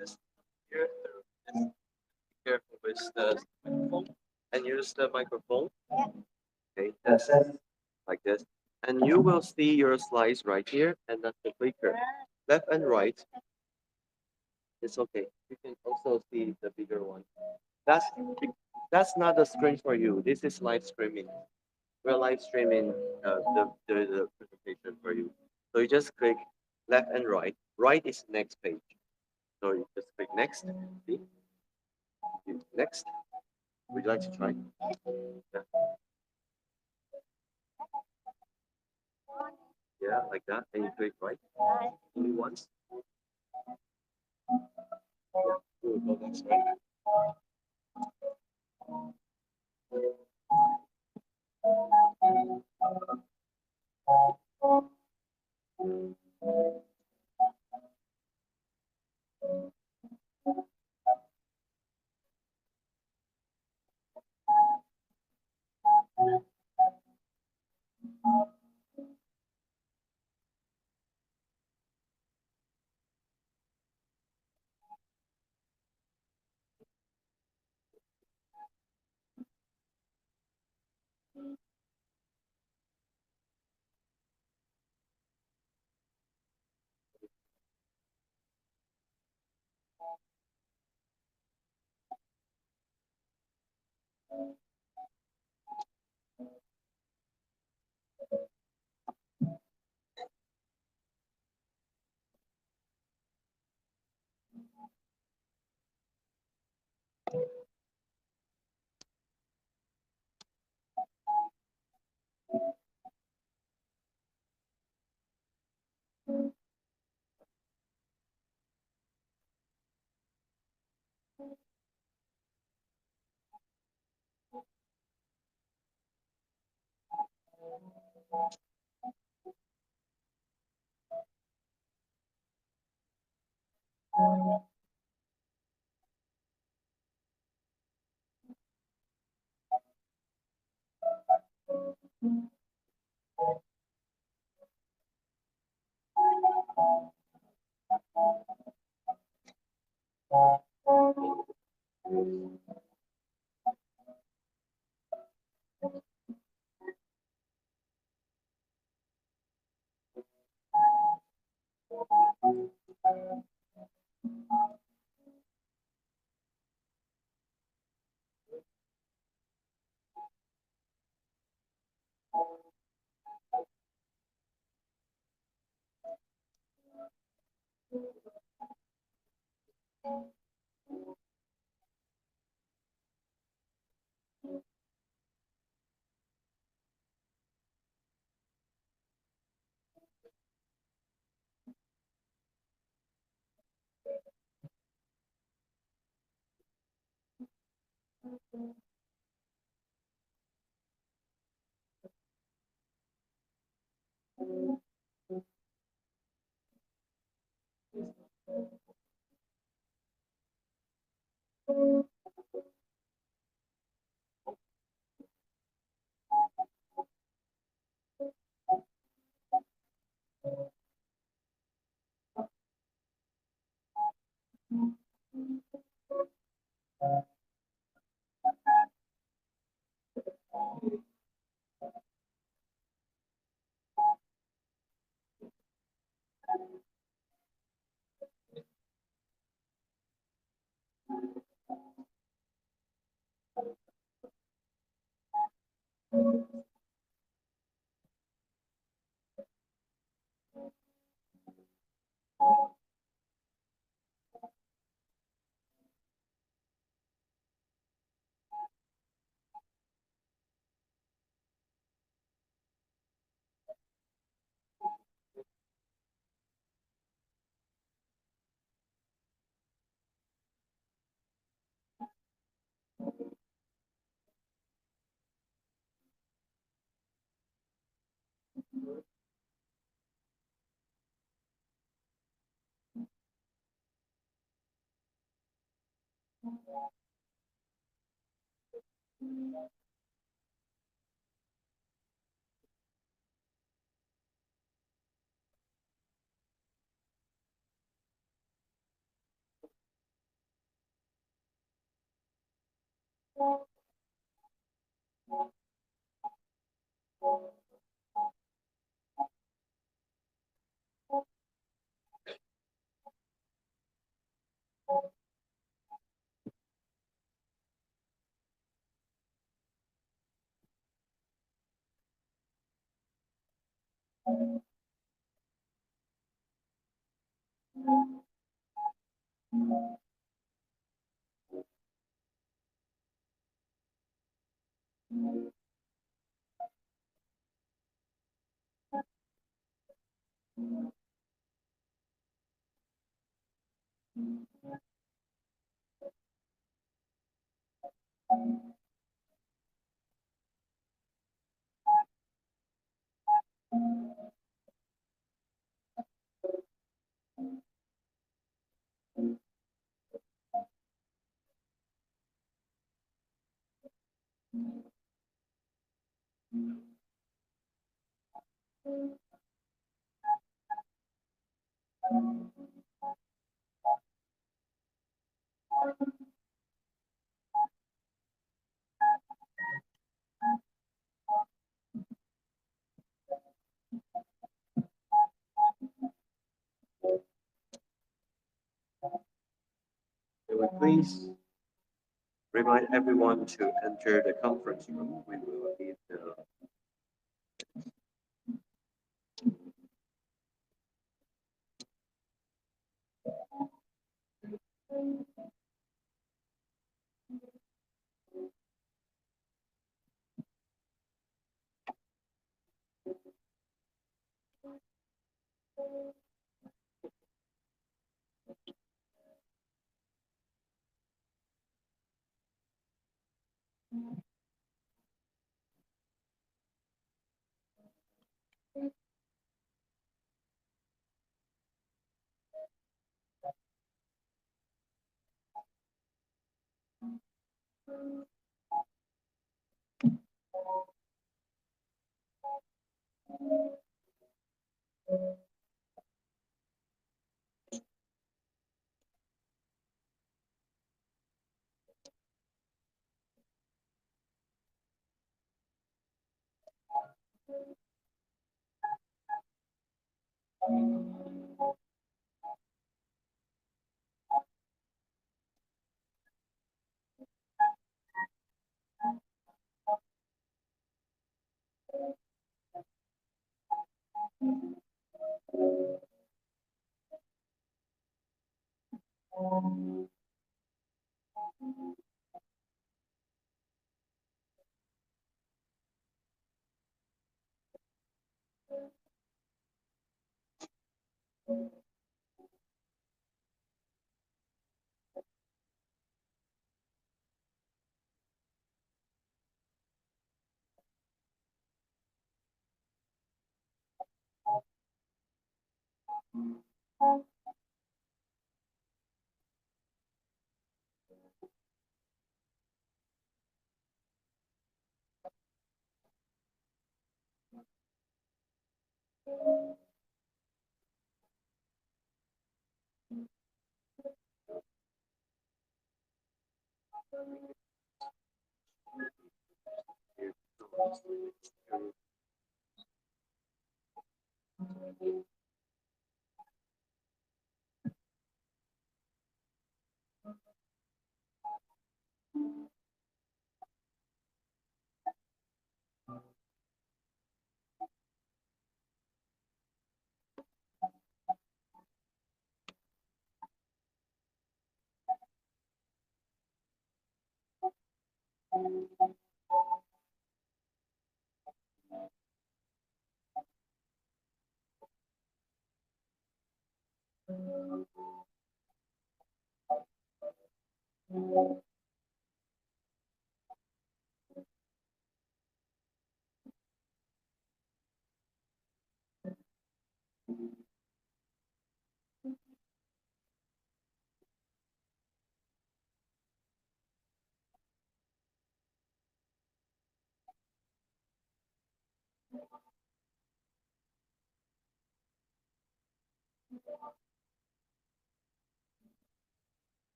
Just here, just be careful with the microphone and use the microphone. Okay, that's it, like this. And you will see your slides right here, and that's the clicker. Left and right, it's okay. You can also see the bigger one. That's that's not the screen for you. This is live streaming. We're live streaming the presentation for you. So you just click left and right. Right is next page. So you just click next. See? Next. Would you like to try? Yeah, yeah, like that. And you click right. Only once. Yeah. You will go next, right? They would please remind everyone to enter the conference room. We will need the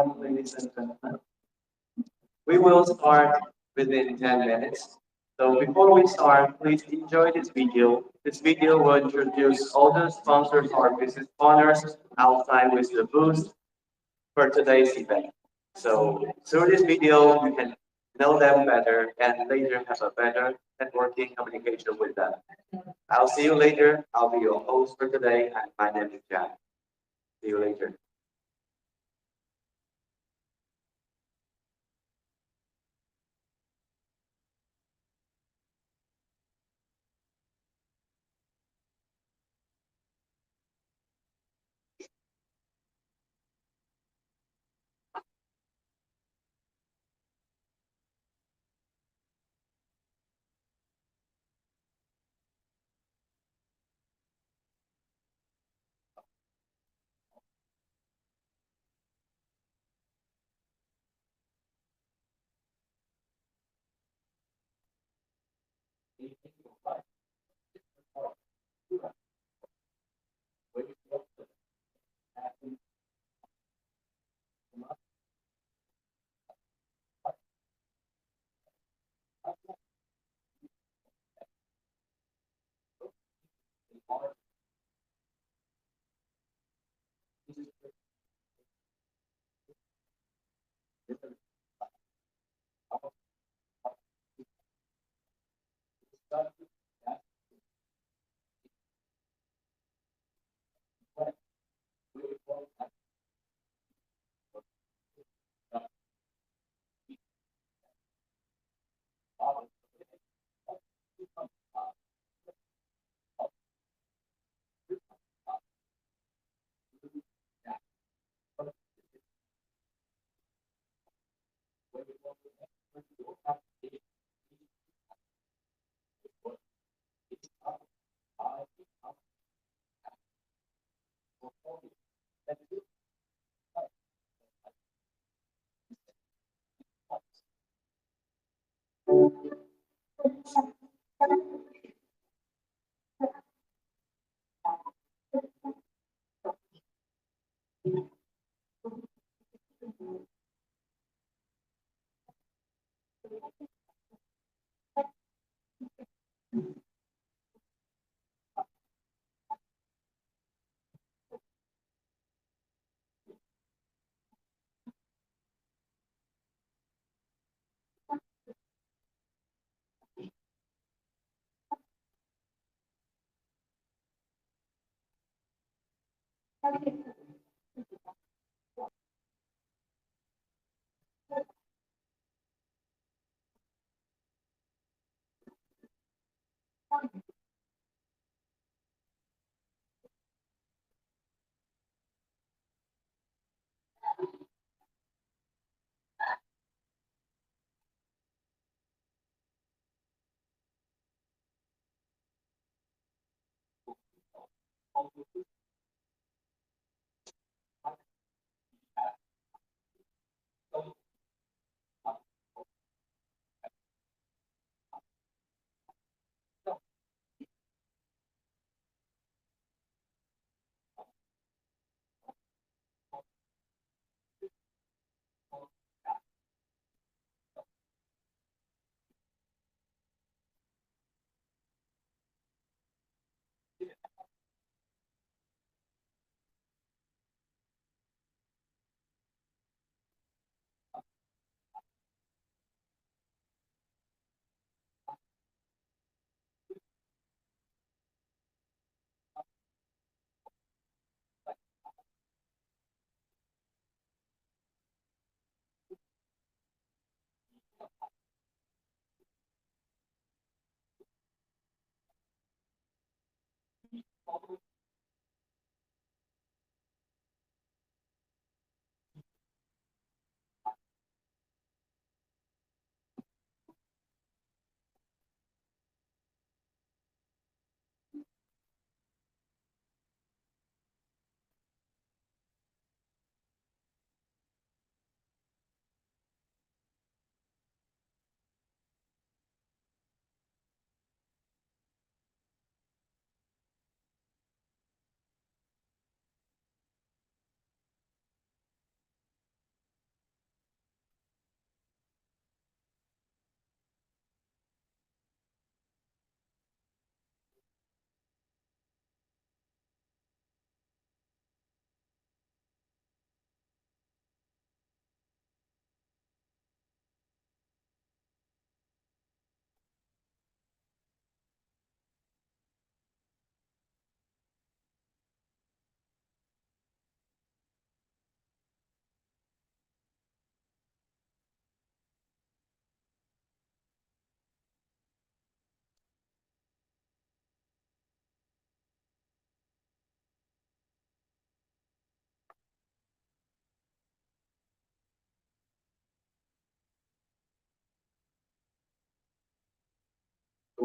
morning, ladies and gentlemen. We will start within 10 minutes. So before we start, please enjoy this video. This video will introduce all the sponsors or business owners outside with the booth for today's event. So through this video, you can know them better and later have a better networking communication with them. I'll see you later. I'll be your host for today, and my name is Jack. See you later.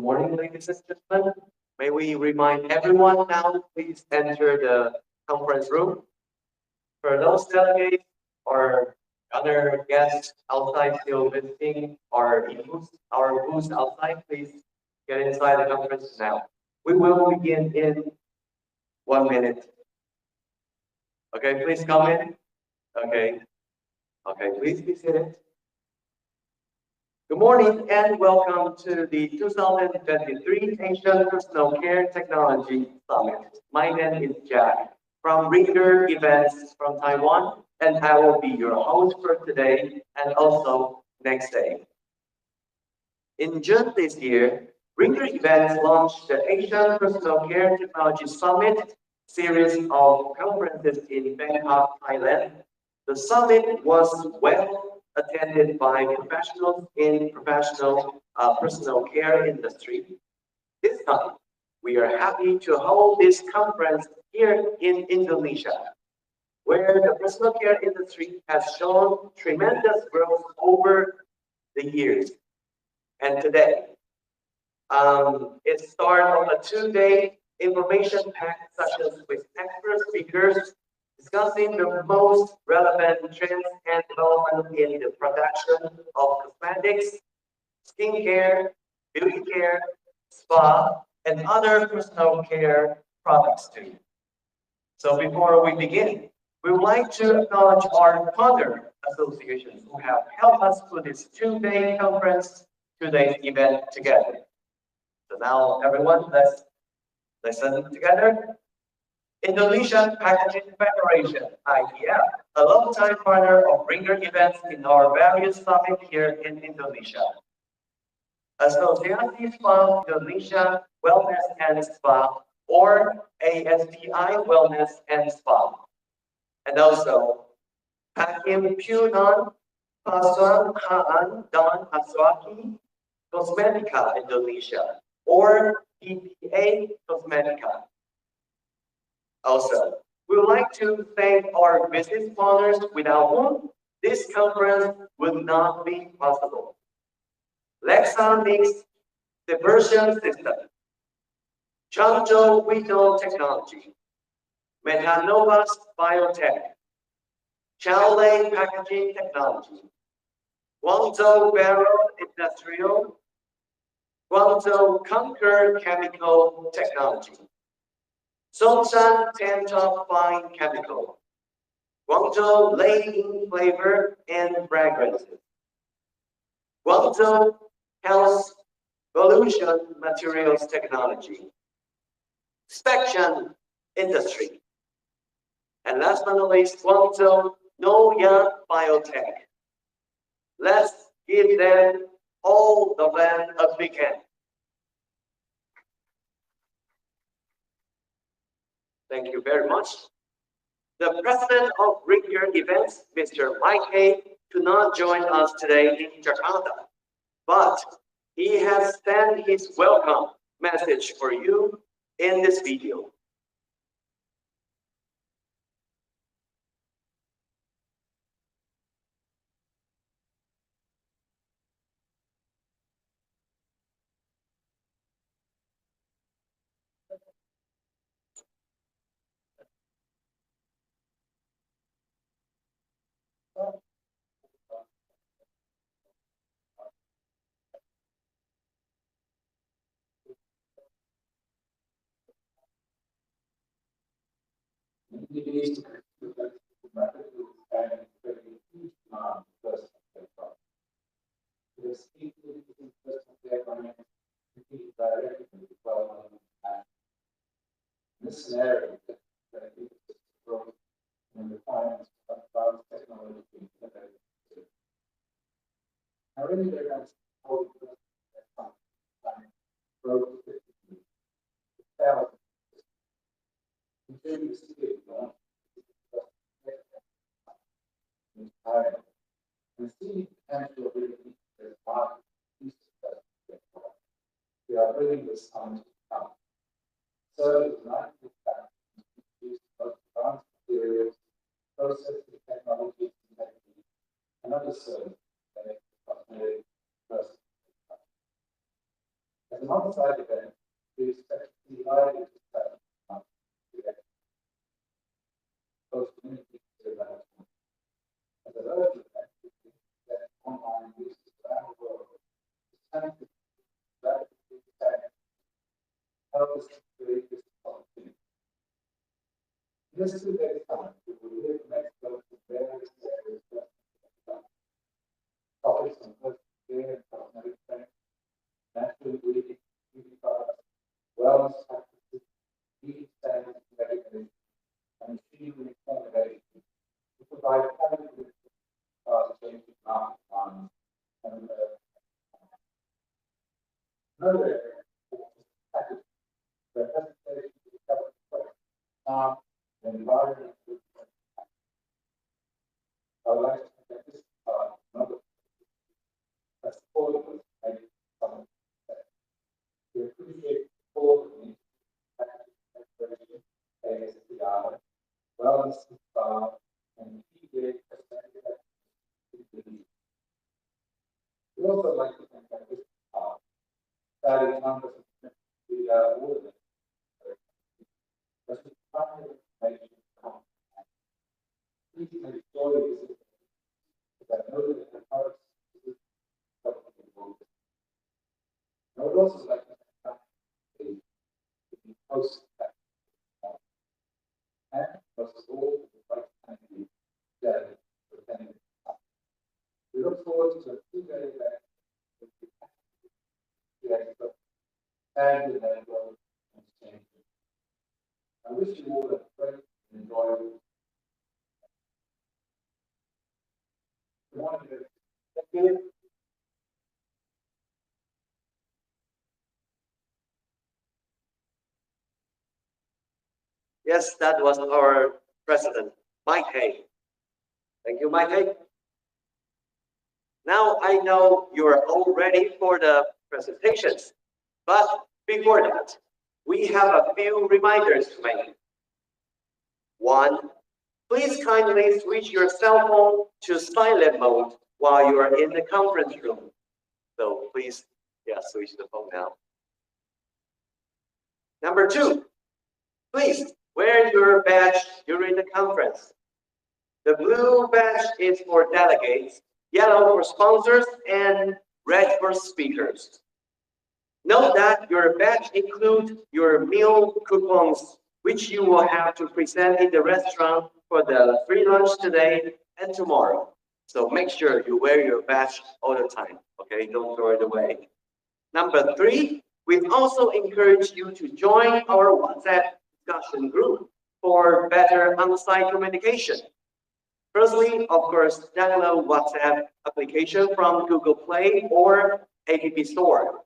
Good morning, ladies and gentlemen. May we remind everyone now, please enter the conference room. For those delegates or other guests outside still visiting our booths outside, please get inside the conference now. We will begin in 1 minute. Okay, please come in. Okay. Okay, please be seated. Good morning and welcome to the 2023 Asian Personal Care Technology Summit. My name is Jack from Ringer Events from Taiwan, and I will be your host for today and also next day. In June this year, Ringer Events launched the Asian Personal Care Technology Summit series of conferences in Bangkok, Thailand. The summit was well attended by professionals in professional personal care industry. This time, we are happy to hold this conference here in Indonesia, where the personal care industry has shown tremendous growth over the years. And today, it started on a 2-day information packed sessions with expert speakers discussing the most relevant trends and development in the production of cosmetics, skincare, beauty care, spa, and other personal care products too. So before we begin, we would like to acknowledge our partner associations who have helped us put this 2-day conference, 2-day event together. So now everyone, let's listen together. Indonesian Packaging Federation, IPF, a long-time partner of Ringer events in our various summits here in Indonesia. Asosiasi Spa Indonesia Wellness and Spa, or ASPI Wellness and Spa. And also, Hakim Punan Pasuan Haan Dan Aswaki Cosmetica Indonesia, or PPA Cosmetica. Also, we would like to thank our business partners without whom this conference would not be possible. Lexa Mix Diversion System, Changzhou Wheaton Technology, Metanovas Biotech, Chaolei Packaging Technology, Guangzhou Barrel Industrial, Guangzhou Conquer Chemical Technology, Songshan Tan-Top Fine Chemical, Guangzhou Lei Flavor and Fragrances, Guangzhou Health Solution Materials Technology, Spection Industry, and last but not least, Guangzhou Noya Biotech. Let's give them all the land a big hand. Thank you very much. The president of Ringer Events, Mr. Mike Hay, could not join us today in Jakarta, but he has sent his welcome message for you in this video. This scenario that growth and requirements of advanced technology. I really don't know how growth and see potential really we are bringing this time to come. So it's not use most advanced materials, processes, technologies, and techniques, and other services that make the cosmetic person. As a alongside event, we expect to see live discussion today. Those communities development. As a large event, we think that online users around the world is to rapidly expand help us create this opportunity. In this 2 days' time, we will hear from experts in various areas of topics on personal care and cosmetic trends, natural ingredients, beauty products, wellness practices, beauty standards and regulations, and machinery formulation to provide clarity changing market demands and another area is packaging, where presentation is covered first, and environmental impact. I would like to present this another as supporters made some we appreciate the support of the Packaging ASEAN, wellness and PGA cosmetic. We also like to thank our business partners, that is numbers of the order. But the primary information please make sure you visit because I know that the products is I would also like to thank the host and most of all the right thank you for attending. We look forward to a 2-day event with the expert and the network exchange. I wish you all a great and enjoyable. Thank you. Yes, that was our president, Mike Hay. Thank you, Mike Hay. Now I know you're all ready for the presentations, but before that, we have a few reminders to make. One, please kindly switch your cell phone to silent mode while you are in the conference room. So please, switch the phone now. Number 2, please wear your badge during the conference. The blue badge is for delegates, yellow for sponsors, and red for speakers. Note that your badge includes your meal coupons, which you will have to present in the restaurant for the free lunch today and tomorrow. So make sure you wear your badge all the time, okay? Don't throw it away. Number 3, we also encourage you to join our WhatsApp discussion group for better on-site communication. Firstly, of course, download WhatsApp application from Google Play or App Store.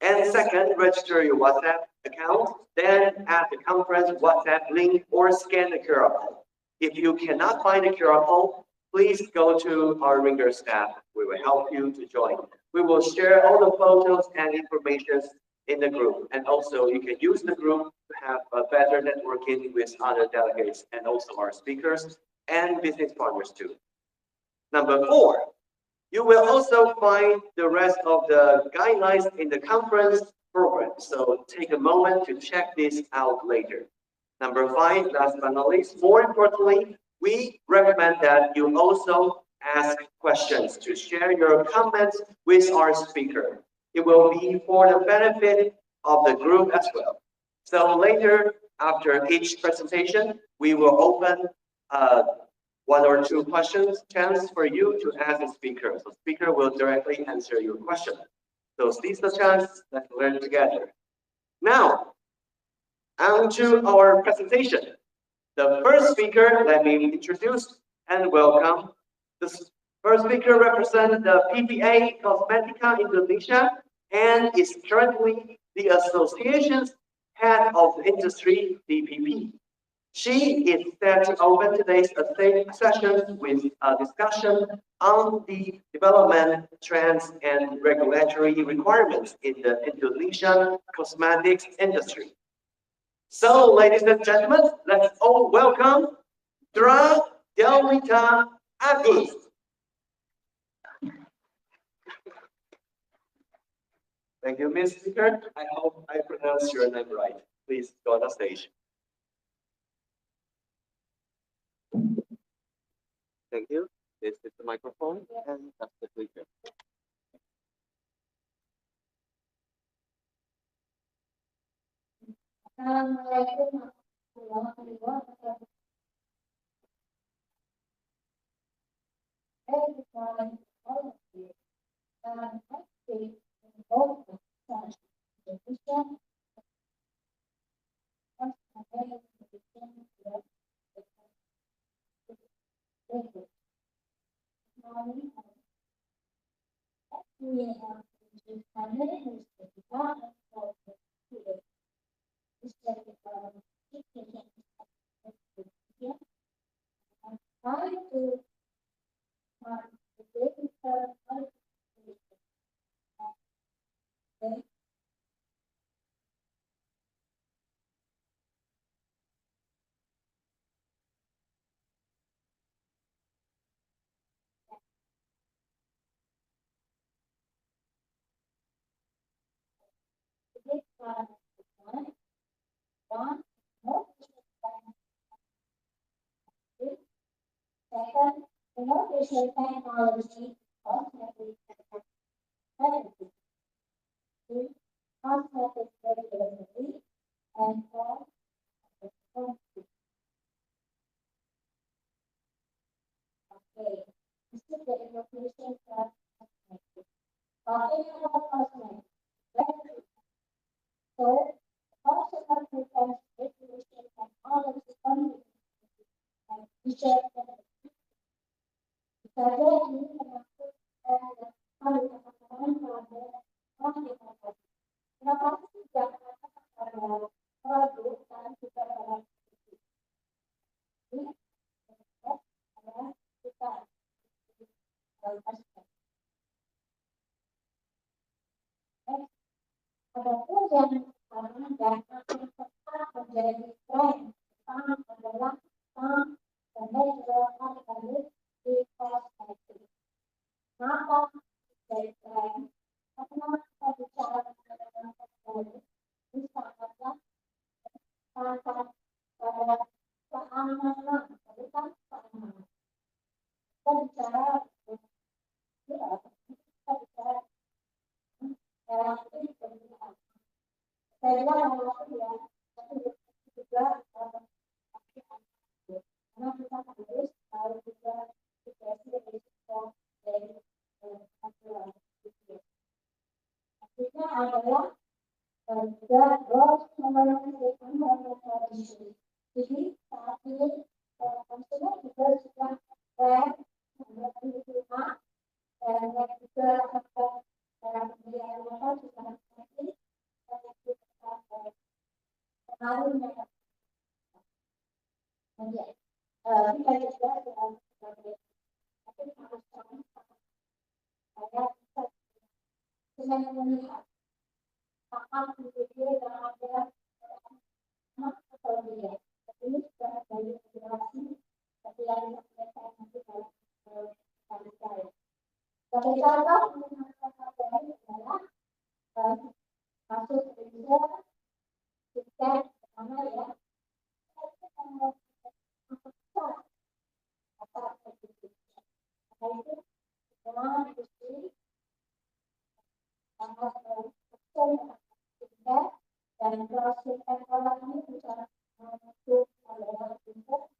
And second, register your WhatsApp account, then add the conference WhatsApp link or scan the QR code. If you cannot find the QR code, please go to our Ringer staff. We will help you to join. We will share all the photos and information in the group. And also you can use the group to have a better networking with other delegates and also our speakers and business partners too. Number 4, you will also find the rest of the guidelines in the conference program. So take a moment to check this out later. Number 5, last but not least, more importantly, we recommend that you also ask questions to share your comments with our speaker. It will be for the benefit of the group as well. So later, after each presentation, we will open 1 or 2 questions chance for you to ask the speaker. So speaker will directly answer your question. So seize the chance, let's learn together. Now, on to our presentation. The first speaker, let me introduce and welcome. The first speaker represents the PPA Cosmetica Indonesia and is currently the association's head of the industry, DPP. She is set to open today's session with a discussion on the development trends and regulatory requirements in the Indonesian cosmetics industry. So, ladies and gentlemen, let's all welcome Dra Delwita Agus. Thank you, Miss Speaker. I hope I pronounced your name right. Please go on the stage. Thank you. This is the microphone and that's the speaker. Assalamualaikum warahmatullahi wabarakatuh. Good morning, all of you. I speak in both of such education as a very education work with morning we have to finally the department of the student. This is teaching and try to the basic one, more second, innovation technology, cosmetic therapy, three, cosmetic regularity, and four, okay, this is the innovation for cosmetic. Talking about cosmetic, so, cosmetic regulation technology and feature saja ini termasuk hal yang pada kenapa tidak pada produk dan juga pada ini adalah kita ada pun yang karena dan tetap menjadi tren adalah dan juga harus di kosmetik. Kenapa dari tren? Karena kita bicara mengenai kosmetik, bisa ada pada keamanan, bukan keamanan. Kita bicara relatif pemilihan. Saya kalau ya, tapi juga karena kita harus tahu juga situasi risiko dari artinya adalah juga growth mengenai tradisi. Jadi saat ini konsumen juga sudah tren mengenai rumah dan juga dalam pembelian rumah juga nanti pengaruhnya menjadi kita juga dalam tapi harus saya bisa melihat apa video yang ada atau dia ini sudah dari generasi tapi yang saya nanti dalam saya sebagai contoh adalah kasus Indonesia tiket pertama ya itu semua industri dan proses ekonomi ini bicara untuk adalah untuk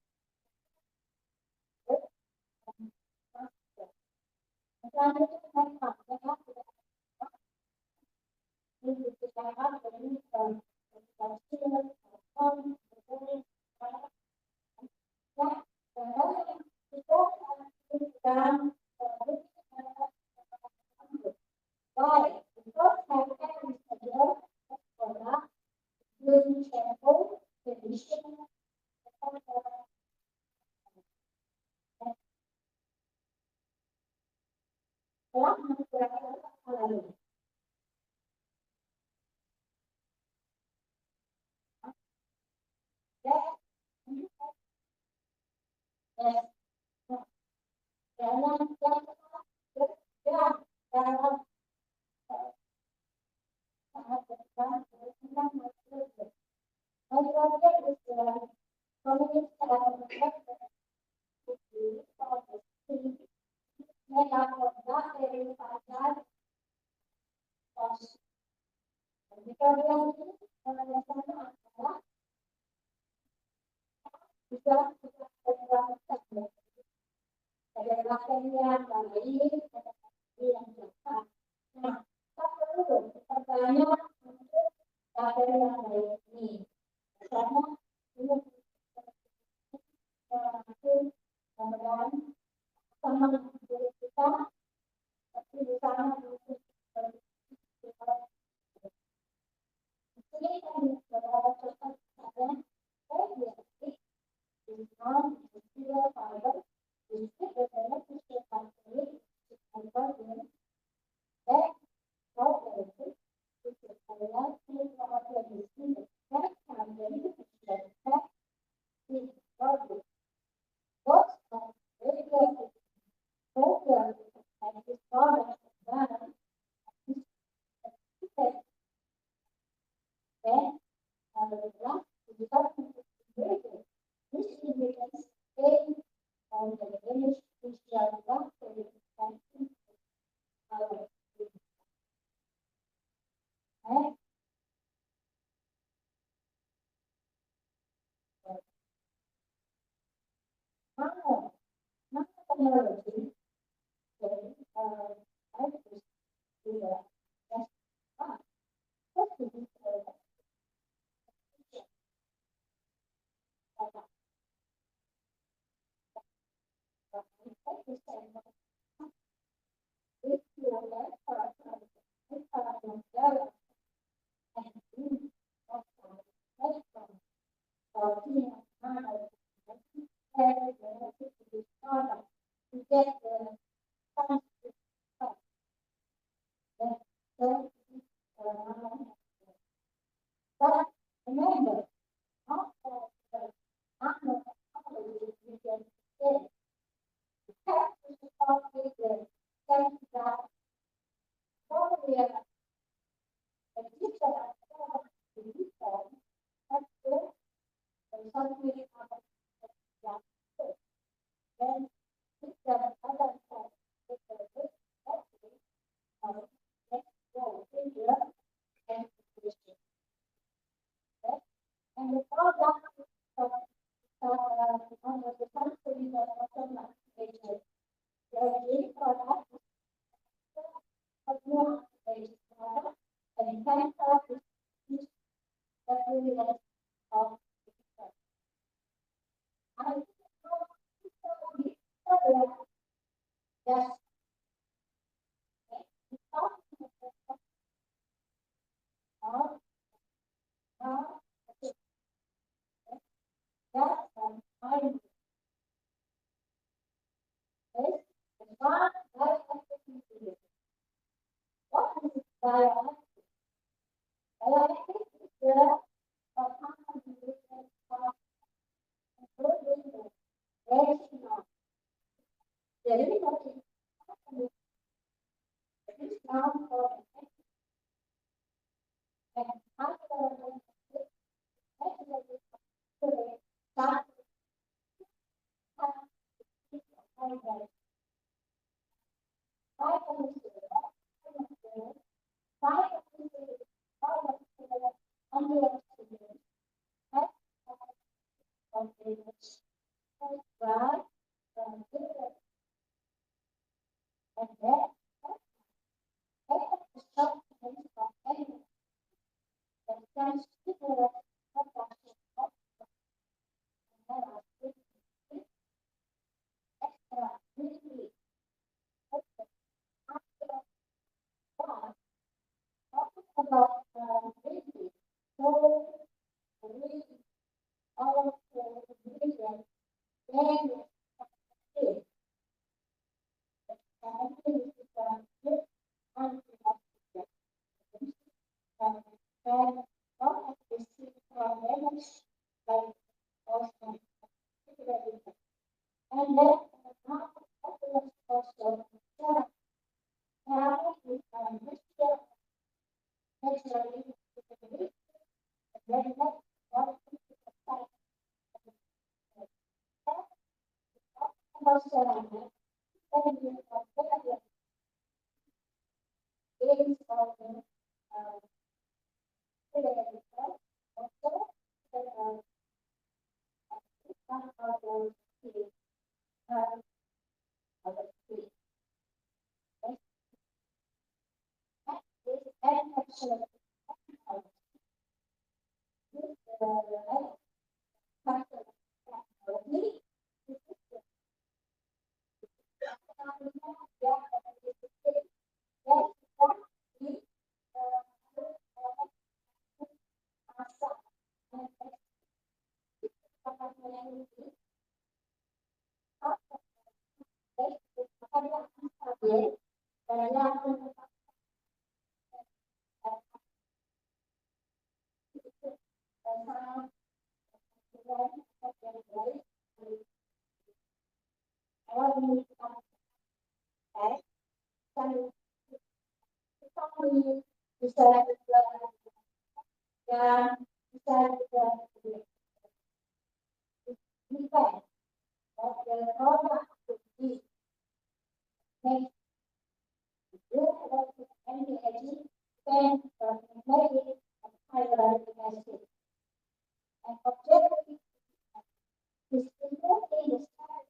naturally, and then what also gains of also some of those other things. This and actually technology bisa dan bisa juga defend of the normal activity makes any energy spent from negative and higher message. And objective is simply the start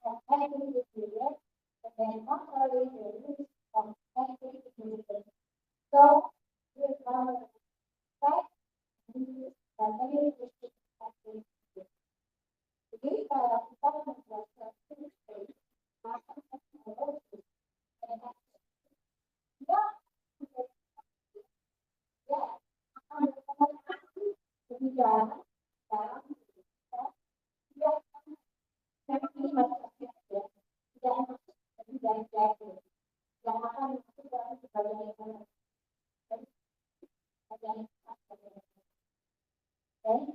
of activity period and then not only the use of activity period. So, with our fact, use the negative activity. Jadi kalau kita membuat satu space, maka teknologi dan dia dia akan berkontribusi kebijakan dalam kita tidak ini maksudnya ya tidak masuk kebijakan jatuh yang akan masuk dalam kebijakan ekonomi dan kebijakan dan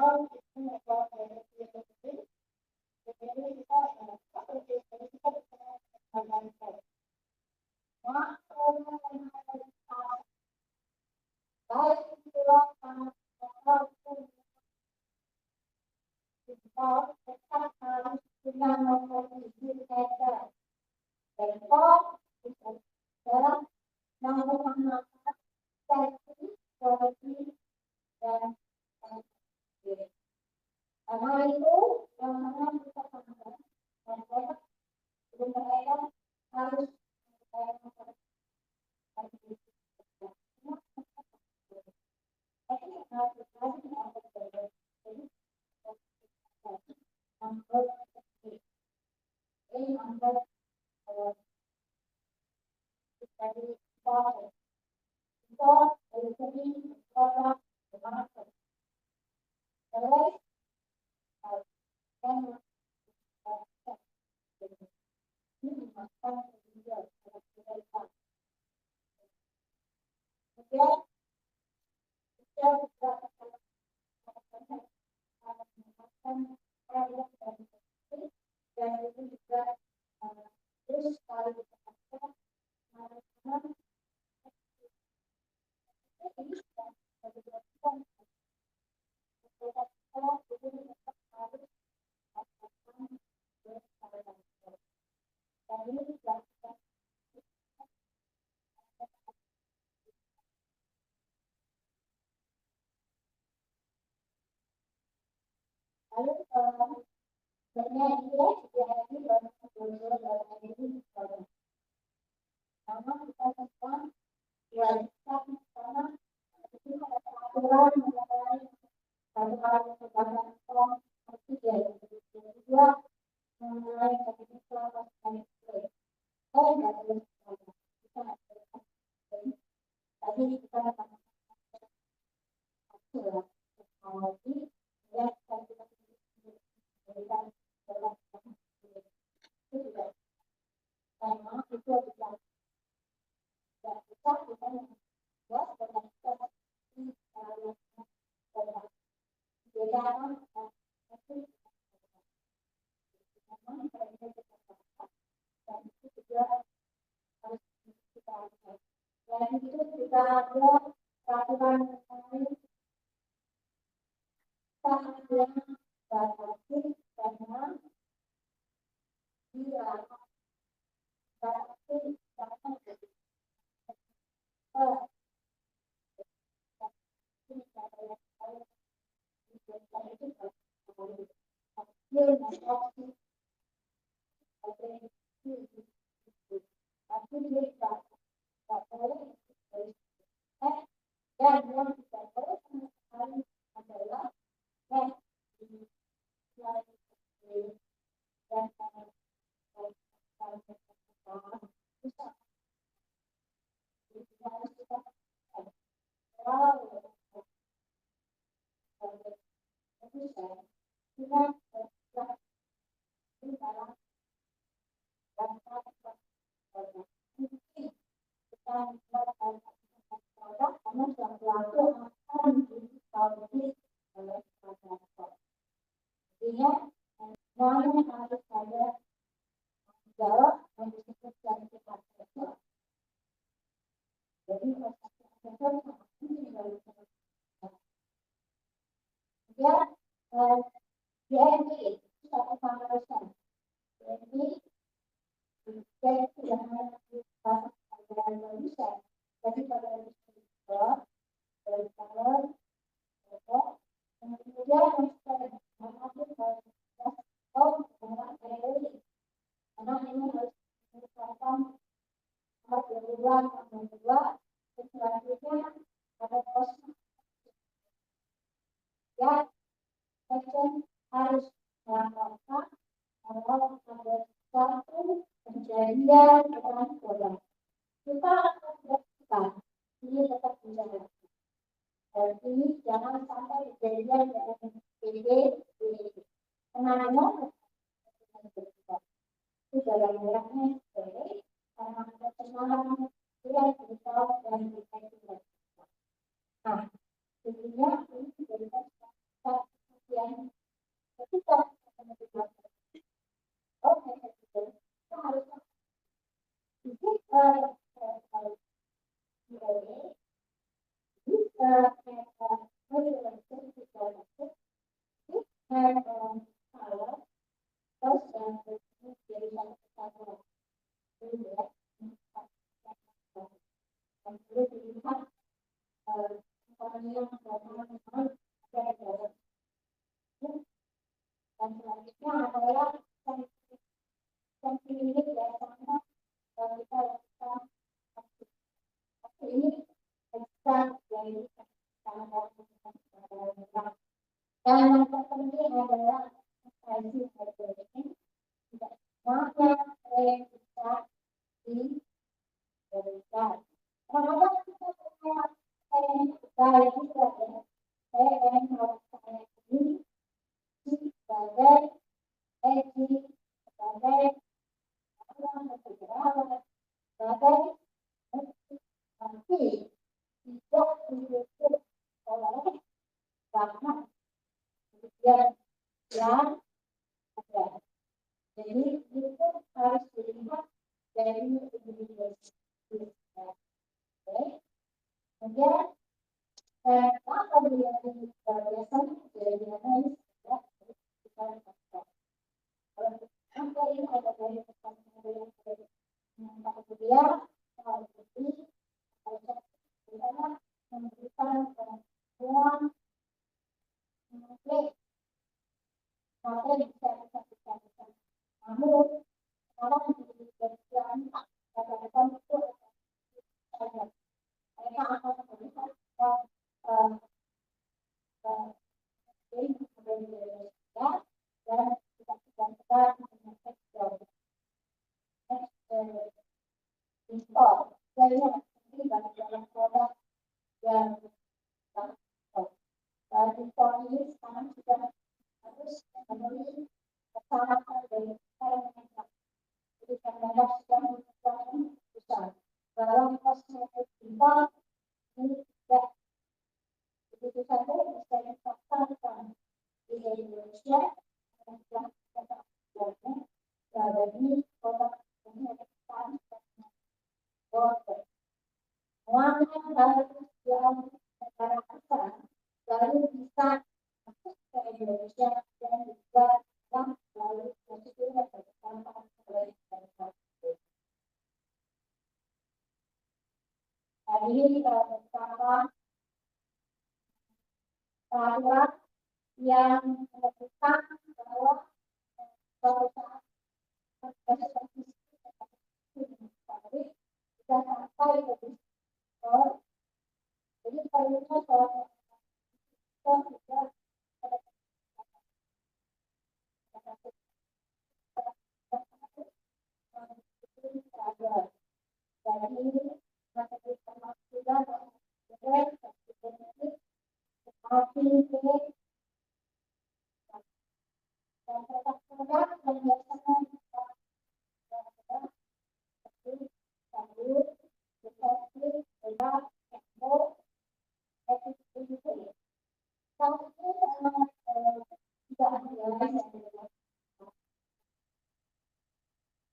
kalau kita membuat energi jadi kita karena itu yang mana kita sampaikan dan saya belum harus lalu banyak dia juga lagi banyak dalam ini sudah ada peraturan mengenai saat yang batasi karena dia batasi karena dan yang tidak boleh sama sekali adalah yang dan harus ada jawab yang disebut dari kita. Jadi dia DNI itu satu comparison. DNI tidak hanya bahasa Indonesia, tapi pada Indonesia dari color, kemudian yang sekarang mengatur dengan DNI, karena ini harus merupakan nomor 22, dan selanjutnya ada proses ya, section harus melaporkan kalau ada suatu kejadian dengan korban. Kita akan berpesan, ini tetap menjaga. Dan ini jangan sampai kejadian dengan PD, penanganan itu dalam merahnya sepele, karena ada kesalahan yang besar dan deteksi. Nah, tentunya ini diberikan yang ketika kita harus dan selanjutnya adalah ini biasanya kita lakukan ini ekstra dari standar dan yang terpenting adalah pricing harganya tidak semuanya yang bisa diberikan. Kadang-kadang kita punya saya juga ya, saya ingin melakukan ini sebagai sebagai sebagai tapi tidak didukung oleh karena kemudian yang ada. Jadi itu harus dilihat dari individu. Kemudian apa dia biasanya kejadian tidak kita lakukan. Kalau ini ada dari kemudian kalau ini adalah memberikan bantuan mungkin sampai bisa namun sekarang diberikan katakan itu mereka akan melihat dan tidak digantikan dengan impor. Jadi ini dalam produk yang impor ini sekarang sudah harus memenuhi persyaratan dari negara. Jadi karena sudah menentukan besar dalam cosmetic impor ini tidak begitu saja bisa dipasarkan di Indonesia dan sudah kita dari produk yang kita border. Uangnya baru yang negara ASEAN baru bisa masuk ke Indonesia dan juga yang lalu positifnya bertambah oleh masyarakat. Tadi bersama bahwa yang menentukan bahwa suatu saat proses sudah sampai ke bisnis. Jadi kalau soal kita juga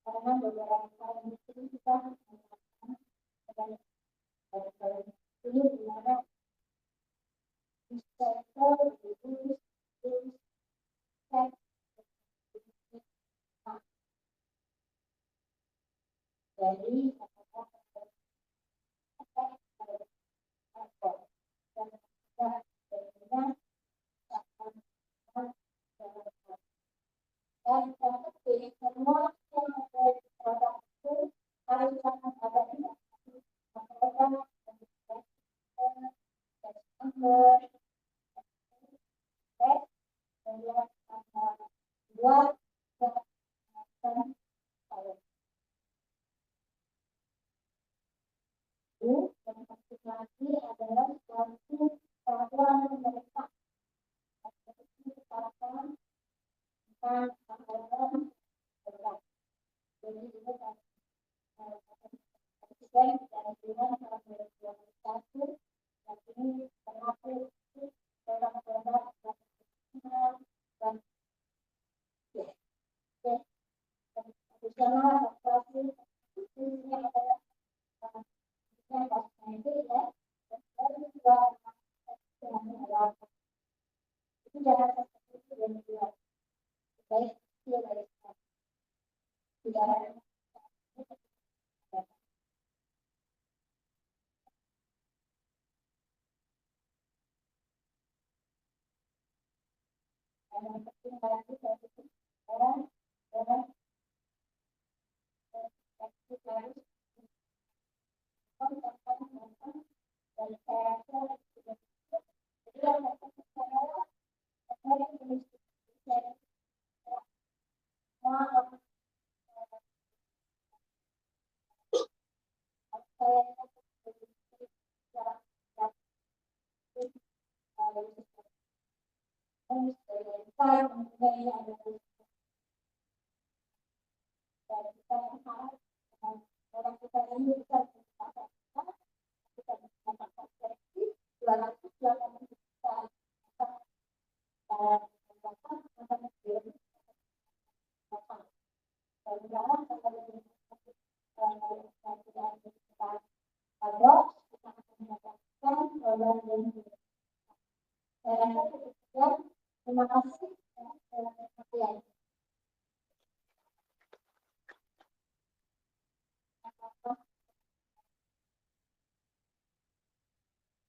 karena beberapa kali kita ini dimana bisa jadi dan semua yang ada di produk itu harus ada di produk buat dan satu lagi adalah suatu peraturan pemerintah tentang anggaran berat. Jadi itu presiden dan bulan tahun 2021 dan ini termasuk produk-produk dan bersama operasi ini adalah cosmetic ya dan juga itu jangan seperti itu dan juga baik dari tidak yang penting lagi dari orang harus dan terima kasih.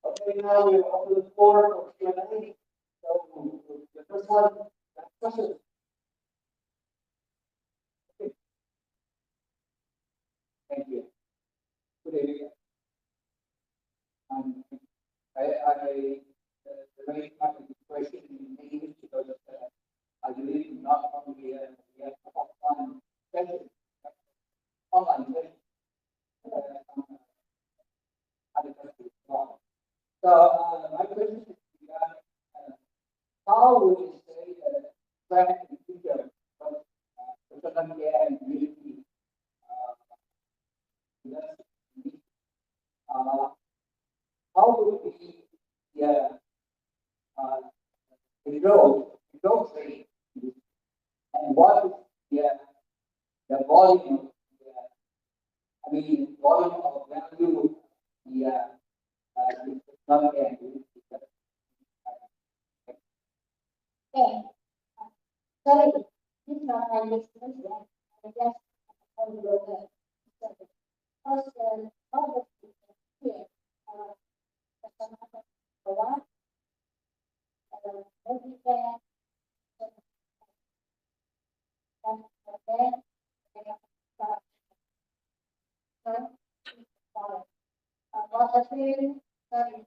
Okay, now we open the floor for Q&A. So the first one, question. Okay. Thank you. Good evening. I raised my question in English because I believe not only we have offline session, online session, other countries as well. So my question is how would you say track the future of social media and community how would we the growth rate and what is the volume of volume of value Yeah, not again. Okay. Sorry, this is not my listeners yet. I just on the road. Because all the here, for one, every day, then, what the feeling, sorry,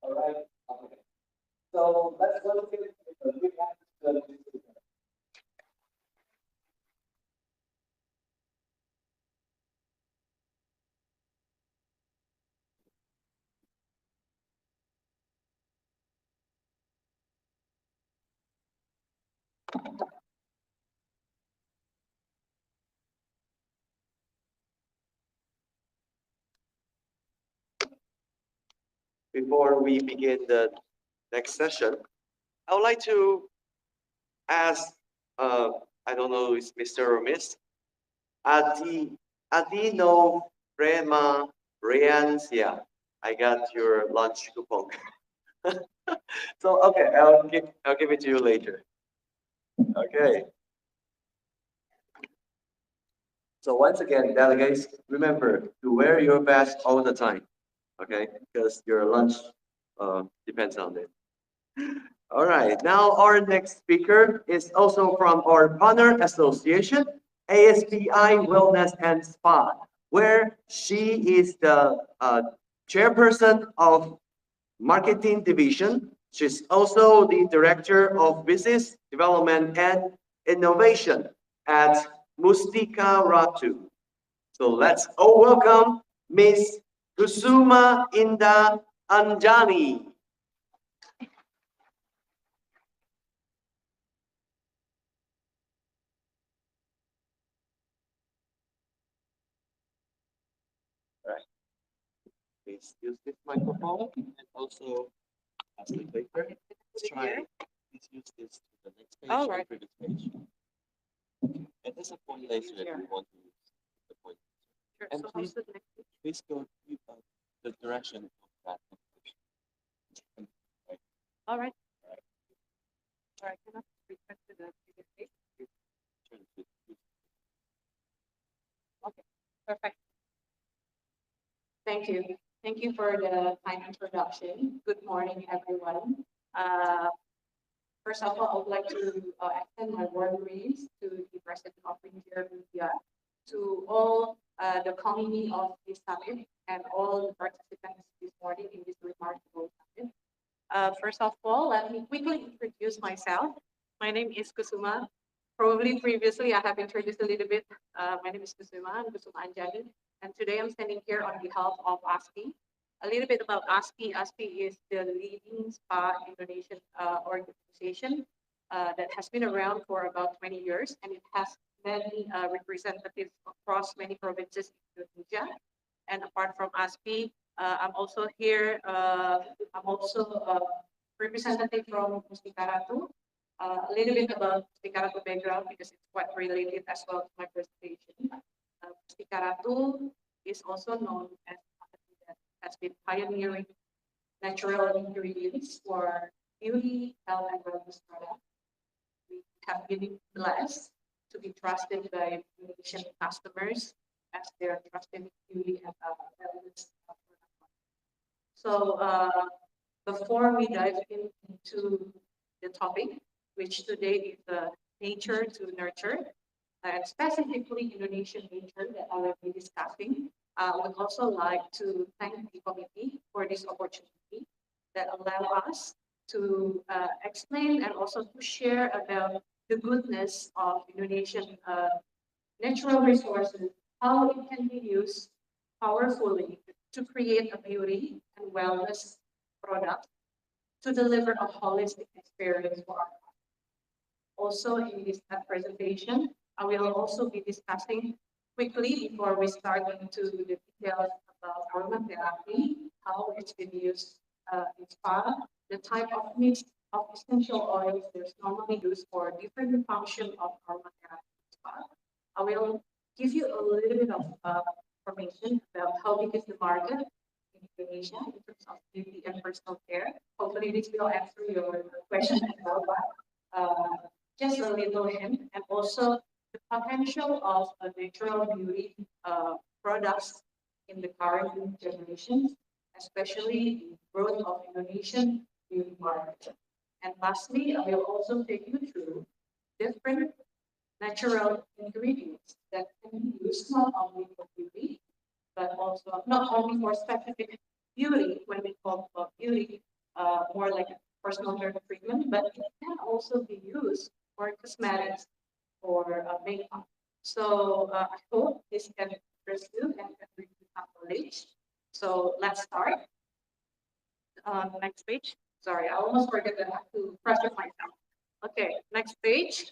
All right. Okay. So let's go look at it. We have to Before we begin the next session, I would like to ask, I don't know, it's Mr. or Miss, Adi, Adino Prema Riancia. I got your lunch coupon. So okay, I'll give it to you later. Okay. So once again, delegates, remember to wear your best all the time. Okay, because your lunch depends on it. All right, now our next speaker is also from our partner association, ASPI Wellness and Spa, where she is the chairperson of marketing division. She's also the director of business development and innovation at Mustika Ratu. So let's all welcome Miss Kusuma Inda Anjani. Please use this microphone and also as the paper. Let's try. Please use this to the next page All or right. previous page. And there's a point later that we want to use the point. Sure. And So please, how's the next page? please go to the direction of that. All right. All right. Can I return to the previous page? Okay. Perfect. Thank you. Thank you for the kind introduction. Good morning, everyone. Uh, First of all, I would like to extend my warm greetings to the President of India, to all the committee of this summit, and all the participants this morning in this remarkable summit. First of all, let me quickly introduce myself. My name is Kusuma. Probably previously I have introduced a little bit. My name is Kusuma. I'm Kusuma Anjani. And today I'm standing here on behalf of ASPI. A little bit about ASPI. ASPI is the leading spa Indonesian organization that has been around for about 20 years, and it has many representatives across many provinces in Indonesia. And apart from ASPI, I'm also here. I'm also a representative from Mustika Ratu. A little bit about Mustika Ratu background because it's quite related as well to my presentation. Mustika Ratu is also known as a company that has been pioneering natural ingredients for beauty, health, and wellness products. We have been blessed to be trusted by Indonesian customers as their trusted beauty and wellness. So before we dive into the topic, which today is nature to nurture, and specifically Indonesian nature that I will be discussing. I would also like to thank the committee for this opportunity that allow us to explain and also to share about the goodness of Indonesian natural resources, how it can be used powerfully to create a beauty and wellness product to deliver a holistic experience for our also in this presentation. I will also be discussing quickly before we start into the details about aromatherapy, how it's been used in spa, the type of mix of essential oils that's normally used for different function of aromatherapy in spa. I will give you a little bit of information about how big is the market in Indonesia in terms of beauty and personal care. Hopefully this will answer your question as well, but just a little hint, and also the potential of natural beauty products in the current generations, especially the growth of Indonesian beauty market. And lastly, I will also take you through different natural ingredients that can be used not only for beauty, but also not only for specific beauty, when we talk about beauty, more like a personal care treatment, but it can also be used for cosmetics or makeup. So I hope this can interest you and can bring you some knowledge. So let's start. Next page. Sorry, I almost forgot that I have to pressure myself. Okay, next page.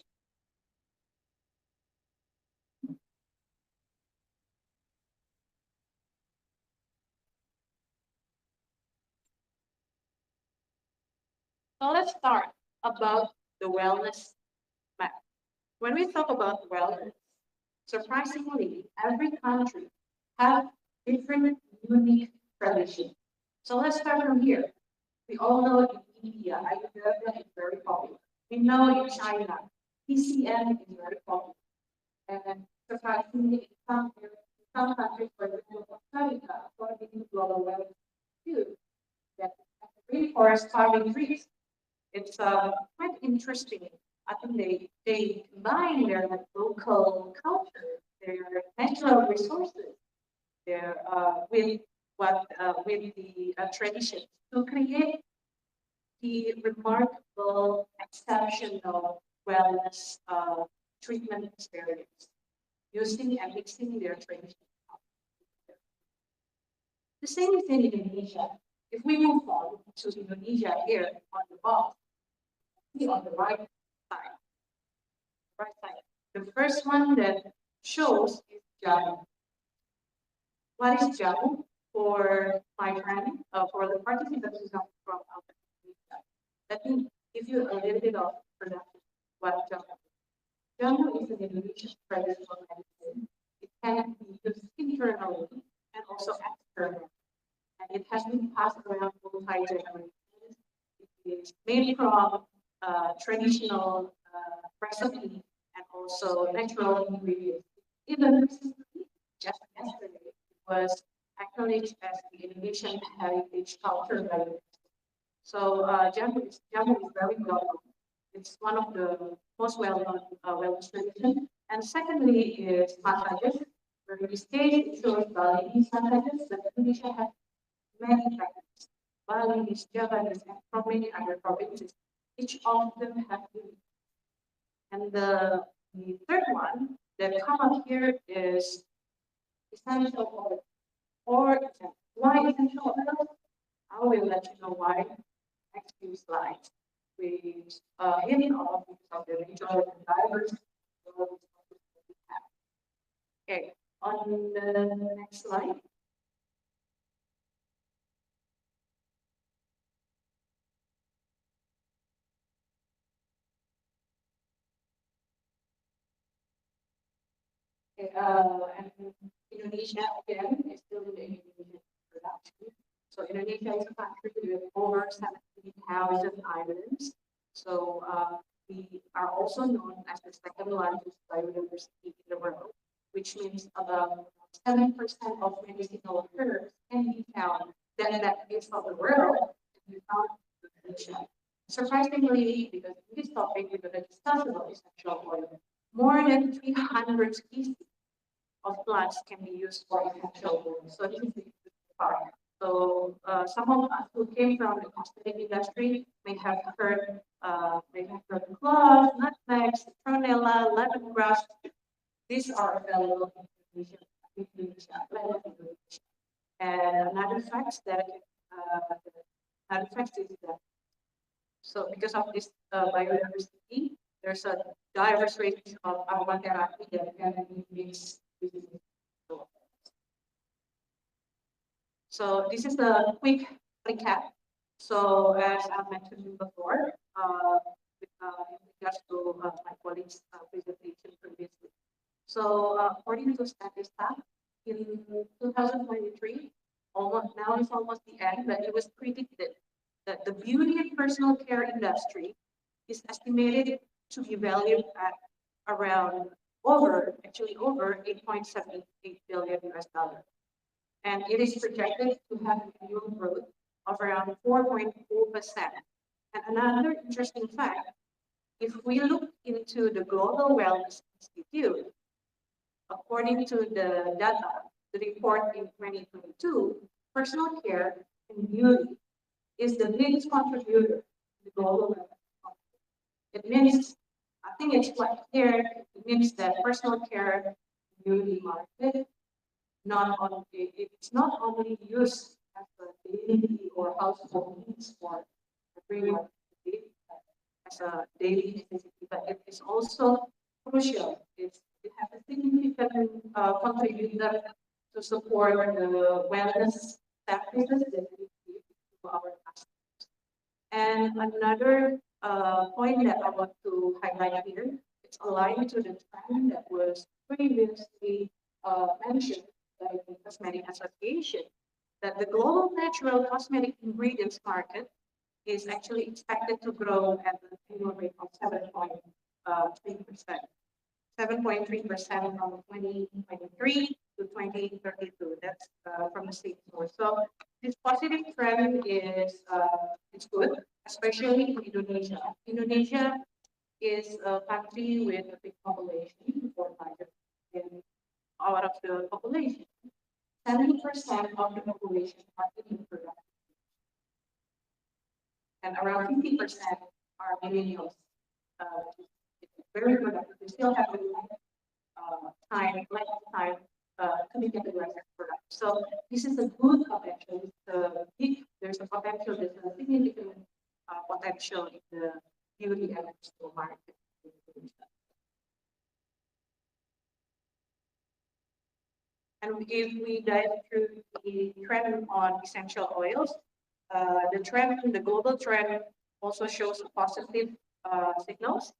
So let's start about the wellness map. When we talk about wellness, surprisingly, every country have different unique traditions. So let's start from here. We all know in India, Ayurveda is very popular. We know in China, PCM is very popular. And surprisingly, in some countries, for example, America, according to GlobalData, too, that rainforest farming trees, it's quite interesting. I think they combine their local culture, their natural resources, their with with the traditions to create the remarkable, exceptional wellness treatment experience using and mixing their traditions. The same is in Indonesia. If we move on to Indonesia here on the bottom, see on the side, right side. The first one that shows is jamu. What is jamu? For my friend, for the participants who come from outside Indonesia, let me give you a little bit of introduction. What jamu is. Jamu is an Indonesian traditional medicine. It can be used internally and also externally. And it has been passed around multi-generations. It is made from traditional recipe and also natural ingredients. Even recently, just yesterday, it was acknowledged as the Indonesian heritage culture by UNESCO. So jamu is very well known. It's one of the most well-known wellness tradition. And secondly is massages. Where in this case it shows Balinese massages, but Indonesia has many traditions. Balinese, Javanese, and from many other provinces. Each of them have unique. And the third one that come up here is essential oil. Or why essential oil? I will let you know why next few slides. We hit on because of the regional and diverse. Okay, on the next slide. Okay, and Indonesia again is still in the Indonesian production. So Indonesia is a country with over 17,000 islands. So we are also known as the second largest biodiversity in the world, which means about 7% of medicinal herbs can be found that is of the world can be found in Indonesia. Surprisingly, because in this topic we're going to discuss about essential oil, more than 300 species of plants can be used for essential oil. So this is the part. So some of us who came from the cosmetic industry may have heard cloves, nutmeg, citronella, lemongrass. These are available in Indonesia. And another fact is that so because of this biodiversity, there's a diverse range of aromatherapy that can be mixed with it. So this is a quick recap. So as I mentioned before, in regards to my colleague's presentation previously. So according to Statista, in 2023, now it's almost the end, but it was predicted that the beauty and personal care industry is estimated to be valued at around over 8.78 billion US dollars. And it is projected to have an annual growth of around 4.4%. And another interesting fact, if we look into the Global Wellness Institute, according to the data, the report in 2022, personal care and beauty is the biggest contributor to the global wellness. It means, I think it's quite clear, it means that personal care and beauty market it's not only used as a daily or household needs for everyone as a daily necessity, but it is also crucial. It has a significant contributor to support the wellness practices that we give to our customers. And another point that I want to highlight here, it's aligned to the trend that was previously mentioned by the Cosmetic Association, that the global natural cosmetic ingredients market is actually expected to grow at an annual rate of 7.3%. 7.3% from 2023 to 2032. That's from the state source. So this positive trend is it's good, especially in Indonesia. Indonesia is a country with a big population, 400 out of the population. 70% of the population are in production, and around 50% are millennials. Very productive. They still have a lifetime to be categorized as productive. So this is a good potential. There's a potential. There's a significant potential in the beauty and industrial market. And if we dive through the trend on essential oils, the global trend also shows positive signals.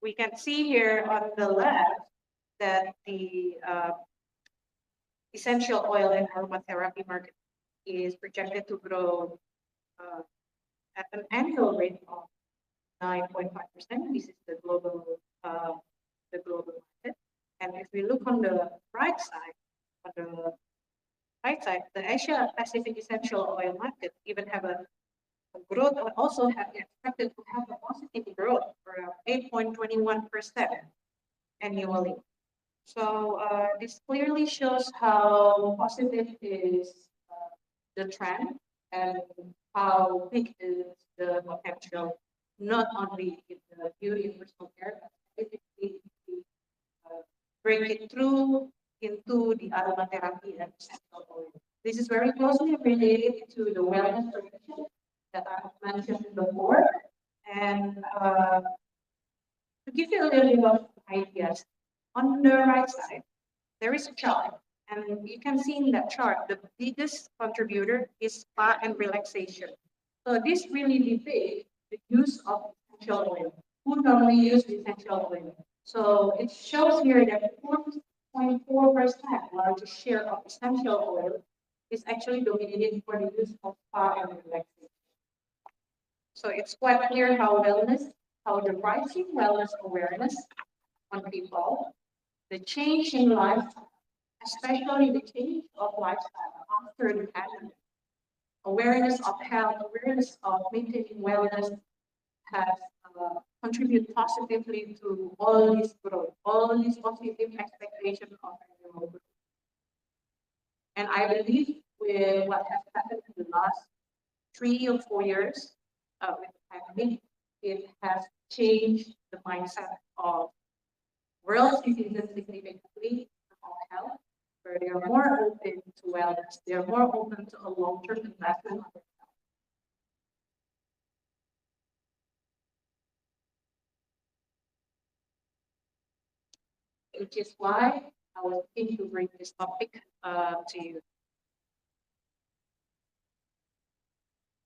We can see here on the left that the essential oil and aromatherapy market is projected to grow at an annual rate of 9.5%. This is the global market. And if we look on the right side, the Asia Pacific essential oil market even have a growth, also have expected to have a positive growth around 8.21% annually. So this clearly shows how positive is the trend and how big is the potential, not only in the beauty and personal care, but specifically bring it through into the aromatherapy and essential oil. This is very closely related to the wellness prevention that I mentioned before. And to give you a little bit of ideas, on the right side, there is a chart. And you can see in that chart, the biggest contributor is spa and relaxation. So this really depicts the use of essential oil. Who normally use essential oil? So it shows here that 4.4% largest share of essential oil is actually dominated for the use of spa and relaxation. So it's quite clear how the rising wellness awareness on people, the change in lifestyle, especially the change of lifestyle after the pandemic, awareness of health, awareness of maintaining wellness has contributed positively to all this growth, all this positive expectation of annual growth. And I believe with what has happened in the last 3 or 4 years with the pandemic, it has changed the mindset of world citizens significantly about health, where they are more open to wellness, they are more open to a long-term investment. Which is why I was thinking to bring this topic to you.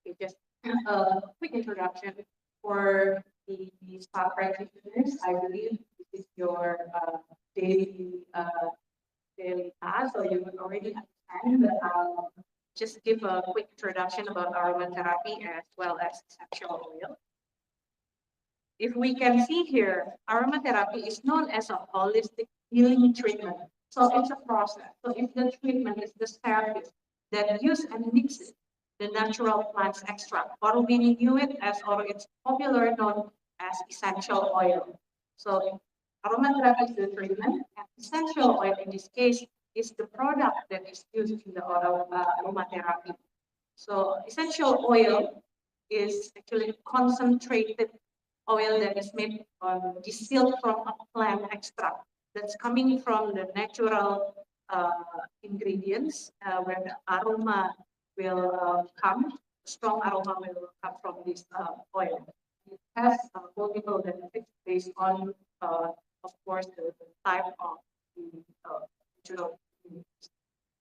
Okay, just a quick introduction for the spa practitioners. I believe this is your daily task, so you would already understand, but I'll just give a quick introduction about aromatherapy as well as essential oil. If we can see here, aromatherapy is known as a holistic healing treatment. So it's a process. So if the treatment is the therapist that use and mixes the natural plants extract, or we knew it as, or it's popular known as essential oil. So aromatherapy is the treatment, and essential oil in this case is the product that is used in the aromatherapy. So essential oil is actually concentrated oil that is made distilled from a plant extract that's coming from the natural ingredients where the aroma will come, strong aroma will come from this oil. It has multiple benefits based on, of course, the type of the natural ingredients.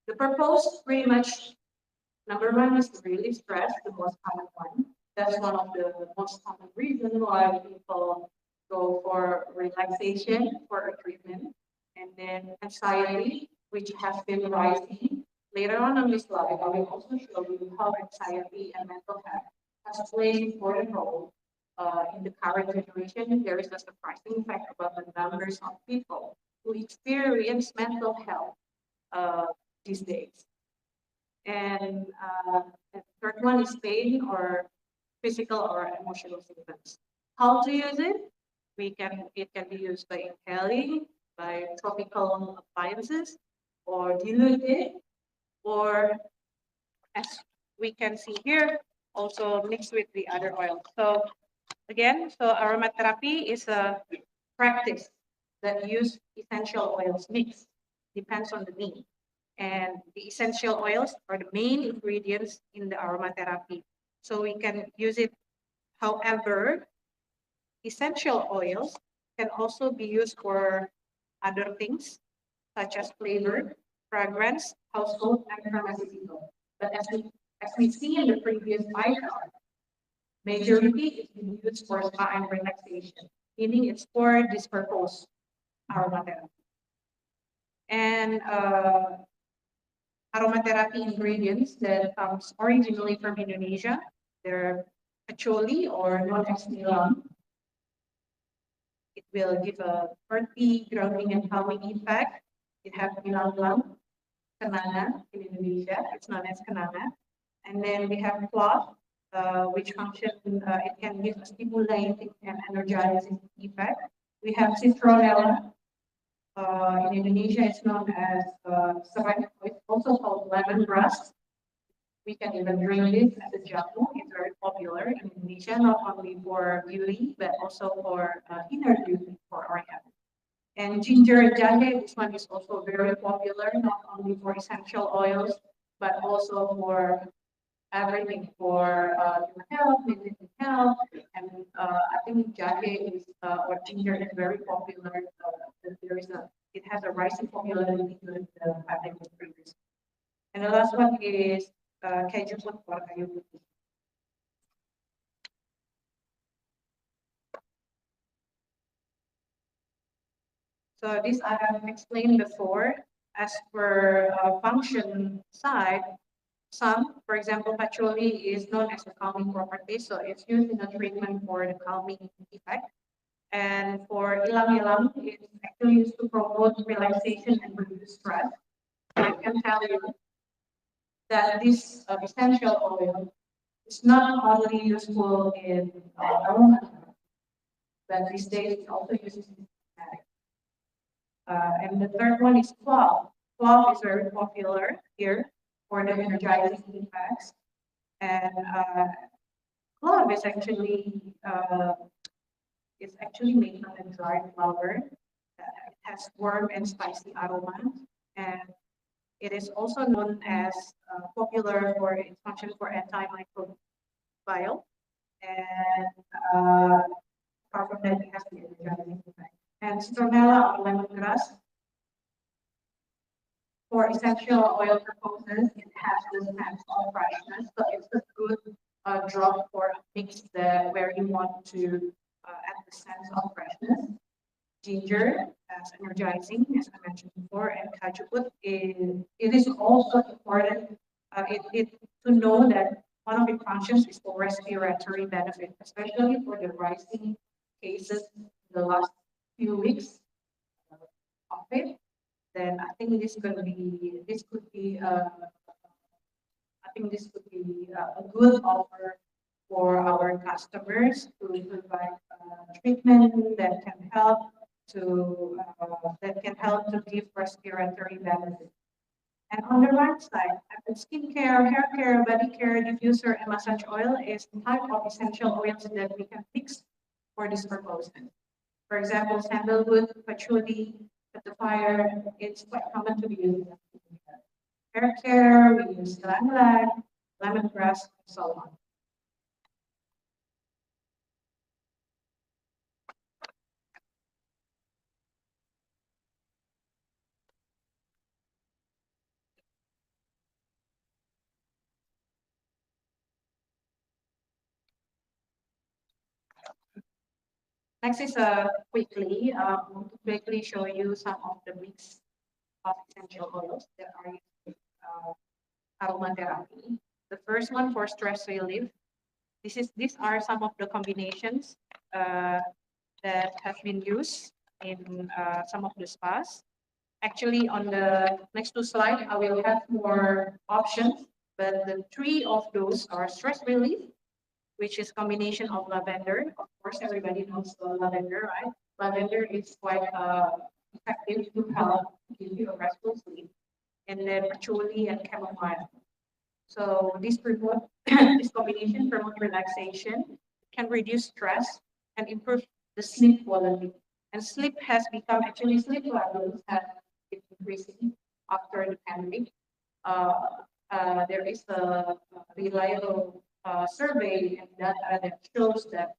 The purpose, pretty much, number one is to relieve stress, the most common one. That's one of the most common reasons why people go for relaxation for a treatment. And then anxiety, which has been rising. Later on in this slide, I will also show you how anxiety and mental health has played an important role in the current generation. There is a surprising fact about the numbers of people who experience mental health these days. And the third one is pain or physical or emotional symptoms. How to use it? It can be used by inhaling, by topical appliances, or diluted, or as we can see here, also mixed with the other oil. So again, so aromatherapy is a practice that use essential oils mixed, depends on the need. And the essential oils are the main ingredients in the aromatherapy. So we can use it. However, essential oils can also be used for other things, such as flavor, fragrance, household, and pharmaceutical. But as we see in the previous pie chart, majority is being used for spa and relaxation, meaning it's for this purpose, aromatherapy. And aromatherapy ingredients that comes originally from Indonesia, they're patchouli or known as nilam. It will give a earthy, grounding, and calming effect. It has nilam, kenanga in Indonesia. It's known as kenanga. And then we have cloth, which function, it can give a stimulating and energizing effect. We have citronella. In Indonesia, it's known as serai. It's also called lemongrass. We can even drink this as a jamu. It's very popular in Indonesia, not only for beauty, but also for inner beauty for our health. And ginger jahe, this one is also very popular, not only for essential oils, but also for everything, for human health, mental health. And I think jahe is, or ginger is very popular. It has a rising popularity during the pandemic previously. And the last one is keju or kayu putih. So this I have explained before. As per function side, for example, patchouli is known as a calming property, so it's used in a treatment for the calming effect. And for ilang-ilang, it's actually used to promote relaxation and reduce stress. I can tell you that this essential oil It's not only useful in aroma, but these days it's also used in cosmetic. And the third one is clove. Clove is very popular here for the energizing effects. And clove is actually it's actually made from a dried flower. It has warm and spicy aroma, and it is also known as popular for its function for antimicrobial. And apart from that, it has the energizing effect. And citronella or lemongrass for essential oil purposes, it has the sense of freshness, so it's a good drop for a mix that where you want to add the sense of freshness. Ginger as energizing, as I mentioned before, and kajuput it is also important it to know that one of its functions is for respiratory benefit, especially for the rising cases in the last few weeks of it. Then I think this could be I think this could be a good offer for our customers to provide treatment that can help to give respiratory benefits. And on the right side, skincare, hair care, body care, diffuser, and massage oil is the type of essential oils that we can mix for this purpose. For example, sandalwood, patchouli, fire, it's quite common to be used in hair care, we use ylang-ylang, lemongrass, and so on. Next is want to quickly show you some of the mix of essential oils that are used in aromatherapy. The first one for stress relief. These are some of the combinations that have been used in some of the spas. Actually, on the next two slides, I will have more options, but the three of those are stress relief, which is combination of lavender. Of course, everybody knows lavender, right? Lavender is quite effective to help give you a restful sleep. And then patchouli and chamomile. So this promote this combination promote relaxation, can reduce stress, and improve the sleep quality. And sleep has become actually sleep levels have been increasing after the pandemic. There is a reliable survey and data that shows that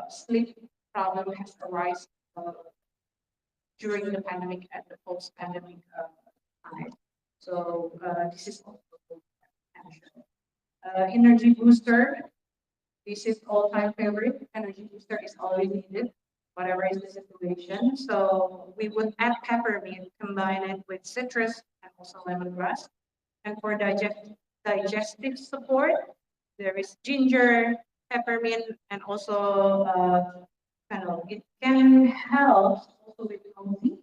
sleep problem has arisen during the pandemic and the post-pandemic time. So this is also mentioned. Energy booster. This is all-time favorite. Energy booster is always needed, whatever is the situation. So we would add peppermint, combine it with citrus and also lemongrass. And for digestive support, there is ginger, peppermint, and also fennel. It can help also with cozy.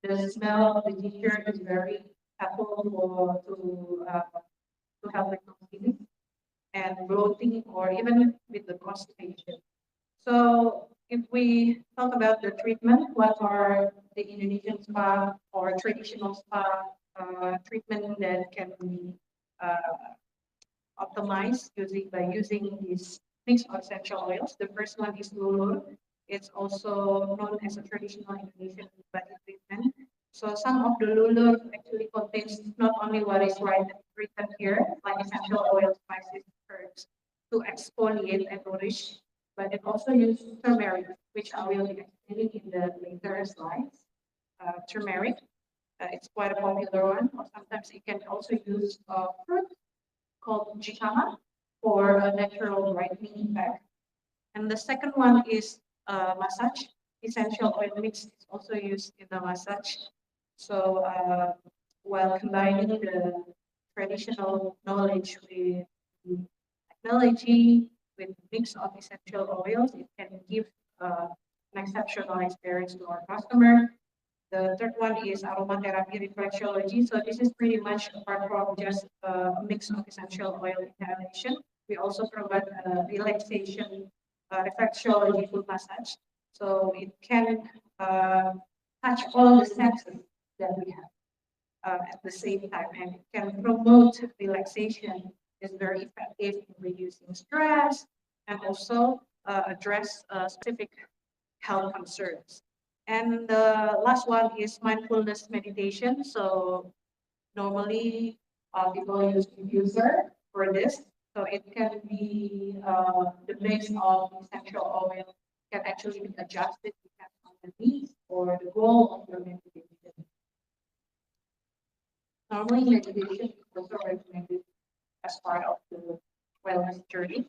The smell of the ginger is very helpful to help with coziness and bloating or even with the constipation. So if we talk about the treatment, what are the Indonesian spa or traditional spa treatment that can be optimized by using these mixed essential oils? The first one is lulur. It's also known as a traditional Indonesian body treatment. So some of the lulur actually contains not only what is written here, like essential oils, spices, herbs, to exfoliate and nourish, but it also uses turmeric, which I will be explaining in the later slides. Turmeric, it's quite a popular one, or sometimes it can also use fruit called jicama for a natural brightening effect. And the second one is massage. Essential oil mix is also used in the massage. So while combining the traditional knowledge with technology, with mix of essential oils, it can give an exceptional experience to our customer. The third one is aromatherapy reflexology. So this is pretty much apart from just a mix of essential oil inhalation. We also provide relaxation, reflexology full massage. So it can touch all the senses that we have at the same time, and it can promote relaxation. Is very effective in reducing stress and also address specific health concerns. And the last one is mindfulness meditation. So normally people use diffuser for this. So it can be the base of essential oil can actually be adjusted depending on the needs or the goal of your meditation. Normally meditation is also recommended as part of the wellness journey.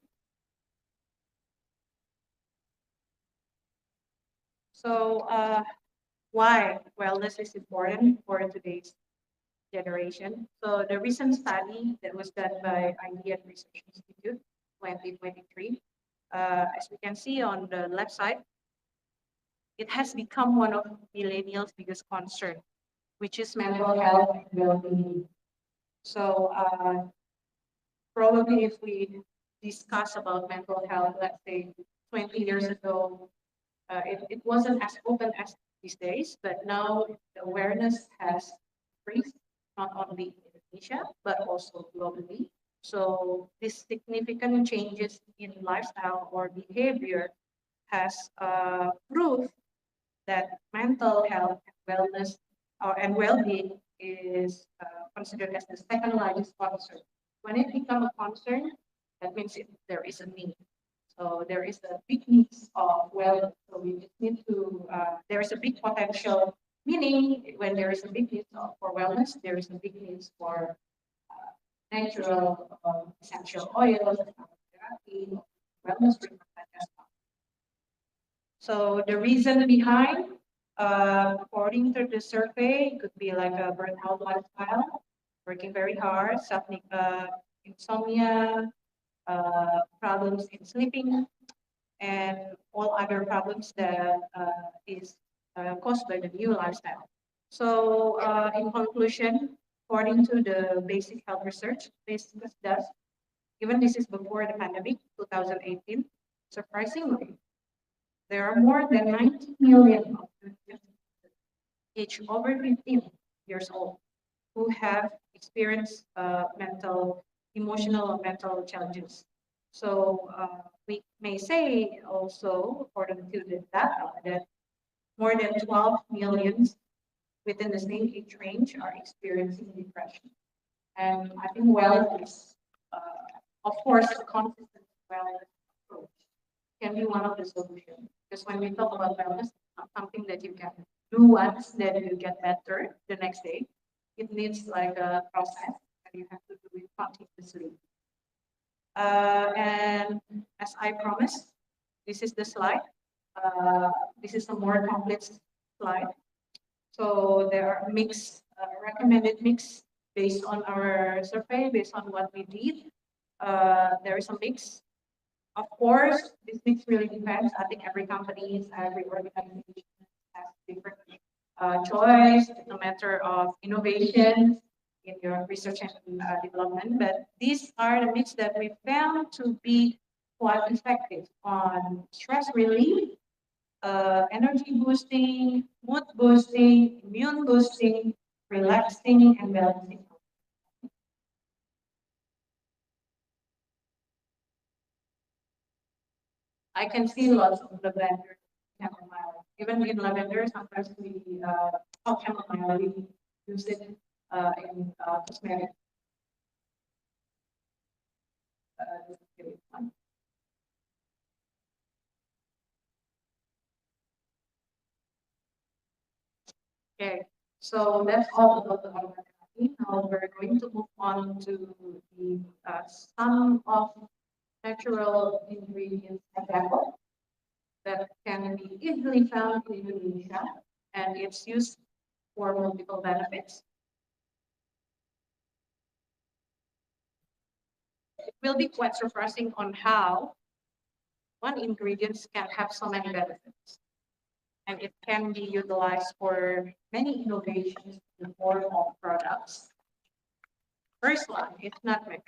So why wellness is important for today's generation? So the recent study that was done by IDEA Research Institute 2023, as we can see on the left side, it has become one of millennials' biggest concern, which is mental health and well-being. So probably if we discuss about mental health, let's say 20 years ago, it wasn't as open as these days, but now the awareness has increased, not only in Indonesia, but also globally. So these significant changes in lifestyle or behavior has proved that mental health and wellness and well-being is considered as the second largest concern. When it becomes a concern, that means there is a need. So there is a big needs of wellness. So we just need to, there is a big potential, meaning when there is a big need for wellness, there is a big need for natural essential oils, therapy, wellness treatment as well. So the reason behind, according to the survey, could be like a burnout lifestyle, working very hard, insomnia, problems in sleeping, and all other problems that is caused by the new lifestyle. So in conclusion, according to the basic health research, this does, even this is before the pandemic, 2018, surprisingly, there are more than 90 million of aged over 15 years old who have experienced emotional, mental challenges. So we may say also, according to the data, that more than 12 million within the same age range are experiencing depression. And I think wellness, of course, a consistent wellness approach can be one of the solutions. Because when we talk about wellness, it's not something that you can do once, then you get better the next day. It needs like a process, and you have to do it continuously. And as I promised, this is the slide. This is a more complete slide. So there are recommended mix based on our survey, based on what we did. There is a mix. Of course, this mix really depends. I think every company, every organization has different choice. It's a matter of innovation in your research and development. But these are the mix that we found to be quite effective on stress relief, energy boosting, mood boosting, immune boosting, relaxing, and balancing. I can see lots of lavender, chamomile. Even in lavender, sometimes we chamomile, we use it in cosmetic. Okay, so that's all about the aromatherapy. Now we're going to move on to the some of natural ingredients available that can be easily found in Indonesia, and it's used for multiple benefits. It will be quite surprising on how one ingredient can have so many benefits, and it can be utilized for many innovations in the form of products. First one is nutmeg.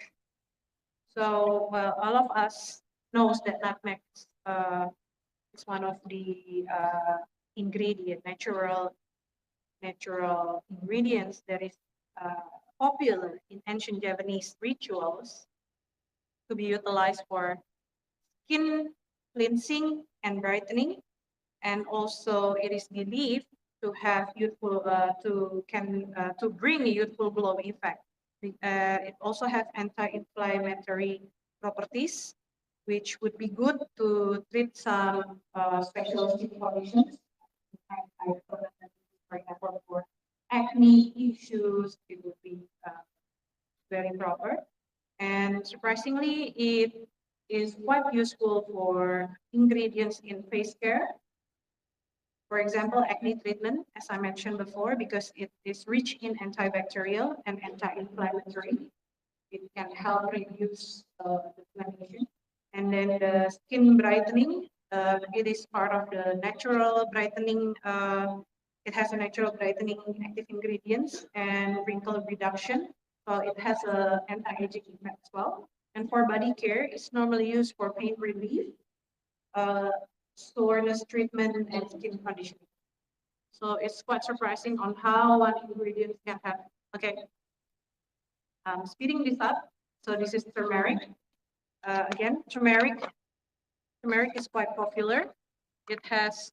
So all of us knows that nutmeg is one of the natural ingredients that is popular in ancient Japanese rituals to be utilized for skin cleansing and brightening, and also it is believed to have youthful to bring a youthful glow effect. It also has anti-inflammatory properties, which would be good to treat some special skin conditions. For example, for acne issues, it would be very proper. And surprisingly, it is quite useful for ingredients in face care. For example, acne treatment, as I mentioned before, because it is rich in antibacterial and anti-inflammatory. It can help reduce the inflammation. And then the skin brightening, it is part of the natural brightening. It has a natural brightening active ingredients and wrinkle reduction. So it has an anti-aging effect as well. And for body care, it's normally used for pain relief, soreness treatment, and skin conditioning. So it's quite surprising on how one ingredient can have. Okay, speeding this up. So this is turmeric. Again, turmeric is quite popular. It has,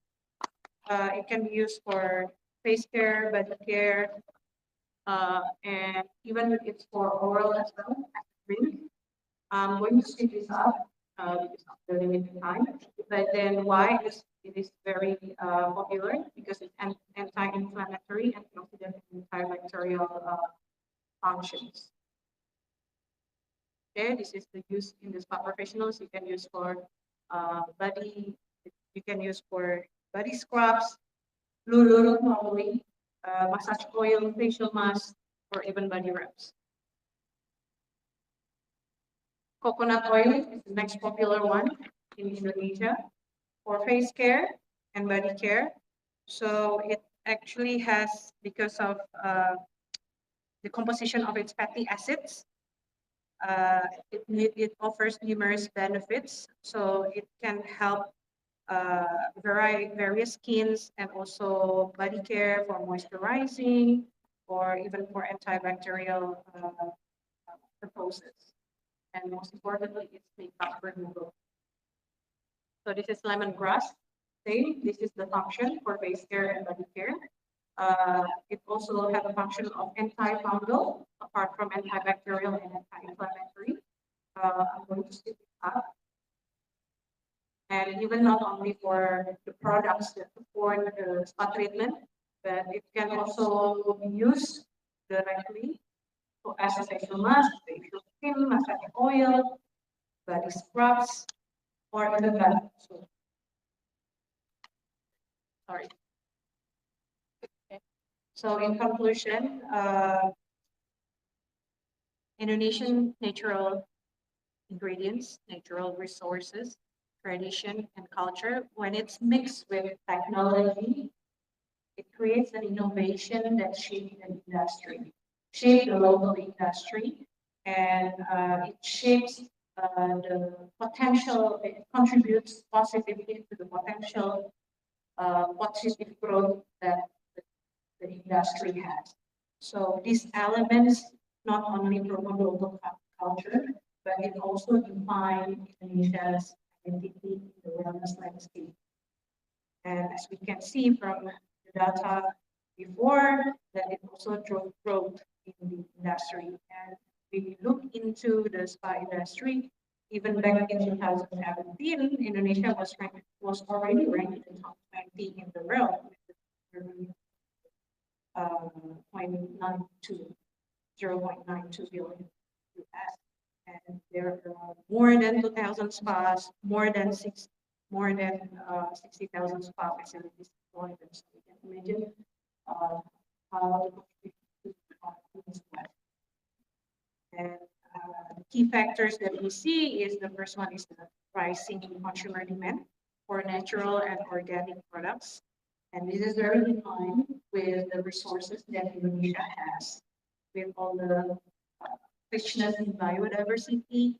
it can be used for face care, body care, and even it's for oral as well as a drink. I'm going to speed this up because of the limited time. But then why it is very popular? Because it's anti-inflammatory, antioxidant, and antibacterial functions. Okay, this is the use in the spa professionals. You can use for body. You can use for body scrubs, lulu normally, massage oil, facial mask, or even body wraps. Coconut oil is the next popular one in Indonesia for face care and body care. So it actually has, because of the composition of its fatty acids, it offers numerous benefits. So it can help various skins and also body care for moisturizing or even for antibacterial purposes. And most importantly, it's makeup removal. So this is lemongrass. Same, this is the function for face care and body care. It also has a function of antifungal, apart from antibacterial and anti-inflammatory. I'm going to skip it up. And even not only for the products that support the spa treatment, but it can also be used directly as a facial mask, facial cream, massage oil, body scrubs, or even body soap. Sorry. Okay. So in conclusion, Indonesian natural ingredients, natural resources, tradition, and culture, when it's mixed with technology, it creates an innovation that shapes the industry, shapes the local industry, and it shapes the potential, it contributes positively to the potential positive growth that the industry has. So these elements not only promote local culture, but it also define Indonesia's identity in the wellness landscape. And as we can see from the data before, that it also drove growth in the industry. And we look into the spa industry, even back in 2017, Indonesia was already ranked in top 20 in the world with 0.92 billion US. And there are more than 2,000 spas, more than 60,000 spa facilities deployed. So you can imagine how the and the key factors that we see is the first one is the rising consumer demand for natural and organic products. And this is very in line with the resources that Indonesia has, with all the richness in biodiversity,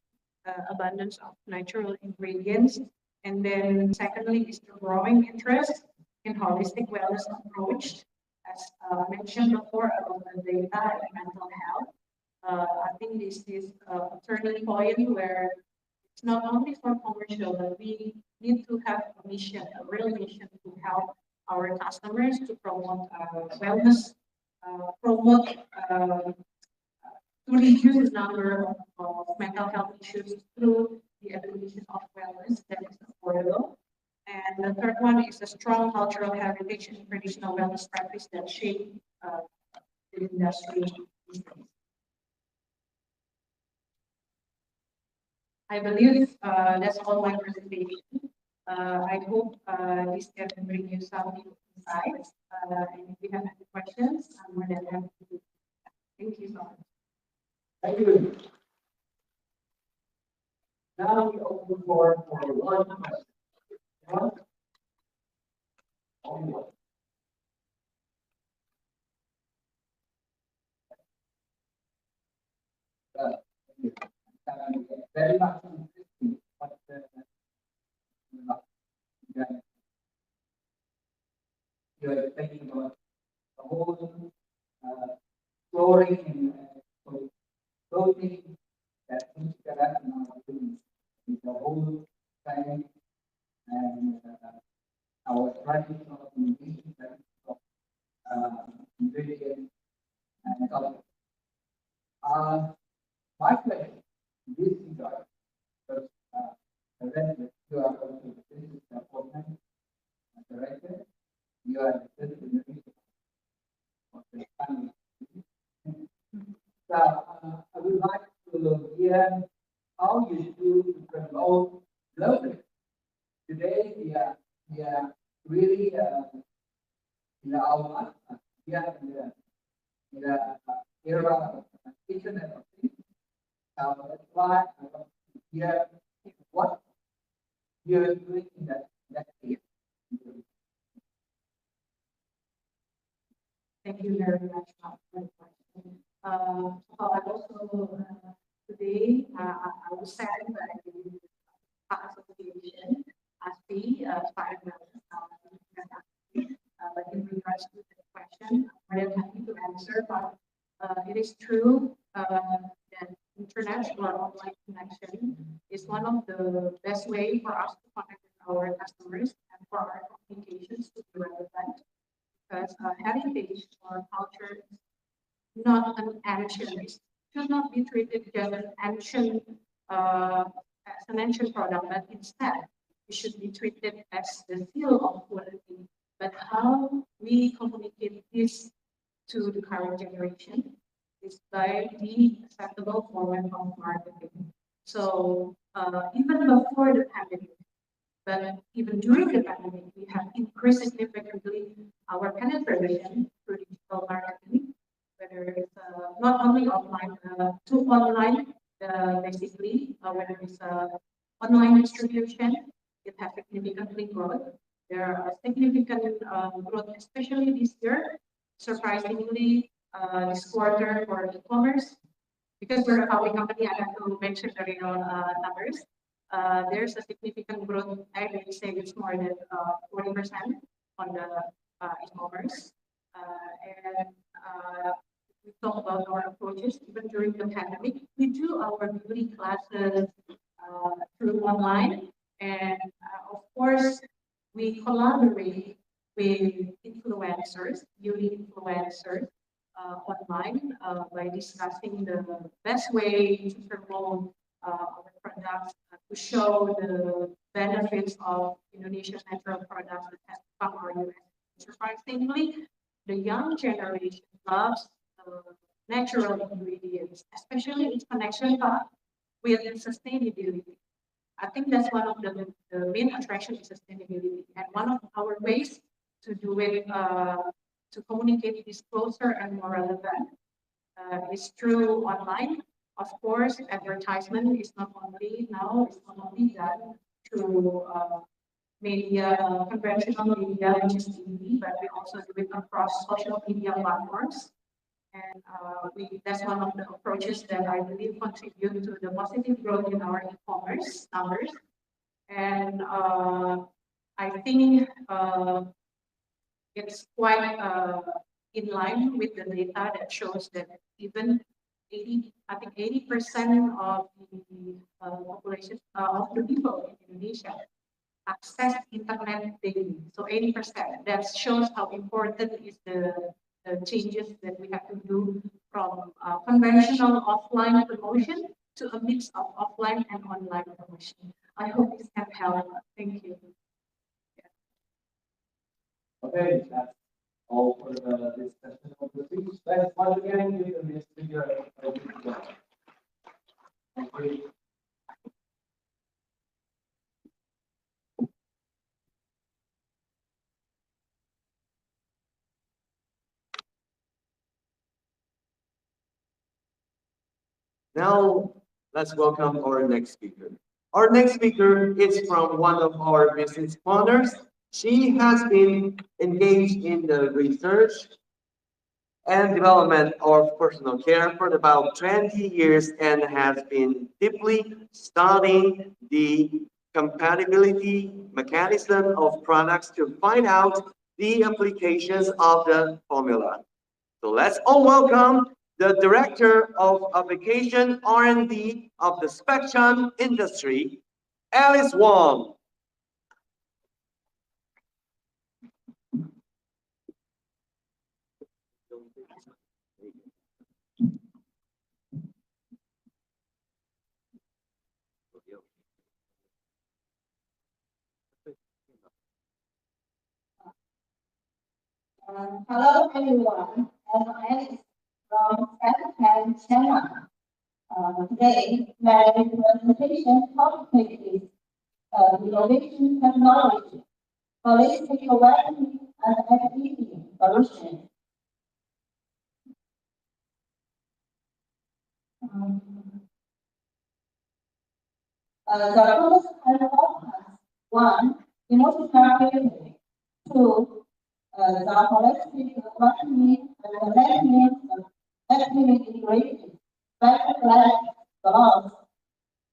abundance of natural ingredients. And then secondly is the growing interest in holistic wellness approach. As mentioned before about the data and mental health, I think this is a turning point where it's not only for commercial, but we need to have a mission, a real mission to help our customers to promote wellness, promote to reduce the number of mental health issues through the acquisition of wellness that is affordable. And the third one is a strong cultural heritage and traditional wellness practice that shape the industry these days. I believe that's all my presentation. I hope this can bring you some new insights. And if you have any questions, I'm more than happy to. Thank you so much. Thank you. Now we open the floor for one question. One? Only one. Very much interesting, but you're thinking about the whole flooring and clothing that needs to happen in our business. The whole thing and our traditional Indonesian ingredients and culture. My question in this regard, because I read that you are also the business development director, you are the business of the family. So I would like to hear how you do to promote globally. Today we are really in our we are in the era of internet of things. That's why I want to hear what you're doing in that area. Thank you very much for the question. I also today I was saddened by the association ASEAN started but in regards to the question, I'm very happy to answer. But it is true that international online connection is one of the best way for us to connect with our customers and for our communications to be relevant. Because heritage or culture is not an ancient, it should not be treated as an ancient product, but instead it should be treated as the seal of quality. But how we communicate this to the current generation is by the acceptable format of marketing. So even before the pandemic, but even during the pandemic, we have increased significantly our penetration through digital marketing, whether it's not only offline to online, basically, whether it's online distribution, it has significantly grown. There are significant growth, especially this year, surprisingly, this quarter for e-commerce. Because we're a public company, I have to mention the real numbers. There's a significant growth. I would say it's more than 40% on the e-commerce. And we talk about our approaches even during the pandemic. We do our beauty classes through online, and of course, we collaborate with influencers, beauty influencers online by discussing the best way to promote our products, to show the benefits of Indonesian natural products that have come our US. Surprisingly, the young generation loves natural ingredients, especially its connection with sustainability. I think that's one of the main attraction is sustainability, and one of our ways to do it, to communicate this closer and more relevant, is through online. Of course, advertisement is not only done through media, conventional media, which is TV, but we also do it across social media platforms. And that's one of the approaches that I believe contribute to the positive growth in our e-commerce numbers. And I think it's quite in line with the data that shows that even 80% of the population of the people in Indonesia access internet daily. So 80%. That shows how important is the changes that we have to do from conventional offline promotion to a mix of offline and online promotion. I hope this can help. Thank you. Okay, that's all for the discussion of the speech. Let's once again give the speaker a big applause. Thank you. Now, let's welcome our next speaker. Our next speaker is from one of our business partners. She has been engaged in the research and development of personal care for about 20 years and has been deeply studying the compatibility mechanism of products to find out the applications of the formula. So let's all welcome the Director of Application R&D of the Spectrum Industry, Alice Wong. Hello everyone, I'm Alice from Second China. Today, my presentation topic is innovation technology, holistic awareness and activity solution. The purpose and outcomes: one, emotional therapy; two, the holistic awareness and awareness of activity integration, better life balance;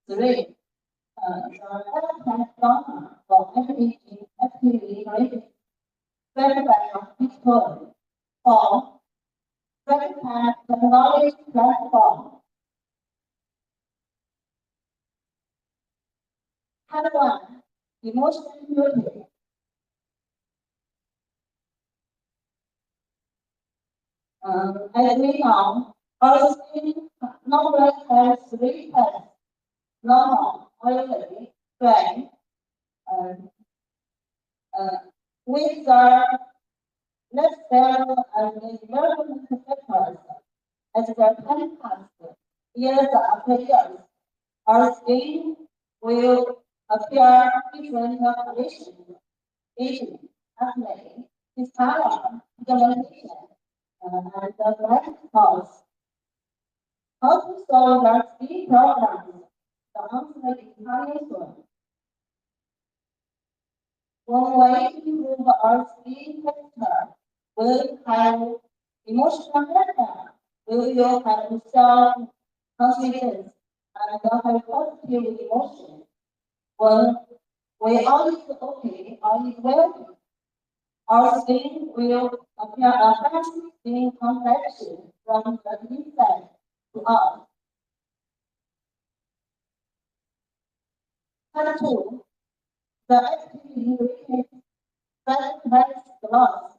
three, the platform for activity integration, better life digital; four, better technology platform. Third one, emotional beauty. As we know, our skin normally has three types: normal, oily, dry. With the lifestyle and environmental factors as the time passes, years after years, our skin will appear different conditions: aging, acne, discolor, pigmentation, and the black spots. How to solve that three problems? The answer is very soon. One way to improve our skin texture will have emotional factor. We will have self-confidence and have positive emotion. When we are okay, are well, our skin will appear a healthy skin complexion from the inside to out. Number two, the activity ingredient that makes the loss.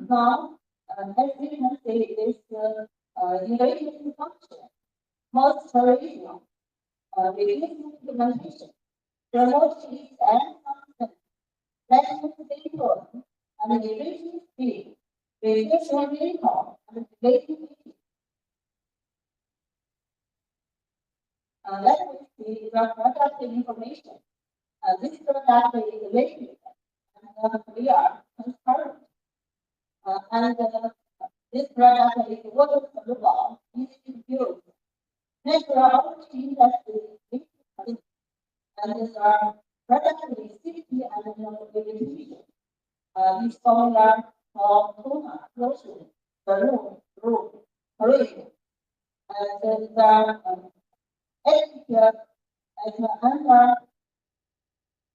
Now, as we can see, this ingredient function, moisturizing, reducing pigmentation, promotes heat and function, lessens wrinkles, and enriching skin, reducing wrinkles, and preventing aging. Let me see the product information. This product is liquid and clear, transparent. And this product is water soluble, easy to use. Natural industry and the productivity and mobility. This formula for Puma, Russian, the Korean, and the etiquette and under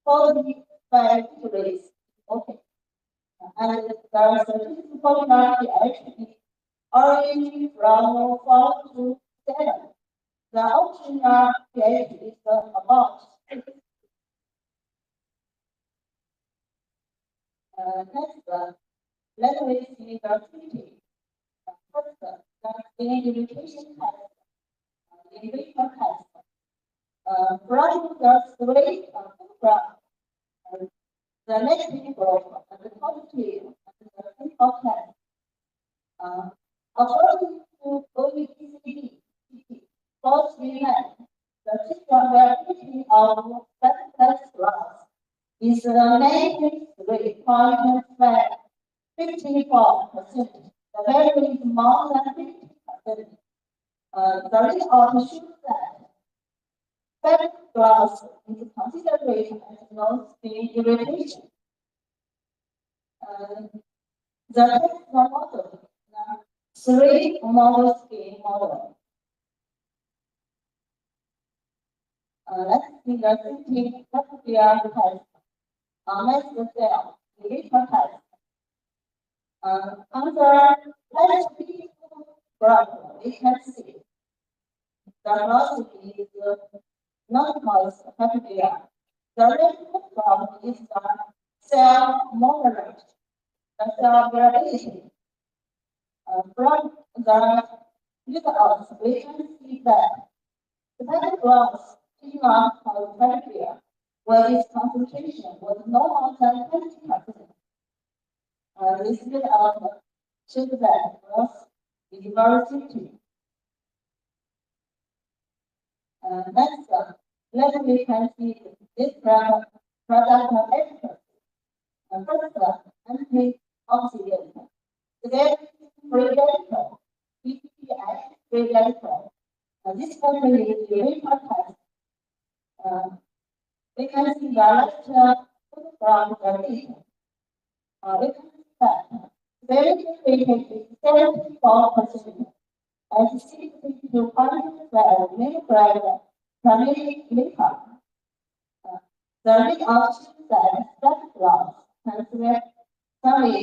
45 degrees. Okay. And the statistical formula actually orange from 4 to 7. The optional pH is about 6. Next, let me see the activity. First, the irritation test. Irritation test. From the three from the negative group and the positive and the simple test. According to OECD, both women, the variability of test class is negative 3.54%. The value is more than 50%. The result shows that fat glass is considered as non-skin irritation. The text model, three model skin model. Let's see the city bacteria test. Mast cell, irritation test. On the left graph, we can see the velocity is not moist bacteria. The red graph is the cell moderate, the cell variability. From the results, we can see that the packet glass is not called bacteria, where its concentration was no more than 20%. This result shows that glass is very sticky. Next, we can see this product efficacy. First, antioxidant. Today, free radical, BPPI free radical. This company is very test. We can see the left from the data. We can see that very rated is 74%. And 60 to 112 milligram per milliliter. The rate of that loss can carry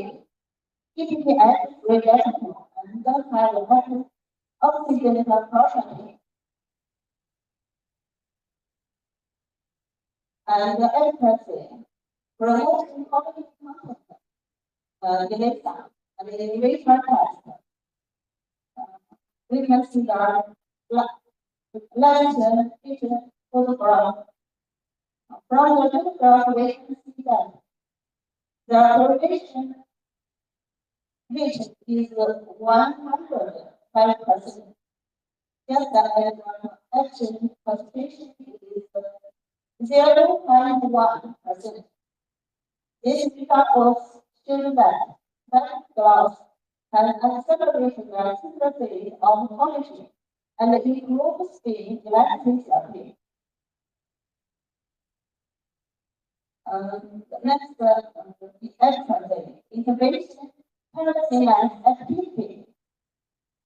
PPPS reduction and don't have a oxygen proportion. And the efficacy promoting cognitive content, data, and the innovation test. We can see the left picture photograph. From the photograph, we can see that the correlation rate is 105%. Just as action concentration is 0.1%. This result shows that glass can accelerate the synthesis of collagen and improve skin elasticity. Next, the exercise integration parasympathetic activity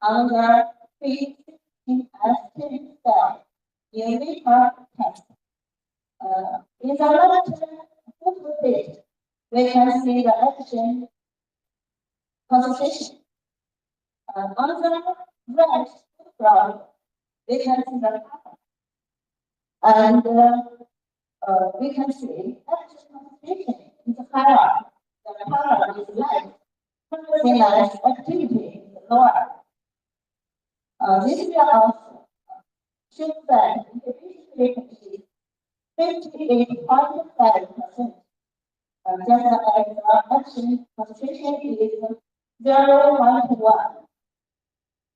under feet in active cell in liver test. In the left foot we can see the action concentration. On the right front, we can see the kappa. And we can see action concentration is higher. The color is light. Parasympathetic activity is lower. This result shows that inhibition rate is 58.5%. Just as the action concentration is 0.1.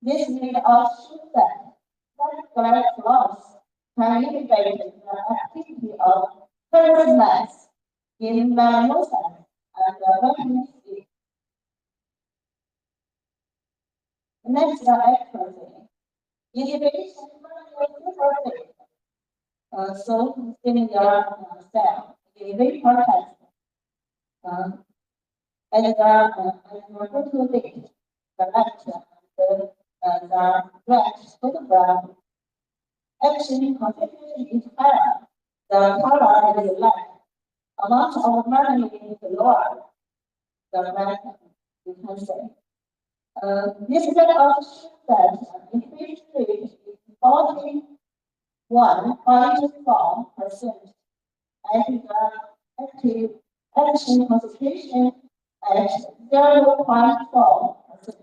This result shows that glass loss can inhibit the activity of parasympathetic in melanocytes and vitamin C. Next, exercise. Inhibition So similar cell, the vapor test, and the photographic, the left, the right photograph, actually configuration is higher. The color is left. Amount of money is lower. The right, you can say. This set of that increase rate is 41.4%. And the active action concentration at 0.4%.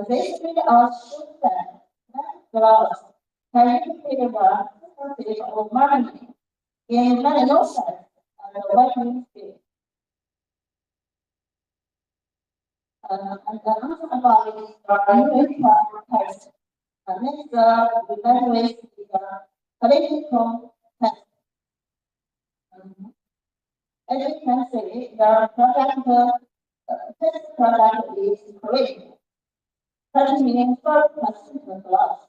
This rate shows that gloves can indicate the percentage of money in melanocytes and the whitening state. And the antibodies are usually test. Next, we evaluate the political test. As you can see, the test product is correct, containing 4% gloves.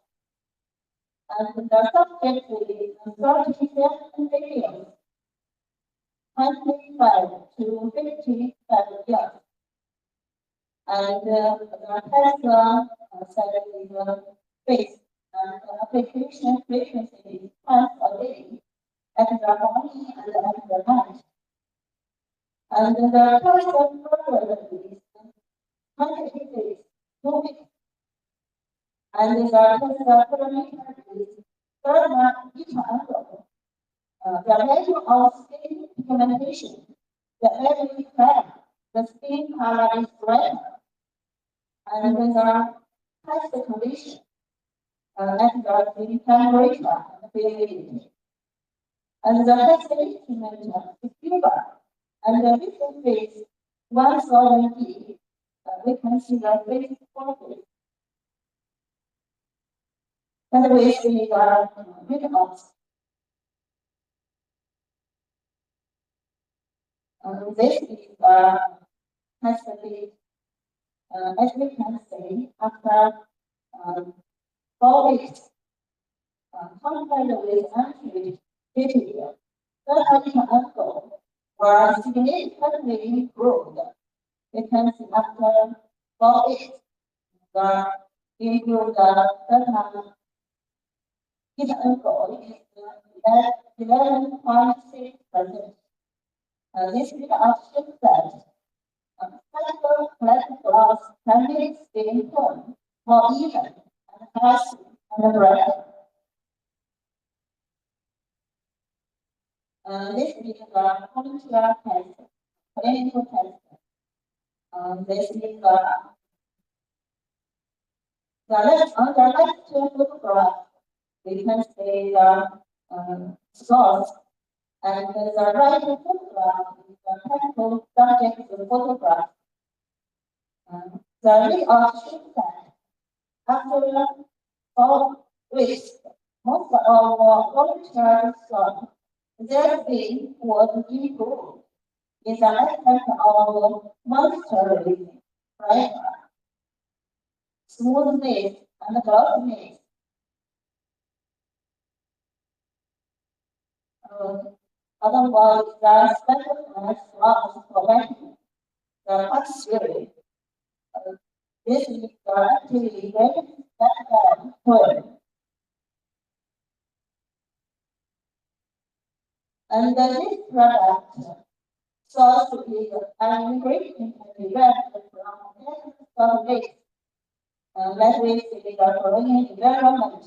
And the subject is 37 videos, 25 to 55 years. And the test said face and application frequency is once a day at the morning and at the night. And the test period is 20 days, 2 weeks. And the test parameter is thermal angle. The value of skin pigmentation, the value is red, the skin color is red, and the test condition at the skin temperature and variability. And the test instrument is fever, and the different phase 1000 P, we can see the phase 4 and we see the results. This is test phase, as we can see, after 4 weeks, compared with untreated period, the action angle were significantly improved. We can see after 4 weeks, the improved thermal angle is 11.6%. This is shows that cycle collected gloves can make skin tone more even and healthy and brighter. This is the molecular test, clinical test. This is the left on the left photograph. We can see the source, and the right photograph is the clinical subject photograph. The result shows that after 4 weeks, most of volunteers saw their skin was improved in the aspect of moisturizing, right? Smoothness and glossiness. Otherwise, the special gloves providing the texture. This is actually very good. And this product source is an ingredient derived from solid waste. That waste is the following environment,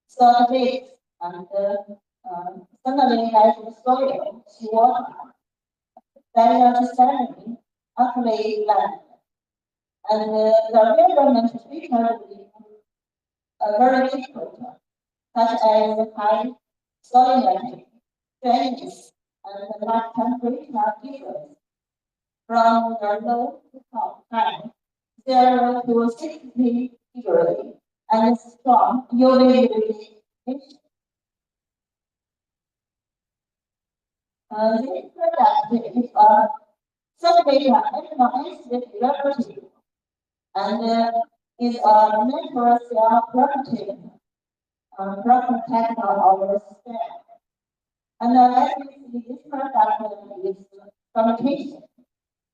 solid waste, and suddenly like soil, water, salmon, actually land. And the environment features very difficult, such as high salinity, drainage, and the large temperature difference from the low to high, 0 to 60 degrees, and strong UV radiation. This product is a saturated amino acid derivative and is a natural cell protective. protect our skin. And as we see, this product is fermentation.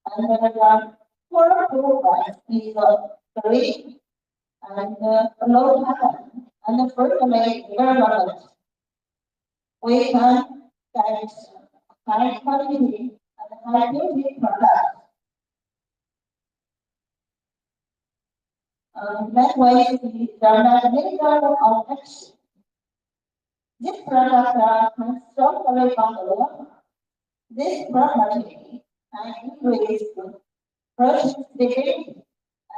And the core progress is green and low carbon and firstly environment. We can get high quality and high beauty products. That way, the mechanism of action. This product can strongly bond. This property can increase purchase stability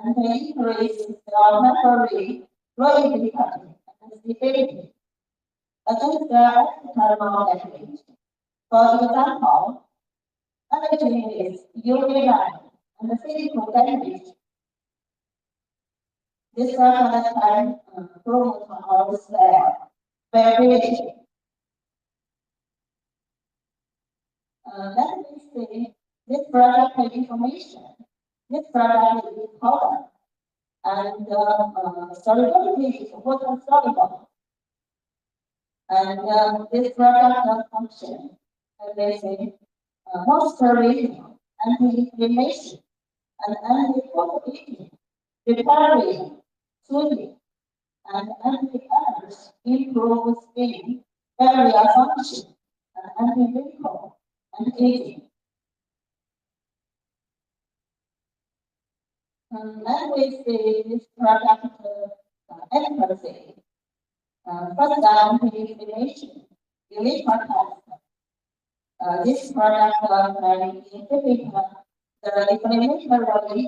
and increase the memory fluidity and stability against the external damage. For example, energy is UV light and physical damage. This product can promote our cell variability. Let me see this product information. This product is powder and solubility is water soluble. And this product function, they say, moisturizing, anti-inflammation, and anti-coagulating, repairing, soothing, and anti-allergy, improve skin barrier function, and anti-wrinkle, and aging. Then we see this product efficacy. First down to inflammation. Unique product. This product can inhibit the inflammatory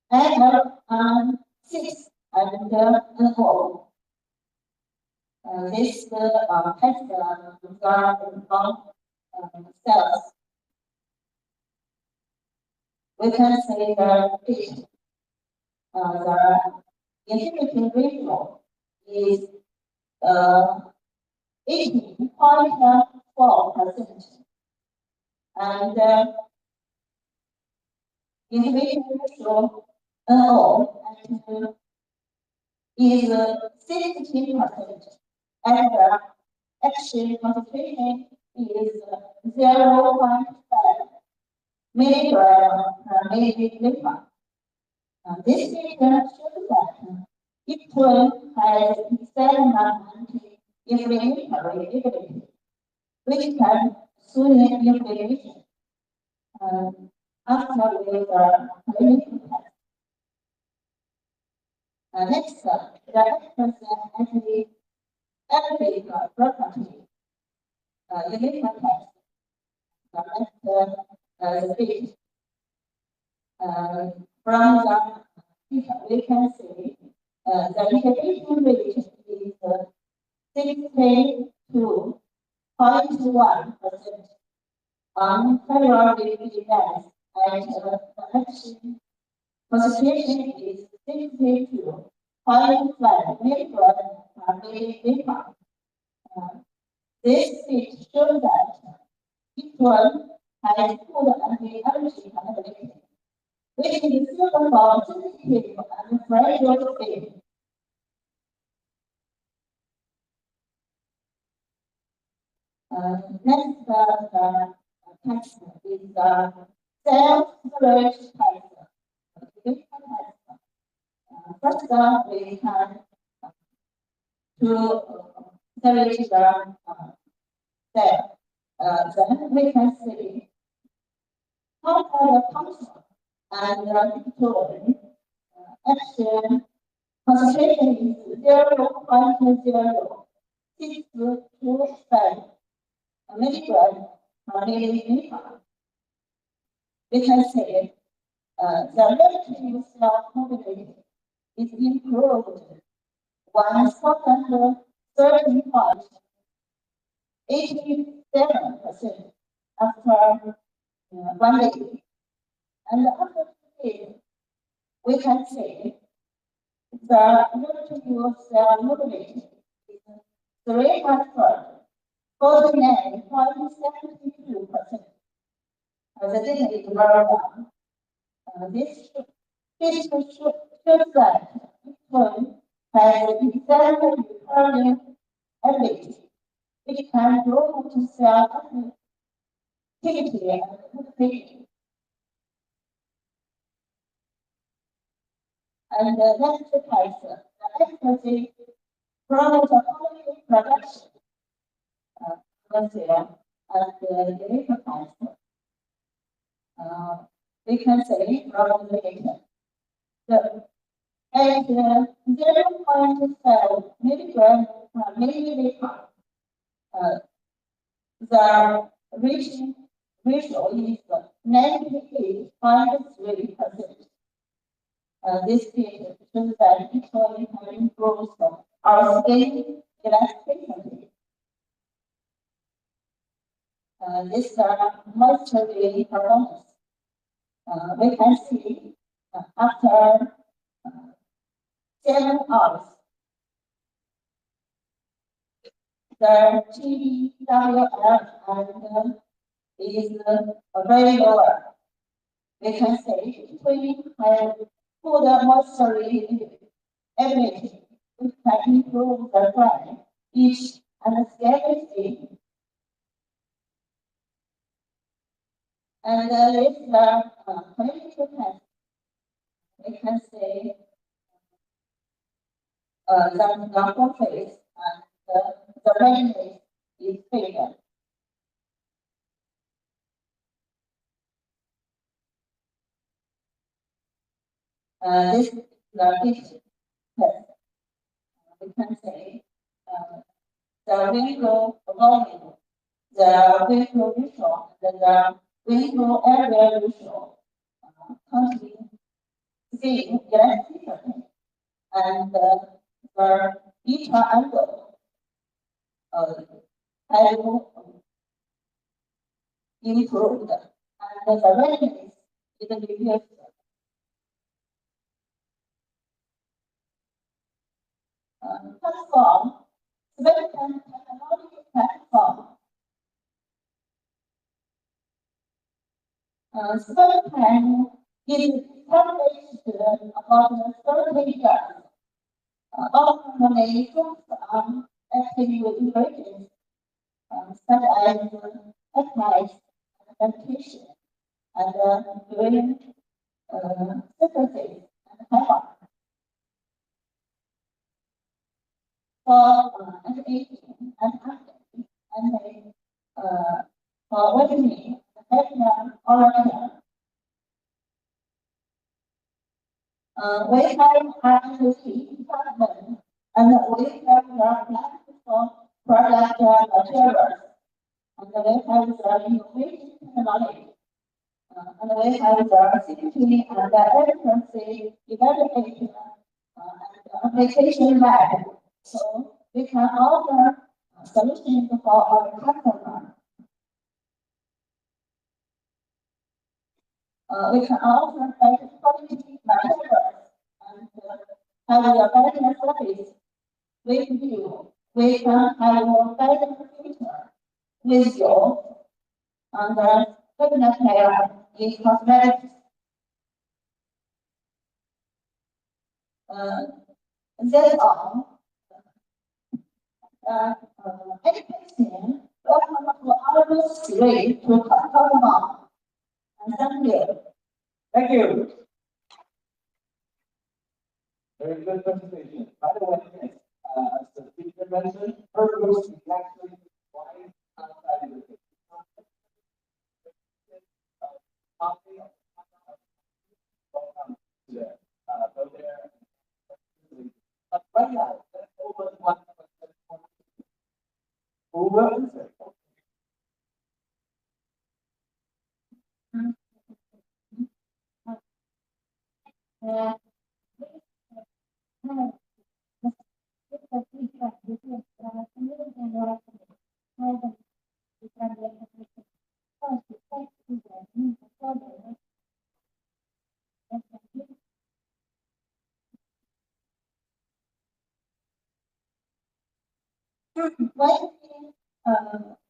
and 6 and go. This test from cells. We can say that the inhibiting ratio is 18.4%, and inhibiting ratio NO is 16%, and the action concentration is 0.5 milligram per milliliter. This figure shows that each one has excellent anti-inflammatory ability, which can soothe inflammation after with clinical test. Next, the anti-allergic property, clinical test. The speech. From the figure, we can see the inhibition rate is 62.1% on periodic events, and the action concentration is 62.5 milligrams per milliliter. This speech shows that each one has good anti-allergy ability, which is suitable for sensitive and fragile skin. Next, the text is the self-storage test. First, we can to storage the cell. Then we can see how the function and the action concentration is 0.0625 milligram per milliliter. We can say the relative cell mobility is improved 187% after 1 day. And after 2 days, we can say the relative cell mobility is 49.72%. The data is very long. This shows that each one has exactly recurring ability, which can grow to self activity and motivation. And the next case, the ecstasy promotes quality production, and the data cancer. We can say from the data. The at 0.7 milligram per milliliter, the reaching ratio is -8.3%. This figure shows that actually can improve our skin elasticity. This moisturizing performance. We can see after 7 hours, the TWF and is very lower. We can say if we have put a moisturizing ability, we can improve the dry, itch, and skin. And with the clinical test, we can say the number phase and the range is bigger. This is the picture test. We can say the window volume, the window visual, and the window area visual contain seeing elasticity and the beta angle have improved and the range is reduced. Platform, development technology platform. Development is established about 30 years. Ultimately, focused on active ingredients such as peptides, adaptation, and green synthesis and power. For anti-aging and acne, and for whitening, oral we have R&D department and we have the plan for product materials and we have the innovation technology and we have the safety and the efficiency evaluation and application lab. So we can offer solutions for our customers. We can offer better quality materials and have a better service with you. We can have a better future with you and fitness care in cosmetics. That's all. Education, welcome to our 3 to talk about. And thank you. Thank you. Very good presentation. By the way, as the speaker mentioned, purpose is actually why outside of the go there. Right now, let's open one. Who will answer?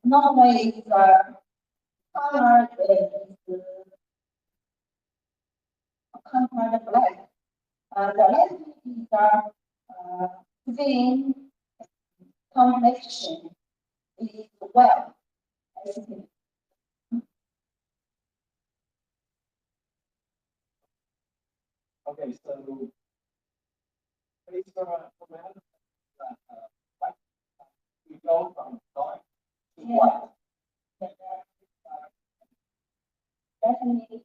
Normally, the color is color black. The left is vein complexion is well. Okay, so based on white, we go from dark to white. Definitely.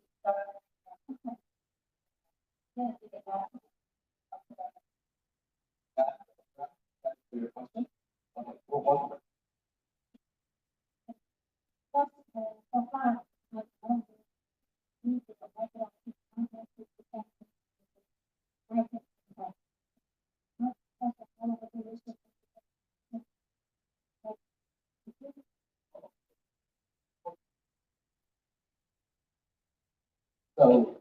That's your question. Okay, move on. So,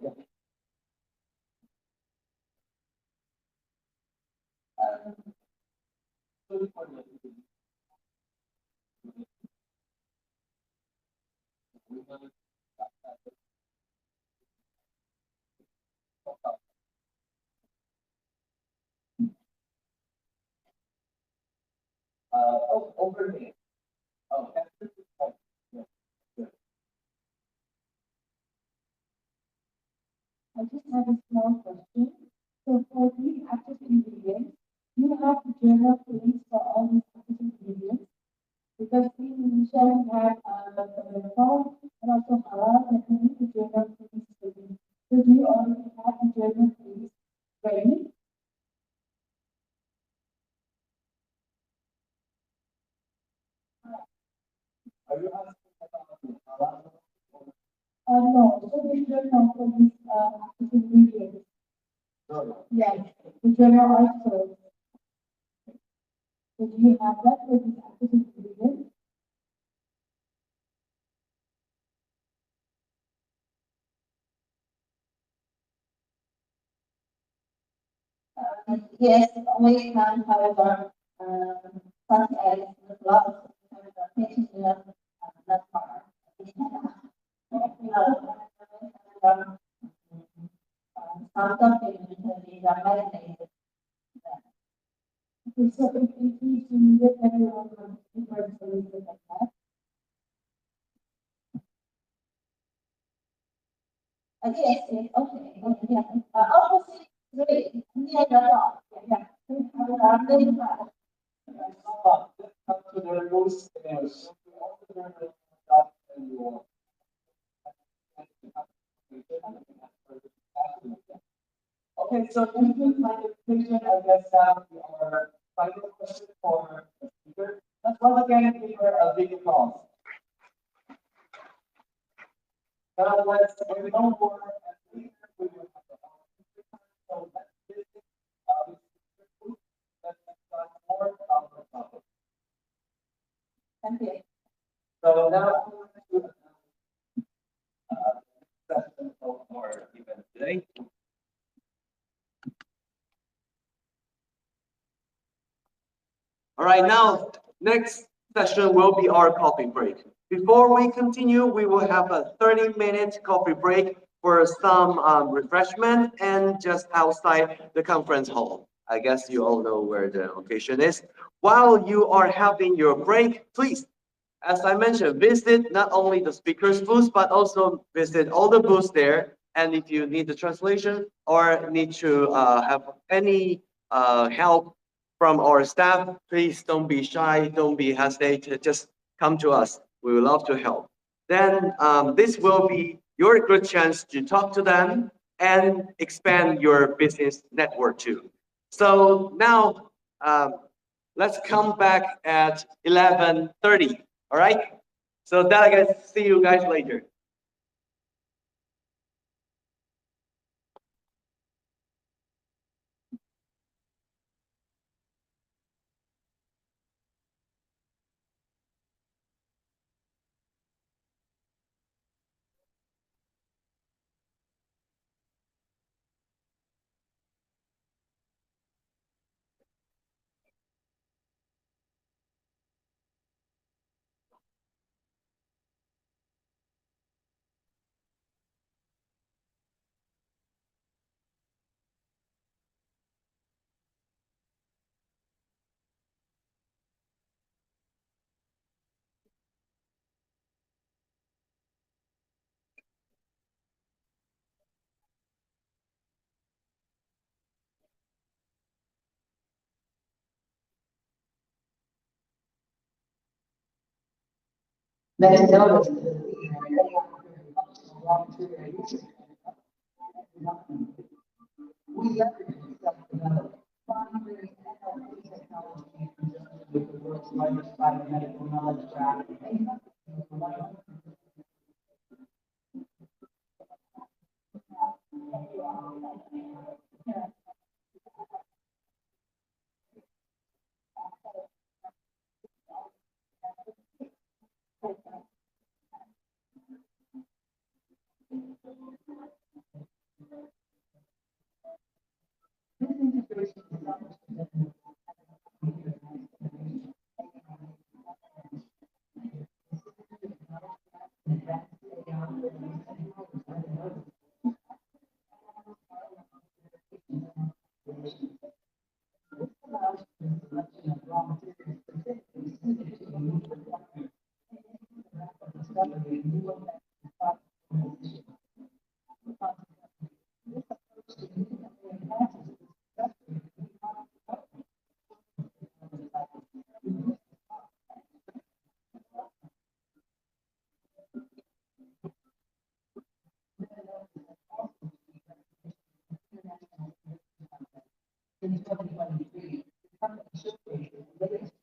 over there. Oh, that's the point. Yeah. Yeah. I just have a small question. So for these active ingredients, you have to journal police for all these active ingredients because in Indonesia we have the phone and also halal that we need to journal police for these. So do you already have the journal police ready? Are you asking about the No, so the journal for these active ingredients. journal? Yes, the journal also. So do you have that for these active ingredients? Yes, we can, however, such as the blood, that part. Sometimes they are marinated. Okay, so if you need it, then you want to prepare the solution like that. Yes, yes, okay, okay, yeah. Opposite, great, near the top, yeah. Very bad. Let's come to the rules. Okay, so conclude my presentation. I guess our final question for the speaker. Let's once again give her a big applause. Now let's we know more as leader. We will have the so let's visit let's discuss more about the topic. Thank you. So now we want to session of our event today. All right, now next session will be our coffee break. Before we continue, we will have a 30-minute coffee break for some refreshment and just outside the conference hall. I guess you all know where the location is. While you are having your break, please, as I mentioned, visit not only the speaker's booth, but also visit all the booths there. And if you need the translation or need to have any help from our staff, please don't be shy, don't be hesitate, just come to us. We would love to help. Then this will be your good chance to talk to them and expand your business network too. So now let's come back at 11:30. All right. So delegates, see you guys later. Then notice that raw material we leverage self-development, primary NLP technology, with the world's largest biomedical knowledge graph. In 2023, the company showcased the latest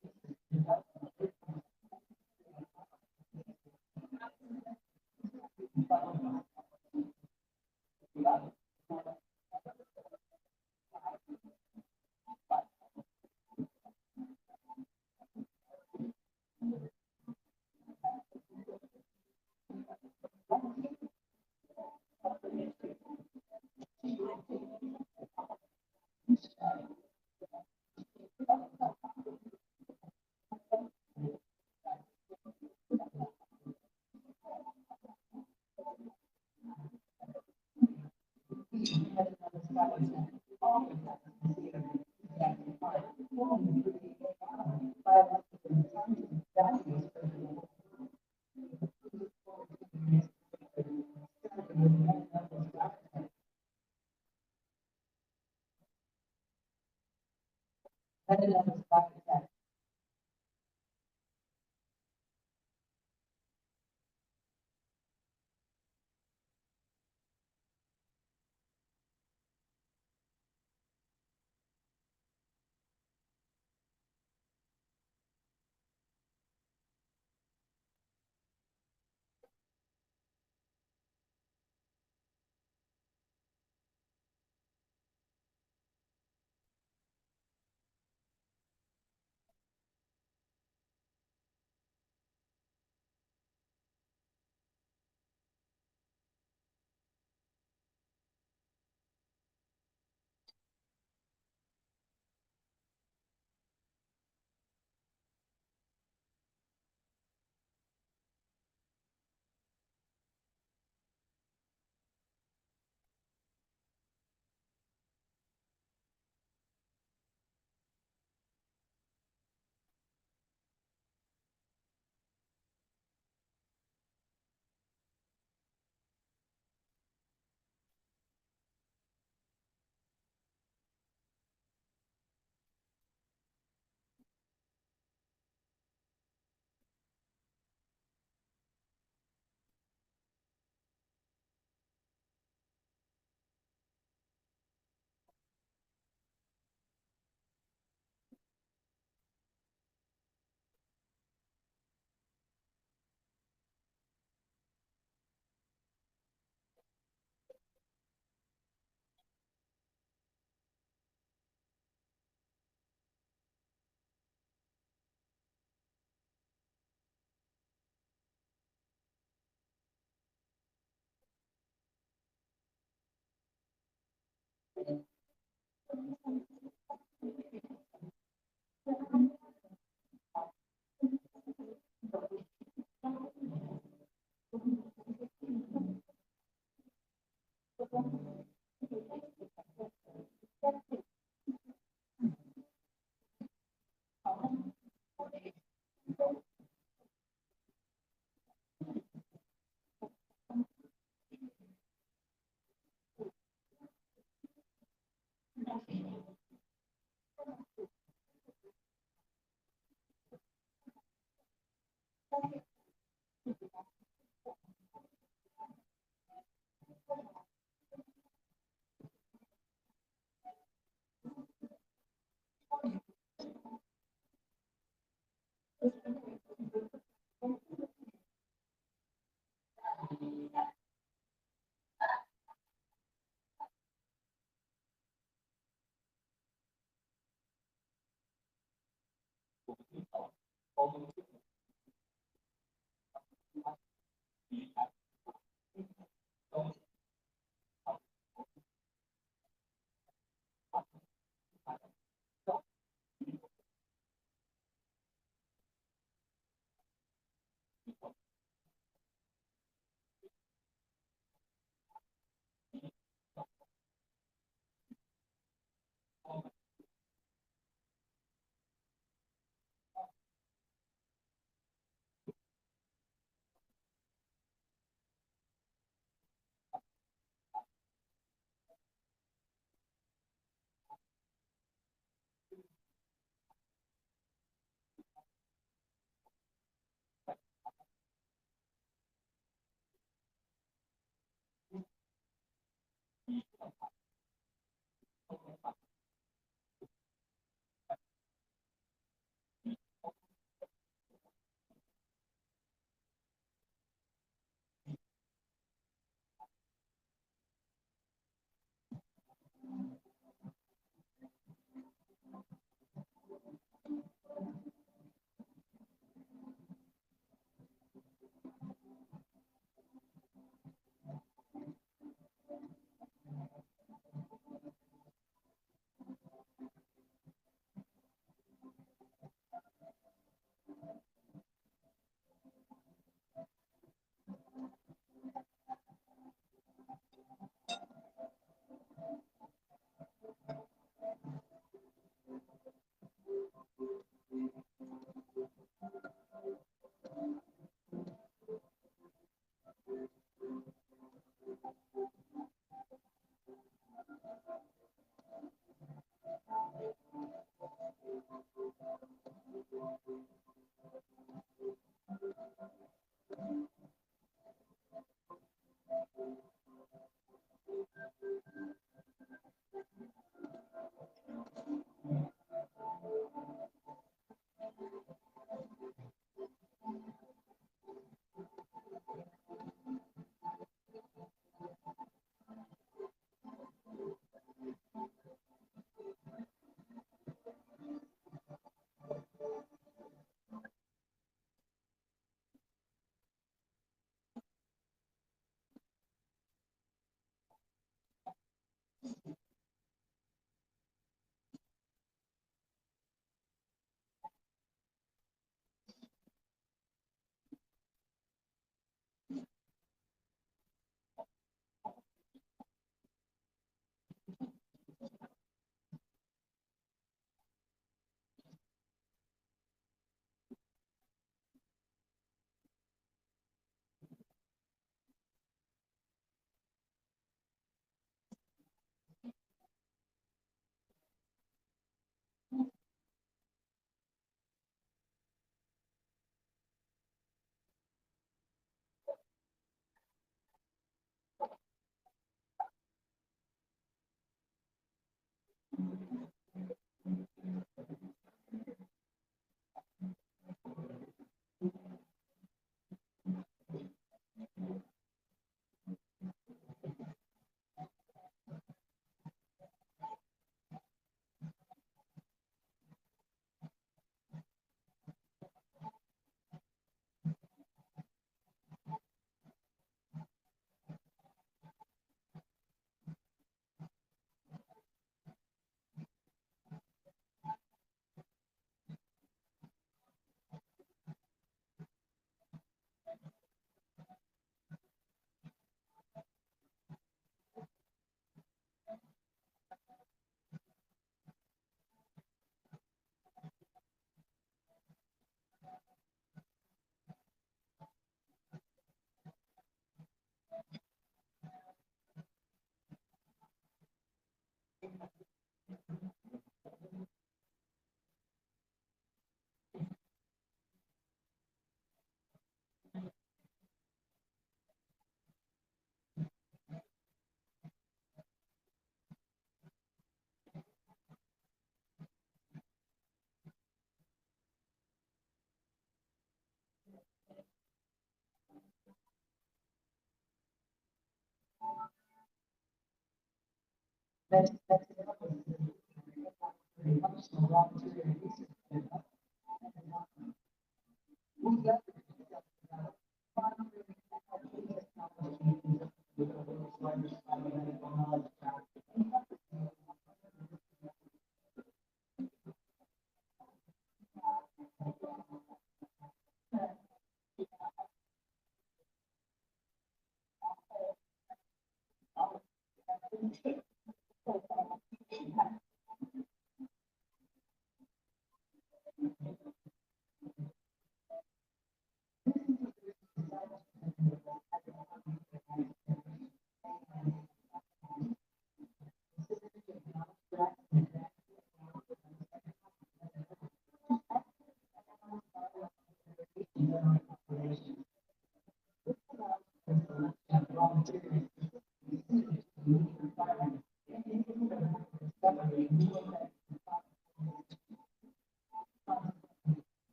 Very much so.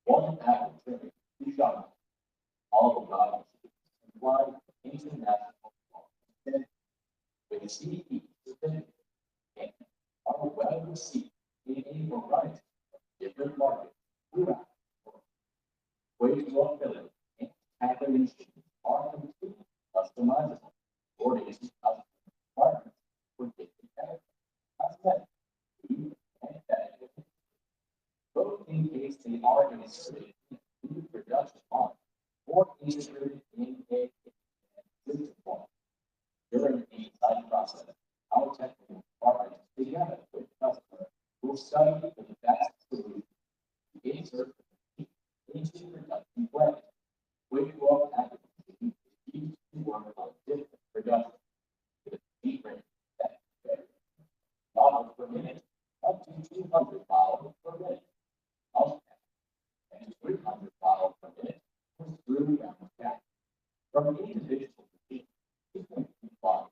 One average trip, two shots, all of God, one international with the CDP, and are well received in a variety of different markets throughout the world. Ways to fulfill and calculations are completely customizable for each customer requirements with different categories, cosmetic, food, and fashion, both in case they are inserted in food production line or inserted in a system form. During the design process, our technical department, together with the customer, will study the best solution to insert into production way. We will have to use to work on different production with different bottles per minute, up to 200 bottles per minute, up and 300 bottles per minute for screw down cat. From individual to different bottles,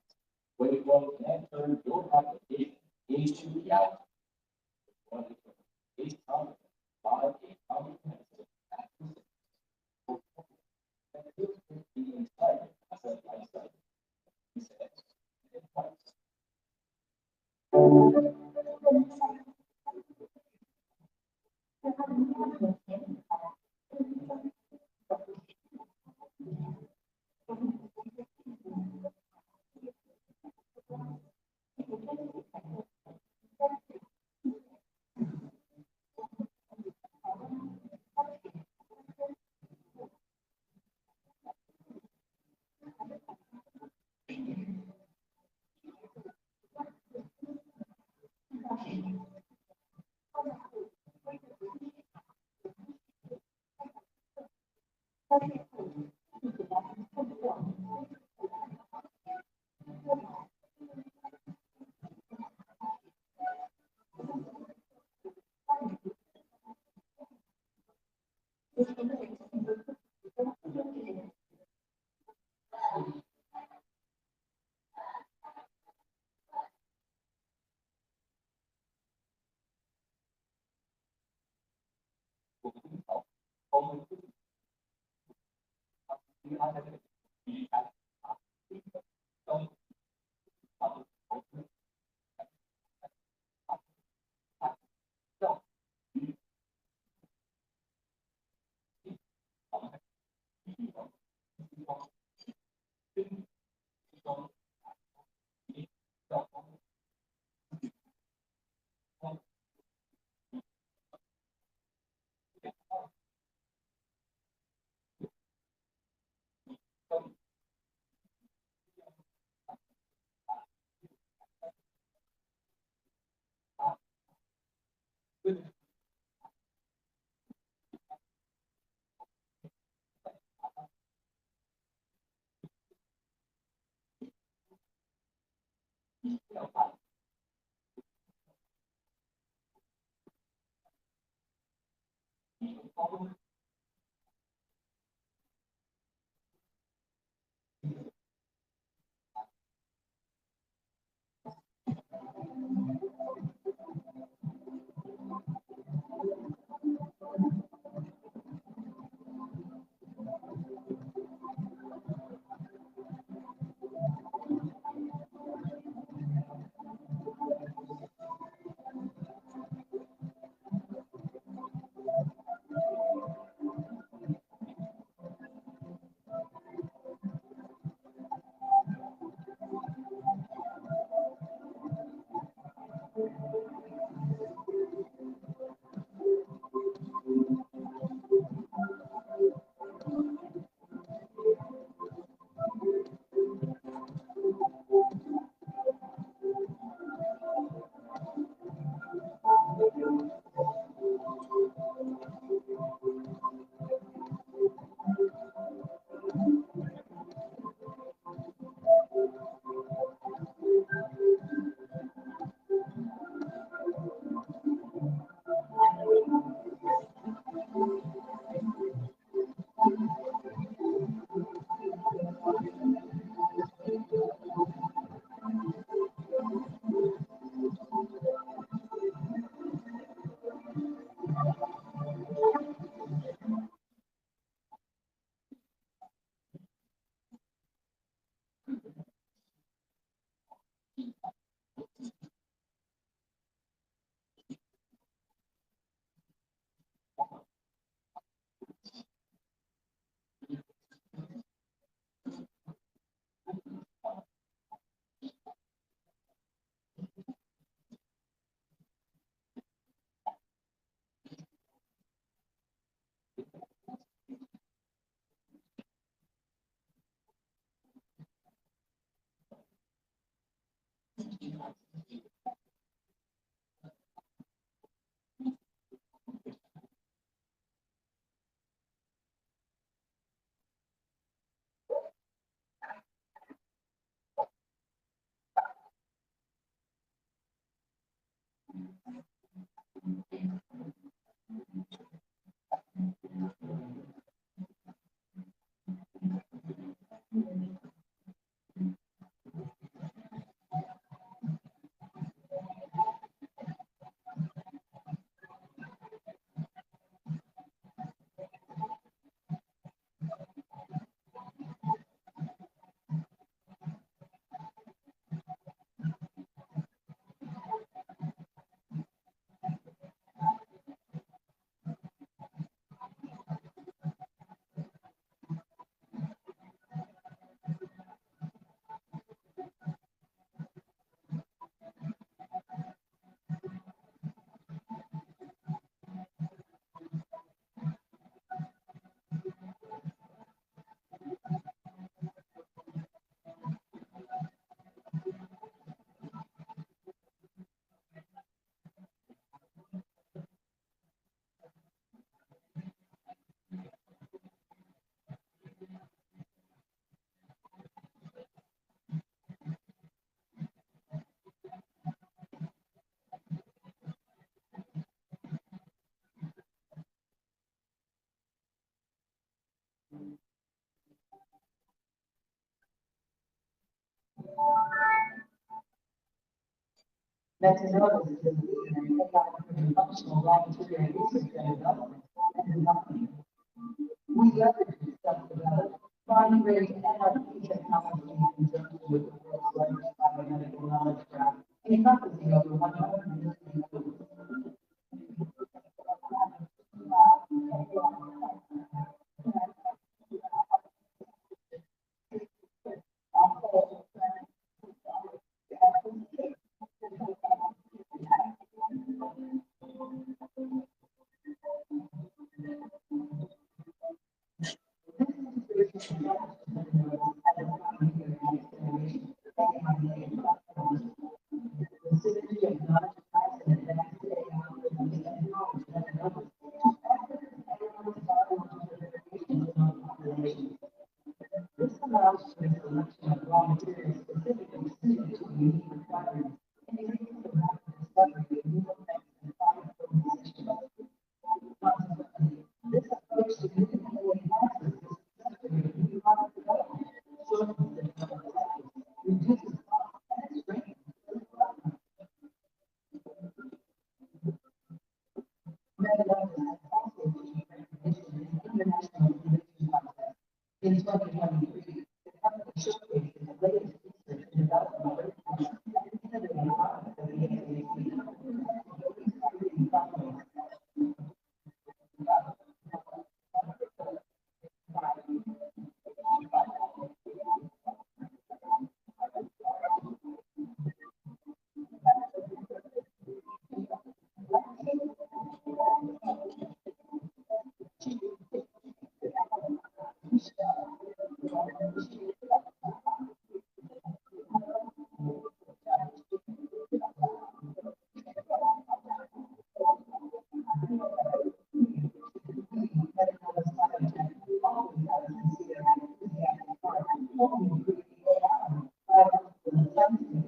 we will then turn your application into reality. Each company by a comprehensive acquisition that deals with the entire asset lifecycle. He says, and advice. Metanoia is an economic functional raw material research and development and development. We leverage this self-development Body rate and health technology in terms with the world's largest biomedical knowledge graph, encompassing over 100 million users. This allows for the selection of raw materials specifically suited to unique requirements, increasing the rapid discovery of new effects and product formulations. Consequently, this approach significantly enhances the success rate of new product development, shortens the development cycles, reduces costs, and strengthens the development. Medilab has also achieved recognition in the international innovation contest. In 2023, the company showcased its latest research and development breakthroughs and innovative products at the ASEAN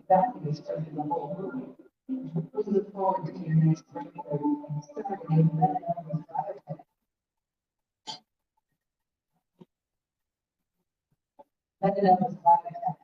values for the whole group. We look forward to your next breakthrough and celebrating Medilab's biotech. Medilab's biotech.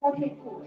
Okay, cool.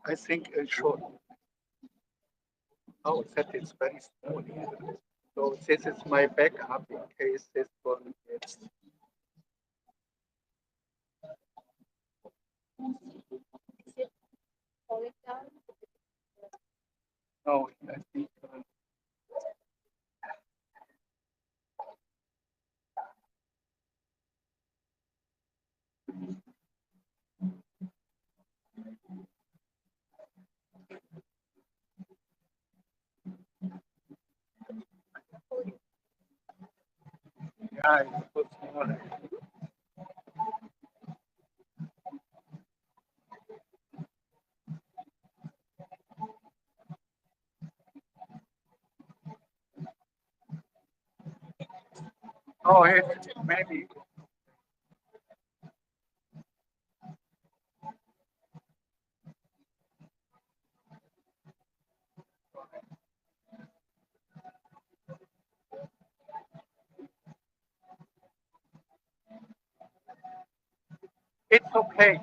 I think it should. Oh, that is very small here. So this is my backup in case this one gets. No, I think. Yeah, it's too small. Oh, it's maybe. It's okay.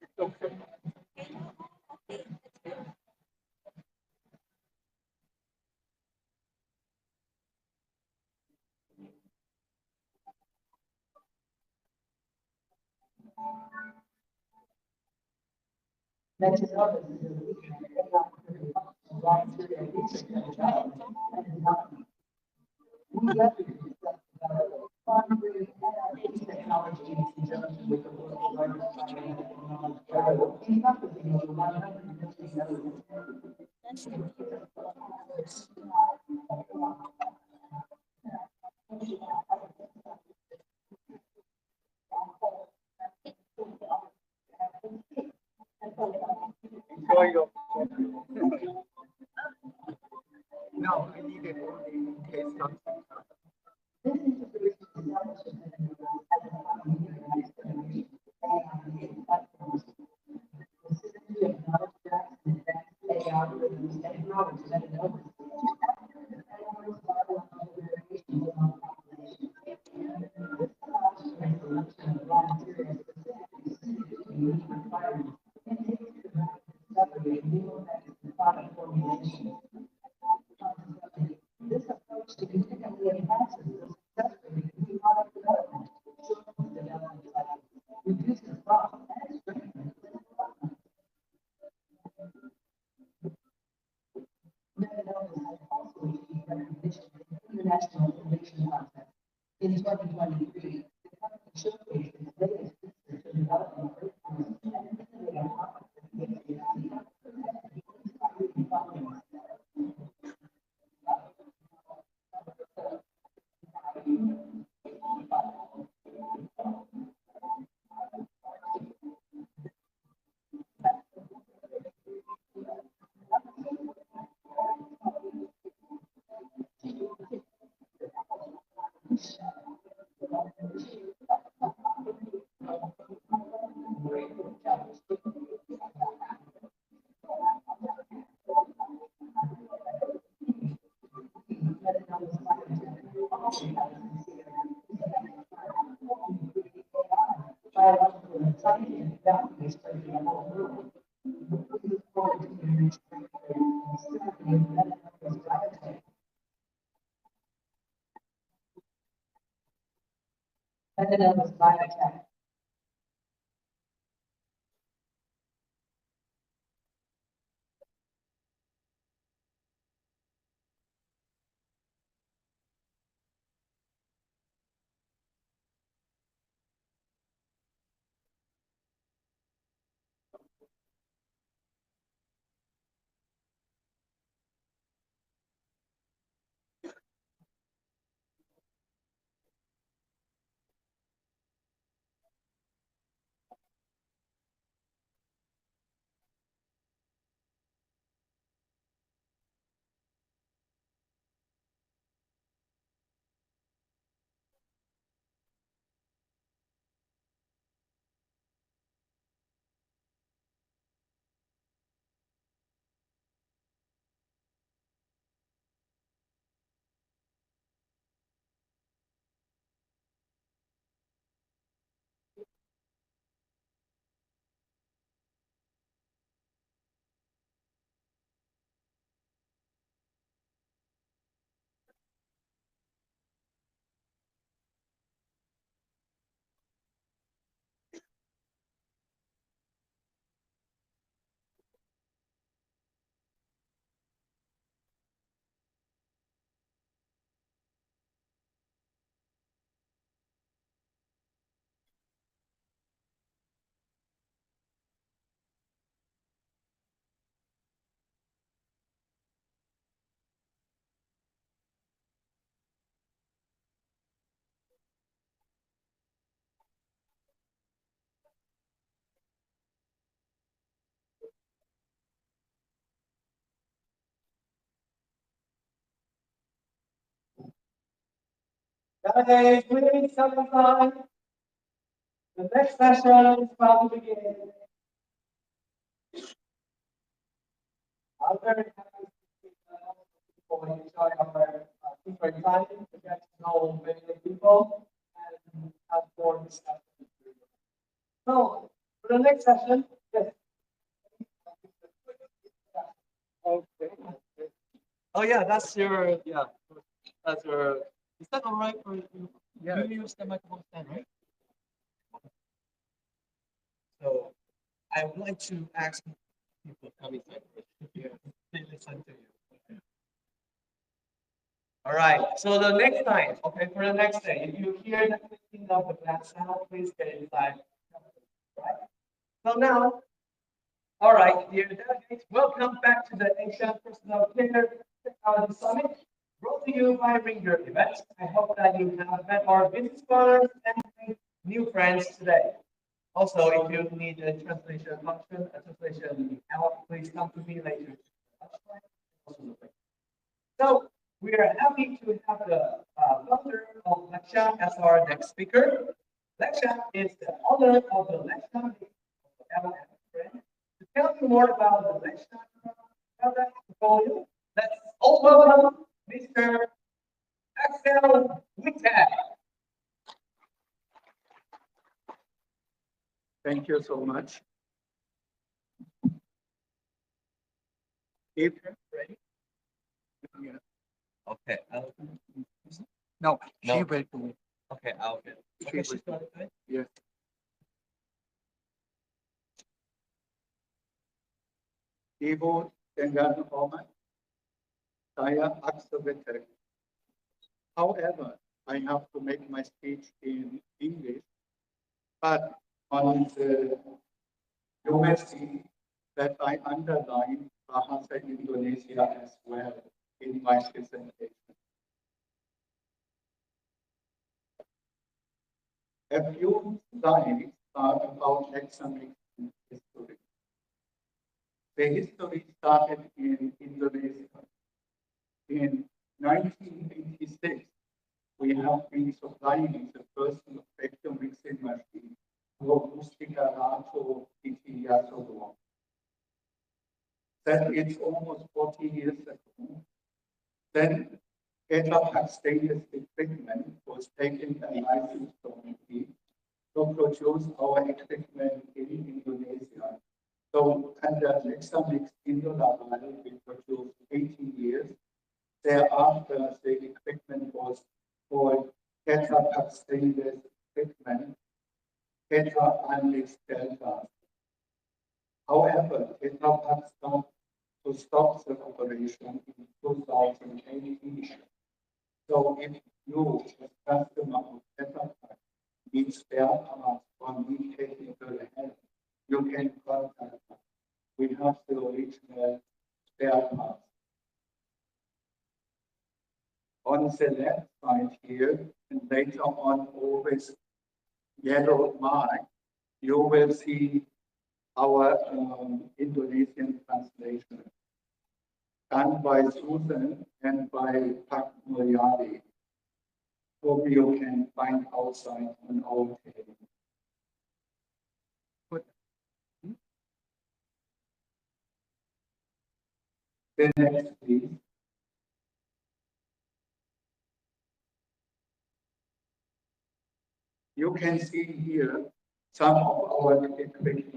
It's okay. Enjoy your no, I need it only in case something. Guys, please, sometime. The next session is about to begin. I'm very happy to see people enjoy our different time to get to know many people and have more discussion. So, for the next session, yes. Okay. Oh yeah, that's your that's your. Is that all right for you? Yeah. You use the microphone stand, right? So I would like to ask people coming inside. Yeah. they listen to you. All right. So the next time, okay, for the next day, if you hear the clicking of the glass sound, please get inside. Right. So now, all right, dear delegates, welcome back to the Asian Personal Care Technology Summit, brought to you by Ringer Events. I hope that you have met our business partners and made new friends today. Also, if you need a translation function, a translation help, please come to me later. So we are happy to have the founder of Leksha as our next speaker. Leksha is the owner of the Leksha brand. To tell you more about the Leksha product portfolio, let's all welcome Mr. Axel Wittag. Thank you so much. If ready? Yeah. Okay. No, No. she will do. Okay, I'll get. Okay, she's got it. Yes. Ibu dengan hormat, saya Axel Wittag. However, I have to make my speech in English, but on the you will see that I underline Bahasa Indonesia as well in my presentation. A few slides are about examining history. The history started in Indonesia. In 1986, we have been supplying the first vacuum mixing machine to Mustika Rato Yasogo. That is almost 40 years ago. Then Tetra stainless equipment was taken a license from me to produce our equipment in Indonesia. So under Lexamix Indonesian, we produced 18 years. Thereafter, the equipment was called Tetra Pak stainless equipment, Tetra Anlix Delta. However, Tetra Pak stopped to stop the operation in 2018. So if you, as customer of Tetra Pak, need spare parts or need technical help, you can contact us. We have the original spare parts. On the left side here, and later on always yellow mark, you will see our Indonesian translation done by Susan and by Pak Mulyadi. Hope you can find outside on our table. The next, please. You can see here some of our equipment.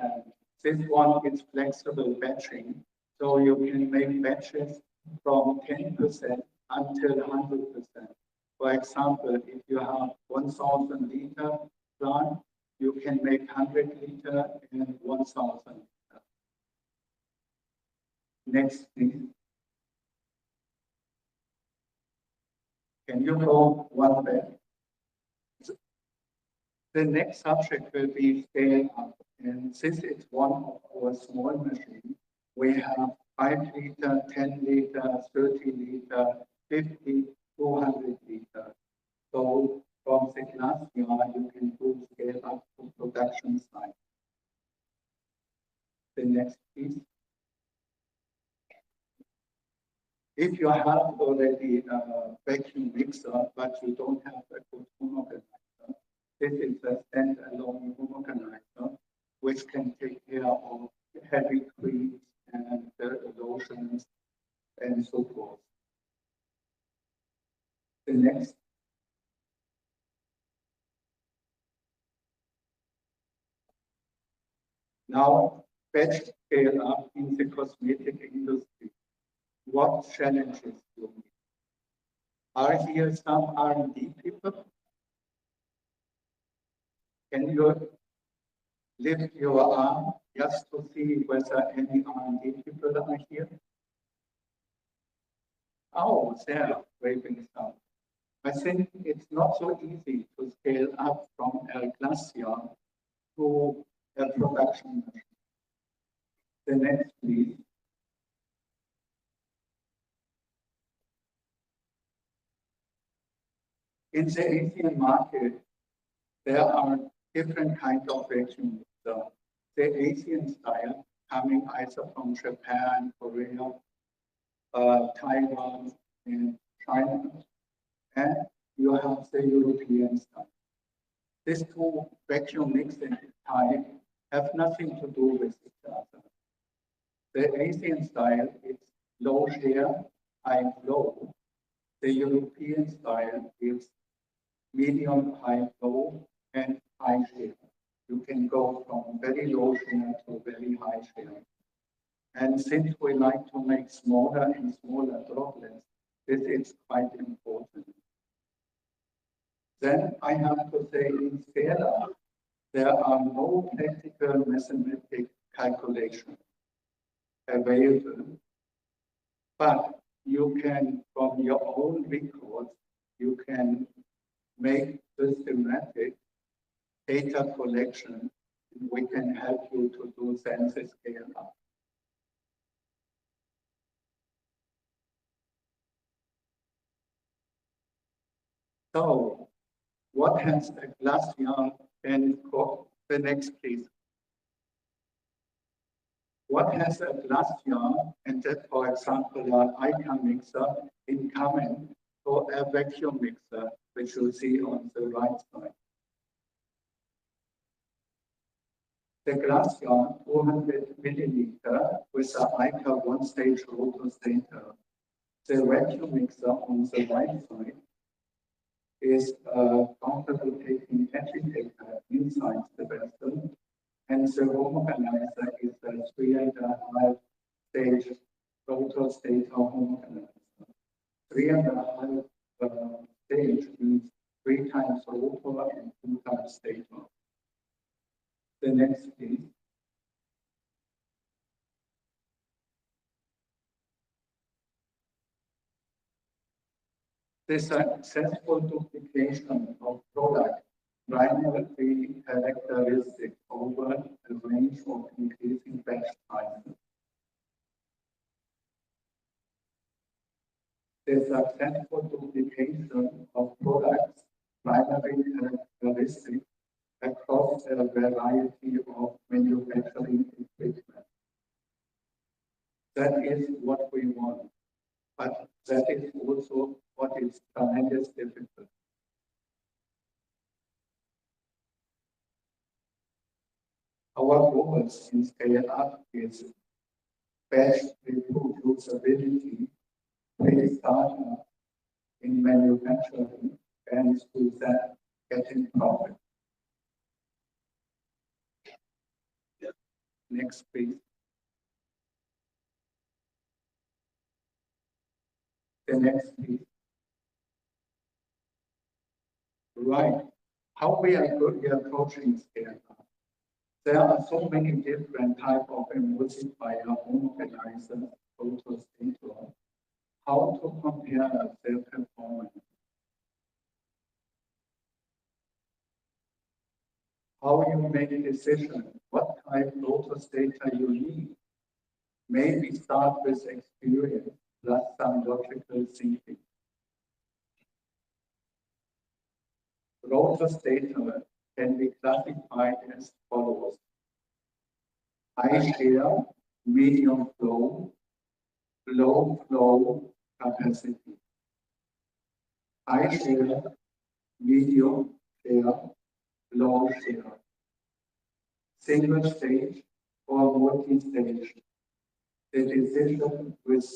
This one is flexible batching, so you can make batches from 10% until 100%. For example, if you have 1,000 liter plant, you can make 100 liter and 1,000 liter. Next, please. Can you go one back? The next subject will be scale up. And since it's one of our small machines, we have 5 liter, 10 liter, 30 liter, 50, 200 liter. So from the last year, you can do scale up to production site. The next piece. If you have already a vacuum mixer, but you don't have a good homogenizer, this is a standalone homogenizer, which can take care of heavy creams and lotions and so forth. The next. Now, batch scale up in the cosmetic industry. What challenges do we? Are here some R&D people? Can you lift your arm just to see whether any R&D people are here? Oh, there, waving sound. I think it's not so easy to scale up from a glacier to a production machine. The next, please. In the Asian market, there are different kinds of vacuum mixers. The Asian style, coming either from Japan, Korea, Taiwan, and China, and you have the European style. These two vacuum mixing types have nothing to do with each other. The Asian style is low share, high flow. The European style is medium, high flow, and high share. You can go from very low share to very high share. And since we like to make smaller and smaller droplets, this is quite important. Then I have to say in scale-up, there are no practical mathematical calculations available, but you can, from your own records, you can make systematic data collection. We can help you to do census scale-up. So, what has a glacier and the next please? What has a glacier and that, for example, an icon mixer in common for a vacuum mixer, which you see on the right side? The glacier 200 milliliter with the ICA one-stage rotostator. The vacuum mixer on the right side is a comfortable taking agitator inside the vessel, and the homogenizer is a 3.5 stage rotostator homogenizer. 3.5 stage means 3 times rotor and 2 times stator. The next, please. The successful duplication of product primary characteristic over a range of increasing batch sizes. The successful duplication of products primary characteristic across a variety of manufacturing equipment. That is what we want, but that is also what is tremendously difficult. Our goals in scale up is best reproducibility, phase startup in manufacturing, and through that getting profit. Next, please. The next, please. Right. How we are approaching scale up. There are so many different types of emulsifier, homogenizers, rotostator. How to compare their performance? How you make a decision? What type of rotostator you need? Maybe start with experience plus some logical thinking. Rotostator can be classified as follows: high share, medium flow, low flow capacity. High share, medium share, low share. Single stage or multi-stage. The decision with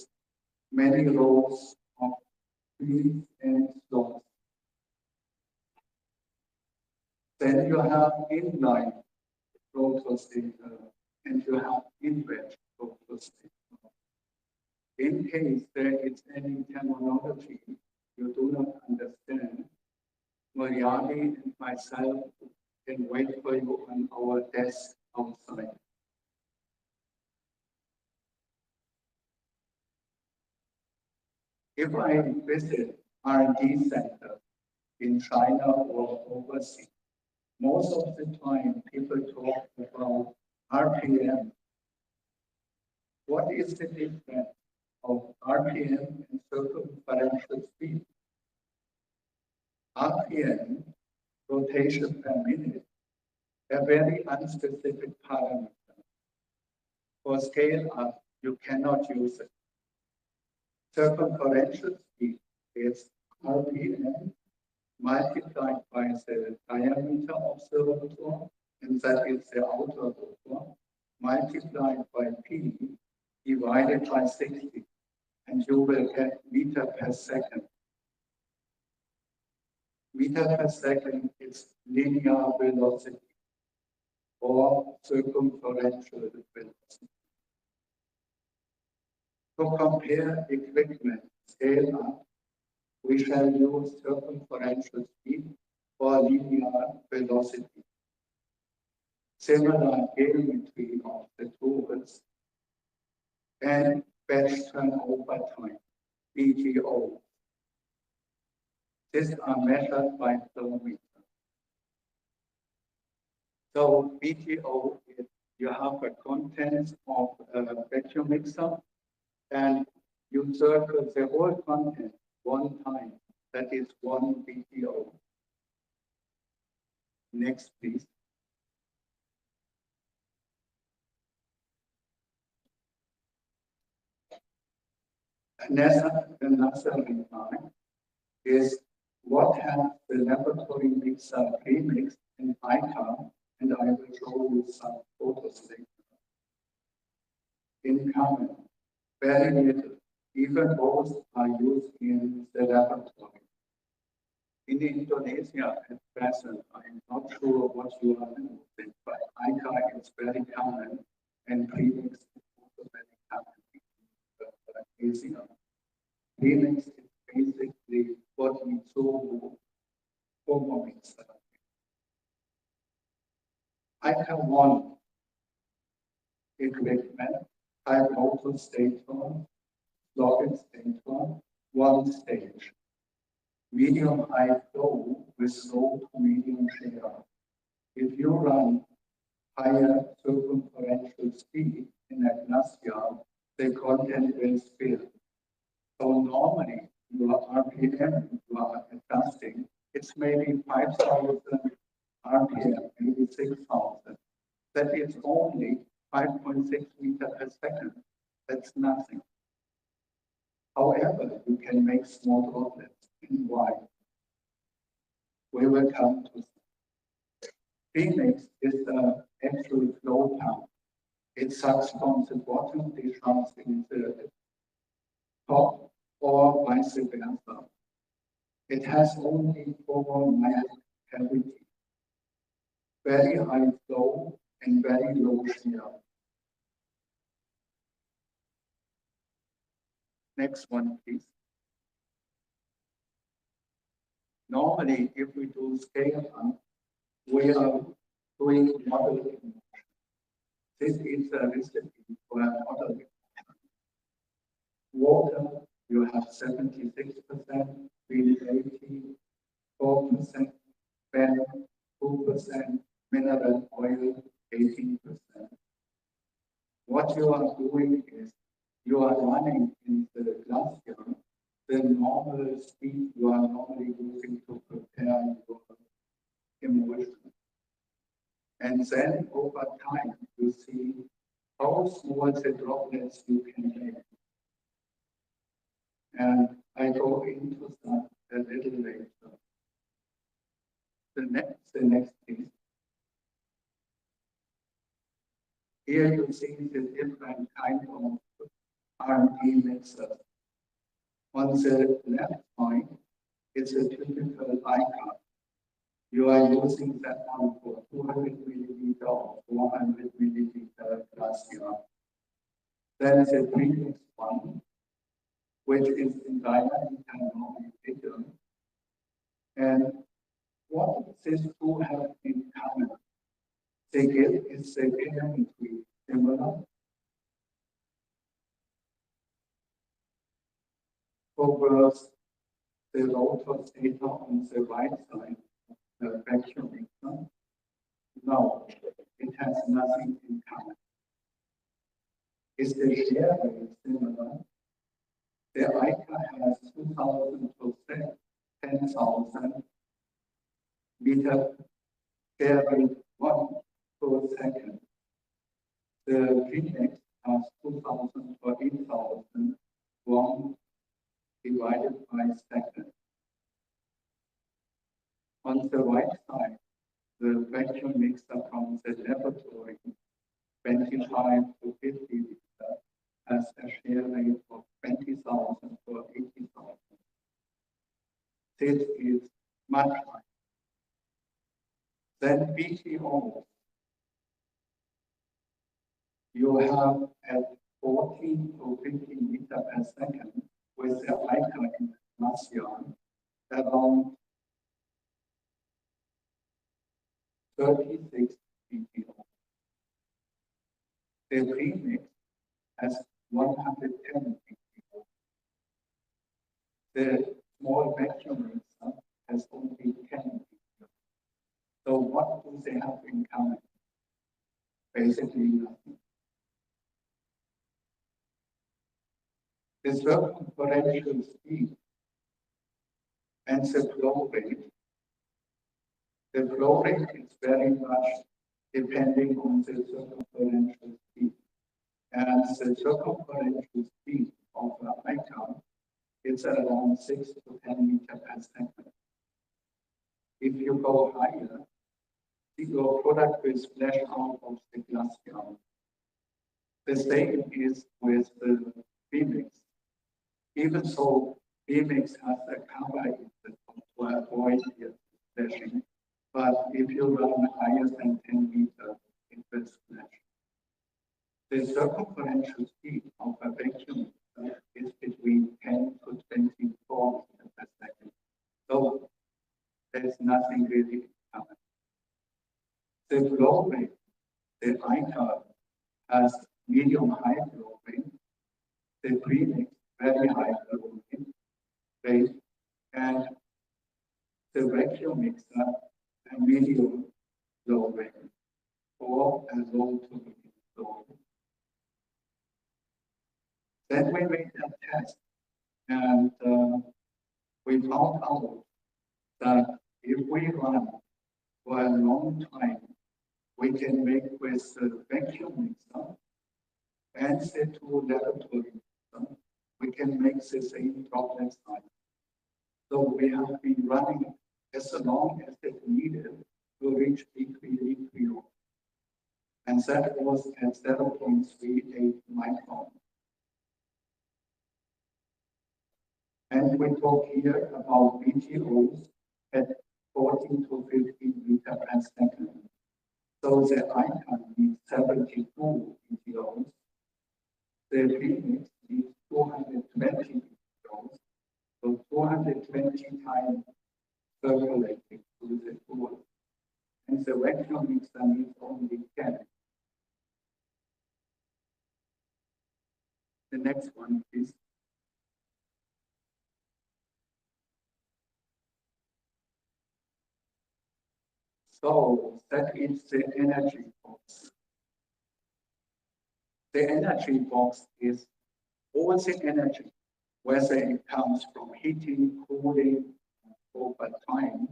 many rows of fields and slots. Then you have inline rotostator and you have in-wedge rotostator. In case there is any terminology you do not understand, Mariani and myself can wait for you on our desk outside. If I visit R&D center in China or overseas, most of the time people talk about RPM. What is the difference of RPM and circumferential speed? RPM, rotation per minute, a very unspecific parameter. For scale up, you cannot use it. Circumferential speed is RPM multiplied by the diameter of the rotor, and that is the outer rotor, multiplied by P divided by 60, and you will get meter per second. Meter per second is linear velocity or circumferential velocity. To compare equipment scale up, we shall use circumferential speed or linear velocity. Similar geometry of the tools and batch turnover time, BTO. These are measured by flow meter. So BTO is you have a contents of a vacuum mixer and you circle the whole content one time. That is one BTO. Next, please. Another remark is what has the laboratory mixer premix and ICAR, and I will show you some photos later. In common, very little, even both are used in the laboratory. In Indonesia at present, I'm not sure what you are using, but ICAR is very common and premix is also very common in ASEAN. Premix is basically what we saw for mixer. ICAR 1 equipment, high auto stator, slotted stator, one stage. Medium high flow with low to medium shear. If you run higher circumferential speed in a glacier, the content will spill. So normally your RPM you are adjusting, it's maybe 5,000 RPM, maybe 6,000. That is only 5.6 meters per second. That's nothing. However, you can make small droplets. In why? We will come to that. Premix is the actual flow pump. It sucks from the bottom, discharges in the top, or vice versa. It has only 4 miles cavity, very high flow and very low shear. Next one, please. Normally, if we do scale up, we are doing modeling. This is a recipe for a modeling. Water, you have 76%, wind 84%, pen 2%, mineral oil 18%. What you are doing is you are running in the glacier the normal speed you are normally using to prepare your emulsion. And then over time, you see how small the droplets you can make. And I go into that a little later. The next piece. Here you see the different kind of R&D mixers. On the left side, it's a typical ICAR. You are using that one for 200 milliliter or 400 milliliter glacier. Then the previous one, which is in diameter normally bigger. And what these two have in common? They get is the geometry similar. For was data on the right side of the vacuum mixer? No, it has nothing in common. Is the share rate similar? The ICA has 2,000 to 10,000 meter share rate 1 per second. The Phoenix has 2,000 or 8,000 1 divided by second. On the right side, the vacuum mixer from the laboratory, 25 to 50 liter, has a share rate of 20,000 or 80,000. This is much higher. Then BTO, you have at 14 to 15 liter per second with the icon in ASEAN around 36 BTO. The premix has 110 BTO. The small vacuum mixer has only 10 BTO. So what do they have in common? Basically nothing. The circumferential speed and the flow rate. The flow rate is very much depending on the circumferential speed. And the circumferential speed of the icon is around 6 to 10 meters per second. If you go higher, your product will splash out of the glass jar. The same is with the premix. Even though premix has a cover in the top to avoid the splashing, but if you run higher than 10 meters, it will splash. The circumferential speed of a vacuum is between 10 to 24 meters per second. So there's nothing really common. The flow rate, the ICAR has medium high flow rate, the premix very high flow rate, and the vacuum mixer a medium flow rate or a low to medium flow rate. Then we made a test and we found out that if we run for a long time, we can make with the vacuum mixer and the two laboratory mixer, we can make the same droplet size. So we have been running as long as it needed to reach equilibrium. And that was at 0.38 micron. And we talk here about BTOs at 14 to 15 meters per second. So the icon needs 72 BTOs. The premix needs 220 BTOs. So 220 times circulating through the tool. And the vacuum mixer needs only 10. The next one, please. So that is the energy box. The energy box is all the energy, whether it comes from heating, cooling over time,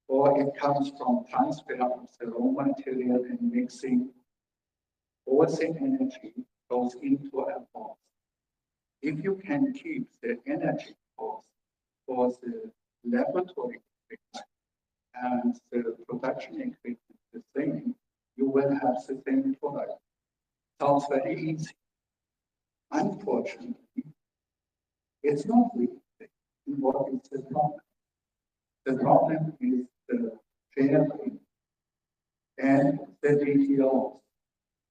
or it comes from transfer of the raw material and mixing. All the energy goes into a box. If you can keep the energy box for the laboratory equipment and the production equipment the same, you will have the same product. Sounds very easy. Unfortunately, it's not really. What is the problem? The problem is the share rate and the details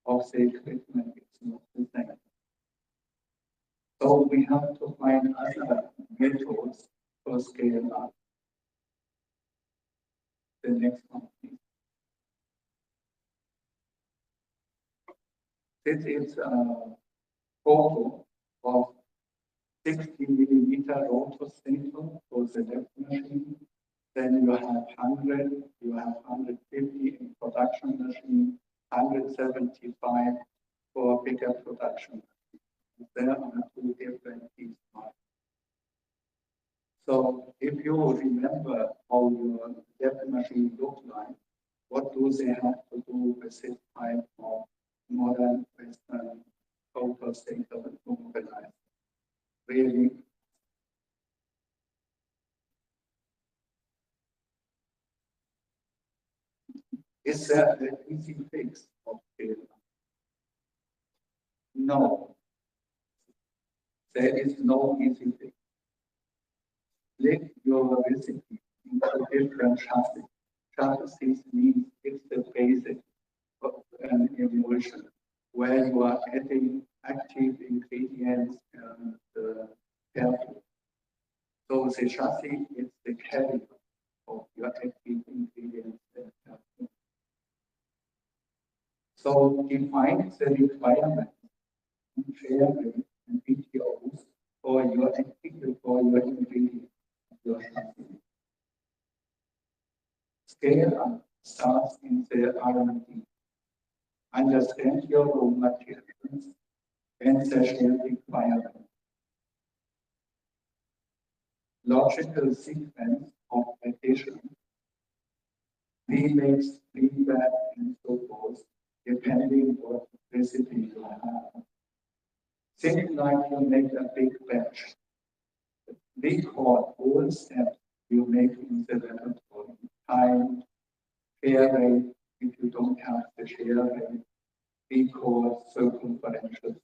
of the equipment is not the same. So we have to find other methods to scale up. The next one, please. This is a photo of 60 millimeter rotor stator for the left machine. Then you have 100, you have 150 in production machine, 175 for bigger production. There are two different things. So if you remember how your depth machine look like, what do they have to do with this type of modern Western total state of mobilized? Really? Is there an easy fix of failure? No, there is no easy fix. Split your recipe into different chassis. Chassis means it's the basic of an emulsion where you are adding active ingredients and careful. So the chassis is the carrier of your active ingredients and careful. So define the requirements and share rate and PTOs for your active for your ingredients. Your chassis. Scale up starts in the R&D. Understand your raw materials and the shared requirements. Logical sequence of addition, remix, feedback, and so forth, depending what recipe you have. Think like you make a big batch. Record all steps you make in the laboratory. Time, share rate, if you don't have the share rate, record circumferential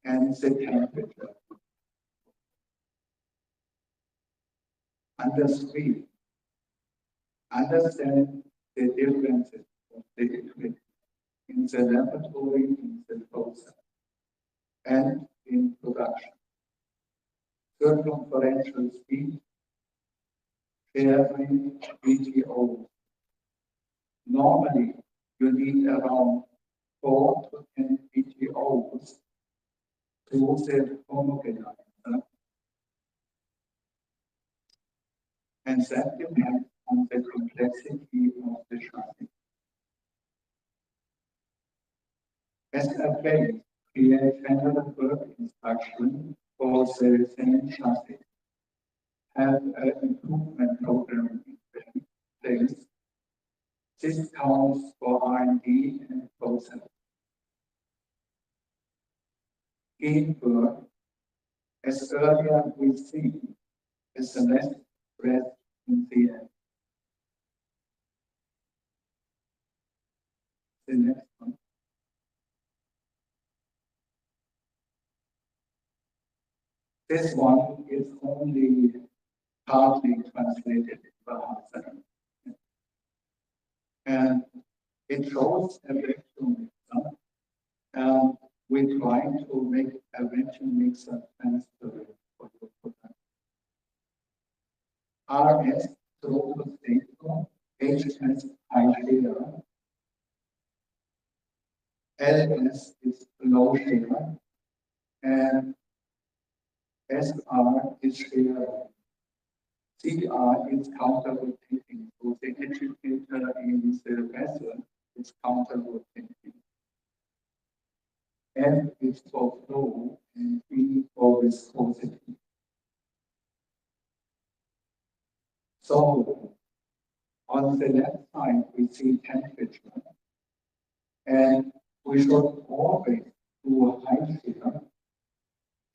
and the temperature. Understand the differences of the equipment in the laboratory, in the process, and in production. Circumferential speed, share rate, PTO. Normally, you need around 4 to 10 PTOs to set homogenizer, and that depends on the complexity of the chassis. As a base, create general work instruction for the same chassis. Have an improvement program in place. This counts for R&D and process. Gain work, as earlier we see, is the less breath in the end. The next one. This one is only partly translated into Bahasa. And it shows a vacuum mixer. And we're trying to make a vacuum mixer transparent for your product. RS, total stator, HS, high share. LS is low share. And SR is share. CR is counter-rotating. So the agitator in the vessel is counter-rotating. F is for flow and V for viscosity. So on the left side, we see temperature. And we should always do a high share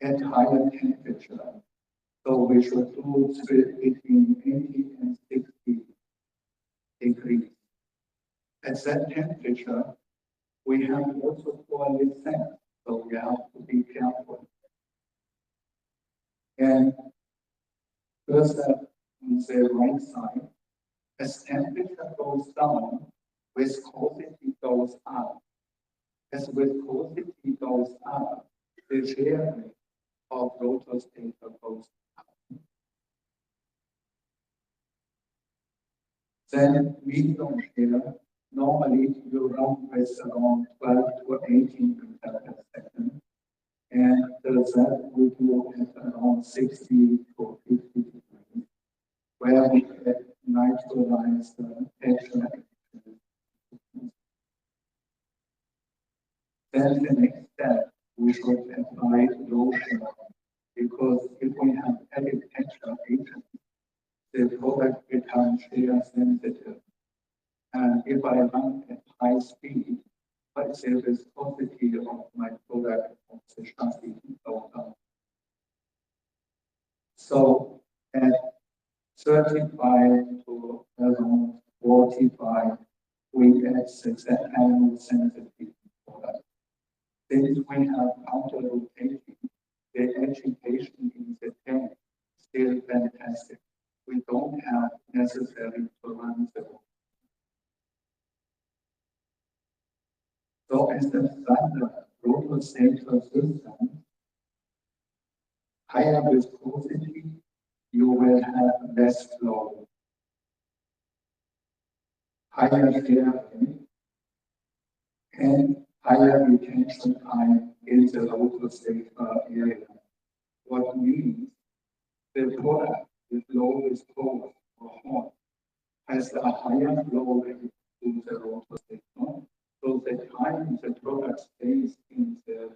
at higher temperature. So we should do between 80 and 60 degrees. At that temperature, we have also coalescence, so we have to be careful. And first on the right side, as temperature goes down, viscosity goes up. As viscosity goes up, the share rate of rotor stator goes up. Then medium share, normally you run with around 12 to 18 meters per second. and that we do at around 60 to 50 degrees, where we can neutralize the texture. Then the next step, we should apply lotion, because if we have added texture agent, the product becomes shear sensitive. And if I run at high speed, let's say the viscosity of my product of the chassis goes down. So at 35 to around 45, we add the animal sensitivity product. Since we have counter rotation, the education in the tank still fantastic. We don't have necessary to run the. So as a standard rotor sensor system, higher viscosity, you will have less flow. Higher shear rate and higher retention time in the rotor sensor area. What means the product with low viscosity or hot has a higher flow rate to the rotor sensor. So the time the product stays in the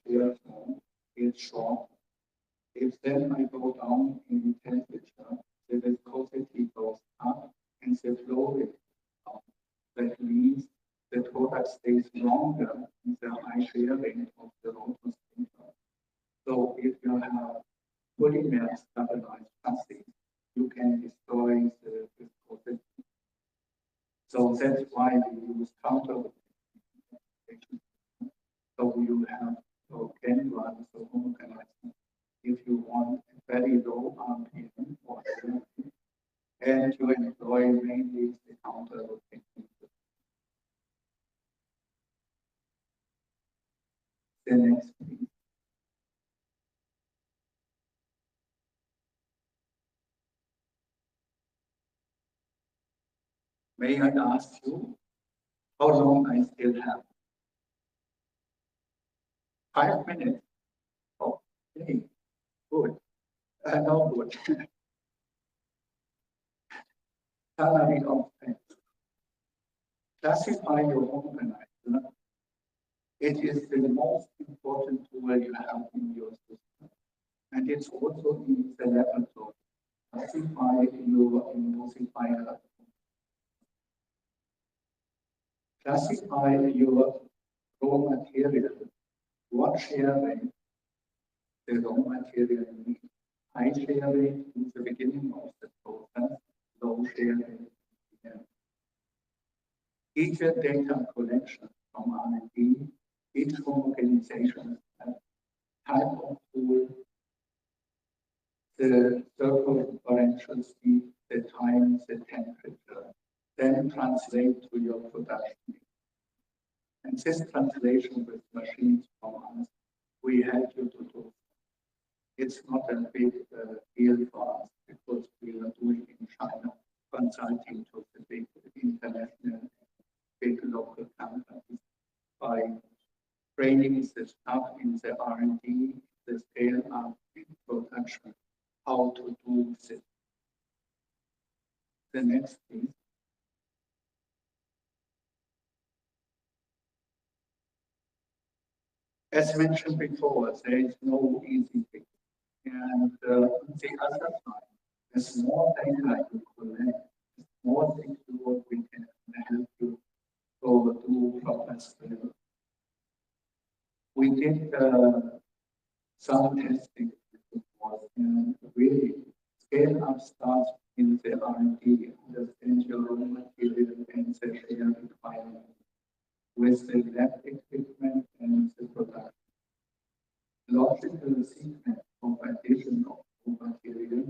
shear zone is short. If then I go down in temperature, the viscosity goes up and the flow rate goes up. That means the product stays longer in the high shear rate of the rotor sensor. So if you have polymer stabilized chassis, you can destroy the viscosity. So that's why we use counter rotation. So you have can run the homogenizing if you want a very low RPM or and you employ mainly the counter rotation. The next please. May I ask you how long I still have? 5 minutes. Okay, good. No good. Summary of facts. Classify your organizer. It is the most important tool you have in your system. And it's also in the laboratory. Classify your emulsifier. Classify your raw material. What shear rate the raw material needs? High shear rate in the beginning of the process, low shear rate at the end. Each data collection from R&D, each homogenization step, type of tool, the circle differential speed, the time, the temperature, then translate to your production. And this translation with machines from us, we help you to do. It's not a big deal for us because we are doing in China, consulting to the big international, big local companies by training the staff in the R&D, the scale up in production, how to do this. The next please. As mentioned before, there is no easy fix. And on the other side, the more data you collect, the more secure we can help you to do proper scale. We did some testing before, and really scale up starts in the R&D, understand your raw material and the shear requirement with the lab equipment and the production. Logical sequence of addition of raw material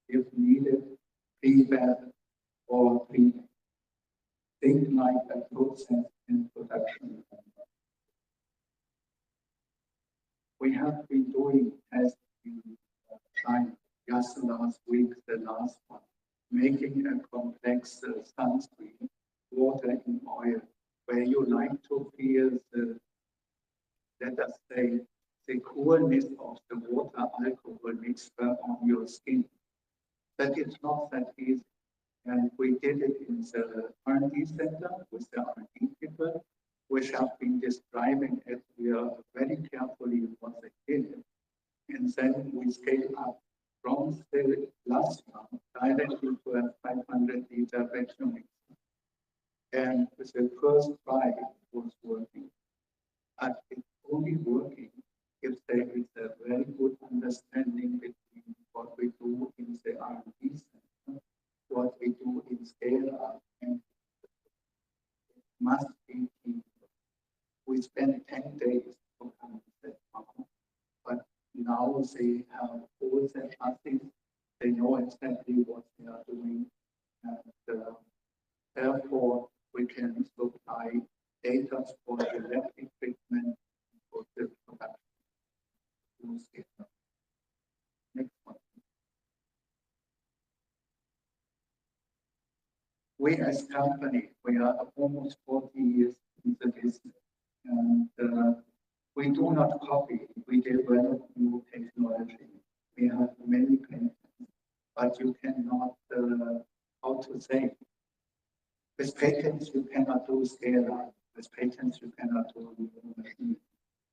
if needed, pre-fab or pre-made. Think like a process in production. We have been doing tests in China just last week, the last one, making a complex sunscreen, water in oil, where you like to feel the, let us say, the coolness of the water alcohol mixture on your skin. But it's not that easy. And we did it in the R&D center with the R&D people, which have been describing it here very carefully what they did. And then we scale up from the last one directly to a 500-liter vacuum mixer. And with the first try, it was working. But it's only working if there is a very good understanding between what we do in the R&D center, what we do in scale up, and it must be team. We spent 10 days to come to that farm, but now they have all the trusting, they know exactly what they are doing, and therefore we can supply data for the lab equipment for the production. Next one. We as company, we are almost 40 years in the business, and we do not copy, we develop new technology. We have many patents, but you cannot, how to say, with patents you cannot do scale up, with patents you cannot do new machine.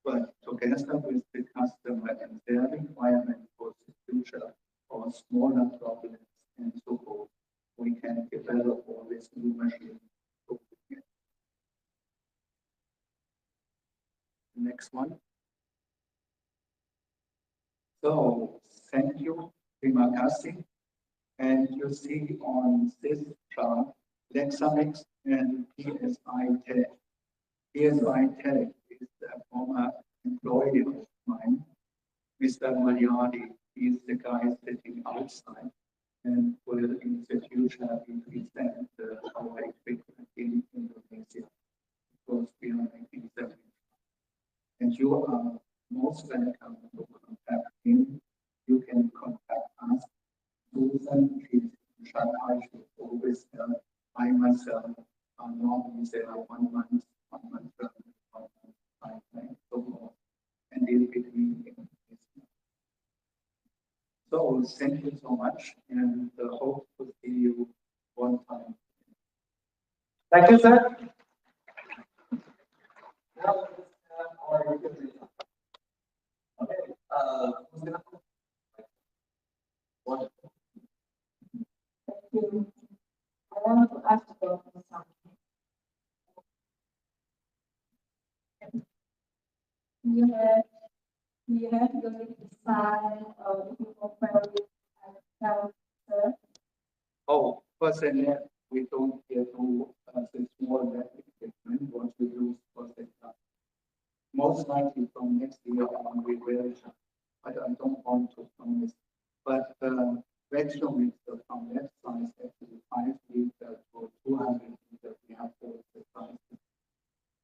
But together with the customer and their requirement for the future or smaller problems and so forth, we can develop all this new machine. Next one. So thank you, terima kasih. And you see on this chart, Lexamix and PSI Tech. PSI Tech is a former employee of mine, Mr. Malyadi. He's the guy sitting outside and will in the future represent our equipment in Indonesia because we are making them. And you are most welcome to contact him. You can contact us. Susan is in Shanghai, she's always there. I myself are normally there 1 month, 1 month, 1 month, so on. And in between. So thank you so much, and hope to see you one time. Thank you, sir. Okay, who's gonna Thank you. I want to ask about something. You have the design of the compare with sir. Oh, personally, we don't get to the small lab equipment what we use for the class. Most likely from next year on we will, but I don't want to promise. But vacuum mixer from that size actually 5 liters or 200 liters, we have all the sizes.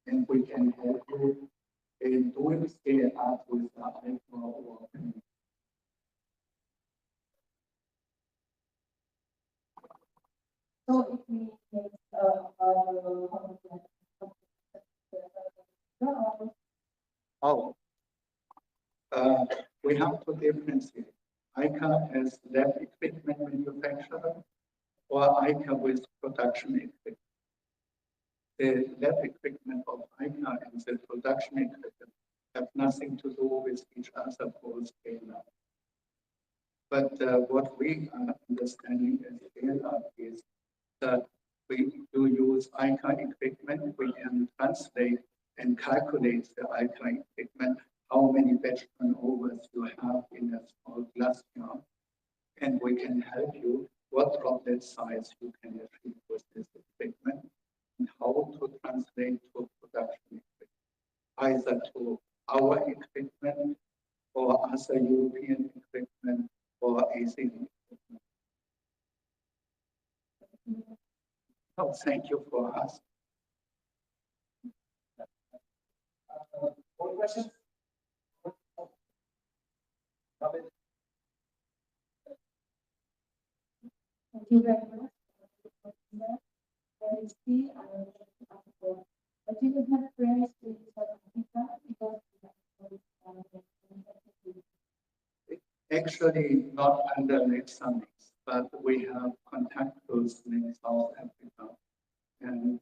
And we can help you in doing scale up with the alpha or So if we make oh, we have to differentiate ICA as lab equipment manufacturer or ICA with production equipment. The lab equipment of ICA and the production equipment have nothing to do with each other for scale up. But what we are understanding as scale up is that we do use ICA equipment, we can translate and calculate the ICA equipment, how many batch turnovers you have in a small glass jar, and we can help you what droplet size you can achieve with this equipment and how to translate to production equipment, either to our equipment or other European equipment or ASEAN equipment. Oh, thank you for asking. more questions? Thank you very much. Let me see. But you would have friends in South Africa because Actually, not under Lake Summits, but we have contacts in South Africa. And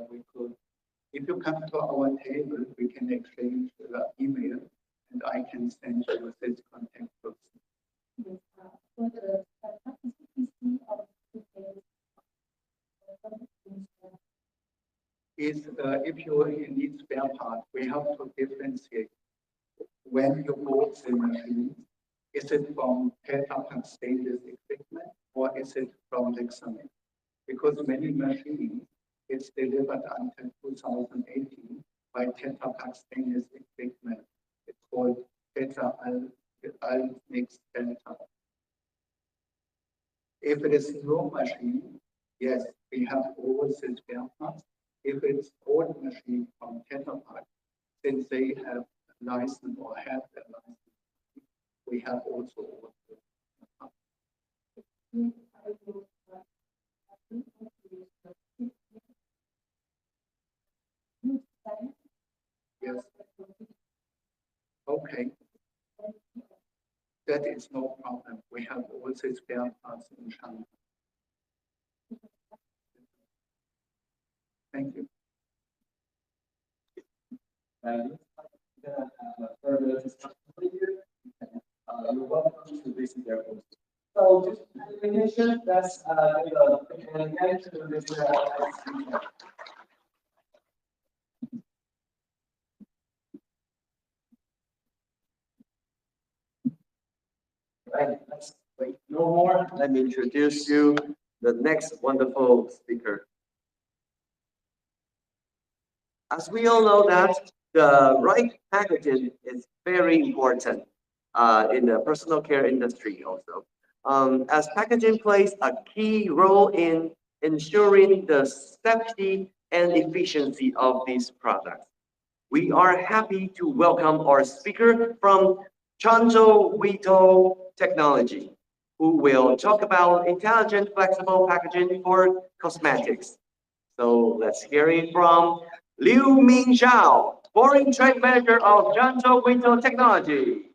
we could, if you come to our table, we can exchange the email and I can send you this contact person. For the participation of the Is if you need spare part, we have to differentiate. When you bought the machine, is it from Tetra stainless equipment or is it from Lexamet? Because many machines, it's delivered until 2018 by Tetra Pak stainless equipment. It's called Tetra Al Mix Delta. If it is no machine, yes, we have all the spare parts. If it's old machine from Tetra Pak, since they have a license or have a license, we have also all the spare parts. Yes. Okay. That is no problem. We have all the spare parts in China. Thank you. Further discussion here. You're welcome to visit their booth. So just information, that's again to visit Right, let's wait no more. Let me introduce you the next wonderful speaker. As we all know that the right packaging is very important in the personal care industry also. As packaging plays a key role in ensuring the safety and efficiency of these products. We are happy to welcome our speaker from Chanzhou Wito Technology, who will talk about intelligent flexible packaging for cosmetics. So let's hear it from Liu Mingzhao, Foreign Trade Manager of Chanzhou Wito Technology.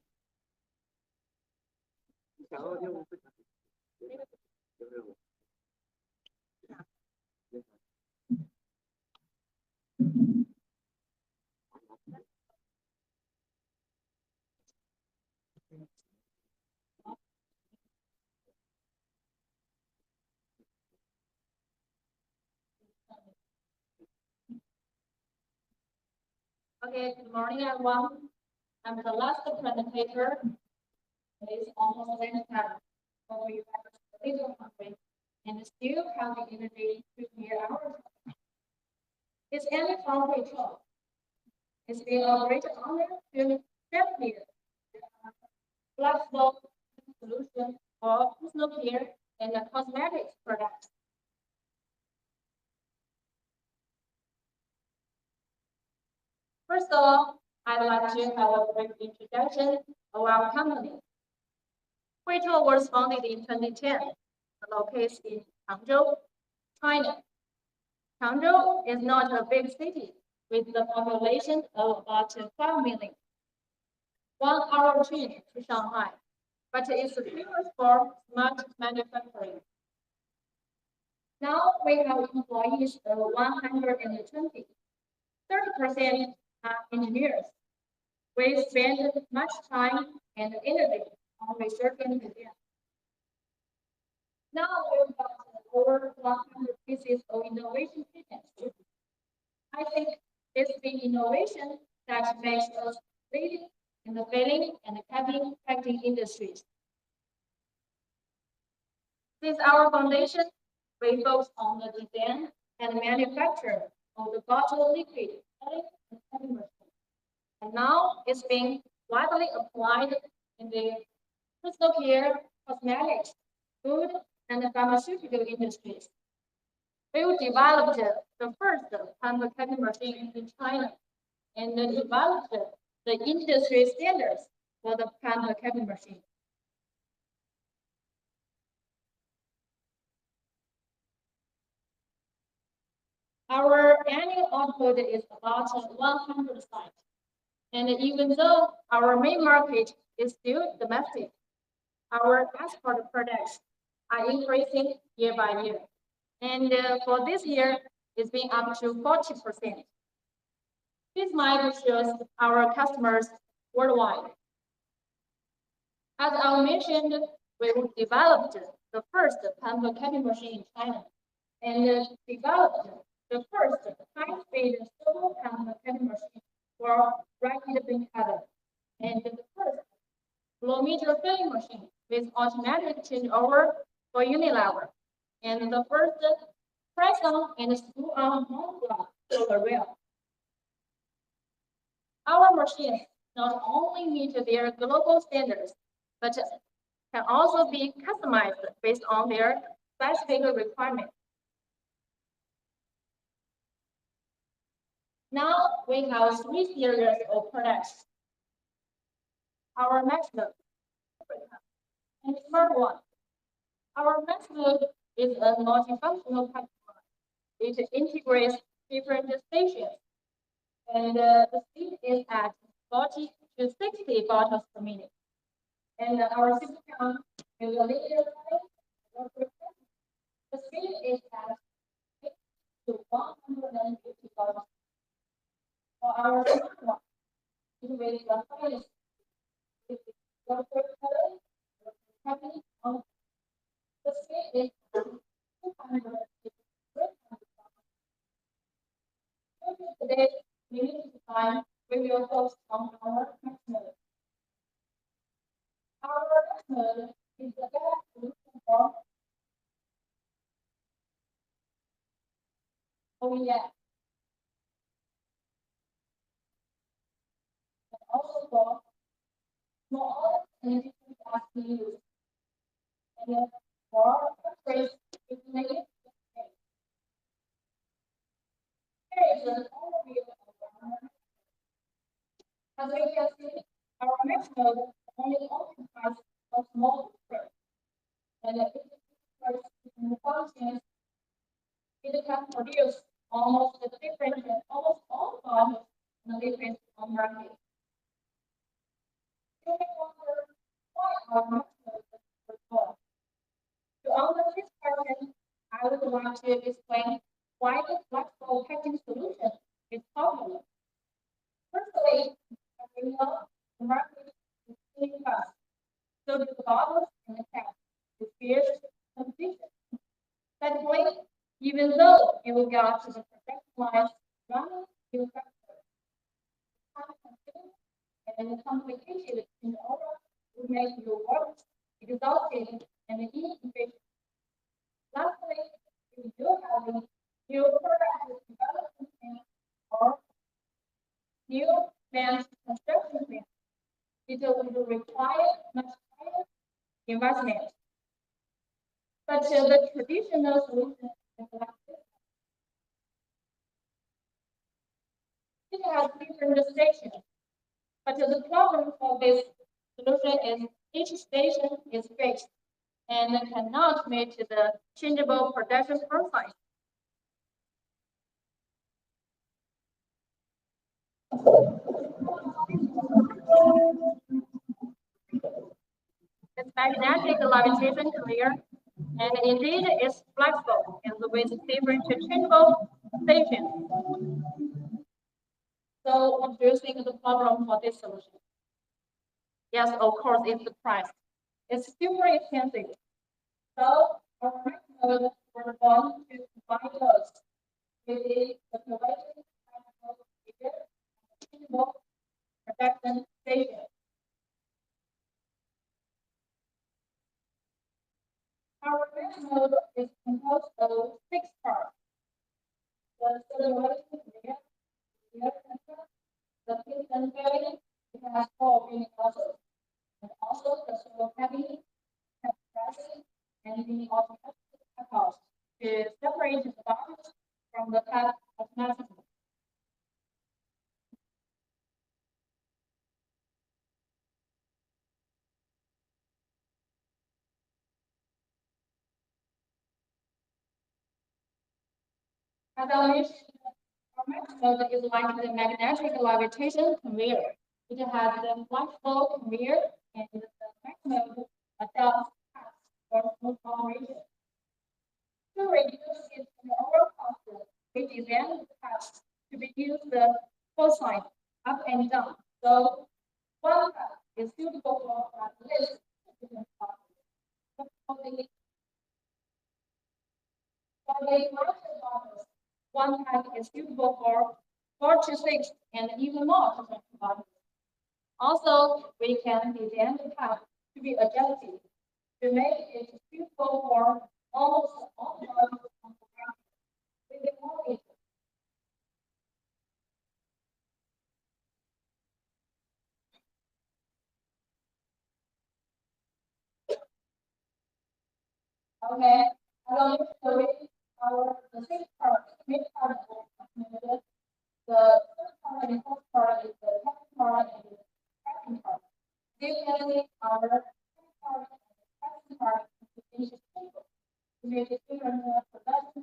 Okay, good morning, everyone. I'm the last presenter. It's almost lunchtime. So we have a video conference and still have the energy to hear our talk. It's any foundry talk. It's been a great honor to share here flexible solution for personal care and cosmetics products. First of all, I'd like to have a brief introduction of our company. Huizhou was founded in 2010, located in Hangzhou, China. Hangzhou is not a big city with a population of about 5 million. 1 hour train to Shanghai, but it's famous for smart manufacturing. Now we have employees of 120. 30% are engineers. We spend much time and energy on research and development. Now we've got over 100 pieces of innovation patents. I think it's the innovation that makes us leading in the filling and capping packaging industries. Since our foundation, we focus on the design and manufacture of the bottle liquid filling and capping machine. And now it's being widely applied in the personal care, cosmetics, food, and the pharmaceutical industries. We developed the first pamper capping machine in China and developed the industry standards for the pamper capping machine. Our annual output is about 100 sites. And even though our main market is still domestic, our export products are increasing year by year. And for this year, it's been up to 40%. This map shows our customers worldwide. As I mentioned, we developed the first pump cutting machine in China and developed the first high-speed solo pump cutting machine for rapid bean cutter and the first blow-meter filling machine with automatic changeover for Unilever and the first press-on and screw-on monoblock solar rail. Our machines not only meet their global standards, but can also be customized based on their specific requirements. Now we have 3 series of products. Our maximum and smart one. Our maximum is a multifunctional platform. It integrates different stations, and the speed is at 40 to 60 bottles per minute. And our system is a liter size. The speed is at 8 to 150 bottles. For our smart one, it weighs the highest. It is the speed is 200. Today, we need to define we will focus on our next mode. Our next mode is the best solution for OEM and also for small and different SKUs and for countries with negative space. Here is an overview of our. As we can see, our next mode only occupies a small footprint, and it is in functions. It can produce almost almost all bottles in a different market. You may wonder why our next mode is small. To answer this question, I would like to explain why the flexible packaging solution is popular. Firstly, as we know, the market is pretty fast, so the bottles and the caps is fierce competition. Secondly, even though you got the production lines running, you factor time consuming and the complicated in order to make your work exhausting and inefficient. Lastly, if you have a new product development or new plant construction plan, it will require much higher investment. But the traditional solution is like this. It has different stations, but the problem for this solution is each station is fixed and cannot meet the changeable production process. Its magnetic levitation clear and indeed is flexible and with different changeable stations. So what do you think the problem for this solution? Yes, of course, it's the price. It's super expensive. So our method for one to buy those with the population protection station. Our method is composed of 6 parts. The circulation the piston bearing, it has 4 being muscles, and also the soil cavity, capacity, and the automatic house to separate the bottles from the tap automatically. As I mentioned, our method is like the magnetic levitation conveyor. It has the flexible conveyor and the maximum adopt tasks for smooth operation. To reduce its overall cost, we designed the tasks to reduce the cosine up and down. So one task is suitable for at least different tasks. For the larger models, one task is suitable for 4 to 6 and even more different models. Also, we can design the task to be adjusted to make it suitable for almost all models on the market with the more okay, I'm going to show you the sixth part, mid part of the method. The first part and fourth part is the second part and the second part. Usually, our second part and the second part is table to make it different production.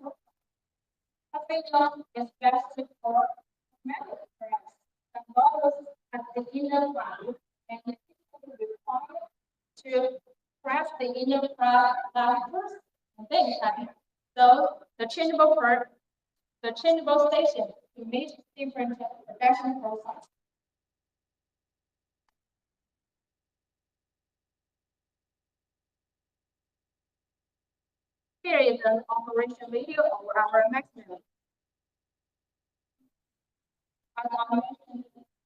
Capita is best for cosmetic products and bottles at the inner value and the people required to press the inner value first and then second. So the changeable station to meet different production process. Here is an operation video of our maximum. As I mentioned,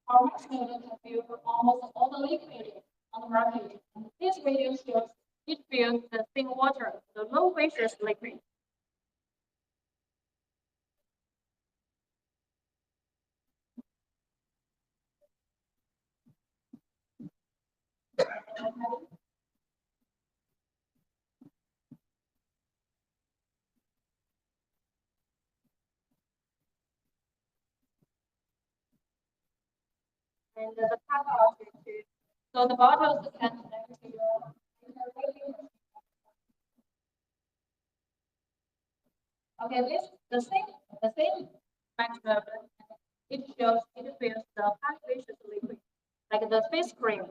our maximum can fill almost all the liquid on the market. And this video shows it fills the thin water, the low viscous liquid. And the top of it, so the bottles can connect to your okay, this the same maximum. It shows it fills the high viscous liquid, like the face cream.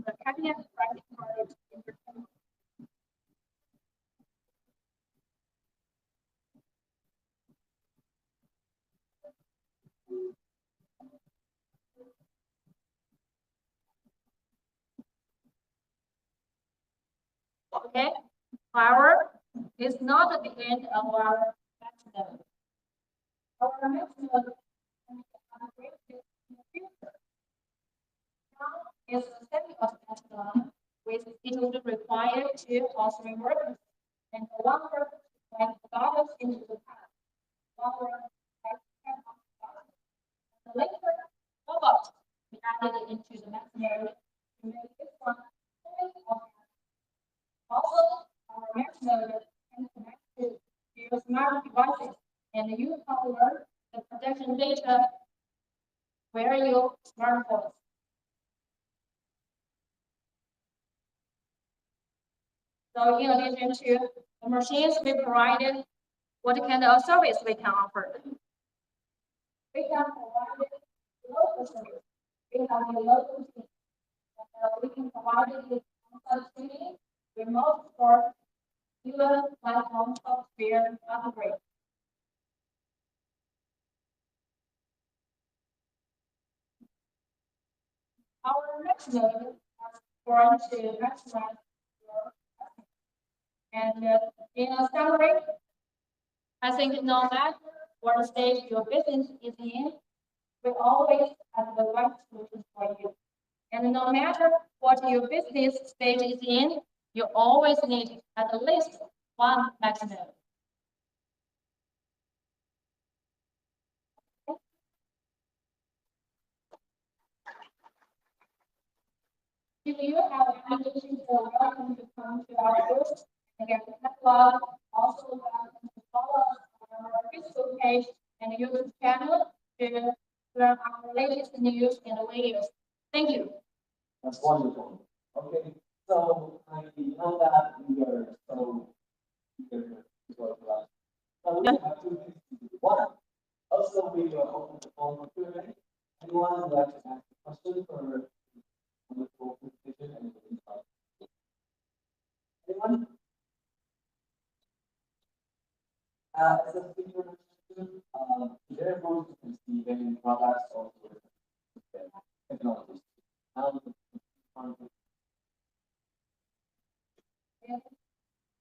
The cabinet pricing part okay. However, it's not at the end of our maximum. Our maximum is a setting of maximum, which it would require 2 or 3 workers, and one worker like the bottles into the past. One worker like the later robot we added into the maximum to make this one fully automatic. Also, our maximum can connect to your smart devices, and you can learn the protection data where your smartphones. So in addition to the machines we provided, what kind of service we can offer? We can provide local service. We have a local team. We can provide it with on-site training, remote support, even platform software upgrade. Our next node is going to maximize your, and in a summary, I think no matter what stage your business is in, we always have the right solution for you. And no matter what your business stage is in, you always need at least one maximum. If you have any issues, you're welcome to come to our booth and get the catalog. Also, welcome to follow us on our Facebook page and YouTube channel to learn our latest news and videos. Thank you. That's wonderful. Okay, so I know that we are so eager to go to that. So we have two things to do. One, also we are open to phone for Q&A. Anyone would like to ask a question or wonderful presentation and anyone? As a speaker, there are to conceive any products or technologies.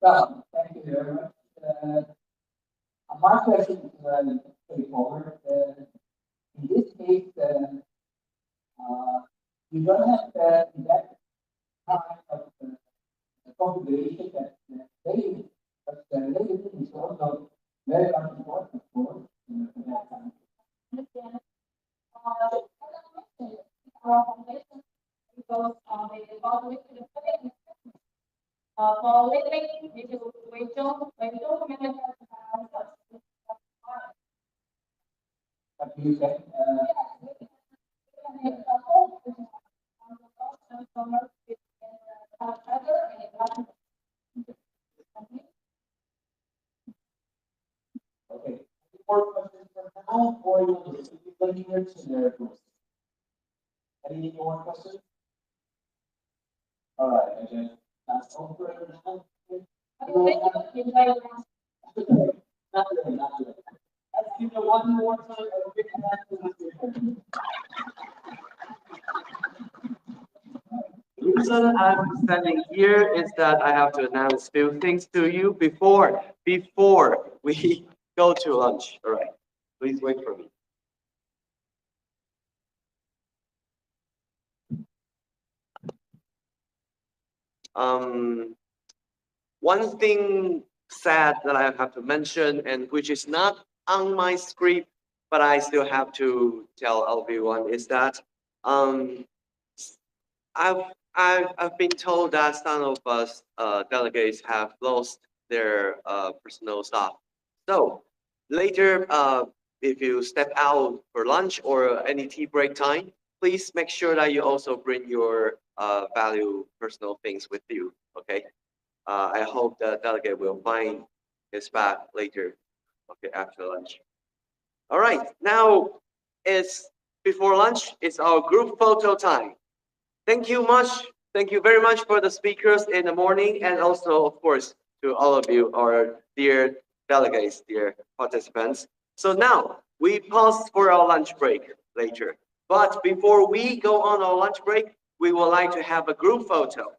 Well, thank you very much. My question is straightforward. In this case, you don't have that kind of configuration that they, but the is also very much important, of course, in that time. Our foundation goes on the evaluation of for living, we don't manage ourselves. But you said, okay. More questions for now, or you want to keep looking here to their groups? Any more questions? All right, again, that's all for now. Not really, not really. Let's give it one more time. The reason I'm standing here is that I have to announce a few things to you before we go to lunch. All right, please wait for me. One thing sad that I have to mention, and which is not on my script, but I still have to tell everyone, is that um, I've been told that some of us delegates have lost their personal stuff. So later, if you step out for lunch or any tea break time, please make sure that you also bring your value personal things with you. Okay. I hope the delegate will find his bag later. Okay, after lunch. All right. Now it's before lunch. It's our group photo time. Thank you much. Thank you very much for the speakers in the morning, and also, of course, to all of you, our dear delegates, dear participants. So now we pause for our lunch break later. But before we go on our lunch break, we would like to have a group photo.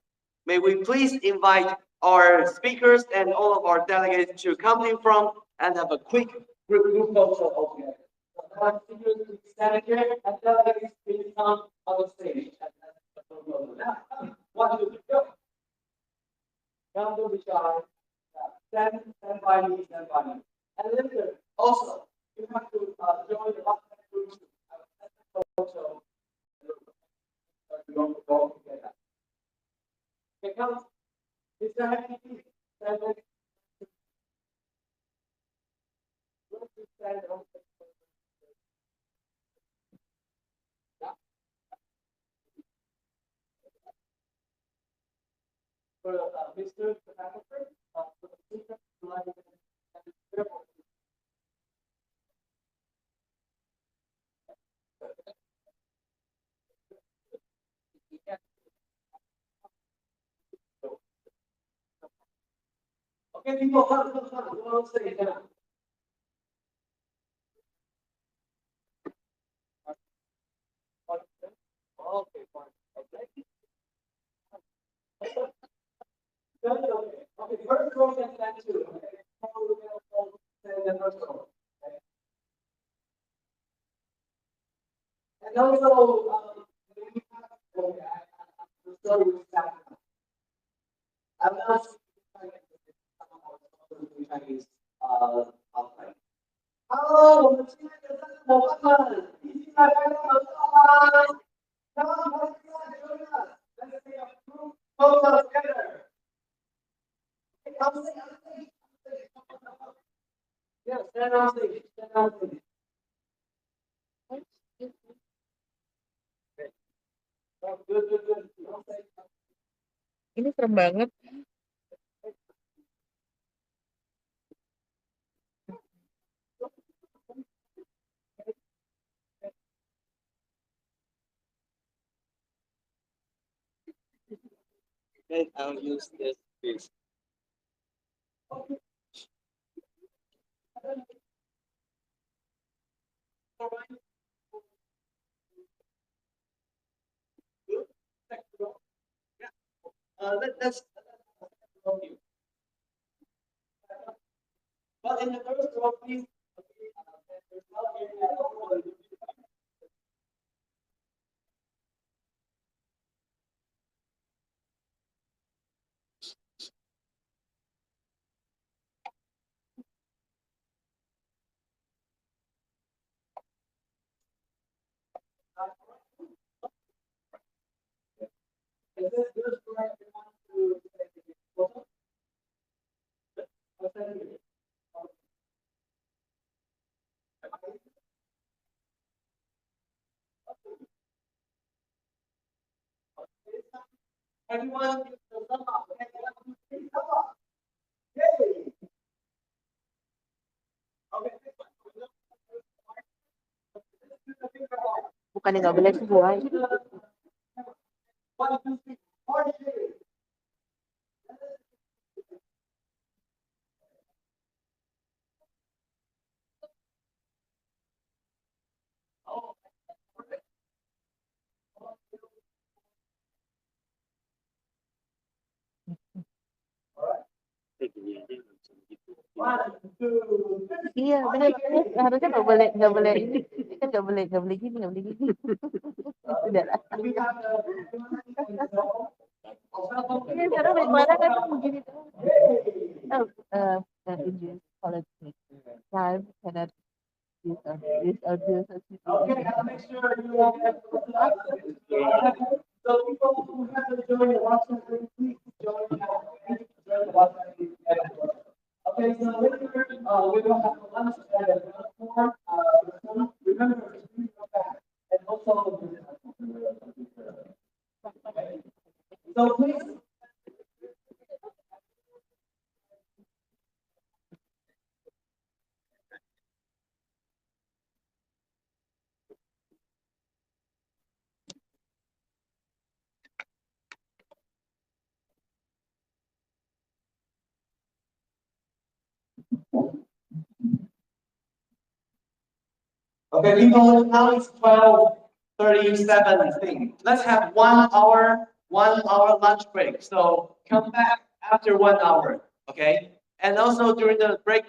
May we please invite our speakers and all of our delegates to come in front and have a quick group photo of together. So speakers please stand here and delegates please come on the stage. One, two, three, go. Don't be shy. Stand by me, stand by me. And listen, also, you have to join the WhatsApp group. Also, you don't go together. Because it's a happy thing. For Mr. Photographer, for the speaker, okay, people, come say it now. Okay, fine. Okay. Okay, first row can stand too. Okay. And also, we have, okay, I'm sorry, we have, I'm not Chinese outline. Hello, 我们亲爱的伙伴们，一起来拍照合照吧！Come on, let's join us. Let's take a group photo together. Come stage. Yes, stand on stage. Stand on stage. Good. Ini serem banget. Then I'll use this piece. Let's help you. But in the first row, please. Is this good for everyone to take a photo? Everyone, give the thumb up. Okay, thumb up. Yay! Okay, this one. Bukan nggak boleh sebuah. 1, 2, 3, 4, One, two, Iya benar. Harusnya nggak boleh ini. Kan nggak boleh gini, nggak boleh gini. Sudah lah. we have Iya sekarang bagaimana kan begini tuh. Indian politics. Time cannot use or do Okay, now make sure you all have so people who have to join the WhatsApp group, please join the WhatsApp group. Okay, so later we will have a lunch at 4. Remember to bring your back and also so please. Okay, people, now it's 12:37 thing. Let's have 1 hour lunch break. So come back after 1 hour, okay? And also during the break,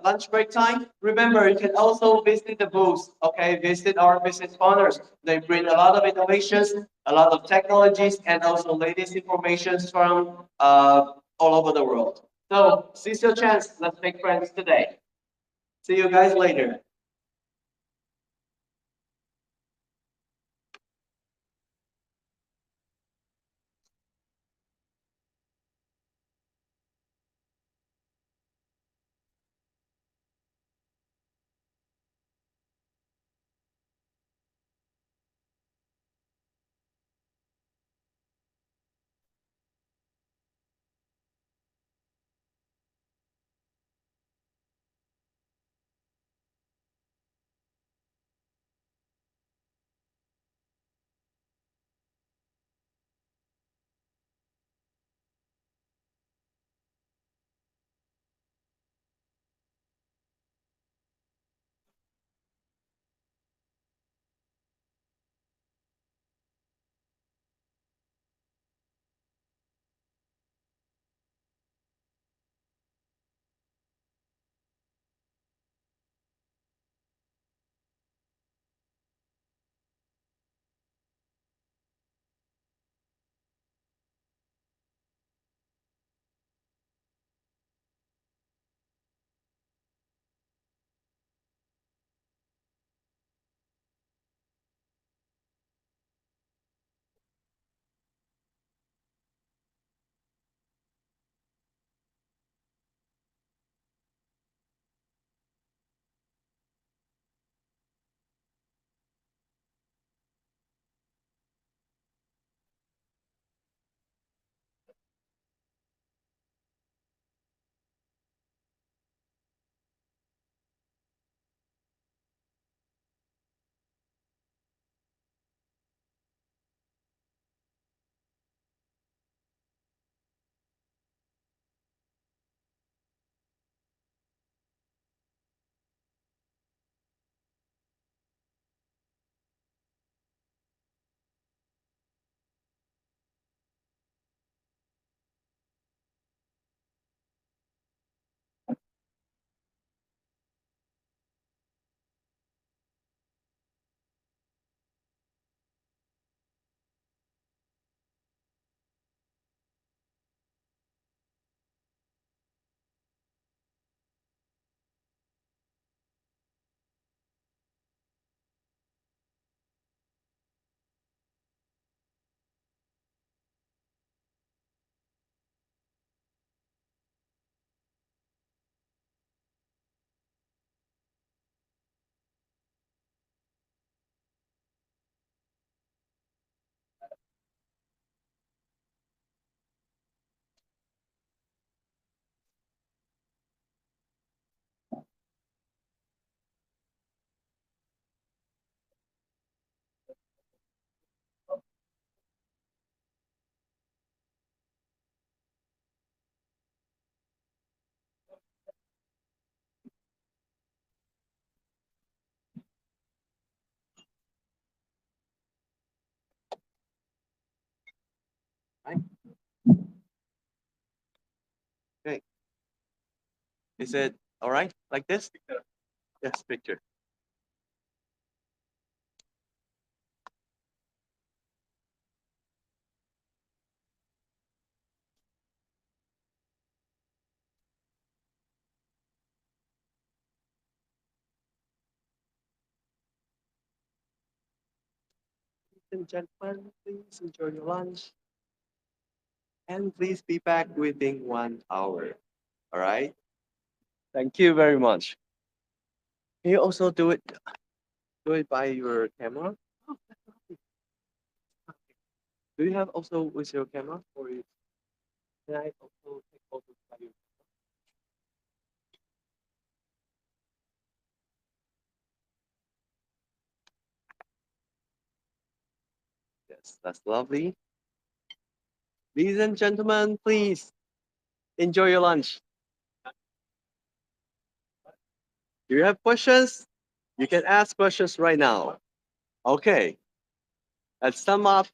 lunch break time, remember you can also visit the booths, okay? Visit our business partners. They bring a lot of innovations, a lot of technologies, and also latest information from all over the world. So seize your chance. Let's make friends today. See you guys later. Is it all right like this? Yes, picture. Ladies and gentlemen, please enjoy your lunch. And please be back within 1 hour. All right? Thank you very much. Can you also do it by your camera? Oh, that's lovely. Do you have also with your camera or can I also take photos by you? Yes, that's lovely. Ladies and gentlemen, please enjoy your lunch. Do you have questions? You can ask questions right now. Okay, let's sum up.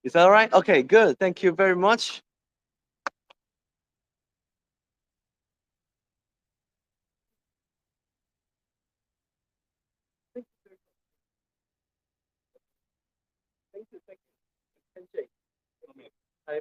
Is that all right? Okay, good. Thank you very much. Thank you very much. Thank you. Thank you. NJ. Hi,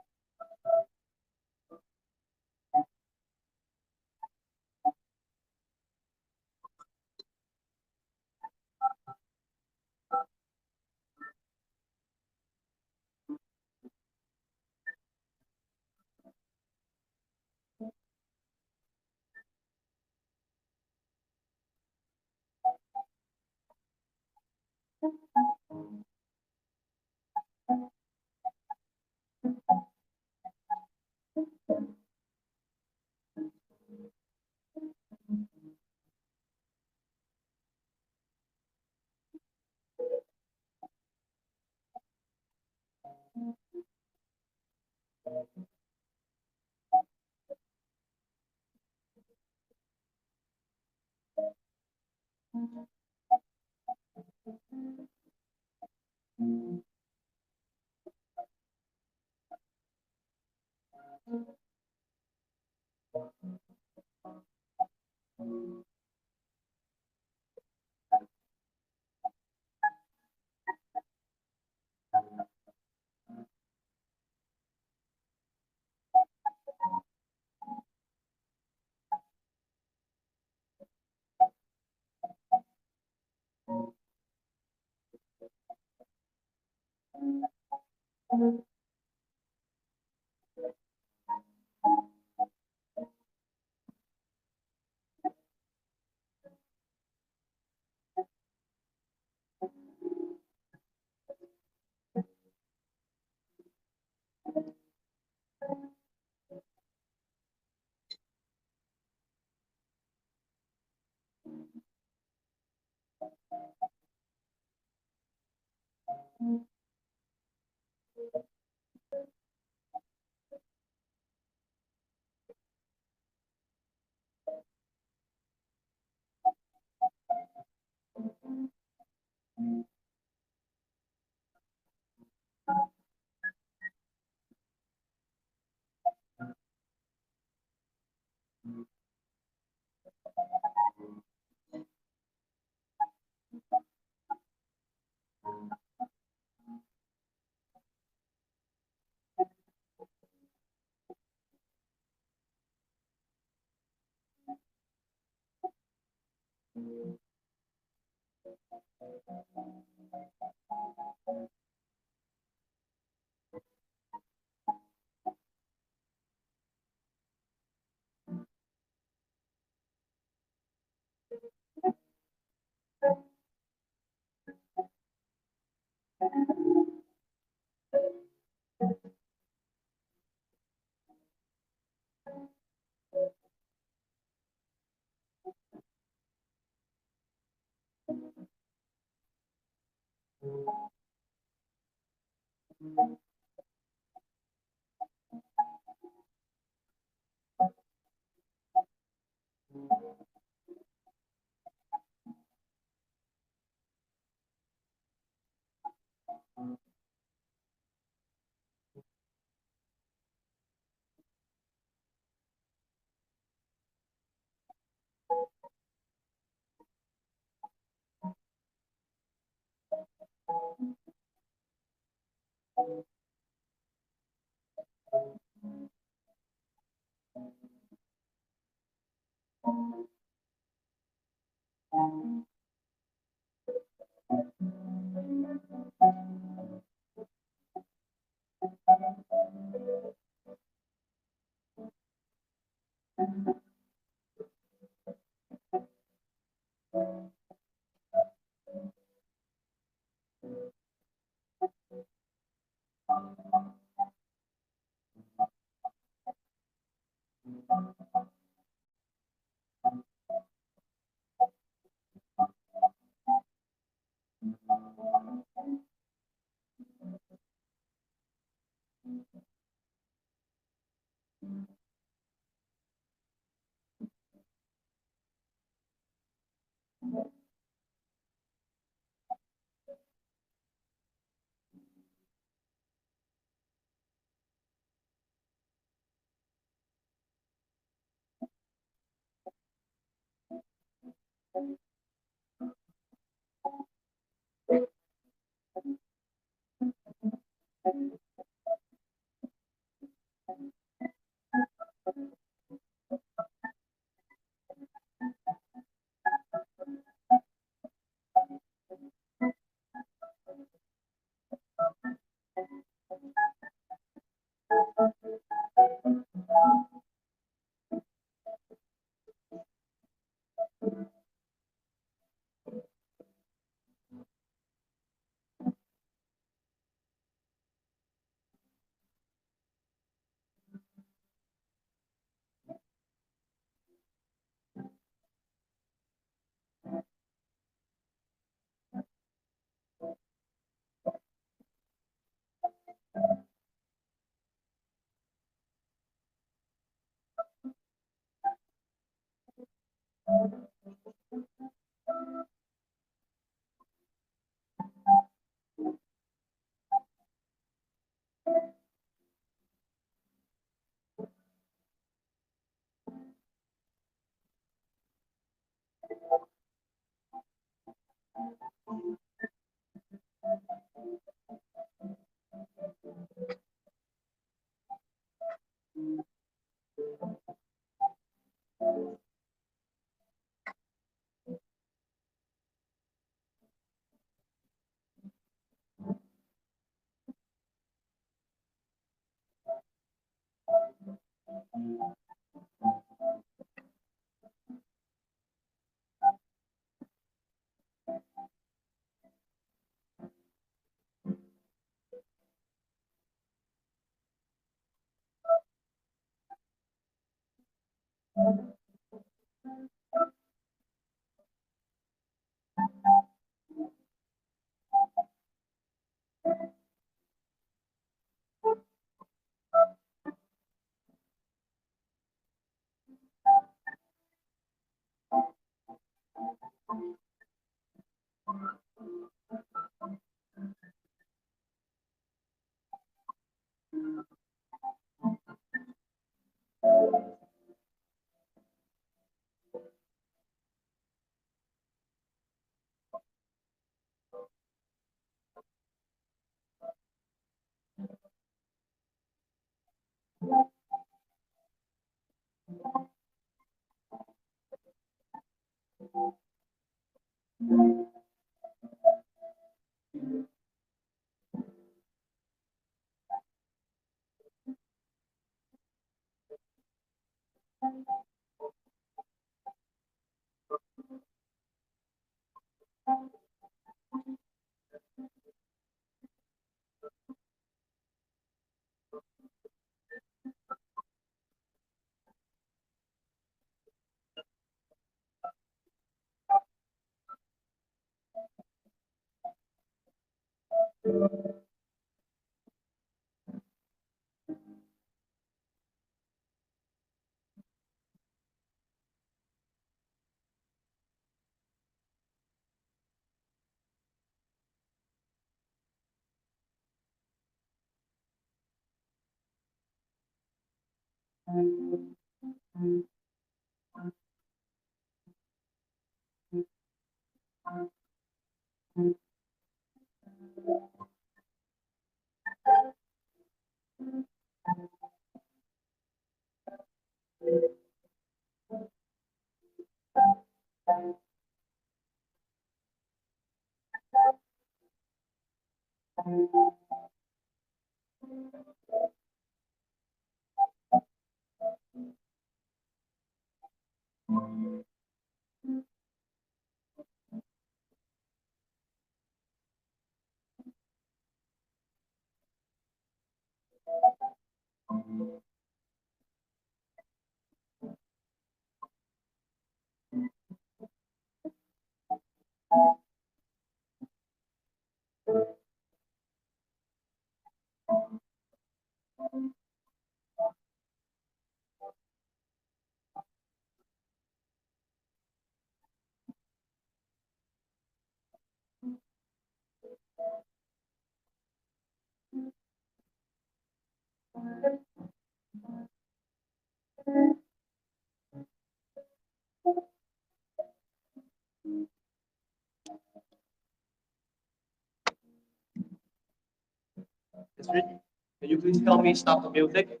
Astrid, can you please tell me stop the music?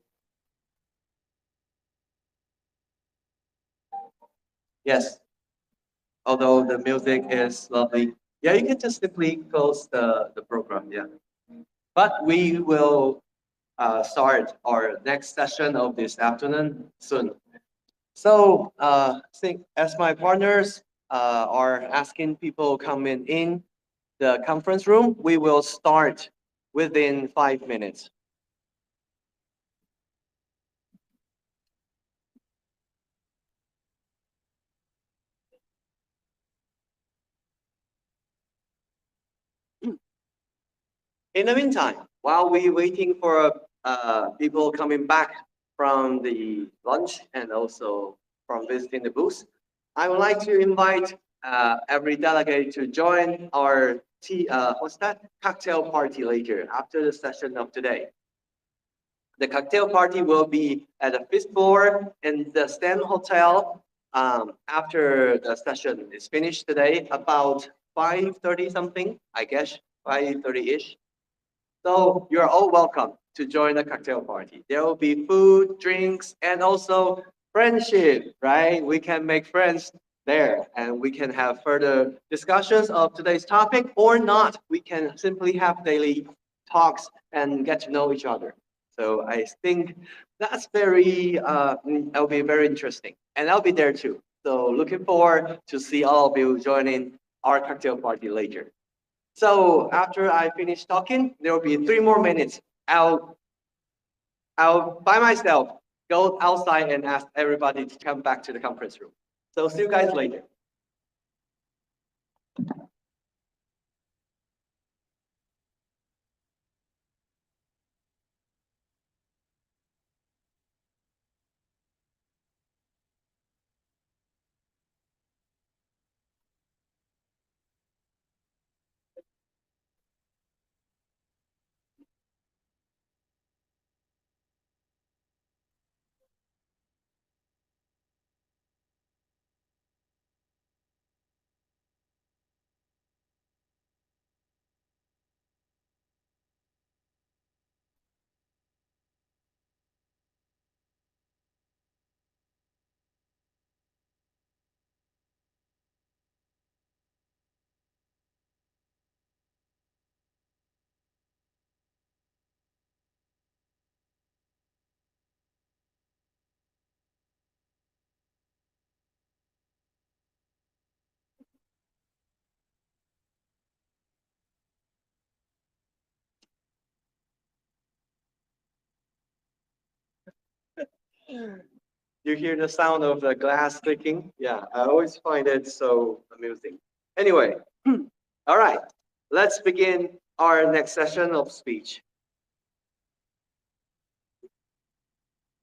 Yes, although the music is lovely. Yeah, you can just simply close the program, yeah. But we will start our next session of this afternoon soon. So, think as my partners are asking people coming in the conference room, we will start within 5 minutes. In the meantime, while we're waiting for people coming back from the lunch and also from visiting the booth, I would like to invite every delegate to join our what's that? Cocktail party later after the session of today. The cocktail party will be at the fifth floor in the Stan Hotel after the session is finished today, about 5:30 something, I guess, 5:30-ish. So you're all welcome to join the cocktail party. There will be food, drinks, and also friendship, right? We can make friends there and we can have further discussions of today's topic or not. We can simply have daily talks and get to know each other. So I think that's that'll be very interesting. And I'll be there too. So looking forward to see all of you joining our cocktail party later. So after I finish talking, there will be 3 more minutes. I'll by myself go outside and ask everybody to come back to the conference room. So see you guys later. You hear the sound of the glass clicking? Yeah, I always find it so amusing. Anyway, all right, let's begin our next session of speech.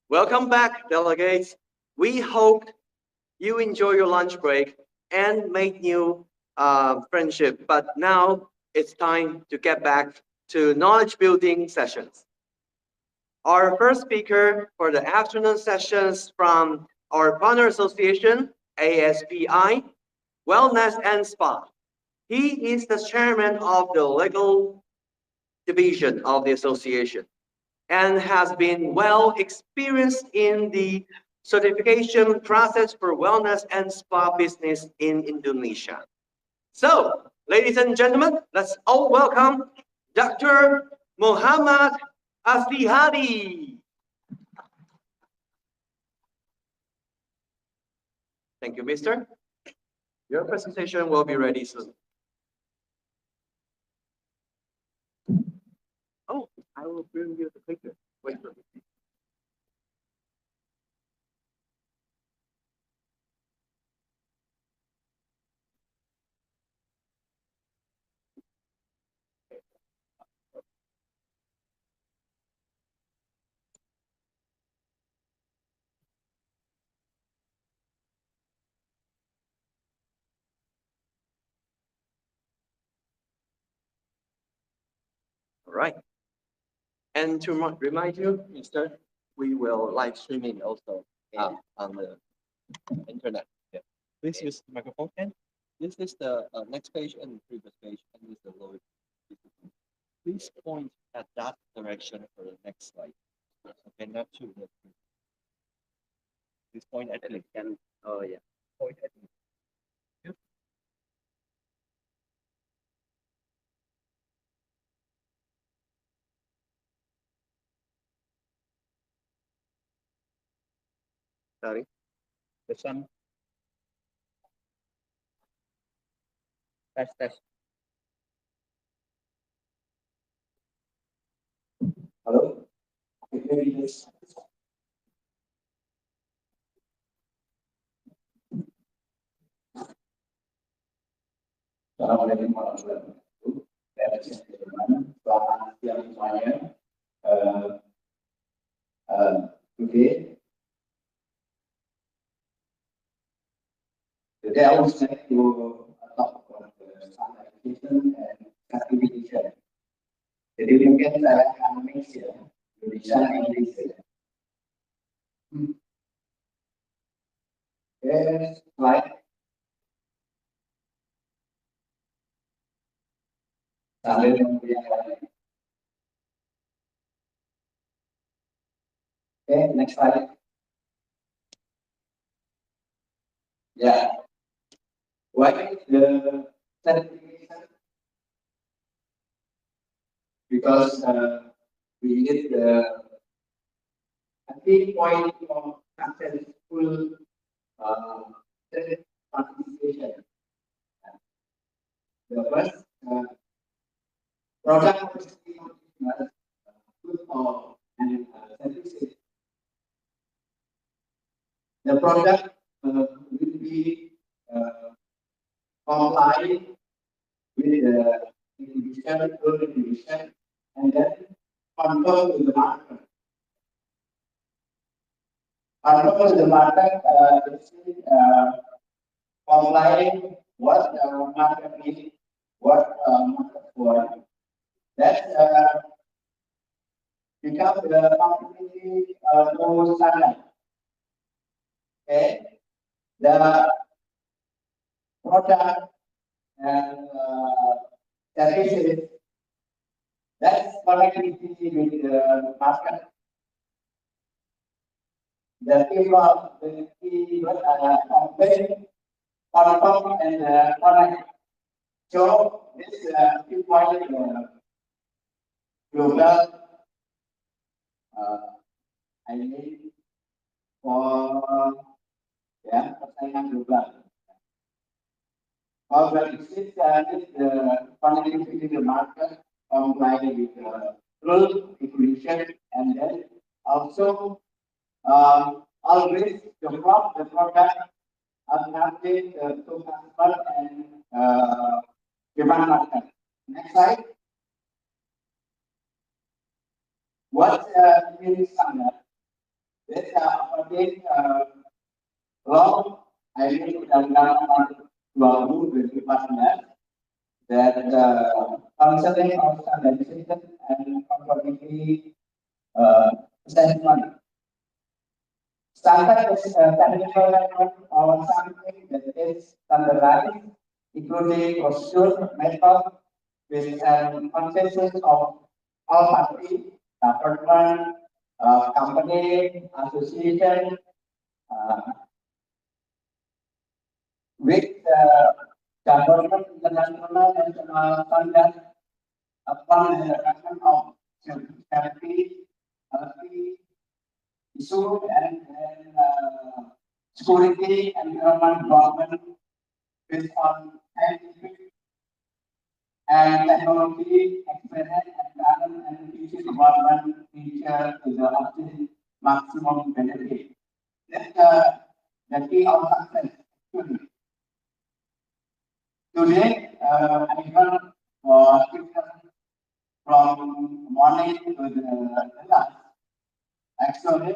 Welcome back, delegates. We hope you enjoy your lunch break and make new friendship. But now it's time to get back to knowledge building sessions. Our first speaker for the afternoon sessions from our partner association, ASPI, Wellness and Spa. He is the chairman of the legal division of the association and has been well experienced in the certification process for wellness and spa business in Indonesia. So, ladies and gentlemen, let's all welcome Dr. Muhammad Aslihadi. Thank you, mister. Your presentation will be ready soon. Oh, I will bring you the picture. Wait for me. All right. And to remind you, mister, we will live streaming also on the internet. Yeah. Please use the microphone. And this is the next page and the previous page, and this is the lower. please point at that direction for the next slide. Okay, not to the. Please point at me. Oh yeah. Point at me. Yep. Sorry. The sun. Test. Hello? Maybe this. Assalamualaikum warahmatullahi wabarakatuh. Selamat siang semuanya. Today I would like to talk about the standardization and certification. Jadi mungkin saya akan mix ya, Indonesia dan Indonesia. Slide. Sambil menunggu yang lain. Next slide. Yeah. Why the certification? Because we need the key point of successful participation. The first product must be good and services. The product will be compliant with the Indonesian, and then control to the market. Control to the market is complying what the market needs, what market wants. That becomes the completely no standard. Okay, the product and services that's connectivity with the market. The people compare, confirm, and connect. So this key point global I need for persaingan global. But this the connectivity with the market, complying with the rules, regulation, and then also always the product adapted to customer and demand market. Next slide. What is standard? This update law I mean Undang-Undang 2014 that concerning of standardization and conformity assessment. Standard is technical or something that is standardized, including procedure, method, with an consensus of all parties, government, company, association, with government, international, national standards upon the direction of safety, issue and security environment development based on scientific and technology experience and talent and future development feature to the optimal maximum benefit. That's the key of success. Today, I heard from morning to the last. Actually,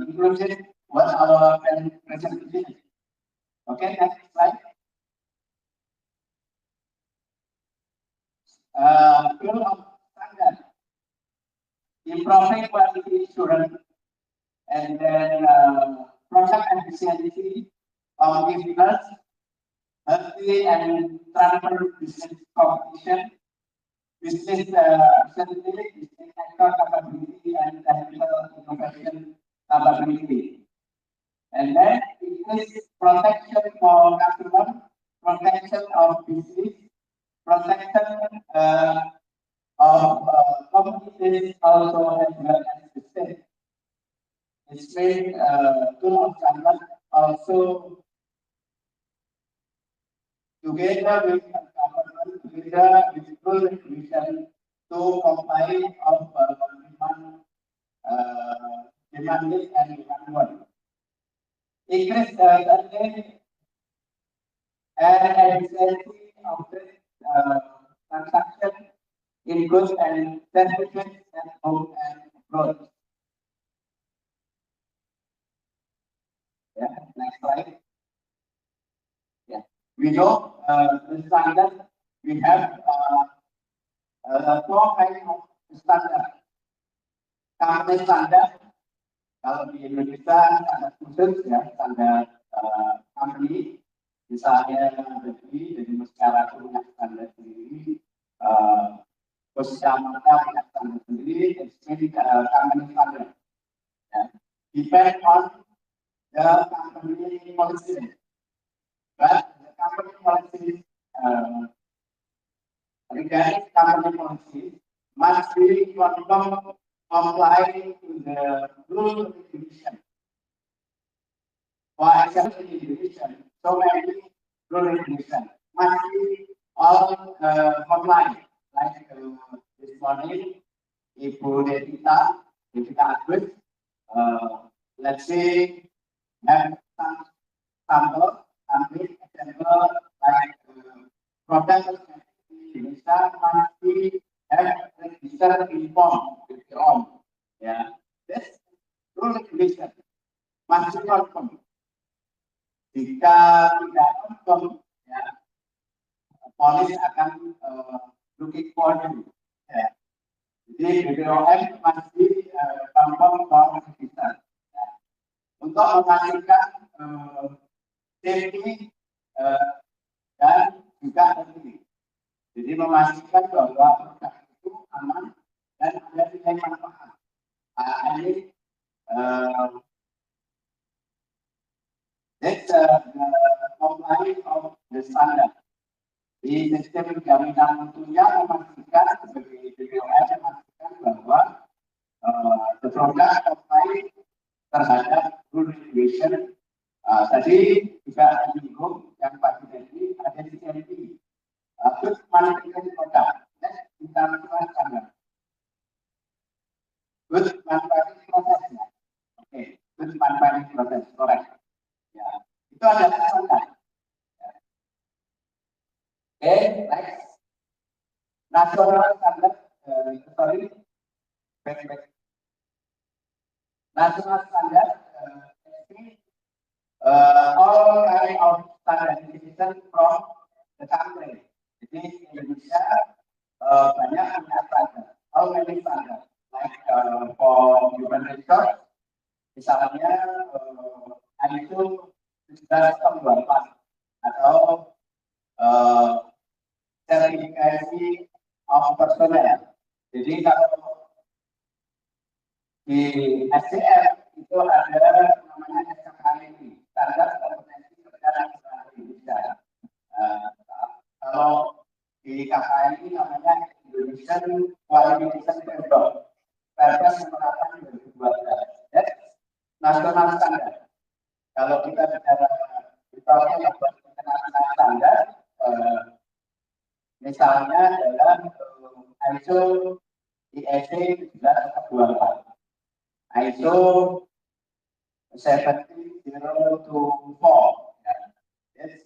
included was our presentation. Okay, next slide. Goal of standard, improving quality assurance, and then product efficiency, competitiveness, healthy and transfer business competition, business sustainability, business sector capability, and technical innovation capability. And then it is protection for customer, protection of business, protection of communities also as well as the state. It's made tool of standard also together with government, together with full regulation to comply of demanded and demand. Increase the and efficiency of the transaction in goods and services at home and abroad. Yeah, next slide. Yeah, we know the standard. We have 4 kinds of standard. Company standard. Kalau di Indonesia standar khusus ya, standar company. Misalnya jadi masyarakat punya standar sendiri, kecamatan punya standar sendiri, jadi company standard. Ya. Depend on the company policy, but the company policy regarding company policy must be comply to the rule regulation. For example, in Indonesia, so many rule regulation must be all comply. Like this morning, Ibu Devita Agus, let's say, have some sample example like product in Indonesia must be have registered in form with your own. Yeah, this rule regulation must be confirmed. Jika tidak confirm, ya, polis akan looking for you. Ya. Jadi BPOM masih confirm form register. Ya. Untuk memastikan safety dan juga safety. Jadi memastikan bahwa produk itu aman dan ada nilai manfaat. Ini that's comply of the standard. Di sistem jaminan mutunya memastikan sebagai BPOM memastikan bahwa the product comply terhadap rule regulation. Tadi juga menyinggung yang pasti tadi ada CMP. Good manufacturing product. Next international standard. Good manufacturing process. Okay, good manufacturing process, correct. Ya, itu adalah standar. Oke, next. National standard, back. National standard, all kind of standardization from the country. Jadi Indonesia banyak punya standar. How many standard? Like for human resource, misalnya itu 1924 atau sertifikasi of personnel. Jadi kalau di ASEAN itu ada namanya SKKI, standar kompetensi kerja dan Indonesia. Kalau di KKI namanya Indonesian Qualification Framework, Perpres Penerapan 2012. That's nasional standar. Kalau kita bicara internasional standar, misalnya dalam ISO IEC 1124, ISO 17024, it's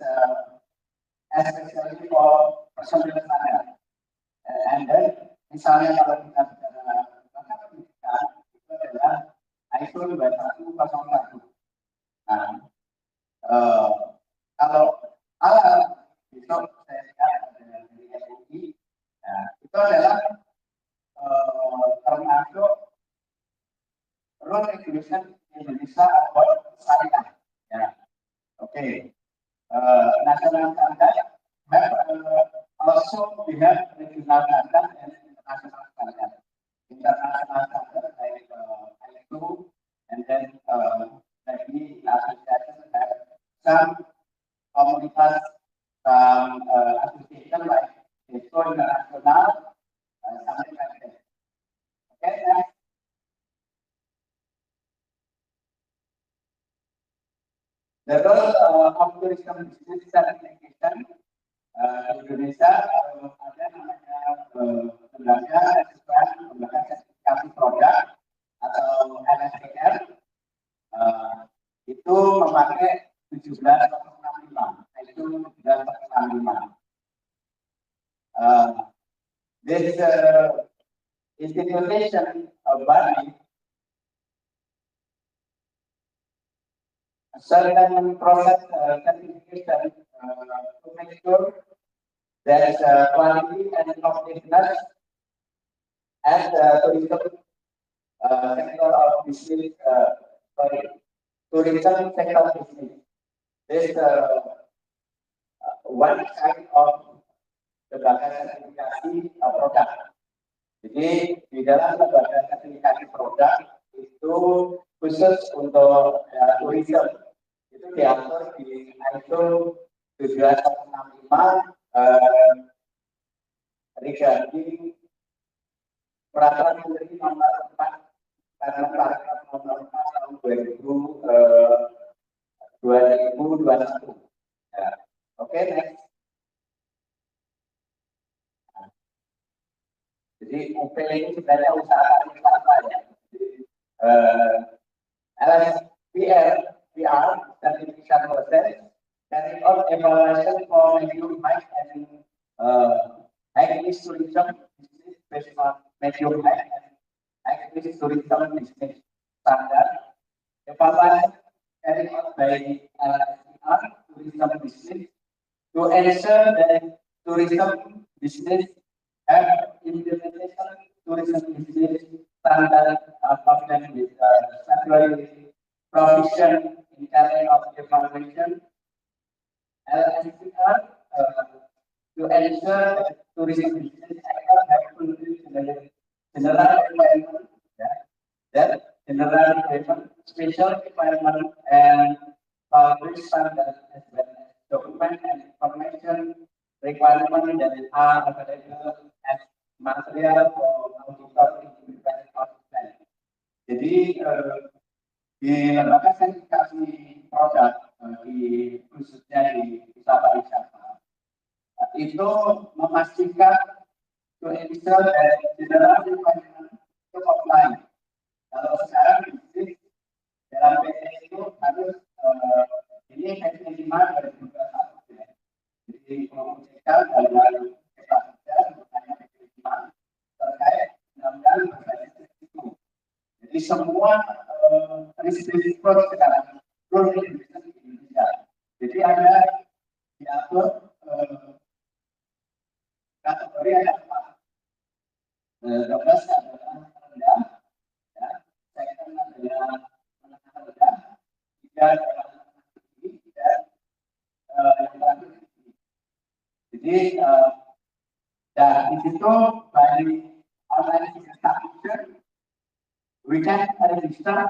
especially for personal standard. And then misalnya kalau kita bicara pendidikan, itu adalah ISO 2101. Nah, kalau besok saya lihat dari SUI, itu adalah termasuk rule regulation Indonesia about syariah. Ya, oke. National standard have Also, we have regional standard and international standard. International standard like ISO, and then maybe association have some komunitas, some association like ISO international, something like that. Okay, next. The role of tourism business certification Indonesia ada namanya lembaga sertifikasi produk atau LSPR itu memakai 1765 itu 1765. This institution body certain process certification to make sure there is quality and competitiveness as tourism sector of business. Tourism sector business. This one side of lembaga sertifikasi produk. Jadi di dalam lembaga sertifikasi produk itu khusus untuk tourism. Itu diatur di ISO 1765 regarding peraturan menteri nomor 4 karena paragraf nomor 4 tahun 2021. Ya. Oke, next. Jadi UP ini sebenarnya usaha ya. LSPR certification process carry out evaluation for medium high and high risk tourism business based on medium high and high risk tourism business standard. Evaluation carried out by LSPR tourism business to ensure that tourism business have implementation tourism business standard according with statutory provision in area of evaluation. LSPR to ensure that tourism business sector have fulfilled general requirement, that general requirement, special requirement, and public standard as well as document and information requirement that are available as material for auditor independent audit. Jadi di lembaga sertifikasi produk di khususnya di usaha pariwisata itu memastikan to ensure that general requirement itu comply. Kalau sekarang bisnis dalam PT itu harus ini PT 5 dari 2021 ya. Jadi mengucapkan dalam kita makanya PT 5 terkait undang-undang berbasis itu. Jadi semua risiko sekarang turun di Indonesia. Jadi ada diatur kategori ada 4. 12 adalah rendah, ya. Second adalah menengah rendah, 3 adalah tinggi, dan yang terakhir tinggi. Jadi di situ bagi online subscription we can register,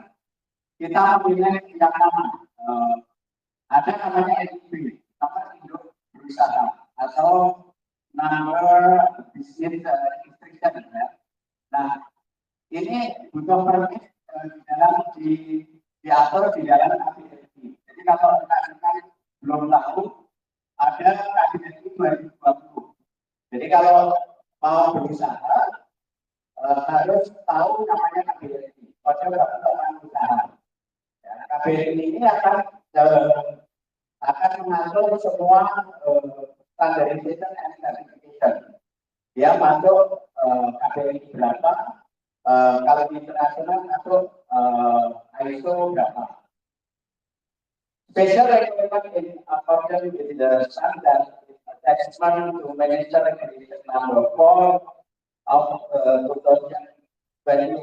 kita memilih yang nama ada namanya NIB, nomor induk berusaha atau number business restriction ya. Nah ini butuh permit dalam diatur di dalam KBRI. Jadi kalau rekan-rekan belum tahu ada KBRI 2020. Jadi kalau mau berusaha harus tahu namanya KBRI, kode ketentuan usaha. Ya, KBRI ini akan mengatur semua standardization and certification. Dia masuk KBRI berapa, kalau di internasional masuk ISO berapa. Special requirement in accordance with the standard attachment to Minister Regulation number 4 of 2021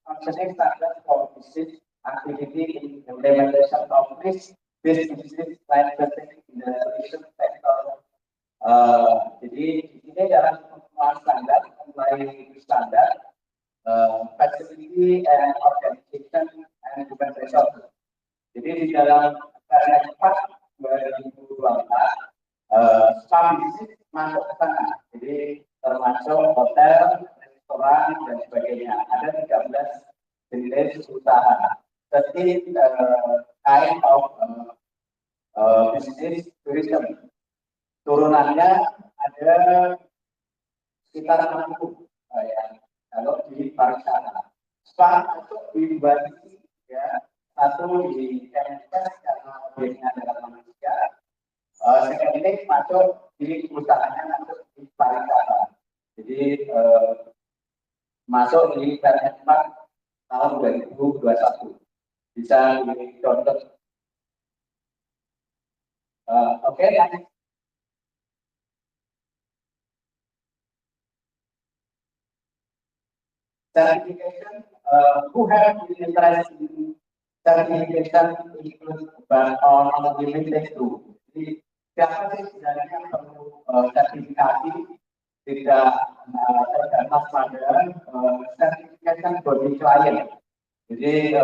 concerning standards for business activity in implementation of risk-based business licensing in the tourism sector. Jadi di ini adalah standar, mulai standar, facility and organization and human resources. Jadi di dalam karya cepat 2024, smart business masuk ke sana. Jadi termasuk hotel, restoran dan sebagainya. Ada 13 jenis usaha. Jadi kind of business tourism. Turunannya ada sekitar 60 ya, kalau di pariwisata. Spa masuk di Bali ya, satu di Kemenkes karena objeknya adalah manusia. Secondly masuk di usahanya masuk di pariwisata. Jadi masuk di karya 4 tahun 2021. Bisa di-download. Oke, next. Certification, who have been interested in certification include but on limited to. Jadi siapa sih sebenarnya yang perlu sertifikasi tidak terbatas pada certification body client. Jadi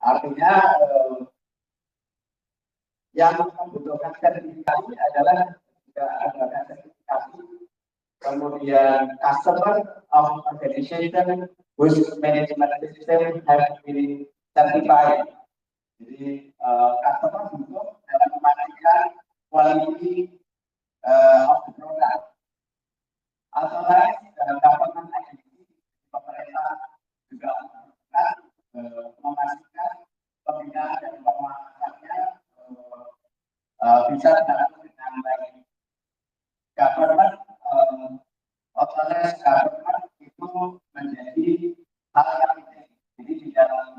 artinya yang membutuhkan sertifikasi adalah tidak ada sertifikasi. Kemudian customer of organization whose management system have been certified. Jadi customer butuh dalam memastikan quality of the product. Authorized government agency, pemerintah juga memastikan pembinaan dan pemasarannya bisa dilakukan dengan baik. Government otoritas government itu menjadi hal yang penting. Jadi di dalam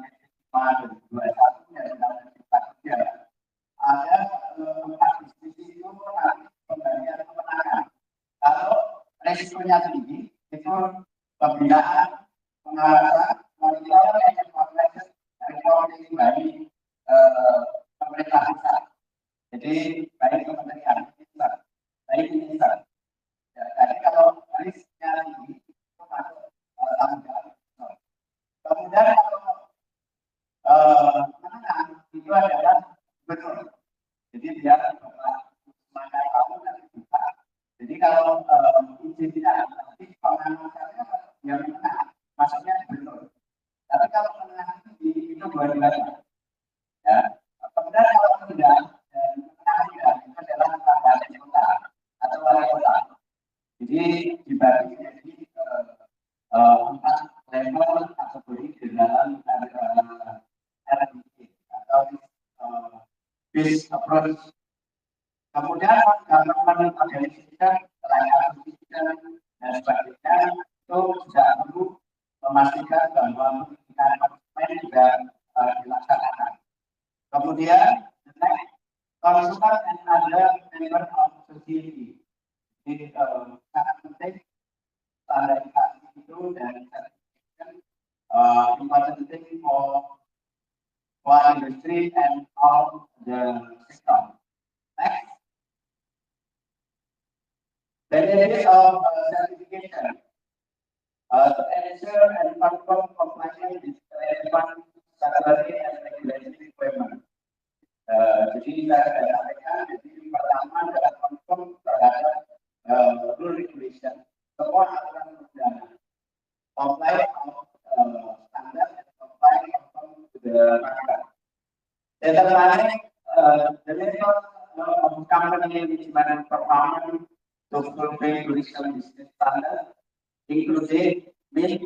521 dan dalam kerja ada 4 diskusi itu nanti pembagian kemenangan. Kalau resikonya tinggi itu pembinaan, pengawasan, monitoring, evaluasi, reporting dari pemerintah pusat. Jadi baik kementerian, baik minister. Jadi kalau risknya tinggi itu masuk tanggung jawab. Kemudian kalau menengah itu adalah betul. Jadi dia mana kamu nanti buka. Jadi kalau izinnya nanti pengawasannya yang menengah, maksudnya betul. Tapi kalau menengah itu dua-duanya. Ya. Kemudian kalau tidak dan menengah tidak itu adalah kabupaten kota atau wali kota. Jadi dibagi jadi 4 level kategori di dalam RDP atau base approach. Kemudian government organization, layar dan sebagainya itu juga perlu memastikan bahwa pemilihan konsumen juga dilaksanakan. Kemudian consumer and other member of society. Jadi sangat penting standarisasi itu dan certification important thing for industry and all the sector. Next, benefit of certification to ensure and confirm compliance with relevant statutory and regulatory requirements. Jadi saya sampaikan, jadi pertama adalah confirm terhadap rule regulation, semua aturan perundangan, comply of standard and comply to the market. Determining the level of company management performance to fulfill tourism business standard, including with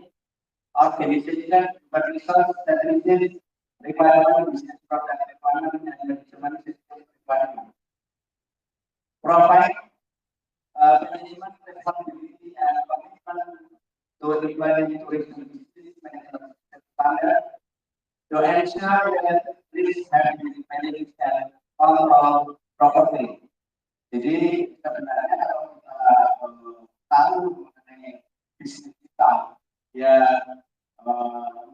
organization, resource strategies, requirement, business product requirement, and management system requirement. Provide management responsibility and commitment to implement tourism business management standard to ensure that risks have been managed and controlled properly. Jadi sebenarnya kalau kita tahu mengenai bisnis kita, ya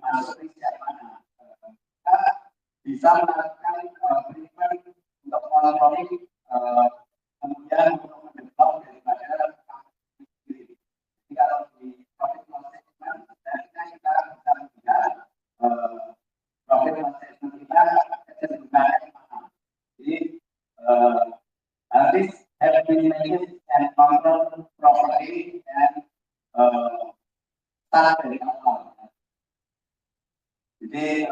masuk risk yang mana, kita bisa melakukan treatment untuk monitoring, kemudian untuk mendevelop daripada Jadi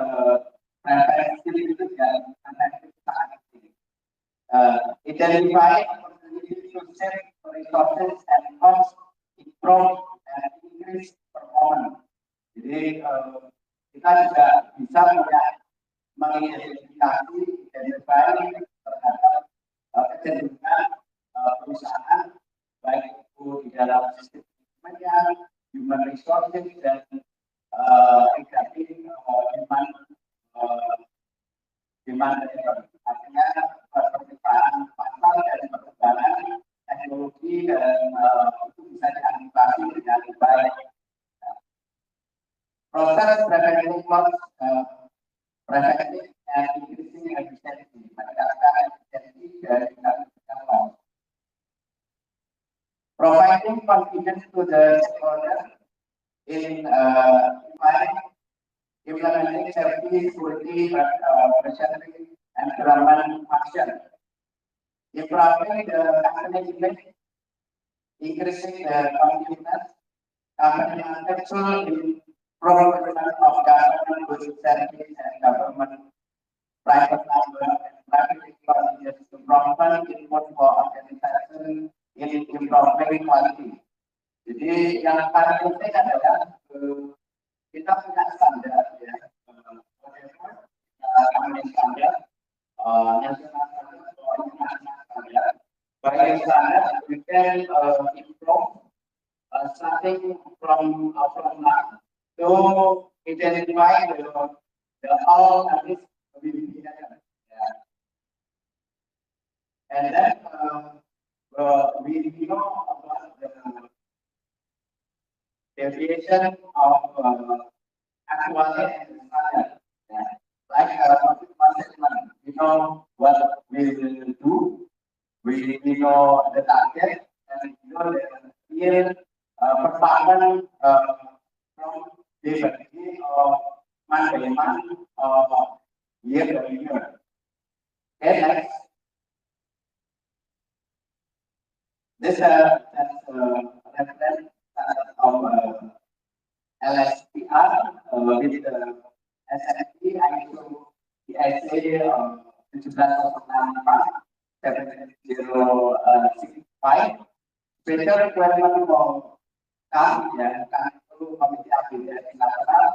preferensi itu ya preferensi sangat tinggi. Identify opportunities to save resources and cost, improve and increase performance. Jadi kita juga bisa mengidentifikasi terhadap kecenderungan perusahaan baik itu di dalam sistem manajemennya, human resources dan demand artinya perkembangan pasar dan perkembangan teknologi dan itu bisa diantisipasi dengan baik. Proses preventive loss, preventive and increasing efficiency, meningkatkan efisiensi dari tindakan loss. Providing confidence to the stakeholder in implementing safety, security, machinery, and environment function. Improving the company image, increasing the confidence, company manufacturing in procurement of government goods, services, and government private number and private economies, improvement input for organization in improving quality. Jadi yang paling penting adalah kita punya standar ya, standar nasional standar. By standard we can improve starting from now to identify the all this yeah. And then we know about the deviation of actual and standard. Yeah. Like assessment, we know what we will do, we know the target, and we know the real performance from day by day or month by month or year by year. Okay, next. This reference of LSPR with the SFP ISO ISA 17065 special requirement for CAM ya, CAM itu Komite Akreditasi Nasional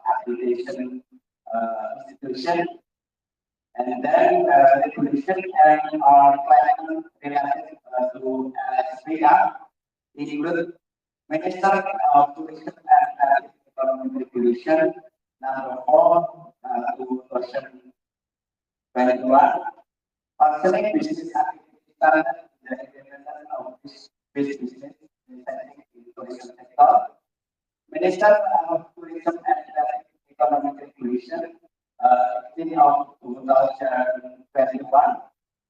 Accreditation Institution, and then regulation and requirement related to LSPR include Minister of Tourism and Economic Regulation number 4 2021, functioning business activity standard the implementation of this business in tourism sector. Minister of Tourism and Economic Regulation 18 of 2021,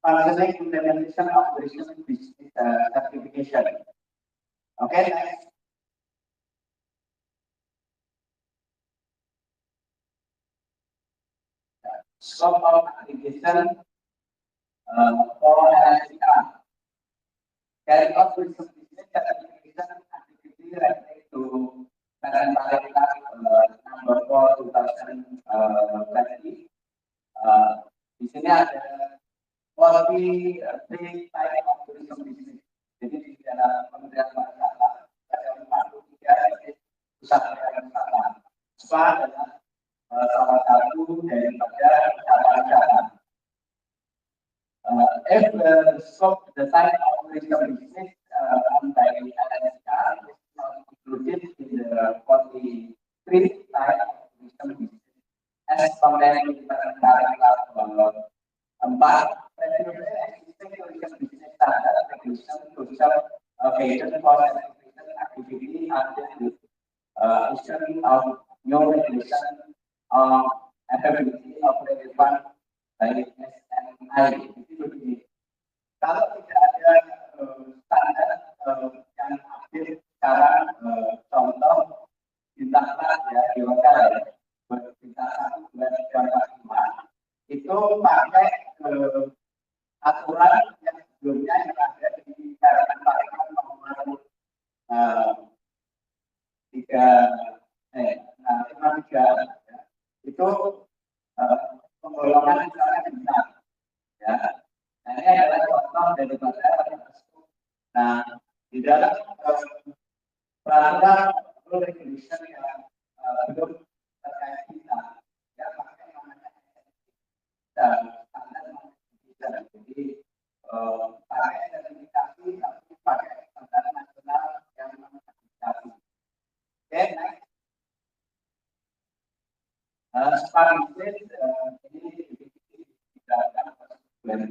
functioning implementation of tourism business certification. Okay, next. Scope of application for LSPR. Carry out tourism business certification activity related to Perintah number 4 2020. Di sini ada 43 type of tourism business. Jadi di dalam Kementerian Pariwisata ada 43 pusat pariwisata. Spa adalah salah satu daripada wisata-wisata. If the scope, the type of tourism business by LSPR is not included in the 43 type of tourism business as compared with Paragraph 4, existing tourism business standard regulation social occasion for activity under the issue of new regulation availability of relevant by SMI. Kalau tidak ada standar yang aktif sekarang, contoh bintang ya di hotel ya, bintang 1, 2, 3, 4, 5 itu pakai aturan yang sebelumnya yang ada di Peraturan nomor 3 ya, itu itu penggolongan misalnya benar, ya. Nah, ini adalah contoh daripada. Nah, di dalam peraturan regulation yang belum terkait kita, ya pakai namanya standar kita. Jadi pakai sertifikasi tapi pakai standar nasional yang sertifikasi. Oke, next. Spanish ini digunakan pada 2009.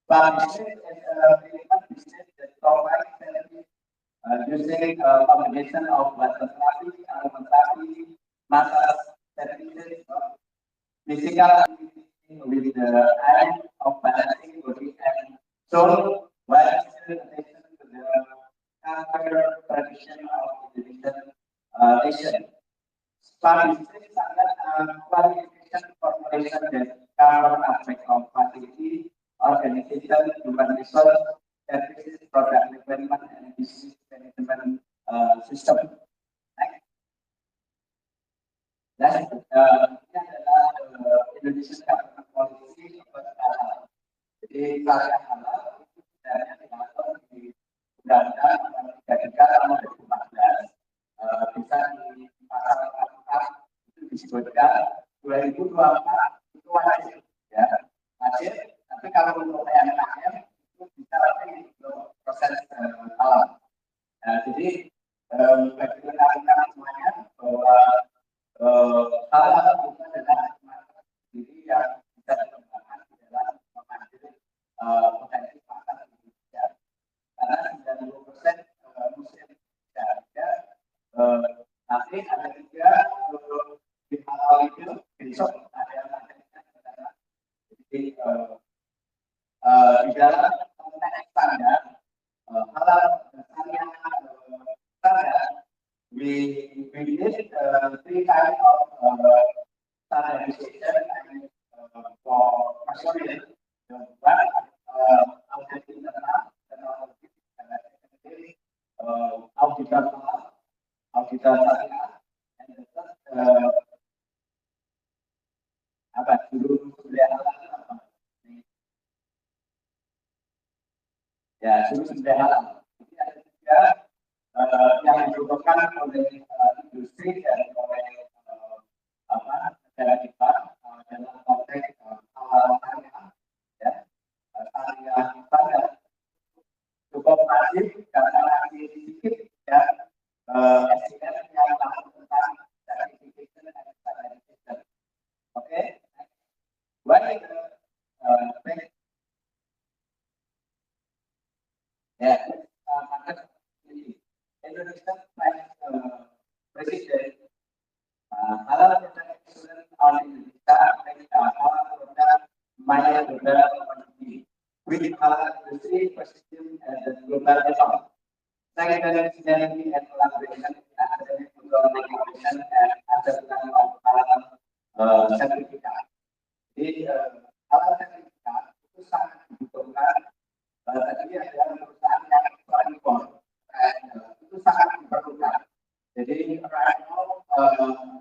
Spanish is a business that provides service using a combination of water therapy, aromatherapy, massage services, physical activity with the aim of balancing body and soul while still attention to the cultural tradition of Indonesian nation. Spanish is a qualification corporation that cover aspects of facility, organization, human resource, services, product development, and business management system. Next. Dan ini adalah Indonesian Government Policy halal. Jadi karya halal itu sebenarnya diatur di Undang-Undang Nomor 33 Tahun 2014. Bisa di pasal 44 itu disebutkan 2024 itu wajib, ya wajib. Tapi kalau untuk yang akhir itu bisa lebih untuk proses halal. Nah, jadi bagi rekan-rekan semuanya bahwa halal itu adalah diri yang bisa dikembangkan di dalam mengambil potensi pasar Indonesia. Karena 90% muslim Indonesia nanti ada juga di halal itu besok ada yang nantinya adalah jadi di dalam konteks standar halal dasarnya standar we need three kinds of standardization and for measurement. One, audit internal, auditor halal, auditor syariah, and the third apa juru sembelih halal apa? Ya, juru sembelih halal. Jadi ada tiga yang dibutuhkan oleh industri dan oleh negara kita dalam konteks halal syariah, ya syariah standar cukup masif karena masih sedikit ya SDM yang tahu tentang certification dan standardization. Oke, baik. Ya, Indonesia Presiden halal produk excellent on Indonesia halal produk Maya Development with halal industry persisting as a global effort. Secondary synergy and collaboration academic collaboration and assessment of halal sertifikat. Jadi halal sertifikat itu sangat dibutuhkan. Tadi ada perusahaan yang impor itu sangat diperlukan. Jadi right now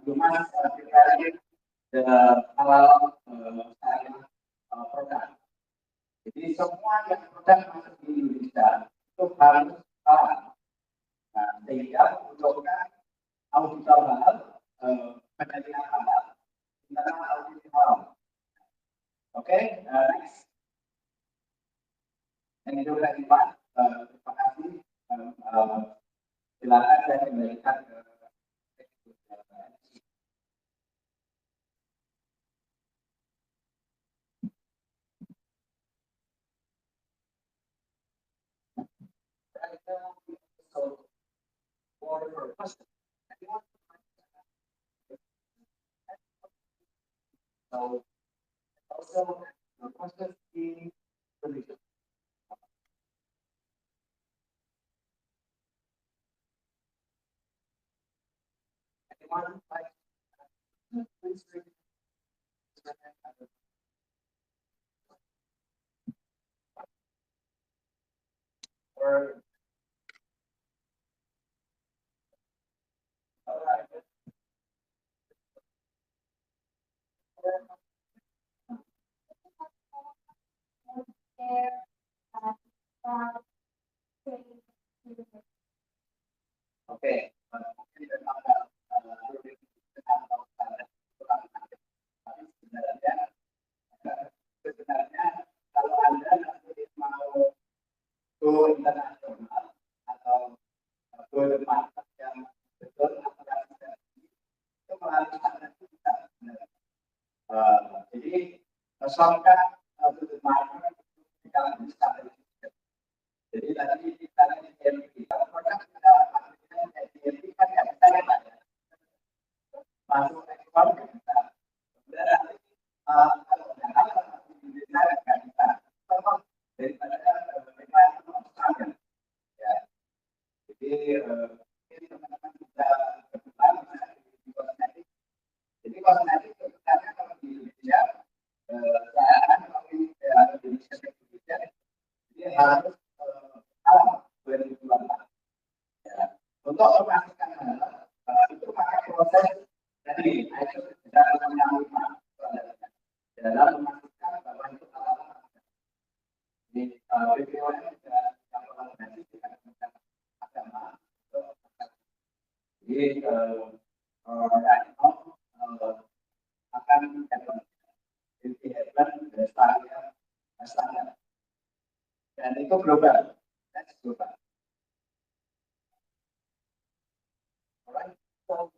you must prepare the halal syariah produk. Jadi semua yang produk masuk di Indonesia itu harus halal. Nah, sehingga membutuhkan auditor halal, penelitian halal, internal audit halal. Oke, next. Thank you very much. Terima kasih. Silakan saya kembalikan ke so also the process in solution. Anyone like please or all right. shortcut to the market kita bisa. Jadi tadi kita kalau produk kita kan nggak bisa ya Pak, ya. Masuk ekspor nggak bisa. Kemudian nanti kalau dalam Indonesia nggak bisa. Contoh daripada mekanisme obstacle, ya. Jadi ini teman-teman bisa berkembang misalnya di kosmetik. Jadi kosmetik sebenarnya kalau di Indonesia saya kan kalau di Indonesia jadi harus tahun 2024. Ya. Untuk memastikan itu pakai proses dari ISO 9005 dalam memastikan bahwa itu alat di BPOM dan kolaborasi dengan Kementerian Agama. Jadi akan dihadirkan standar dan itu global. That's global. Alright. So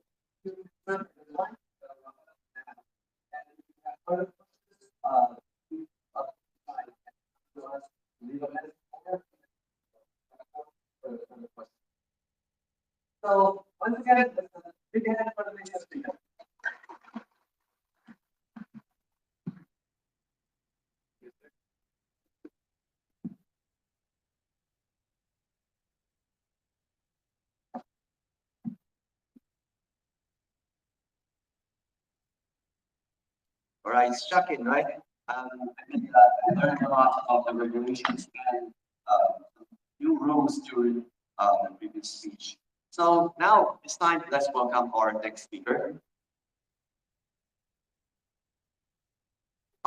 so once again, big hand for the next speaker. All right, shocking, right? I learned a lot of the regulations and new rules during the previous speech. So now it's time. Let's welcome our next speaker.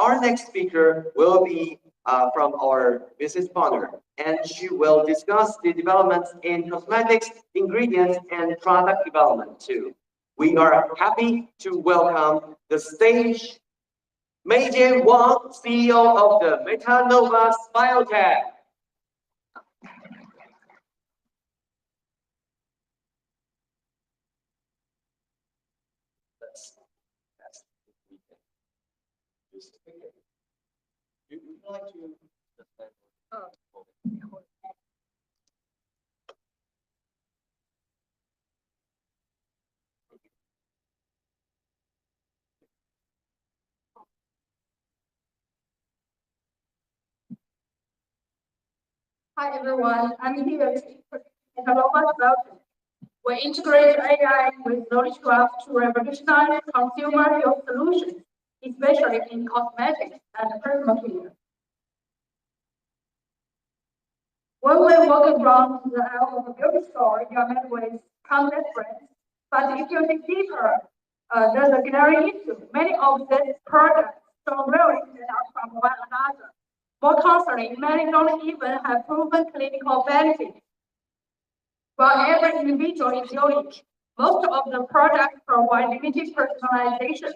Our next speaker will be from our business partner, and she will discuss the developments in cosmetics, ingredients, and product development too. We are happy to welcome the stage Meijie Wang, CEO of the Metanovas Biotech. Would you like to? Hi everyone, I'm here to present Global Data. We integrate AI with knowledge graph to revolutionize consumer health solutions, especially in cosmetics and personal care. When we walk around the aisle of a beauty store, you are met with countless brands. But if you dig deeper, there's a glaring issue. Many of these products don't really stand out from one another. More concerning, many don't even have proven clinical benefits. While every individual is unique, most of the products provide limited personalization.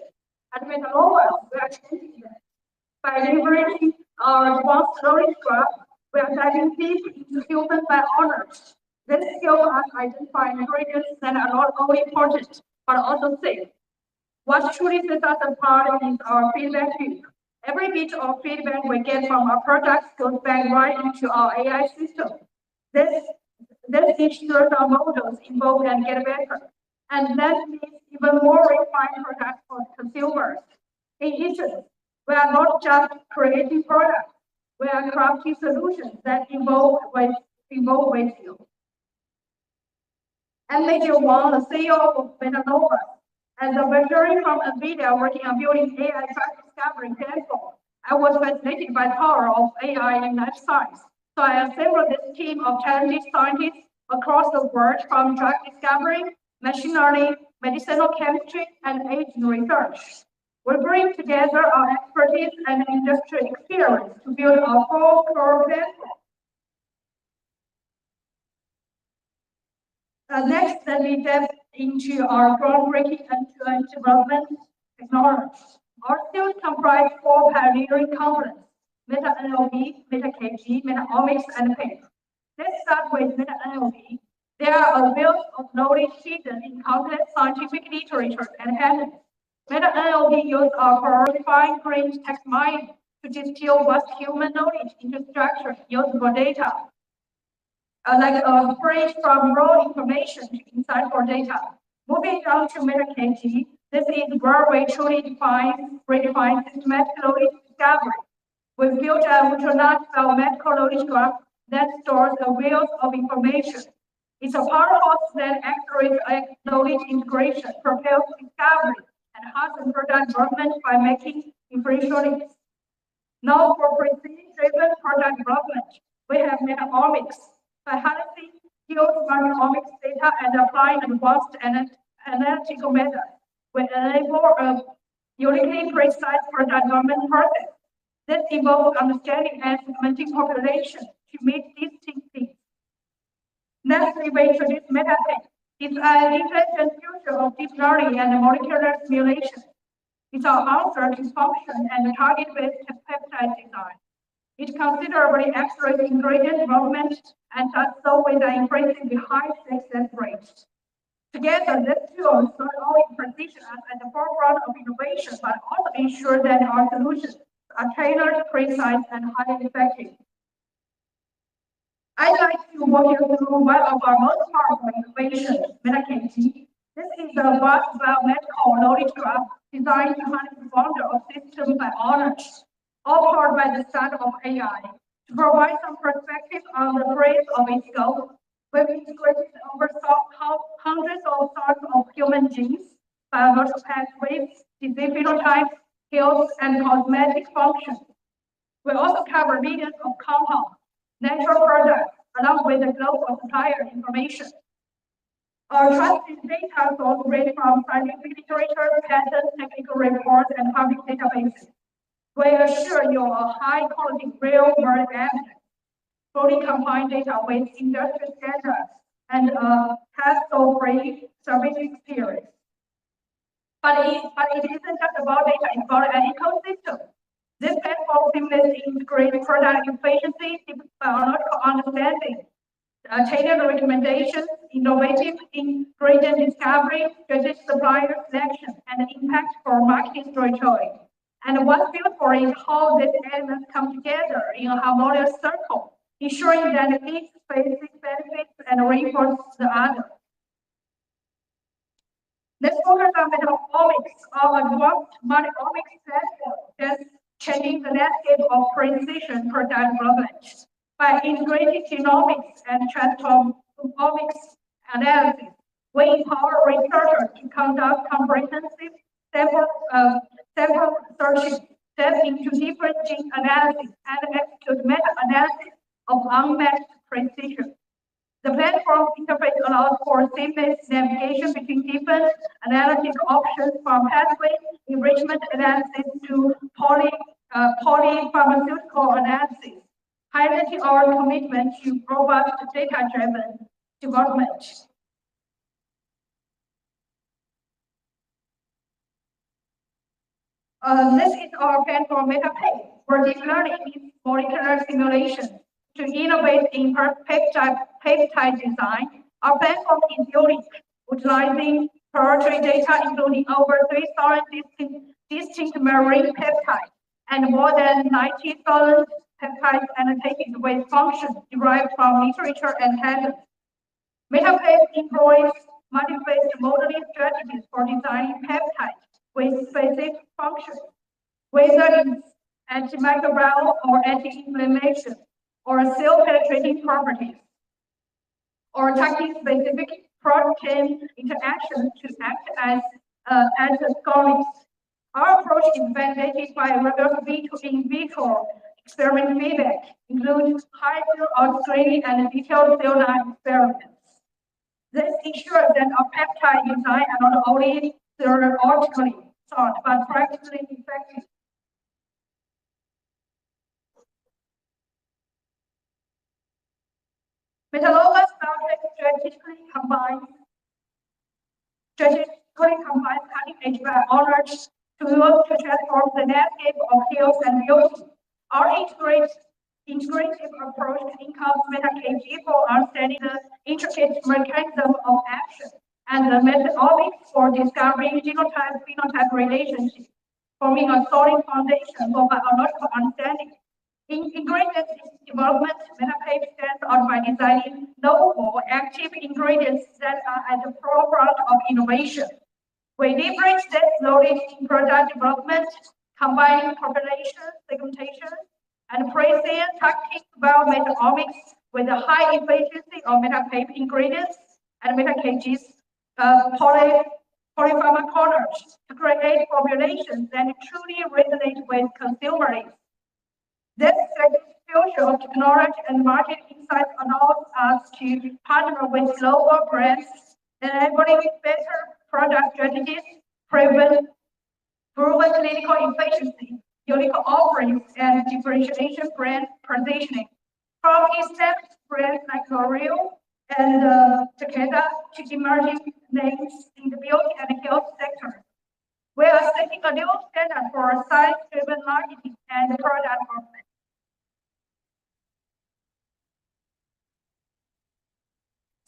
At Metalova, we are changing that. By leveraging our advanced knowledge graph, we are diving deep into human biomarkers. This helps us identify ingredients that are not only important, but also safe. What truly sets us apart is our feedback loop. Every bit of feedback we get from our products goes back right into our AI system. This ensures our models evolve and get better. And that means even more refined products for consumers. In addition, we are not just creating products, we are crafting solutions that evolve with you. I'm Meijie Wang, the CEO of Metanova. As a veteran from NVIDIA working on building AI drug discovery platform, I was fascinated by the power of AI in life science. So I assembled this team of talented scientists across the world from drug discovery, machine learning, medicinal chemistry, and aging research. We bring together our expertise and industry experience to build a full core platform. Next, let me dive into our groundbreaking end-to-end development technologies. Our skills comprise 4 pioneering components: meta-NLP, meta-KG, meta-omics, and PIP. Let's start with meta-NLP. They are a wealth of knowledge hidden in countless scientific literature and patents. Meta-NLP uses for fine-grained text mining to distill vast human knowledge into structured, usable data. Like a bridge from raw information to insightful data. Moving on to meta-KT, this is where we truly redefine systematic knowledge discovery. We built a ultra-large biomedical knowledge graph that stores a wealth of information. It's a powerhouse that accelerates knowledge integration, propels discovery, and enhances product development by making information links. Now, for precision-driven product development, we have metaomics. By harnessing huge metaomics data and applying advanced analytical methods, we enable a uniquely precise product development process. This involves understanding and segmenting population to meet distinct needs. Lastly, we introduce MetaPay. It's an intelligent future of deep learning and molecular simulation. It's our answer to function and target-based peptide design. It considerably accelerates ingredient development and does so with an impressively high success rate. Together, these tools not only position us at the forefront of innovation, but also ensure that our solutions are tailored, precise, and highly effective. I'd like to walk you through one of our most powerful innovations, MetaKT. This is a vast biomedical knowledge graph designed to harness the wonder of system biology, all powered by the start of AI. To provide some perspective on the breadth of its scope, we've integrated over hundreds of sorts of human genes, biological pathways, disease phenotypes, health, and cosmetic functions. We also cover millions of compounds, natural products, along with the global supplier information. Our trusted data source range from scientific literature, patents, technical reports, and public databases. We assure you a high-quality real-world evidence, fully combined data with industry standards, and a hassle-free service experience. But it isn't just about data, it's about an ecosystem. This platform seamlessly integrates product efficiency, biological understanding, tailored recommendations, innovative ingredient discovery, strategic supplier selection, and impact for marketing storytelling. And what's beautiful is how these elements come together in a harmonious circle, ensuring that each spaces benefits and reinforces the other. Let's focus on metaomics, our advanced multi-omics platform that's changing the landscape of precision product development. By integrating genomics and transcriptomics analysis, we empower researchers to conduct comprehensive sample searching, step into different gene analysis, and execute meta-analysis of unmatched precision. The platform interface allows for seamless navigation between different analytical options from pathway enrichment analysis to polypharmaceutical analysis, highlighting our commitment to robust data-driven development. This is our platform MetaPay, where deep learning is molecular simulation. To innovate in peptide design, our platform is unique, utilizing proprietary data including over 3,000 distinct marine peptides and more than 90,000 peptides annotated with functions derived from literature and patents. MetaPay employs multi-phase modeling strategies for designing peptides with specific functions, whether it's antimicrobial or anti-inflammation, or cell-penetrating properties, or targeting specific protein interactions to act as antagonist. Our approach is validated by rigorous in vitro experiment feedback, including high-field screening and detailed cell line experiments. This ensures that our peptide design are not only theoretically sound, but practically effective. Metalogus strategically combines cutting-edge biology to transform the landscape of health and beauty. Our integrative approach encompasses MetaKT for understanding the intricate mechanism of action and the methodomics for discovering genotype-phenotype relationships. forming a solid foundation for biological understanding. In ingredient development, MetaPaper stands out by designing novel, active ingredients that are at the forefront of innovation. We leverage that knowledge in product development, combining population segmentation and precision tactics biometabolomics with a high efficiency of MetaPaper ingredients and MetaKGs polypharmacology to create formulations that truly resonate with consumer needs. This fusion of technology and market insights allows us to partner with global brands, enabling better product strategies, proven clinical efficiency, unique offerings, and differentiation brand positioning. From established brands like L'Oreal and Takeda to emerging names in the beauty and health sector, we are setting a new standard for science-driven marketing and product development.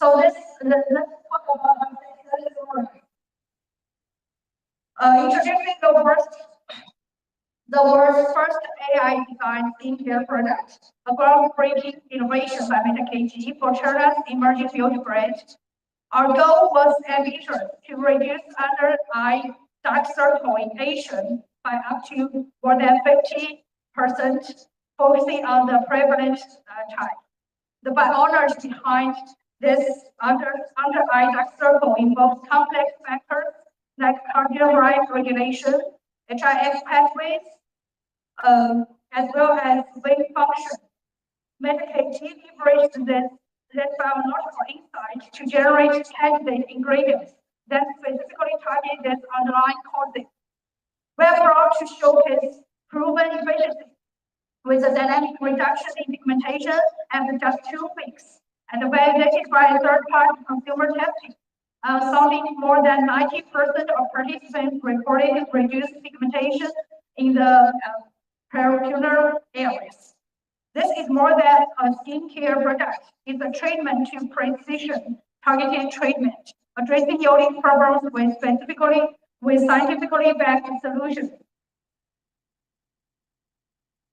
So let's talk about introducing the world's first AI-designed skincare product, a groundbreaking innovation by MetaKG for China's emerging beauty brand. Our goal was ambitious to reduce under-eye dark circle in Asian by up to more than 50%, focusing on the prevalent type. The biology behind this under-eye dark circle involves complex factors like cardiac regulation, HIF pathways, as well as brain function. MetaKG leveraged this biological insight to generate candidate ingredients that specifically target this underlying causes. We are proud to showcase proven efficiency with a dynamic reduction in pigmentation after just 2 weeks, and validated by third-party consumer testing. Something more than 90% of participants reported reduced pigmentation in the periocular areas. This is more than a skincare product. It's a treatment to precision targeted treatment, addressing unique problems with scientifically backed solutions.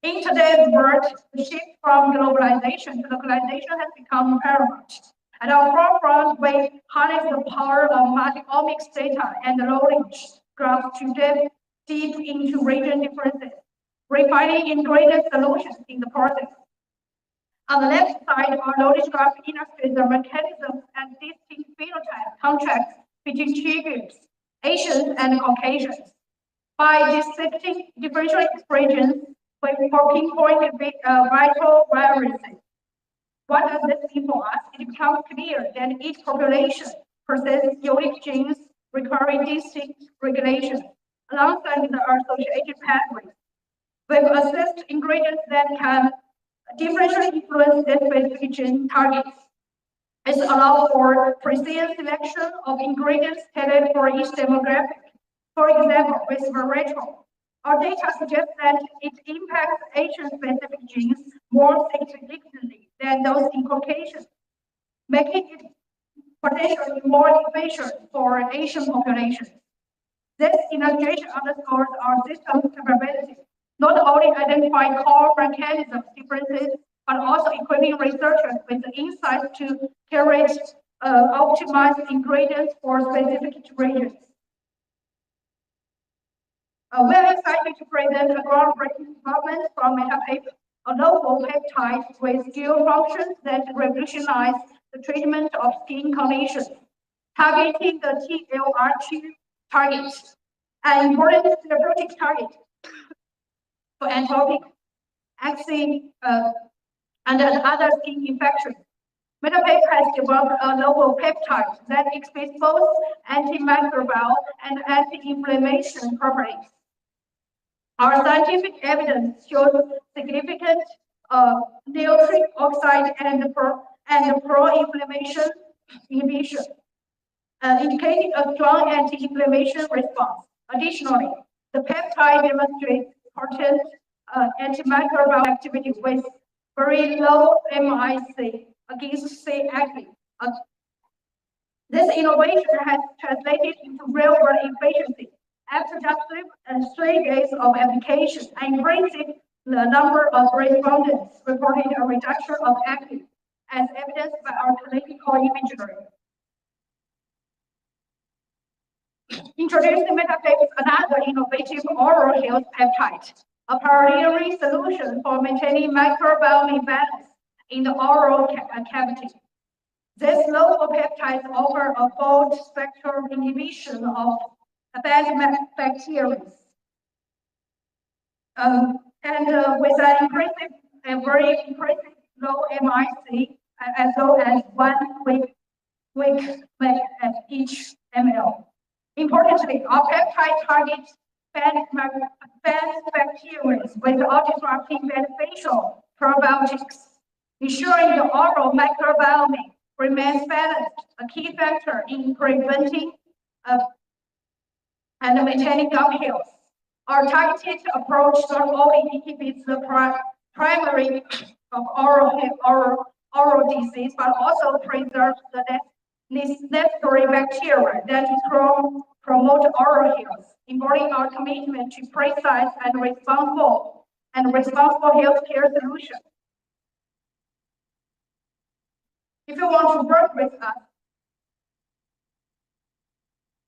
In today's world, the shift from globalization to localization has become paramount. At our forefront, we harness the power of multi-omics data and knowledge graphs to dive deep into region differences, refining ingredient solutions in the process. On the left side, our knowledge graph illustrates the mechanisms and distinct phenotype contrasts between two groups, Asians and Caucasians. By dissecting differential expressions, we pinpoint vital variances. What does this mean for us? It becomes clear that each population possesses unique genes requiring distinct regulation, alongside the associated pathways. We've assessed ingredients that can differentially influence their specific gene targets. This allows for precise selection of ingredients tailored for each demographic. For example, with resveratrol, our data suggests that it impacts Asian-specific genes more significantly than those in Caucasian, making it potentially more efficient for Asian populations. This integration underscores our system's capability, not only identifying core mechanism differences, but also equipping researchers with the insights to curate optimized ingredients for specific regions. We are excited to present a groundbreaking development from MetaPaper, a novel peptide with dual functions that revolutionize the treatment of skin conditions, targeting the TLR2 target, an important therapeutic target for atopic eczema and other skin infections. MetaPaper has developed a novel peptide that exhibits both antimicrobial and anti-inflammation properties. Our scientific evidence shows significant nitric oxide and pro-inflammation inhibition, indicating a strong anti-inflammation response. Additionally, the peptide demonstrates potent antimicrobial activity with very low MIC against C. acne. This innovation has translated into real-world efficiency. After just and 3 days of application, and increasing the number of respondents reporting a reduction of acne, as evidenced by our clinical imagery. Introducing Metafix, another innovative oral health peptide, a pioneering solution for maintaining microbiome balance in the oral cavity. These local peptides offer a broad spectrum inhibition of bad bacteria. With an very impressive low MIC, as low as 1 week at each ml. Importantly, our peptide targets bad bacteria without disrupting beneficial probiotics, ensuring the oral microbiome remains balanced, a key factor in preventing and maintaining gum health. Our targeted approach not only inhibits the primary of oral disease, but also preserves the necessary bacteria that promote oral health, embodying our commitment to precise and responsible healthcare solutions. If you want to work with us,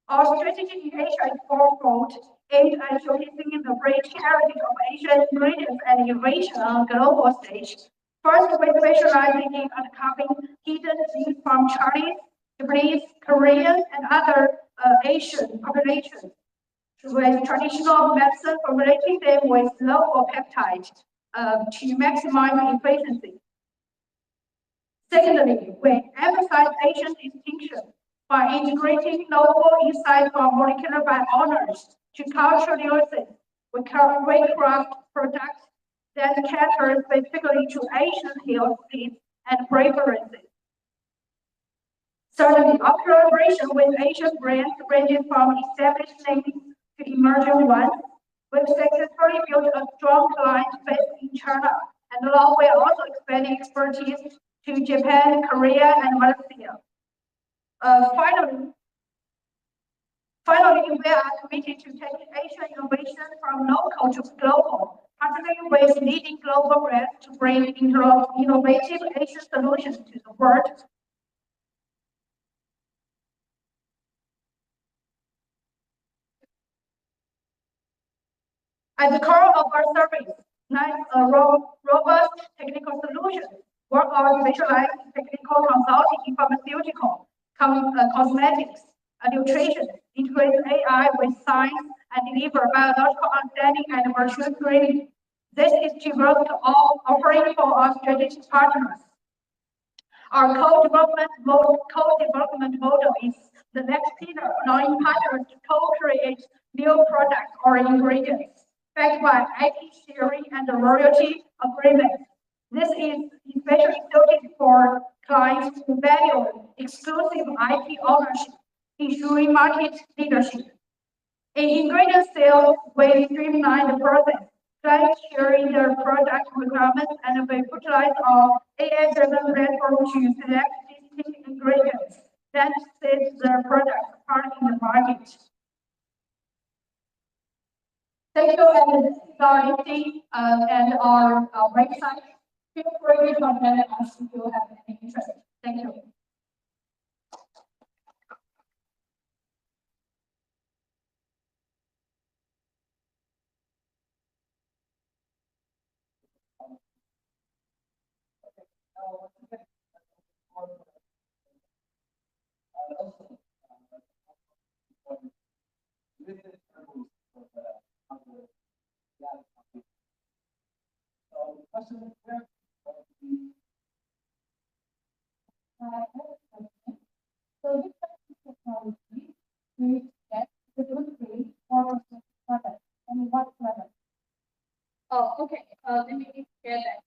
our strategy in Asia is fourfold, aimed at showcasing the rich heritage of Asian ingredients and innovation on a global stage. First, we specializing in uncovering hidden genes from Chinese, Japanese, Korean, and other Asian populations, with traditional medicine formulating them with local peptides to maximize efficiency. Secondly, we emphasize Asian distinction by integrating novel insights from molecular biology to cultural nuances. We craft products that cater specifically to Asian health needs and preferences. Thirdly, our collaboration with Asian brands ranges from established names to emerging ones. We've successfully built a strong client base in China, and now we're also expanding expertise to Japan, Korea, and Malaysia. Finally, we are committed to taking Asian innovation from local to global, partnering with leading global brands to bring innovative Asian solutions to the world. At the core of our service lies a robust technical solution, where our specialized technical consulting in pharmaceutical, cosmetics, nutrition, integrates AI with science and deliver biological understanding and virtual screening. This is developed offering for our strategic partners. Our co-development model is the next pillar, allowing partners to co-create new products or ingredients, backed by IP sharing and royalty agreements. This is especially suited for clients who value exclusive IP ownership, ensuring market leadership. In ingredient sales, we streamline the process, clients sharing their product requirements, and we utilize our AI-driven platform to select distinct ingredients that set their product apart in the market. Thank you, and this is our listing and our website. Feel free to contact us if you have any interest. Thank you. So this technology we get the good for product and what product? Oh, okay. Let me share that.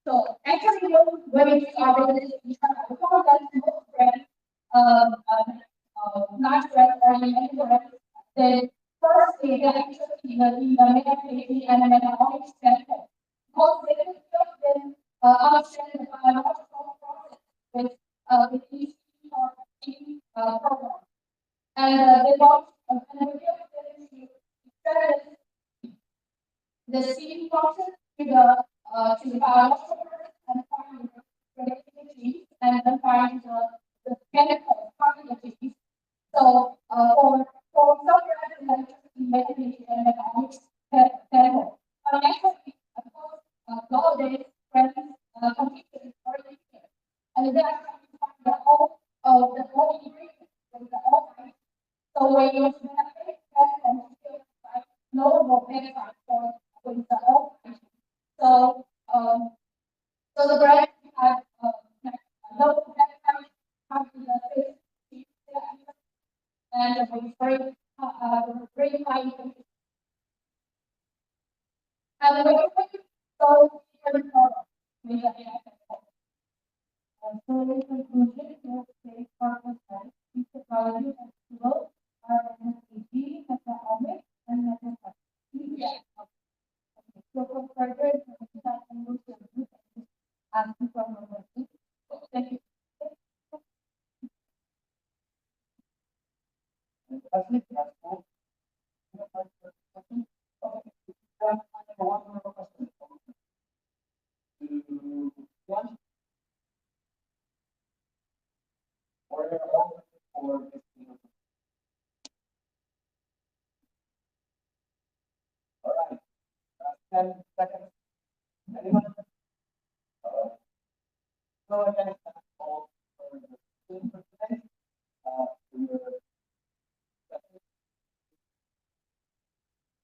So actually, when we are in China, we found that most brands, large brands or any brand, they firstly they are interested in the meta and the metabolic sector. Because they can feel that understand the biological process with each program. And they want and we give them to study the seeding process to the biological process and find the relativities and then find the chemical properties. So for some reason like imagination and economics chemical. Actually, of course, nowadays friends computer is very easy. And that's how you find the whole ingredient with the whole thing. So when you benefit and still like notable benefit for with the whole thing. So so the brand have local benefit having the face and very high income. And when you so different products with the AI. So in conclusion, we have said purpose is technology and tools are energy, economic, and mental. Yes. So for further information, I can go to the group and ask you for more questions. Thank you.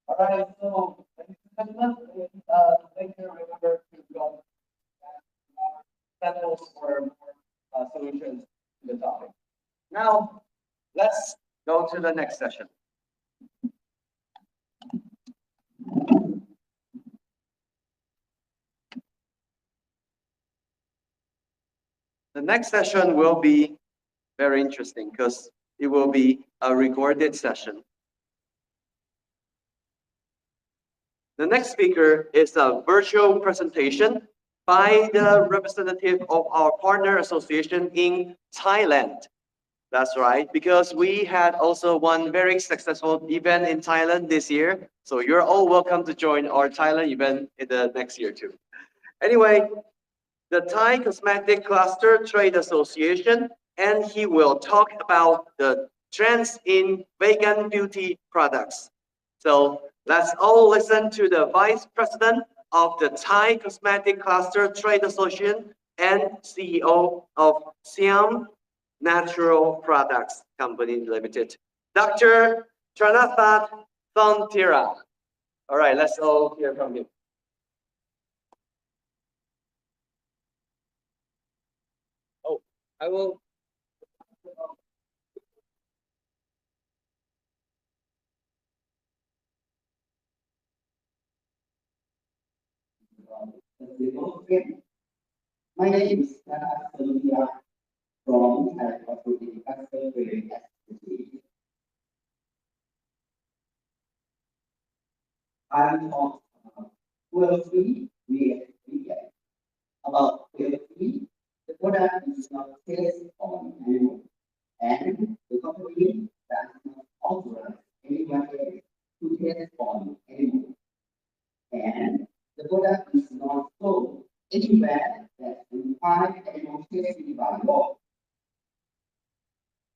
Alright, so make sure remember to go more samples or more solutions to the topic. Now, let's go to the next session. The next session will be very interesting because it will be a recorded session. The next speaker is a virtual presentation by the representative of our partner association in Thailand. That's right, because we had also one very successful event in Thailand this year. So you're all welcome to join our Thailand event in the next year too. Anyway, the Thai Cosmetic Cluster Trade Association, and he will talk about the trends in vegan beauty products. So let's all listen to the Vice President of the Thai Cosmetic Cluster Trade Association and CEO of Siam Natural Products Company Limited, Dr. Tranathat Thantira. All right, let's all hear from him. Oh, I will. My name is Tanasya from Agricultural Trade Association. I'm talking about cruelty vegan. About cruelty, the product is not tested on animals, and the company does not authorize anyone else to test on animals. And the product is not sold anywhere that requires animal testing by law.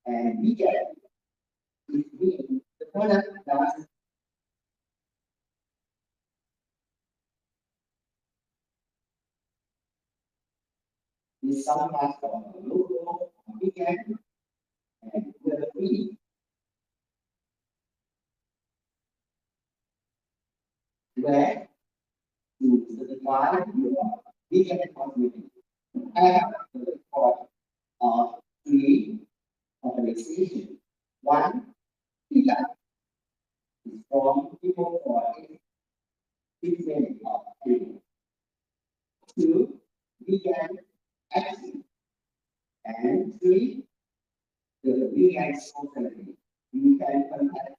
And vegan is mean the product does is some parts of the logo of vegan and we're free. Where to certify your vegan cosmetic. I have the report of three organizations. One, vegan is from people for treatment of animals. Two, vegan action. And three, the vegan society. You can contact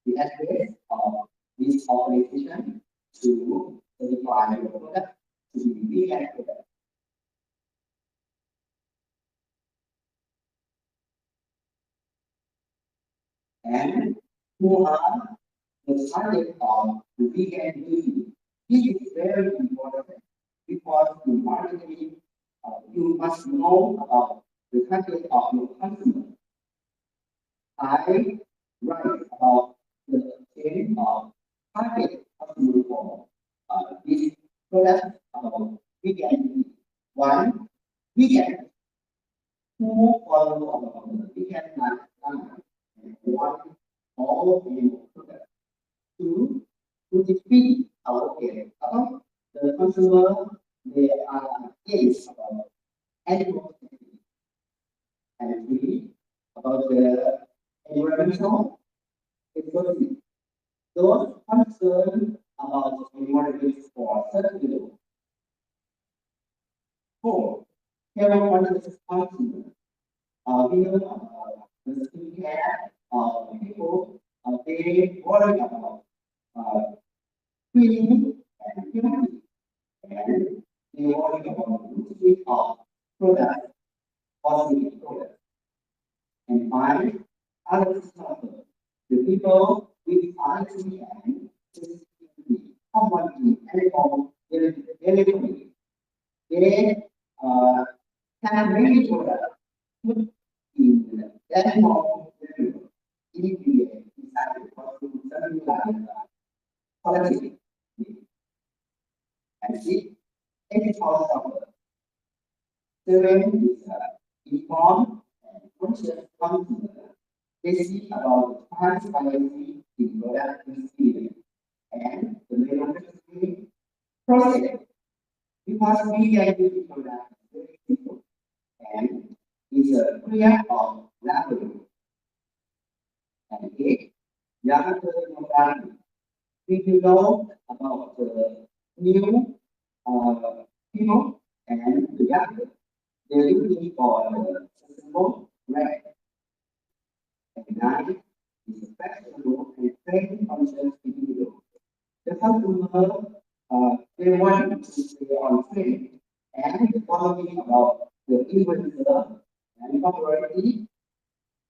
the address of this organization to certify your product to be vegan products. And who are the target of the vegan beauty. This is very important because in marketing, you must know about the target of your customer. I write about the chain of target customer for this product about vegan beauty. One, vegan who follow about the vegan lifestyle and want all animal products. Two, to defeat our parents. The consumer, they are against about animal safety. And three, about the environmental ecology. Those concerned about environment for circular. Four, health conscious consumer. We know the skincare people, they worry about cleaning and purity, and they worry about the use of products, cosmetic products. And five, other suffer. The people with allergy and sensitivity, commonly animal delivery, they have many products put in the animal delivery ingredient inside the costume, something like quality. And see, any cause of seven is informed and conscious consumer. They see about transparency in product experience and the manufacturing process. Because we are using product very simple and is a clear of laboratory. And eight, young person we will know about the new people and the young. They're looking for the sustainable brand. And nine is a flexible and training conscious individual. The customer, they want to stay on trend and following about the influencer and popularity.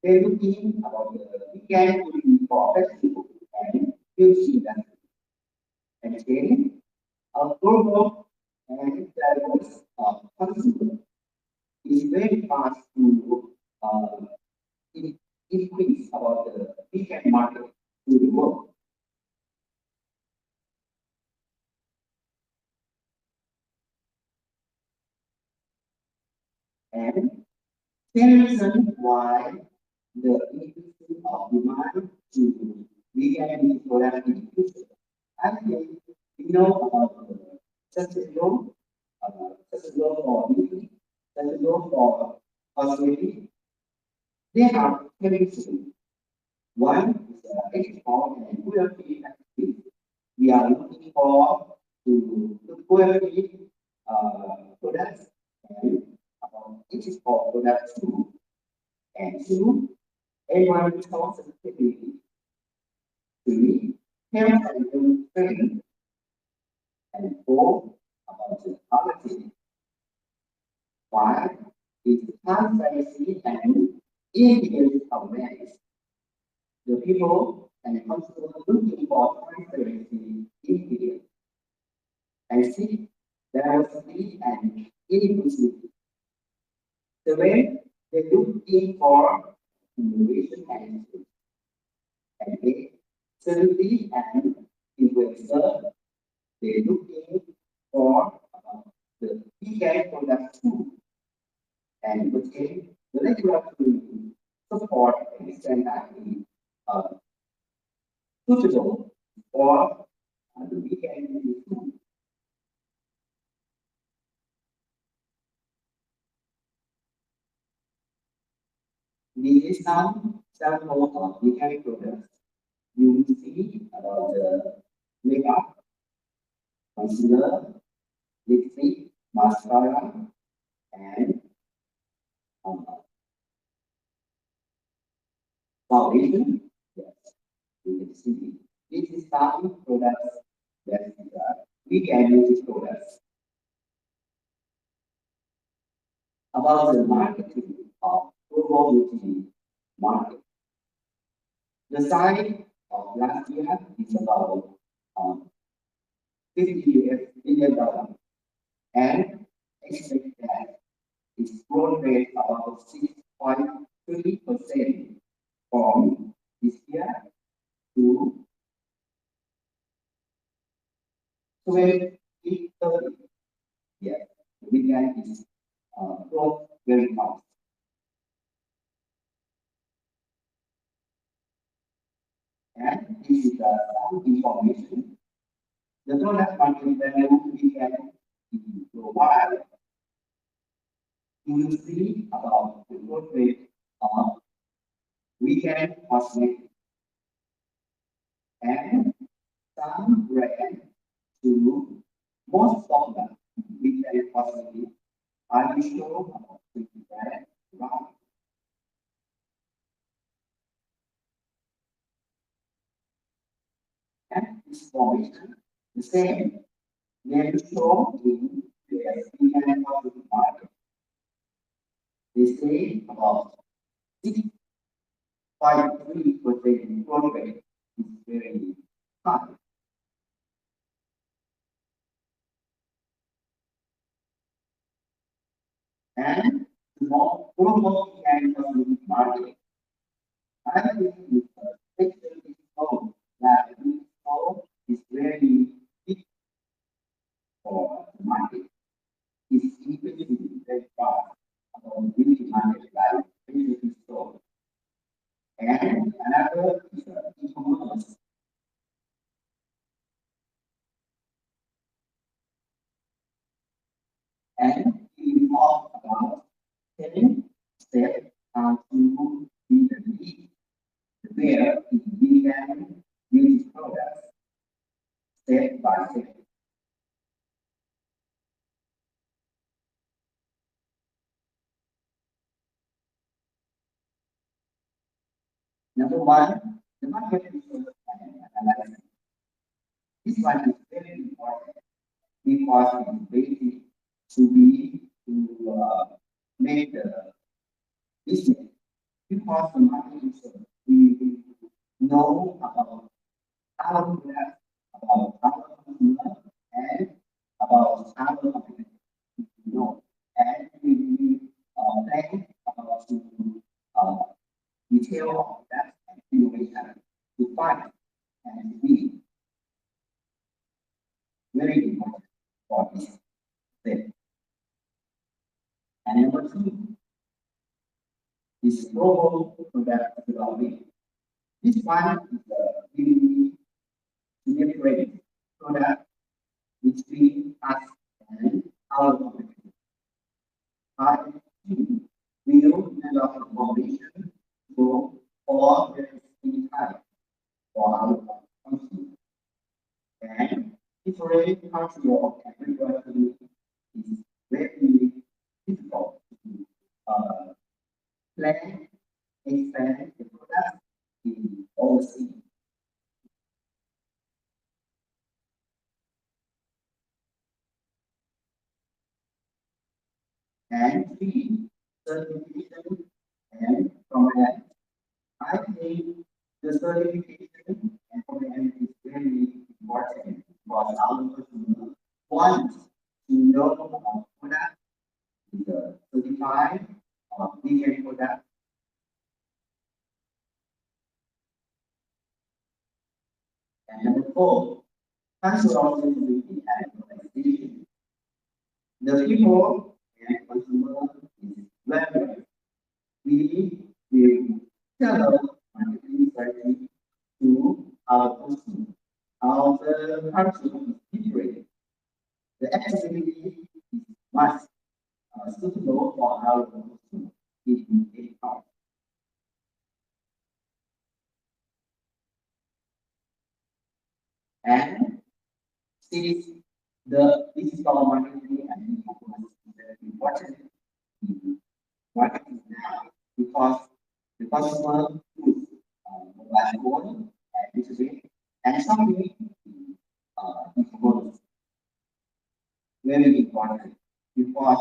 They're looking about the weekend looking for flexible and beauty industry. And again, a global and diverse consumer is very fast to increase about the weekend market to the world. And same reason why the increase of demand to vegan product in the future. I think we know about the sustainable for beauty, sustainable for cosmetic. They have chemistry. One is export and quality activity. We are looking for to quality products and export products too. And two, environmental sensitivity. Three, health and training. And four, about the quality. Five is transparency and individual awareness. The people and consumers looking for transparency in and six, diversity and inclusivity. Seven, they looking for innovation and change. And eight, celebrity and influencer, they looking for the vegan products too. And again, the regular community support and extend activity suitable for the vegan too. This is some sample of vegan products. You will see about the makeup, concealer, lipstick, mascara, and foundation. Yes, you can see this is some products that we can use products. about the marketing of global beauty market. The size of last year is about 50 US billion dollars, and expect that its growth rate about 6.3% from this year to 2030. Yes, the weekend is growth very fast. And this is some information. The product market value weekend in global, you will see about the growth rate of weekend cosmetic and some brand to most popular weekend cosmetic. I will show about the brand right. And this formation, the same, they will show in the weekend cosmetic market. They say about 6.3% growth rate is very high. And the more global and cosmetic market, I think it's especially so that this so is very big for the market. It's increasing very fast about beauty market like beauty store. And another is e-commerce. And we talk about 10 steps how to be the lead where we can use products step by step. Number one, the market research and analysis. This one is very important because it's basic to be to make the business. Because the market research, we know about our products, about our consumer, and about our company. No, and we plan about to detail of that and innovation to find and be very important for this step. And number two is global product development. This one is really to separate product between us and our company. I will develop a foundation for all the type for our consumer. And different country of agriculture is very difficult to plan, expand the product in overseas. And three, certification and compliance. I think the certification and compliance is very important for our customer. Once to know about product is certified or vegan product. And number four, cultural sensitivity and organization. The people and consumer is relevant. We will tell marketing strategy to our consumer. Our culture is different. The activity is much suitable for our consumer in a house. And since the digital marketing and e-commerce is very important in marketing now because the customer use mobile phone and digital and something e-commerce very important because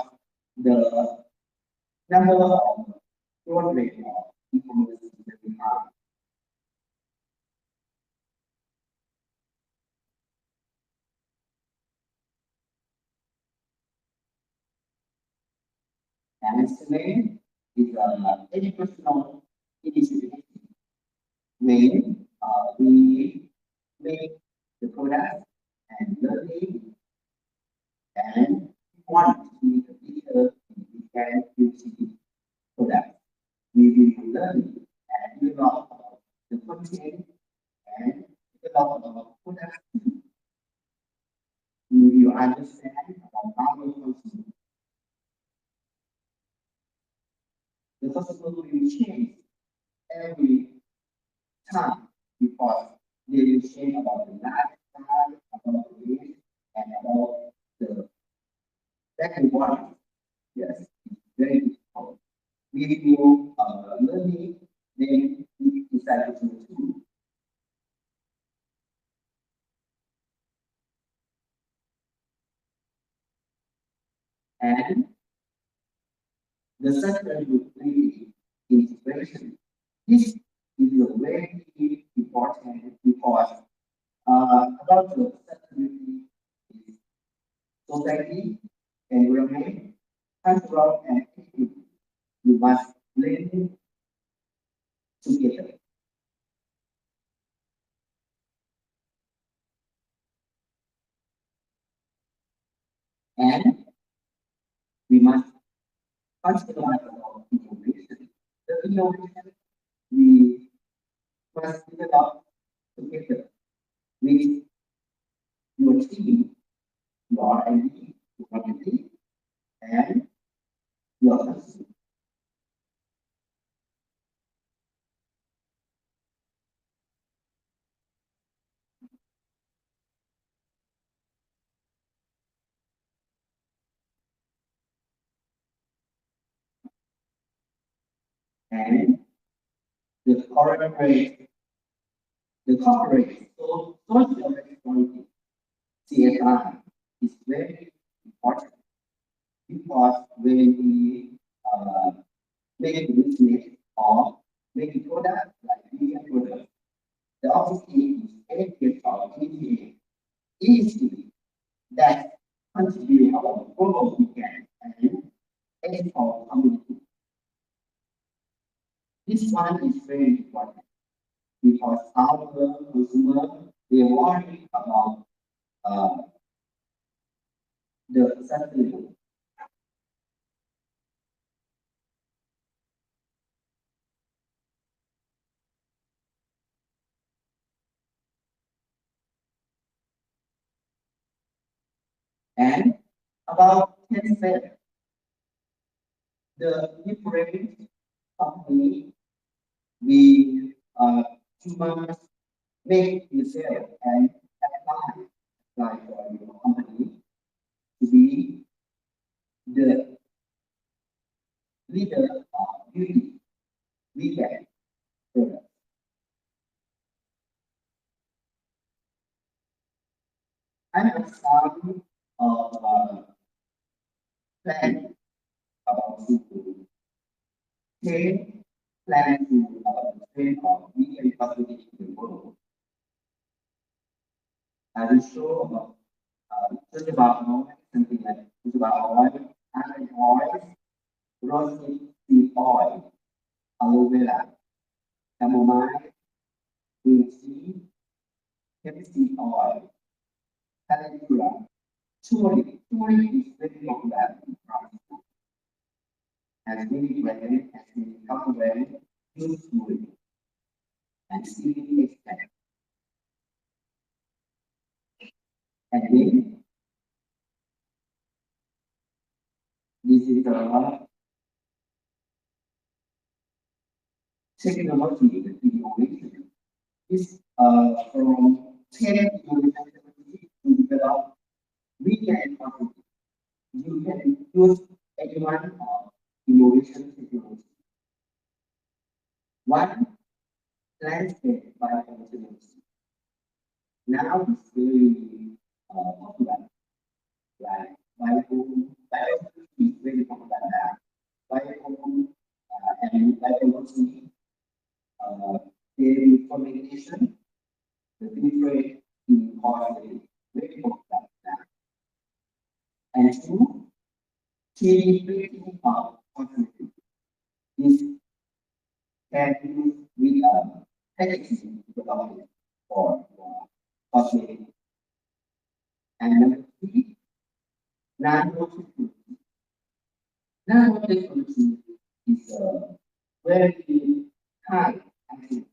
the number of growth rate of e-commerce is very high. And second is educational initiative. When we make the product and learning and want to be the leader in the beauty product, we will learn and develop the content and develop our product. We will understand about our consumer. The customer will change every time because they will change about the lifestyle, about the age, and about the second one. Yes, it's very difficult. We will learning, then we decide to do. And the second would be integration. This is a very important because about the sustainability is society, environment, cultural, and equity. You must blend together. And we must customize our innovation. The innovation we must develop together with your team, your R&D, your community, and your customer. And the corporate, social responsibility, CSR, is very important because when we make a business or make a product like vegan product, the objective is educate our community easily that contribute our global weekend and educate our community. This one is very important because our consumer they worry about the sustainability. And about 10 the different company we must make yourself and apply for your company to be the leader of beauty weekend product. I have some plan about to take plan to train of weekend cosmetic in the world. I will show about just about something like just about oil, almond oil, rosy seed oil, aloe vera, chamomile, green tea, hemp seed oil, calendula, turmeric. Turmeric is very popular in France. As many brands, as many companies use turmeric and seaweed extract. And then this is the technology that we innovation. This from 10 universities to develop weekend marketing. You can use any one of innovation technology. One, landscape biomaterials. Now it's very popular. Like bio is very popular now. Bio And two, 3D printing of cosmetic. This can use with packaging development for cosmetic. And number three, nanotechnology. Nanotechnology is a very high activity.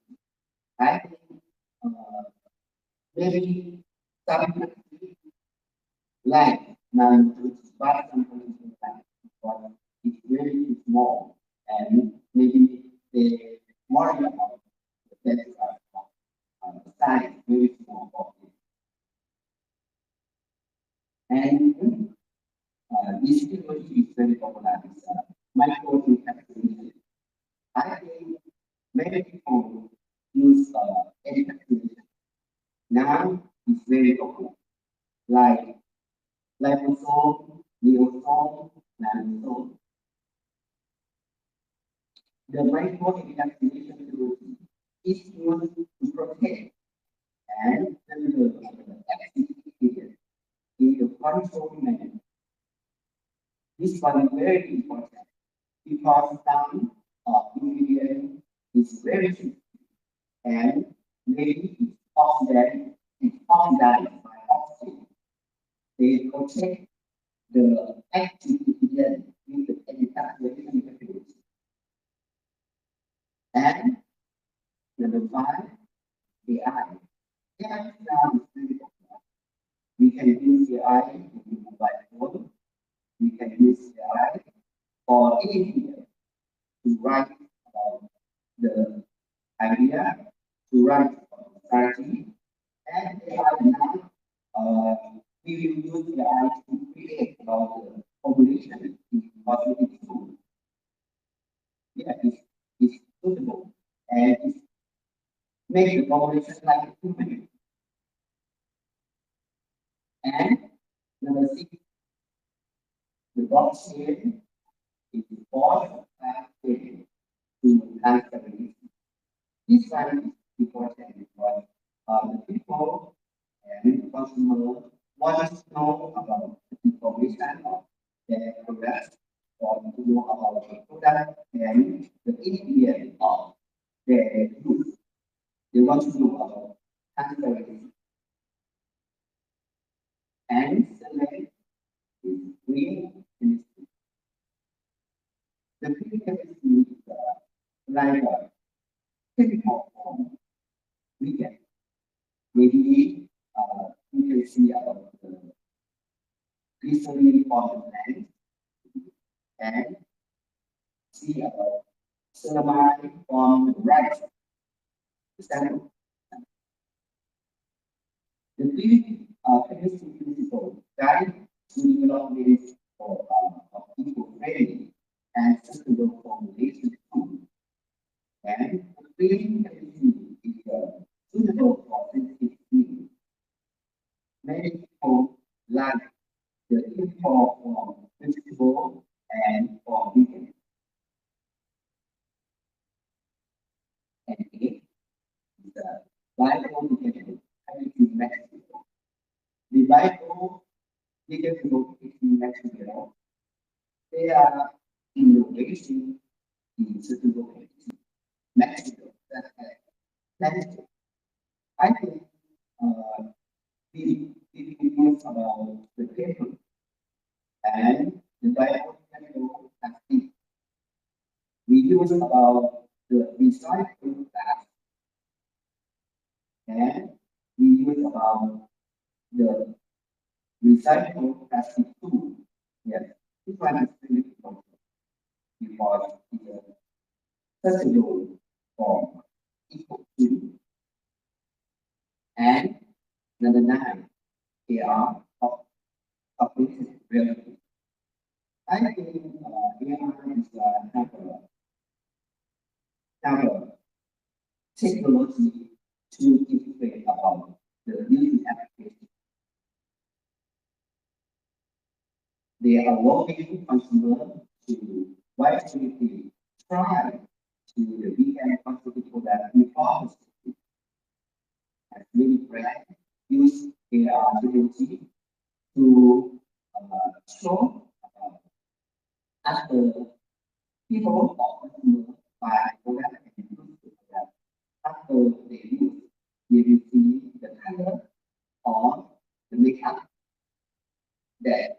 I think maybe some countries like nanotechnology, but some countries like because it's very small and maybe they worry about that size very small of it. And this technology is very popular. It's micro encapsulation. I think many people use encapsulation. Now it's very popular. Like liposome, neosome, nanosome. The micro encapsulation technology is used to protect and deliver the active in the control manner. This one is very important because some ingredient is very cheap and maybe it's oxidized by oxygen. They protect the active ingredient with the encapsulation capability. And number five, AI. AI now is very popular. We can use AI in the mobile phone. We can use AI for anything to write about the idea, to write about strategy, and AI now we will use AI to create about the population in cosmetic food. Yeah, it's suitable and it makes the population like a human. And number six, the blockchain is the force of chain to transparency. This one is important because the people and the consumer want to know about the information of their products or to know about the product and the ingredient of their use. They want to know about transparency. And second is green chemistry. The green chemistry is like a chemical form we get. Maybe you can see about the glycerin on the plant and see about ceramide on the rice. Example. The green chemistry principle guide to development of eco-friendly and sustainable formulation food. And the green chemistry is suitable for sensitive skin. Many people like the import from vegetable and for vegan. And it is a biodegradable packaging material. The biodegradable packaging material, they are innovation in suitable packaging material that have plastic. I think we use about the paper and the biodegradable plastic. We use about the recycled plastic and we use about the recycled plastic too. Yes, this one is really important because it's a sustainable form equal to. And number nine, they are augmented reality. I think AI is have a technology to integrate about the beauty application. They are working consumer to widely try to the weekend consumer product before and many brands use AR technology to So after people or consumer buy product and use the product, after they use, they will see the color or the makeup that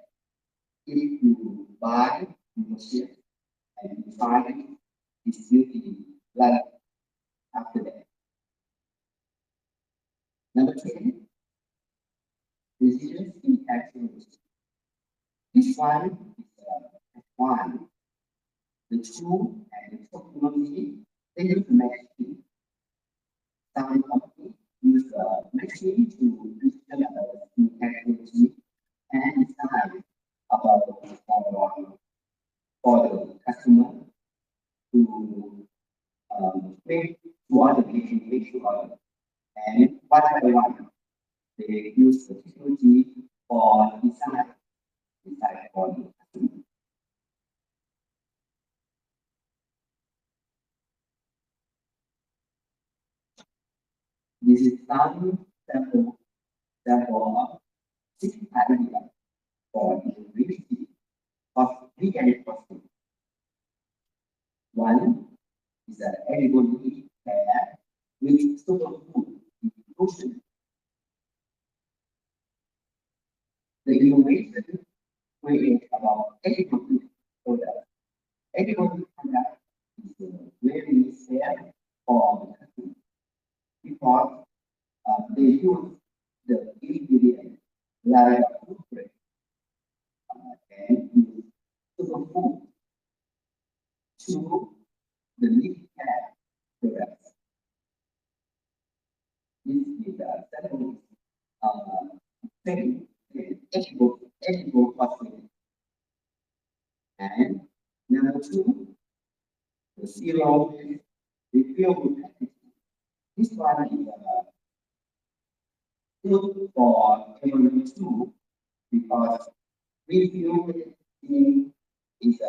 if you buy, you purchase, and you find it's beauty like after that. Number 10, resilience in activity. This one is one. The tool and the technology, they use machine. Some companies use machine to digital in activity and decide about for the customer to make to order, make to order. And one by one, they use the technology for design for the customer. This is some sample of 6 ideas for the university of vegan costing. One is an edible meat pair with superfood inclusion. The innovation creates about edible meat products. Edible meat product is very fair for the customer because they use the ingredient like food grade and use superfood to the meat pair products. This is a second thing, edible cosmetic. And number 2, the zero waste refillable packaging. This one is good for everyone too, because refillable packaging is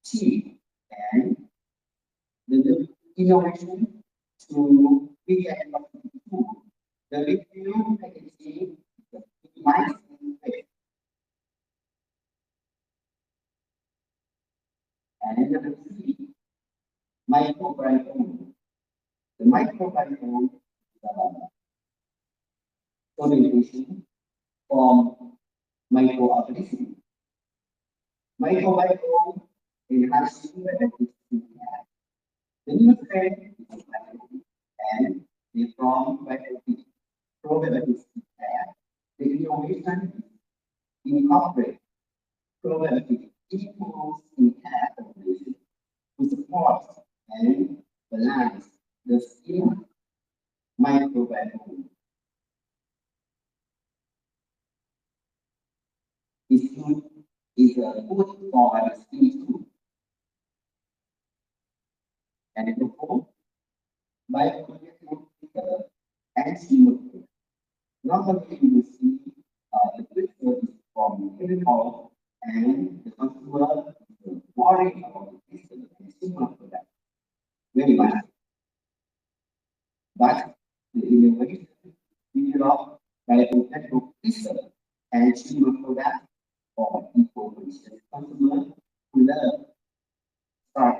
cheap and the innovation to vegan food. The refill packaging minimizes waste. And number 3, microbiome. The microbiome fermentation from microorganisms. Microbiome enhances benefits in cat. The new trend is microbiome and they form probiotics in cat. The innovation incorporate probiotics improves in cat population to support and balance the skin microbiome. Is good for the skin too. And the 4, biochemical anti-microbial. Normally you see the picture is from chemical and the consumer is worried about the consumer product very much. But the innovation developed by the medical crystal and consumer product for eco-conscious consumer who learn start.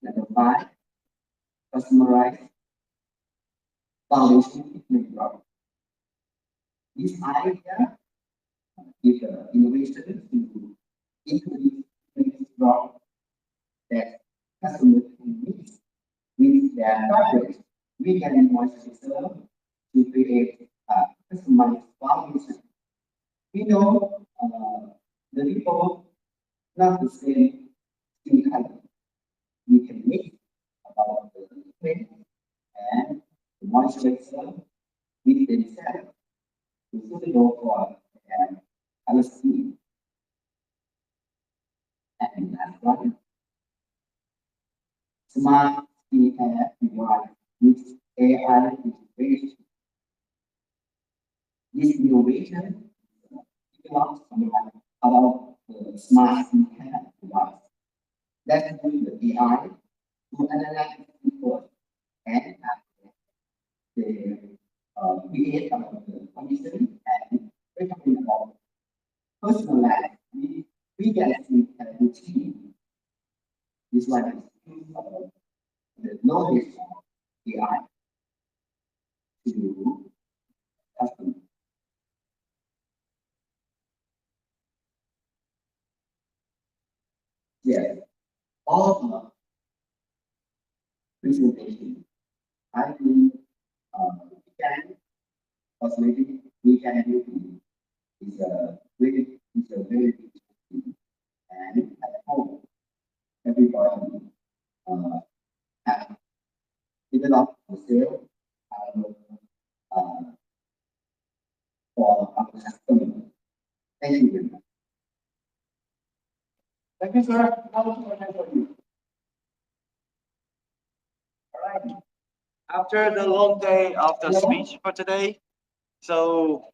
Number 5, customized foundation treatment product. This idea is innovation to introduce treatment product that customers can mix with their fabrics. We can moisturizer to create a customized foundation. We know the people not the same skin color. We can mix about the liquid and the moisturizer with themselves to suitable for their color skin. And last one, smart skincare device with AI integration. This innovation develops about the smart skincare device. Let's use the AI to analyze the report and the we about the condition and we're talking about personal life. We can see a routine. This one is the knowledge of AI to customer. Yes, all of presentation. I think we can cosmetic we can do is a very big thing. And at home everybody uh, have developed the sale uh, for our customer. Thank you very much. Thank you, sir. Now for you. All right. After the long day of the speech for today, so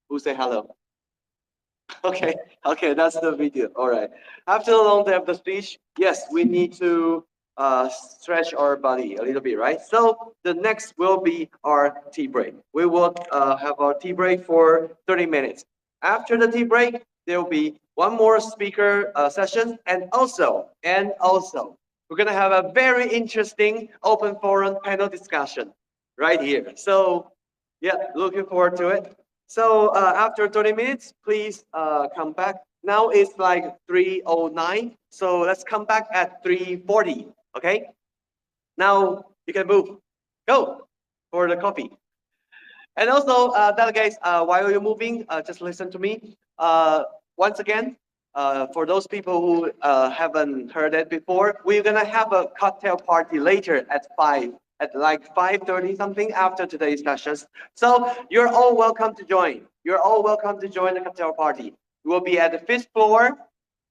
who say hello? Okay, okay, that's the video. All right. After the long day of the speech, yes, we need to stretch our body a little bit, right? So the next will be our tea break. We will have our tea break for 30 minutes. After the tea break, there will be one more speaker session, and also, we're gonna have a very interesting open forum panel discussion right here. So, yeah, looking forward to it. So after 30 minutes, please come back. Now it's like 3:09. So let's come back at 3:40. Okay. Now you can move. Go for the coffee. And also, delegates, while you're moving, just listen to me. Once again, for those people who haven't heard it before, we're gonna have a cocktail party later at 5, at like 5:30 something after today's sessions. So you're all welcome to join. You're all welcome to join the cocktail party. We'll be at the fifth floor.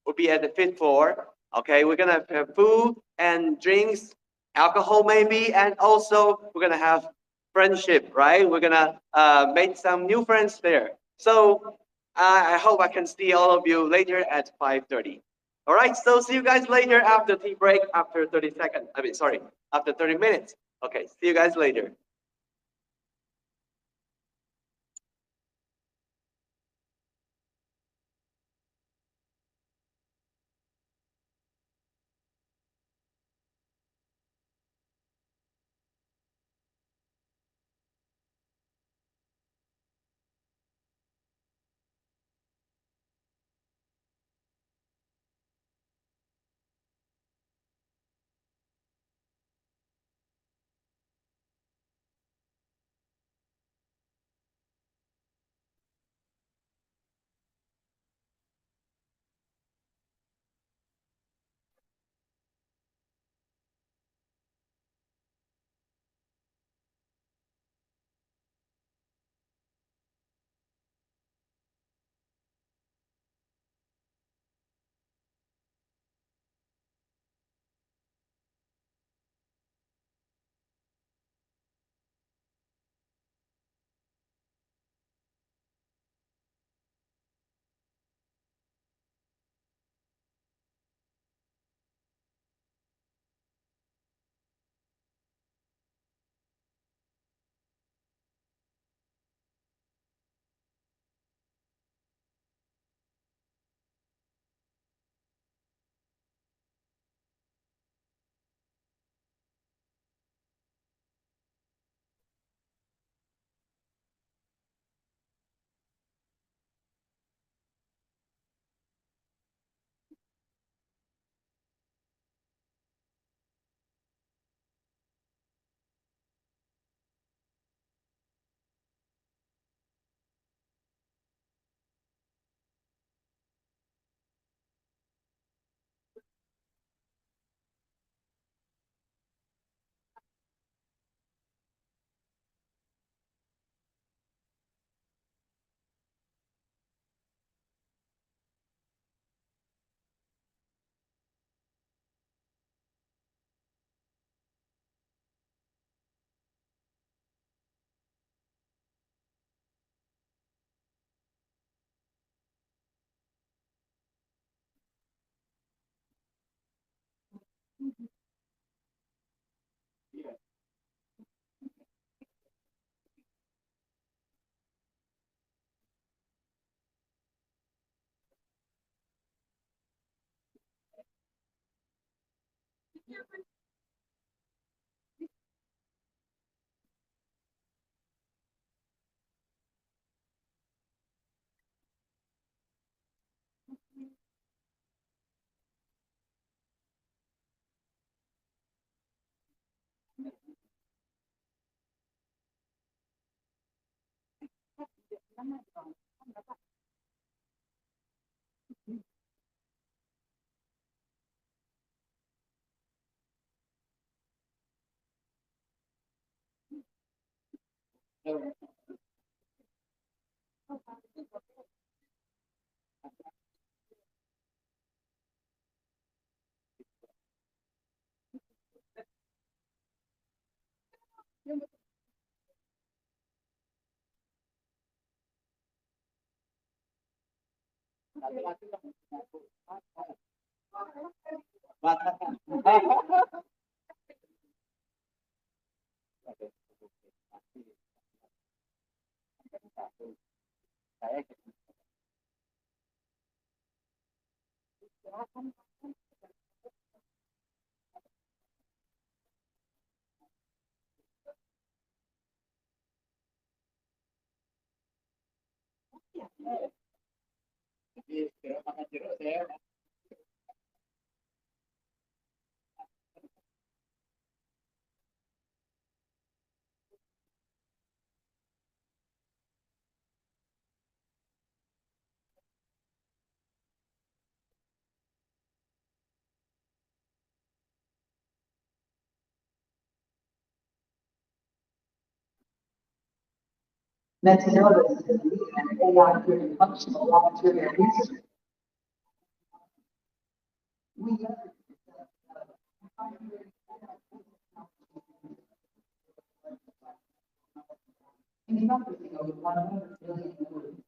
We'll be at the fifth floor. Okay, we're gonna have food and drinks, alcohol maybe, and also we're gonna have friendship, right? We're gonna make some new friends there. So I hope I can see all of you later at 5:30. All right, so see you guys later after tea break, after 30 seconds. I mean, sorry, after 30 minutes. Okay, see you guys later. Metabolism and AI-driven functional raw material research. We encompassing over 100 billion foods.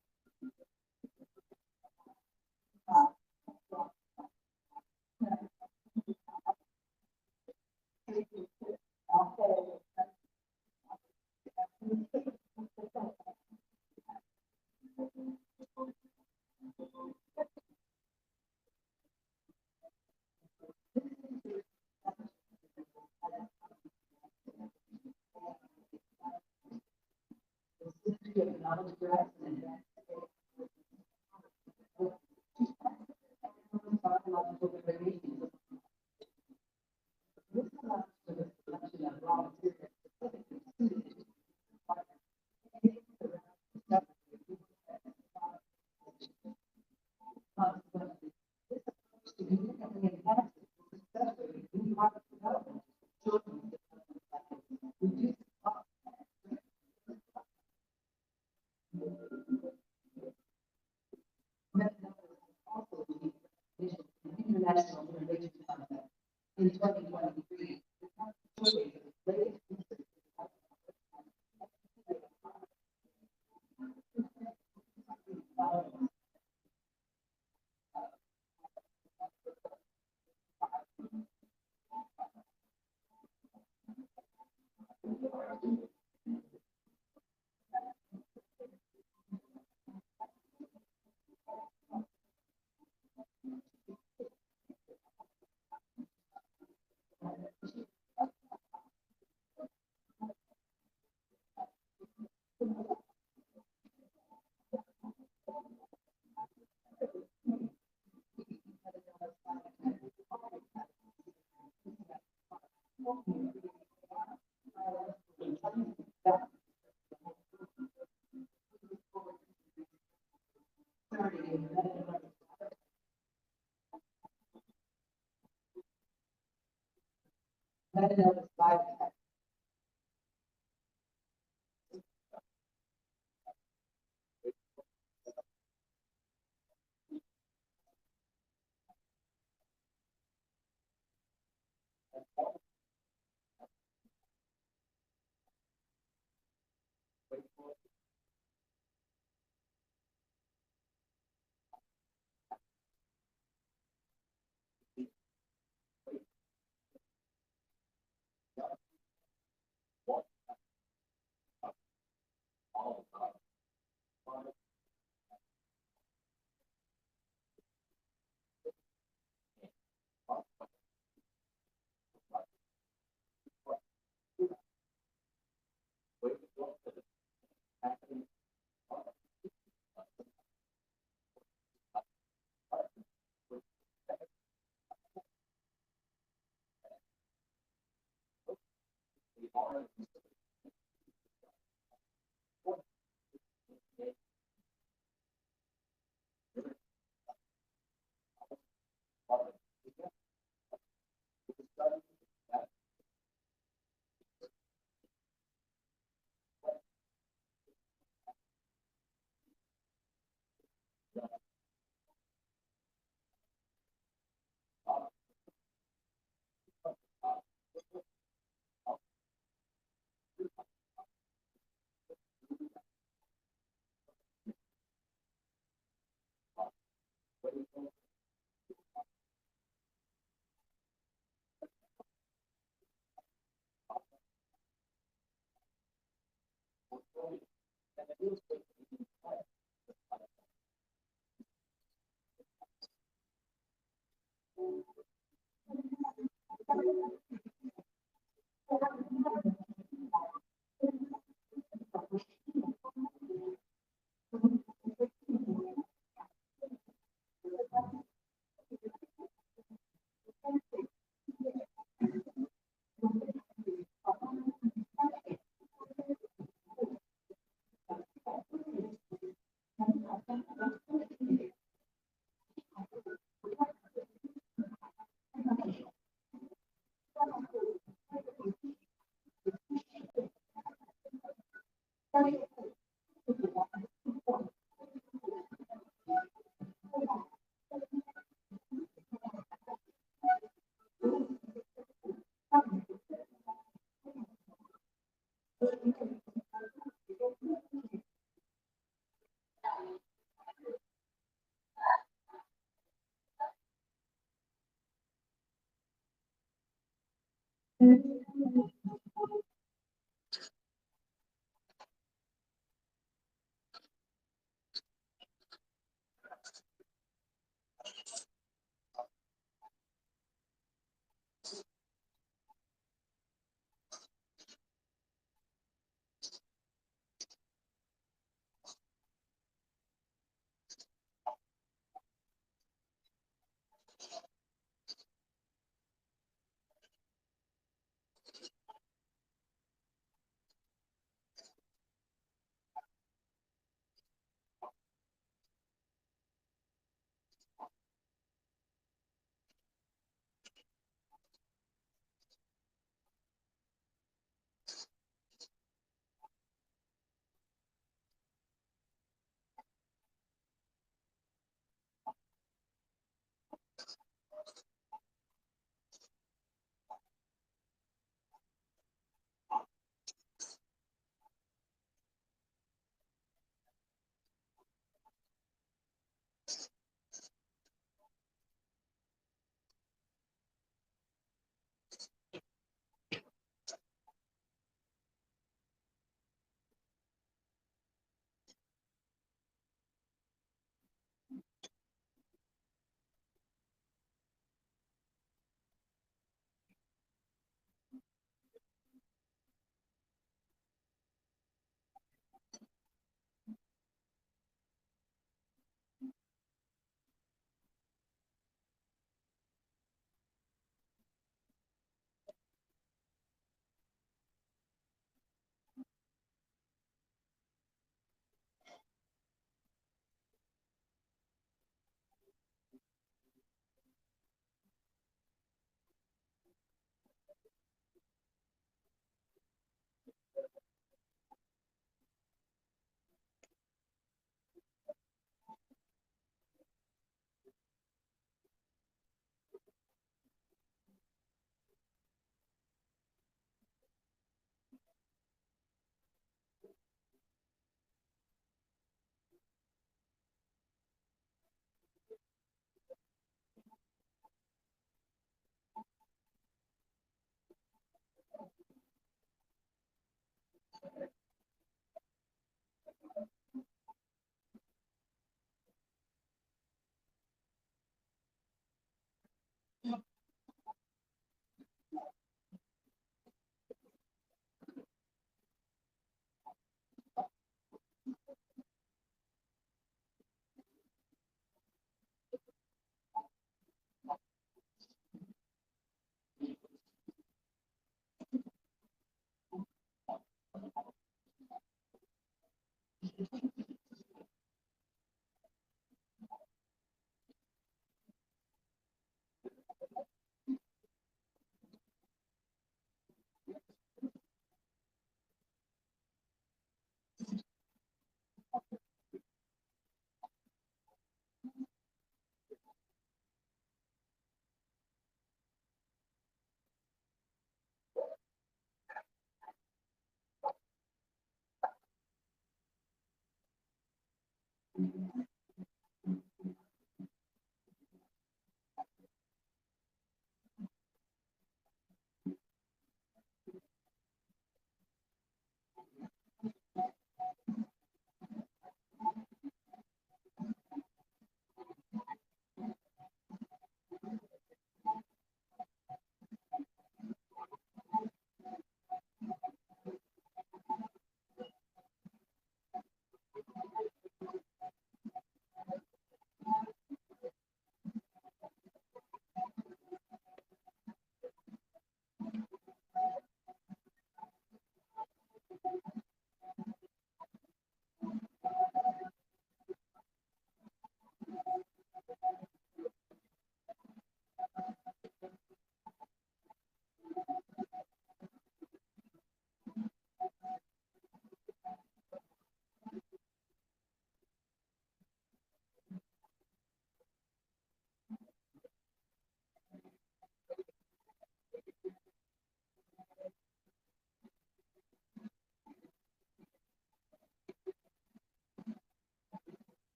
Knowledge graphs and biological variations. This allows for the selection of raw materials specifically suited to consequently, this approach significantly enhances the success rate of new product development, shortening the development cycle, reducing costs. Also leads to an international innovation concept. In 2023, the showcase the latest research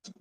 Let's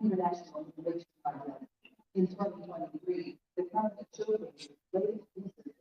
International Relations Project. In 2023, the company children's latest research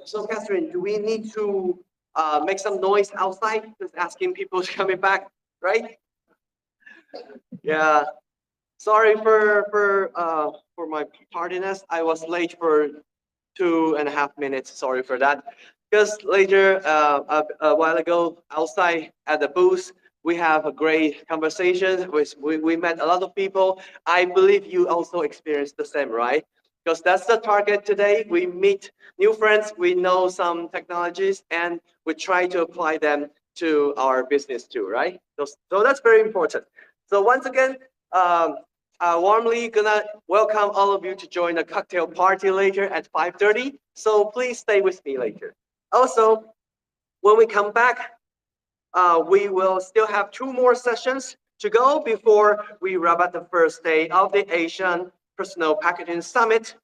So Catherine, do we need to make some noise outside? Just asking people to coming back, right? Yeah. Sorry for my tardiness. I was late for 2.5 minutes. Sorry for that. Because later, a while ago, outside at the booth, we have a great conversation. We met a lot of people. I believe you also experienced the same, right? Because that's the target today. We meet new friends, we know some technologies, and we try to apply them to our business too, right? So that's very important. So once again, um, warmly gonna welcome all of you to join the cocktail party later at 5:30. So please stay with me later. Also, when we come back, we will still have 2 more sessions to go before we wrap up the first day of the Asian Personal Packaging Summit.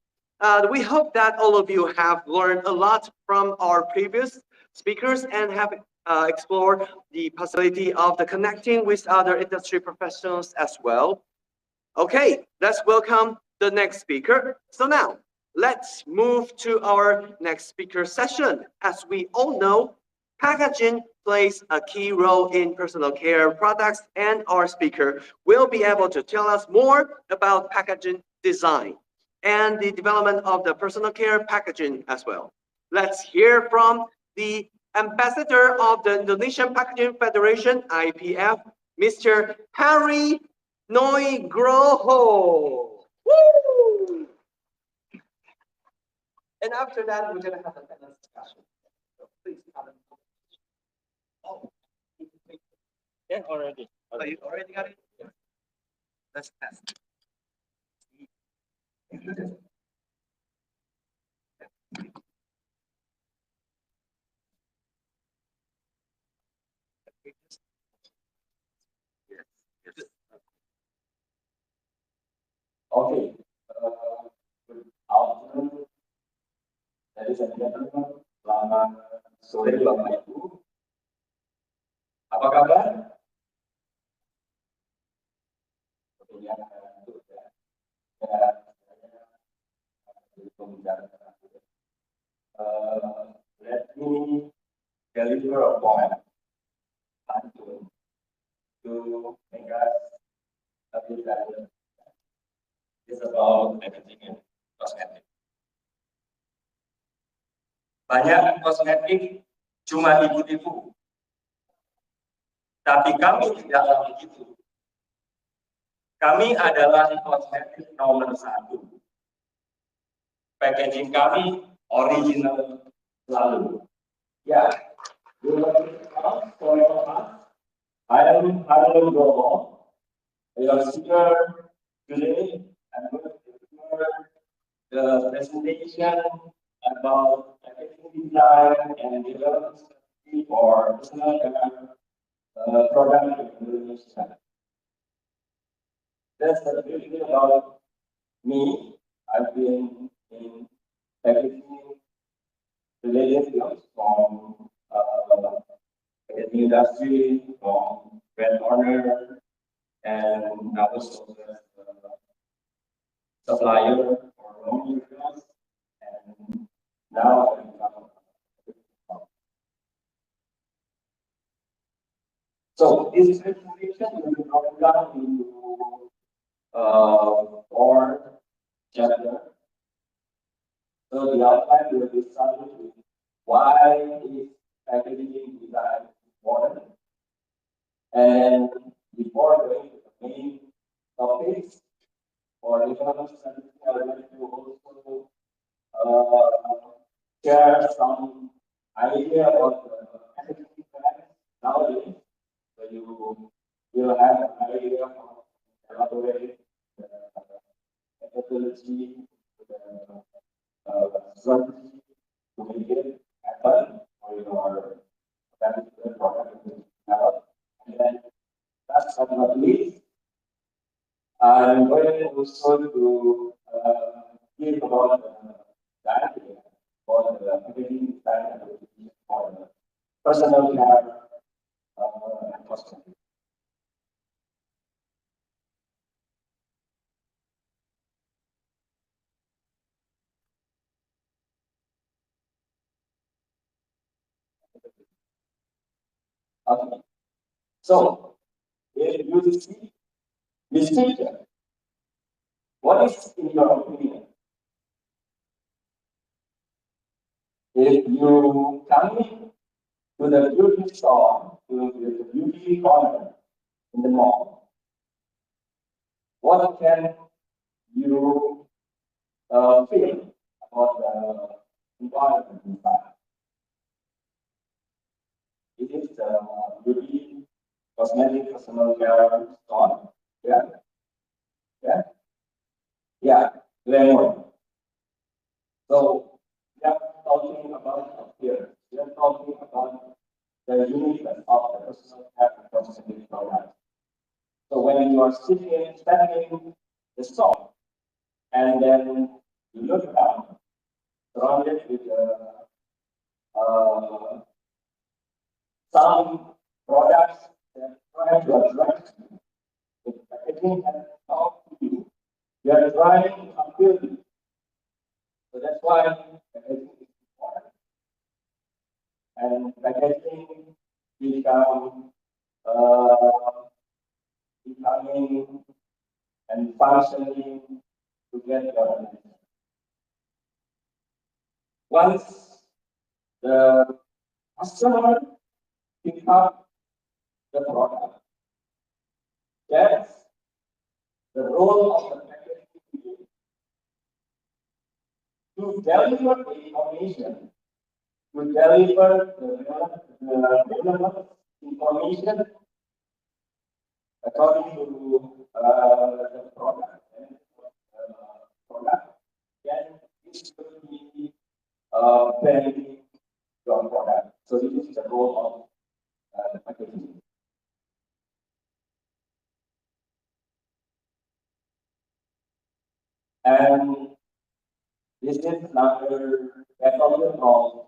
We hope that all of you have learned a lot from our previous speakers and have explored the possibility of the connecting with other industry professionals as well. Okay, let's welcome the next speaker. So now, let's move to our next speaker session. As we all know, packaging plays a key role in personal care products, and our speaker will be able to tell us more about packaging design and the development of the personal care packaging as well. Let's hear from the ambassador of the Indonesian Packaging Federation, IPF, Mr. Harry Groho. Woo! And after that, we're going to have a panel discussion. So please come and oh, yeah, already. Oh, you already got it? Yeah. Let's test. Yes. Yes. Okay. Good afternoon, ladies and gentlemen. Selamat sore, Bapak Ibu. Apa kabar? Tentunya baik ya. Let me deliver a point to make us a bit better. It's about packaging and cosmetic. Banyak kosmetik cuma tipu-tipu, tapi kami tidaklah begitu. Kami adalah kosmetik nomor 1. Packaging kami original selalu. Ya, I am Harun Groho, your speaker today. I'm going to deliver the presentation about packaging design and development strategy for personal care product in Indonesia. That's a little bit about me. I've been in packaging related fields from the industry, from brand owner, and I was also a supplier for raw materials, and now I become. So this presentation will be broken down into 4 chapters. So the outline will be started with why is packaging design important, and before going to the main topics for development strategy, I would like to also share some idea about the packaging design nowadays. So you will have an idea of elaborate the methodology, the strategy to make it happen for your particular product to develop. And then last but not least, I'm going also to give about the idea for the packaging design and for the personal care and cosmetic. Okay. So, if you see this picture, what is in your opinion? If you come in to the beauty store, to the beauty corner in the mall, what can you feel about the environment inside? It is beauty, cosmetic, personal care store. Yeah, yeah, yeah. Glamour. So we are talking about appearance. We are talking about the uniqueness of the personal care and cosmetic product. So when you are stepping in the store, and then you look around, surrounded with uh, some products that try to attract you, with packaging and talk to you. You are trying to appeal to you. So that's why packaging is important. And packaging become becoming and functioning to get your attention. Once the customer pick up the product, that's the role of the packaging to deliver the information, to deliver the relevant information according to the product and product, then this will be branding your product. So this is the role of the packaging. And this is another element of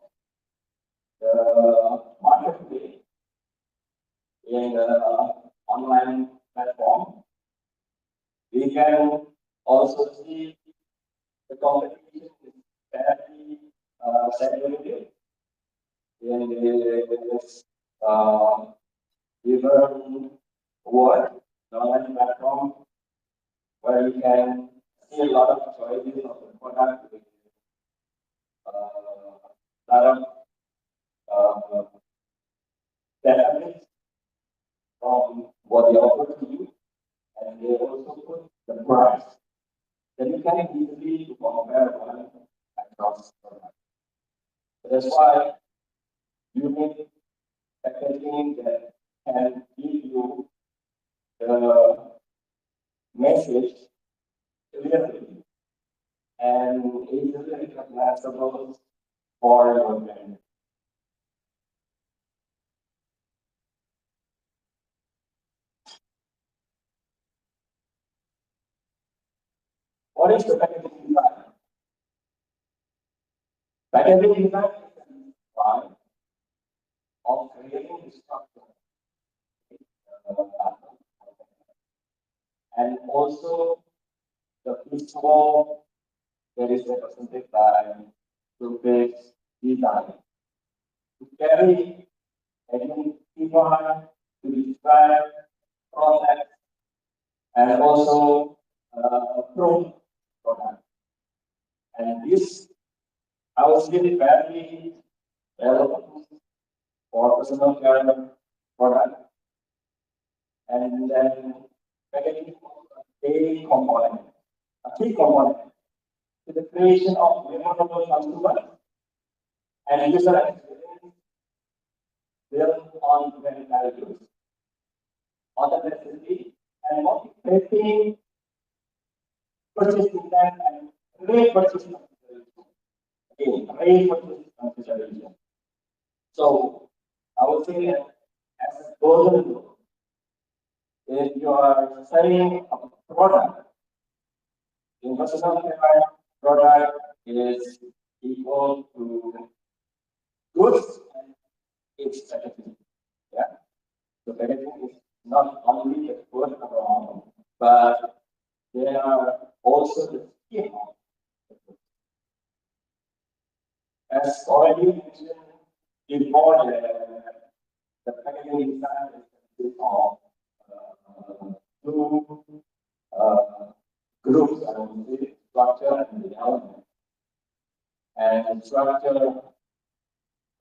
the marketplace in the online platform. We can also see the competition is fairly segregated in this given world, the online platform, where you can see a lot of choices of the product with a lot of benefits from what they offer to you, and they also put the price. Then you can easily compare one across products. That's why you need packaging that can give you the message clearly and easily recognizable for your brand. What is the packaging design? Packaging design is a design of creating the structure and also the visual that is represented by the base design. To carry identify, to describe, process, and also prove product. And this, I would say, very relevant for personal care product. And then packaging a component, a key component to the creation of memorable consumer and user experience built on brand values, authenticity, and motivating purchase intent and repurchase consideration. Again, repurchase consideration. So I would say that as a golden rule, if you are selling a product, in personal care, product is equal to goods and its packaging. Yeah. So packaging is not only the good around, but they are also the skin. As already mentioned before, the packaging design is consist of two groups, I would say, structure and the element. And structure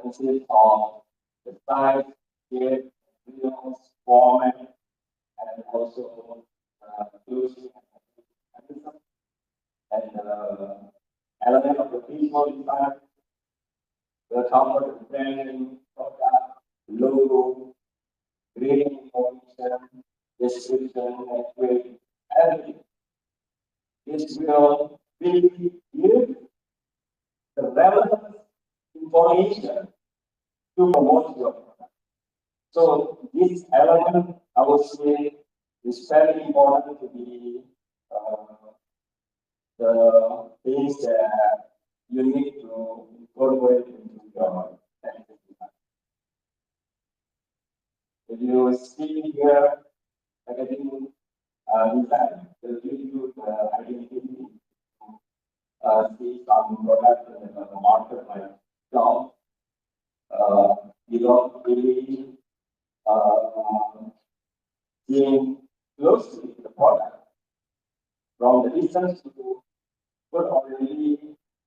consists of the size, shape, materials, format, and also inclusion and element of the visual design, the cover, the branding, product, logo, grading information, description, and everything. This will really give the relevant information to promote your product. So this element, I would say, is very important to be the things that you need to incorporate into your packaging design. If you see here, packaging design will give you the identity. See some products in the market like cloth. You don't really see closely the product from the distance to could already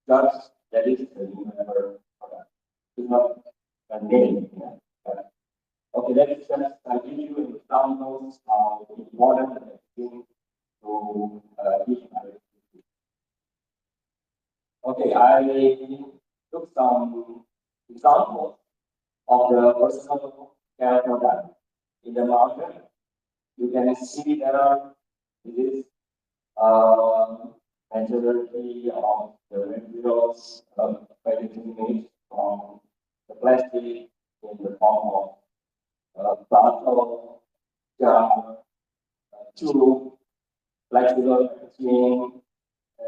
judge that is the number product. It's not a name. Okay, let's just give you examples of important things to each other. Okay, I took some examples of the personal care product in the market. You can see there is majority of the materials packaging made from the plastic in the form of bottle, jar, tube, flexible packaging,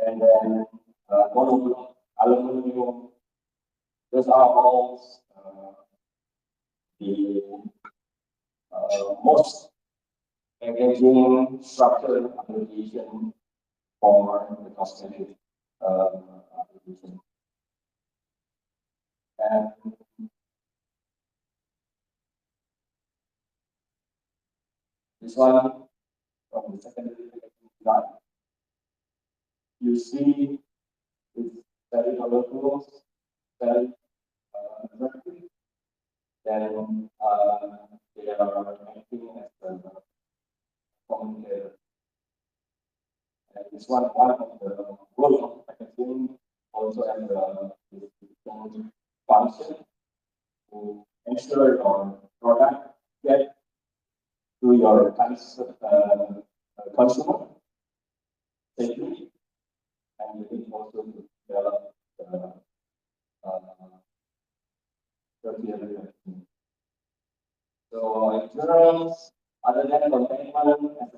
and then monoblock aluminum. Those are all the most engaging structural application for the cosmetic application. And this one from the secondary design, you see it's very colorful, very attractive. Then they are acting as a communicator. And this one of the role of packaging also has a function to ensure your product get to your consumer safely, and you can also develop criteria. So in terms, other than containment, as a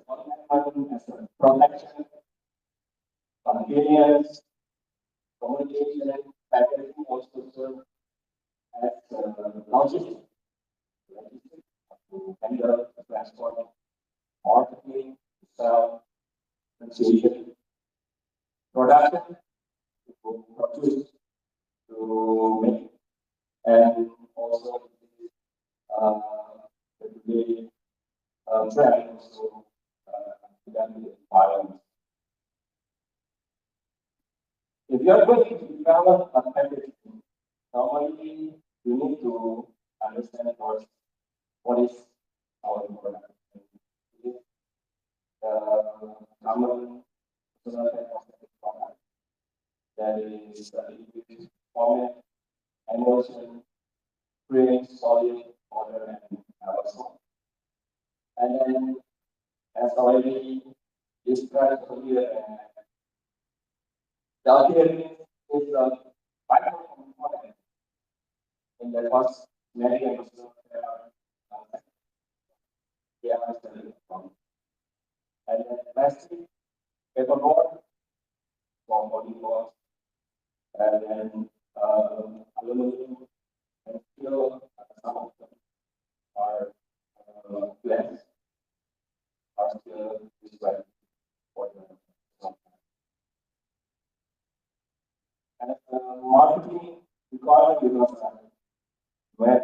protection, convenience, communication, packaging also serve as logistics to handle the transport, marketing, sell, consumption, production, to produce, to make, and also the trend also the environment. If you are going to develop a packaging, normally you need to understand first what is our product. The common personal cosmetic product that is liquid format, emulsion, cream, solid, powder, and aerosol. And then, as already described earlier, the appearance is a vital component in the cosmetic and personal care from. And then lastly, paperboard for body wash, and then aluminum and steel, some of them are glass, are still described for the and marketing required because when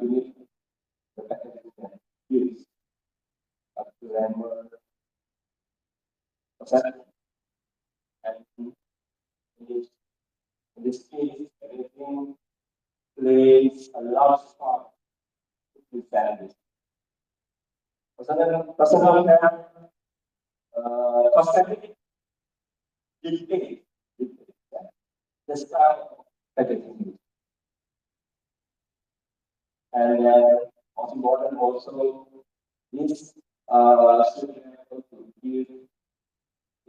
unique the packaging that use to remember processing. And in this case, everything plays a large part in families. Personal care, cosmetic, dictate the style of packaging. And most important also, this should be able to give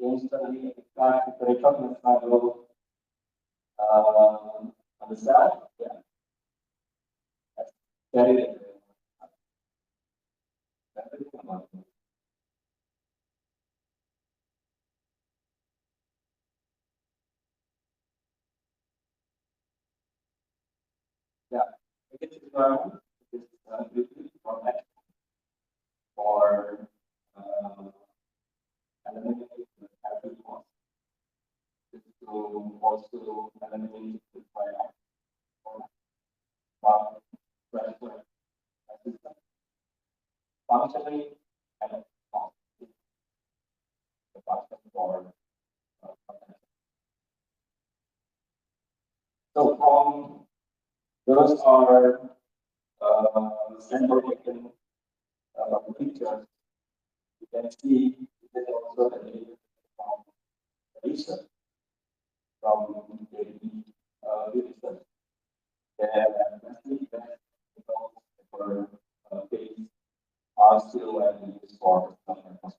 instantly recognizable on the side. Yeah, that's very yeah. This is briefly for next for eliminating the capital cost. This is to also eliminate the finance for transfer assistance. Functionally and cost the function for so from those are sample taken pictures. You can see there is also the data from research from the research. There mostly that for phase are still used for some customers.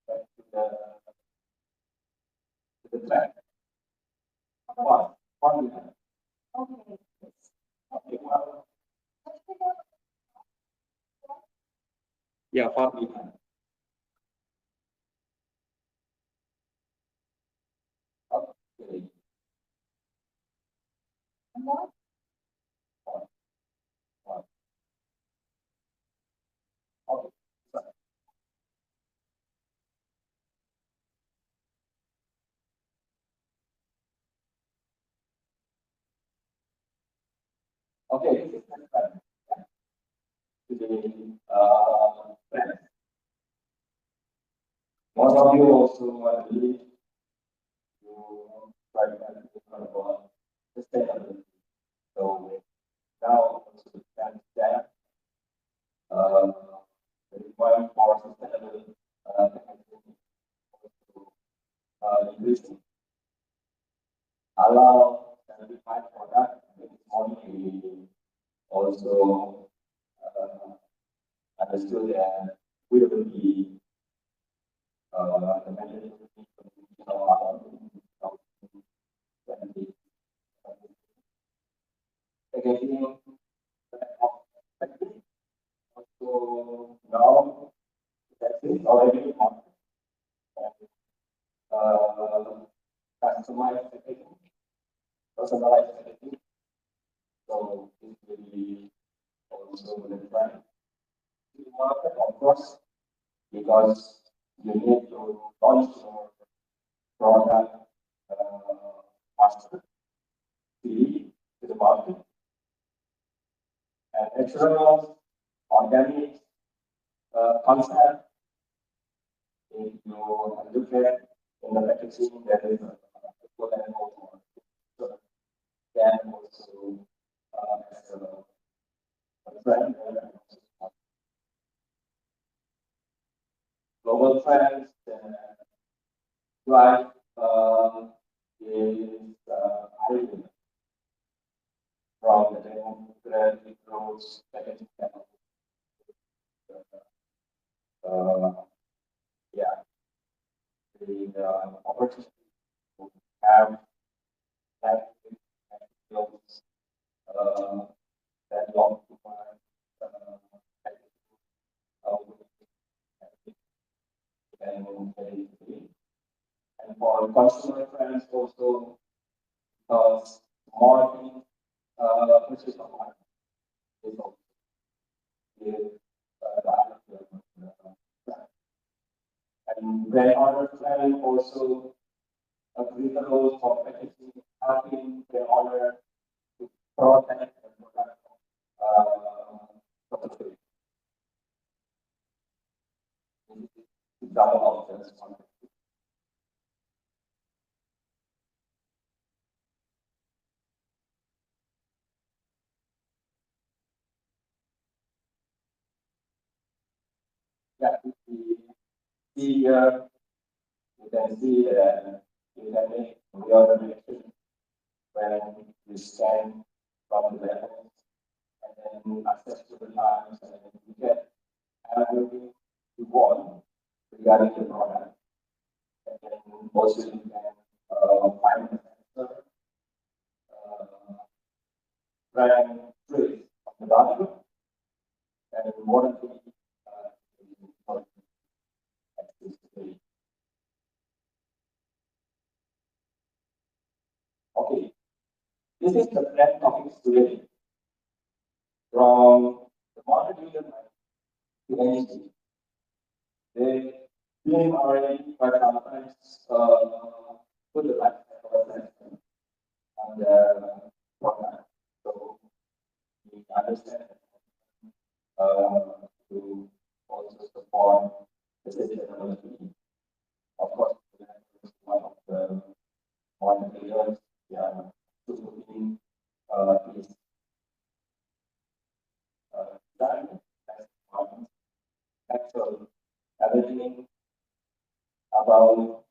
Back to the track. What we have. Okay. Okay, well, yeah, what we have. Okay. Okay. Okay, this is the trend. Most of you also, I believe, you try to learn about sustainability. So now also can that the requirement for sustainable packaging also increasing. Allow certified product is only also understood and will be the mandatory packaging so now that is already on customized packaging, personalized packaging. So it will be also the trend to the market, of course, because you need to launch your product faster to the market. And natural, organic concept, if you look at in the packaging, there is a full animal so then also as a trend. Global trends drive is island from the demographic growth packaging channel. Yeah, the opportunity to have that skills that long to find and for consumer trends also because more things purchase of one is also give and brand order planning also a critical role for packaging, helping the order to protect the product properly. Example of this one. Yeah, see here, you can see that you can make real relation when you scan from the levels and then access to the times and then you get everything you want regarding the product. And then also you can find the answer, brand trace of the value and warranty for accessibility. Okay, this is the brand topics today from the market leader to NEC. They claim already, but sometimes put the lifestyle assessment on the product. So we understand to also support the sustainability. Of course, one of the players, yeah, to putting is design as one actual everything about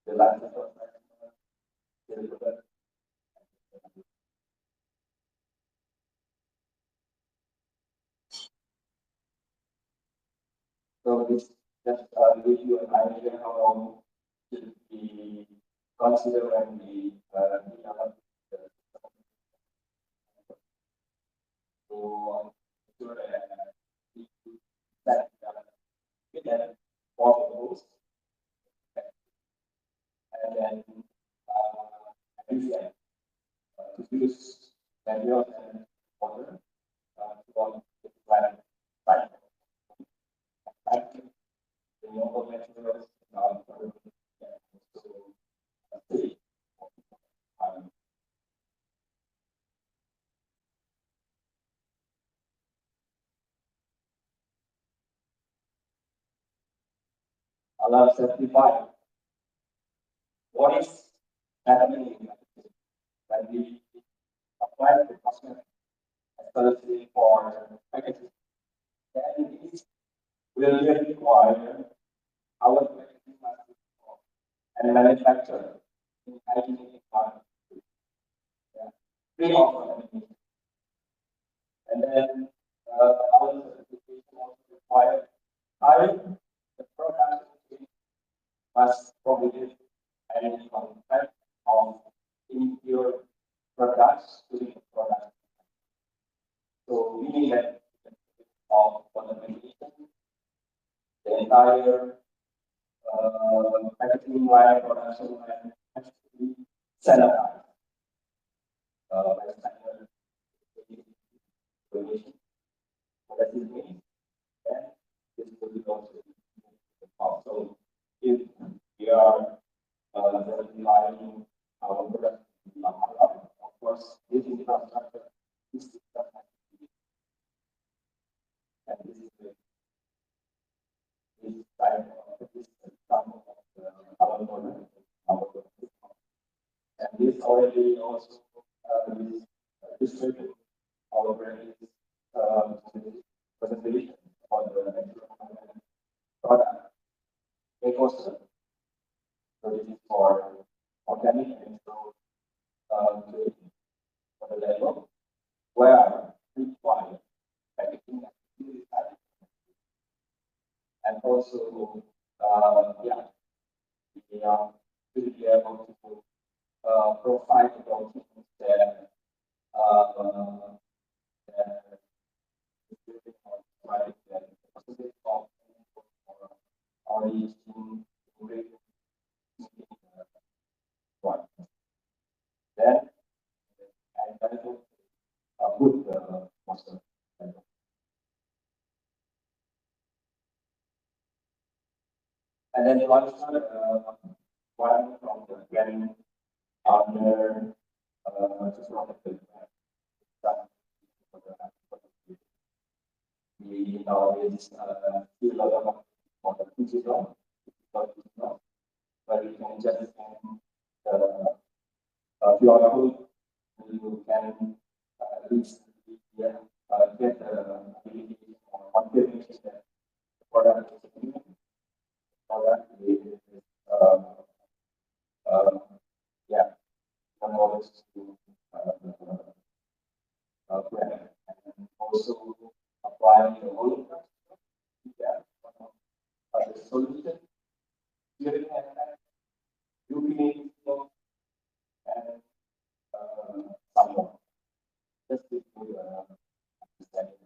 the lifestyle assessment. So this just gives you an idea how should be considered when we develop the so sure we set with that for the host and then again to use manual and water to the plan cycle. The local materials allow simplify what is happening when we apply the cosmetic, especially for packaging. Then this will require our packaging and manufacturer in hygienic environment. Yeah. Free of and then our certification also required I the product must provide any contact of impure products to the product. So we need that of contamination, the entire packaging line, production line has to be sanitized by standard regulation. What does it mean? And this will be also if we are relying our product of course this infrastructure is and this is this type of this example of our product, and this already also is distributed our brand presentation on the product ecosystem. So this is for organic and so for the level where required packaging and also yeah we are to be able to provide the documents that providing that specific of or using one. Then and also. And then also one from the grand owner just wanted to start we always see a lot of for the digital, but you can just QR code, you can reach yeah, get the ability or confirmation that the product is a new product is yeah, knowledge to brand and also applying the whole yeah, the solution during that time, you can and someone just to understanding.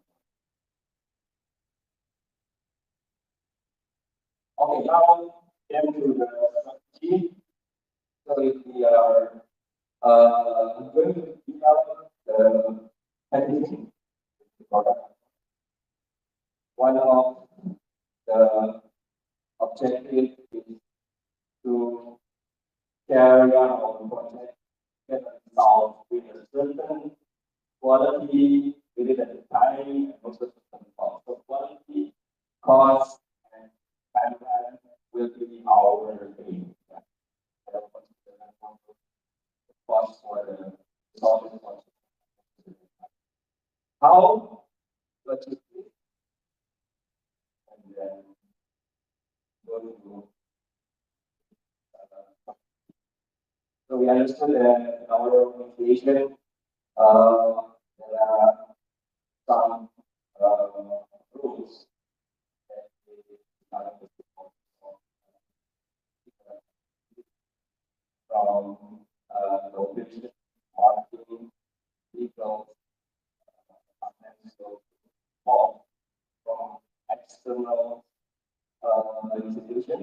Okay, now came to the strategy. So if we are going to develop the packaging product, one of the objectives is to carry on our project, get a result with a certain quality within the time and also certain cost. So quality, cost, and timeline will be our aim. Cost for the resolving cost. How? Logistics. And then go to so we understood that in our organization, there are some rules that we started to from the operation, marketing, legal, financial, all from external institution.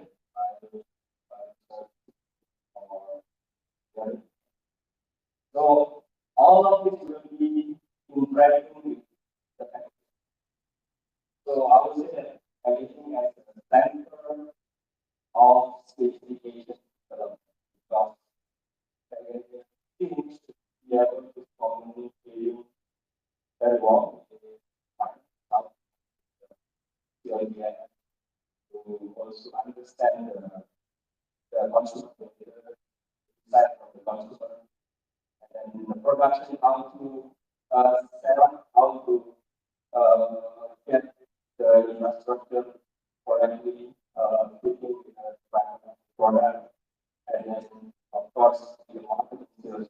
So all of this will be interacting with the package. So I would say that packaging as a center of specification development because packaging teams should be able to communicate very well with the idea to also understand the consumer behavior, insight from the consumer, and then the production, how to set up, how to get the infrastructure correctly fitting with the product, and then of course the marketing skills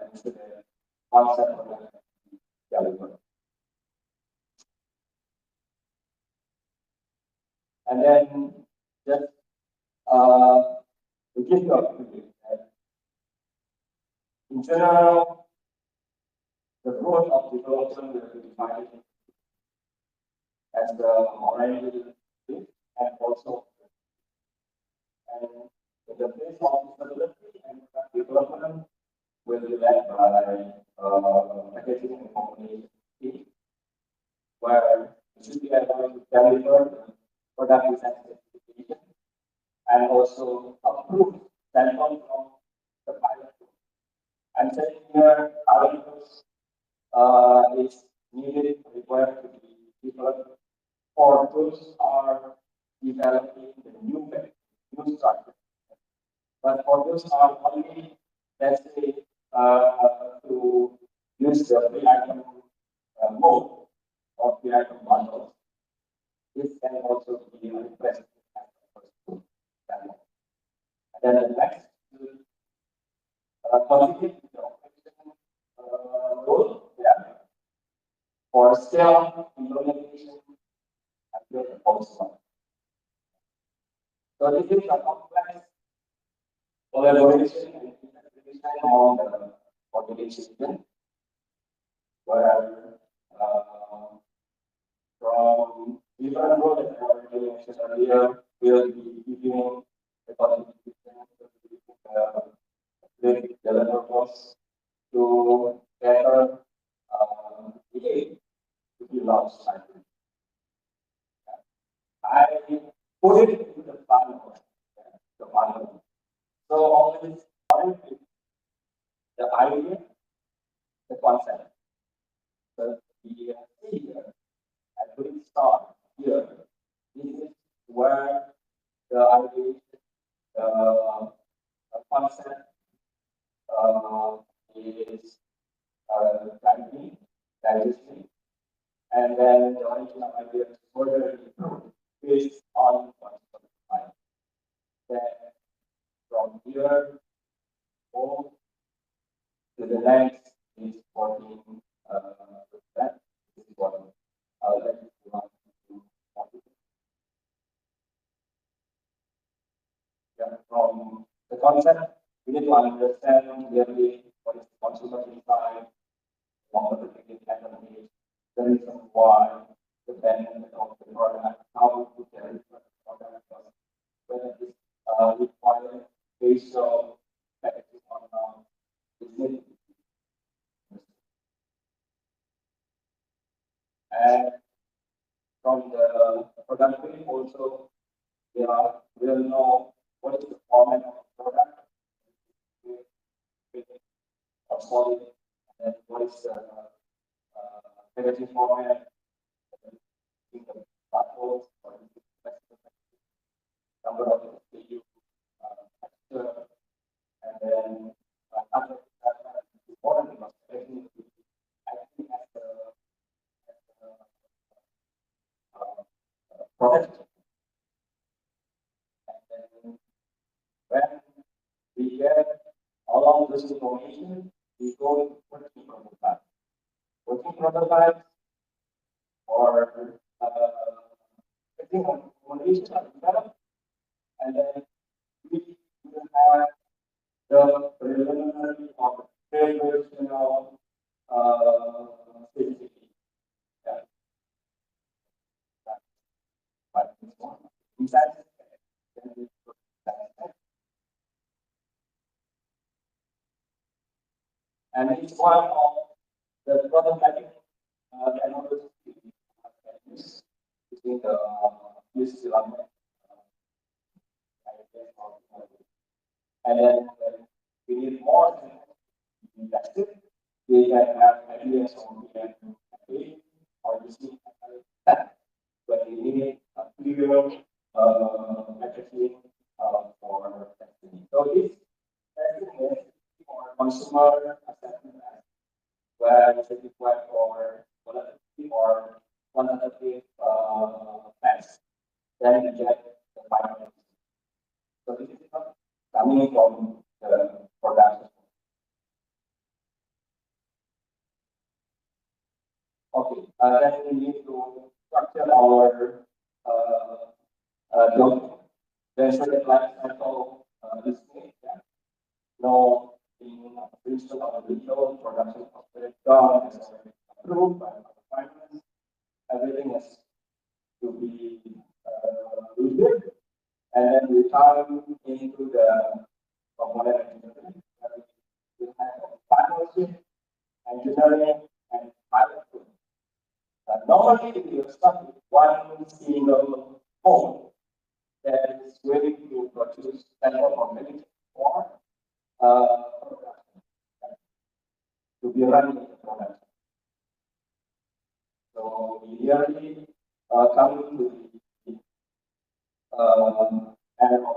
and the concept of the delivery. And then just to give you a preview, in general, the growth of development will be defined as the orange and also and the phase of stability and development will be led by packaging and formulation team, where it should be able to deliver the product design specification and also approve sample from the pilot group. I'm saying here pilot groups is needed, required to be developed for those are developing the new structure. But for those are only, let's say, to use the free item mode of the item bundles, this can also be requested. And then the next continue the operation role, for scale, implementation, and build also. So this is a complex collaboration and integration on the population, where from different roles that I already mentioned earlier, will be giving the contribution the developers to better knowledge library. I put it into the funnel, the funnel. So always start with the idea, the concept. So we see here, I put it start here. This is where the idea, the concept is digesting, and then the original idea is further improved based on what's defined. Then from here, move to the next is 14 percent. This is what let me want to from the concept, we need to understand clearly what is the consumer inside, what the ticket economy, the reason why, the benefit of the product, how to carry the product, whether this requires facial packaging or not. And from the production also, we'll know what is the format of the product, or solid, and what is the packaging format, the barcodes, or the number of SKU, texture, and then other important because packaging is acting as the product. And then when we get all of this information, we go to working prototype. Working prototypes or getting information are developed, and then we will have the preliminary or pre-operational specification. But inside and it's one of the prototyping technologies using the use development. And then we need more invested. We can have ideas on we can pay or using but we need a clear packaging for testing. So this testing is for consumer assessment where it's required for quality or quantitative tests. Then you get the final. So this is coming from the production. Okay, then we need to structure our document. There's a life cycle listing. No principle of legal production of done is approved by the finance. Everything is to be reviewed, and then we come into the component engineering. We have partnership, engineering, and pilot. Normally, if you start with one single code that is willing to produce sample formation or to be running the product. So we really come to the end of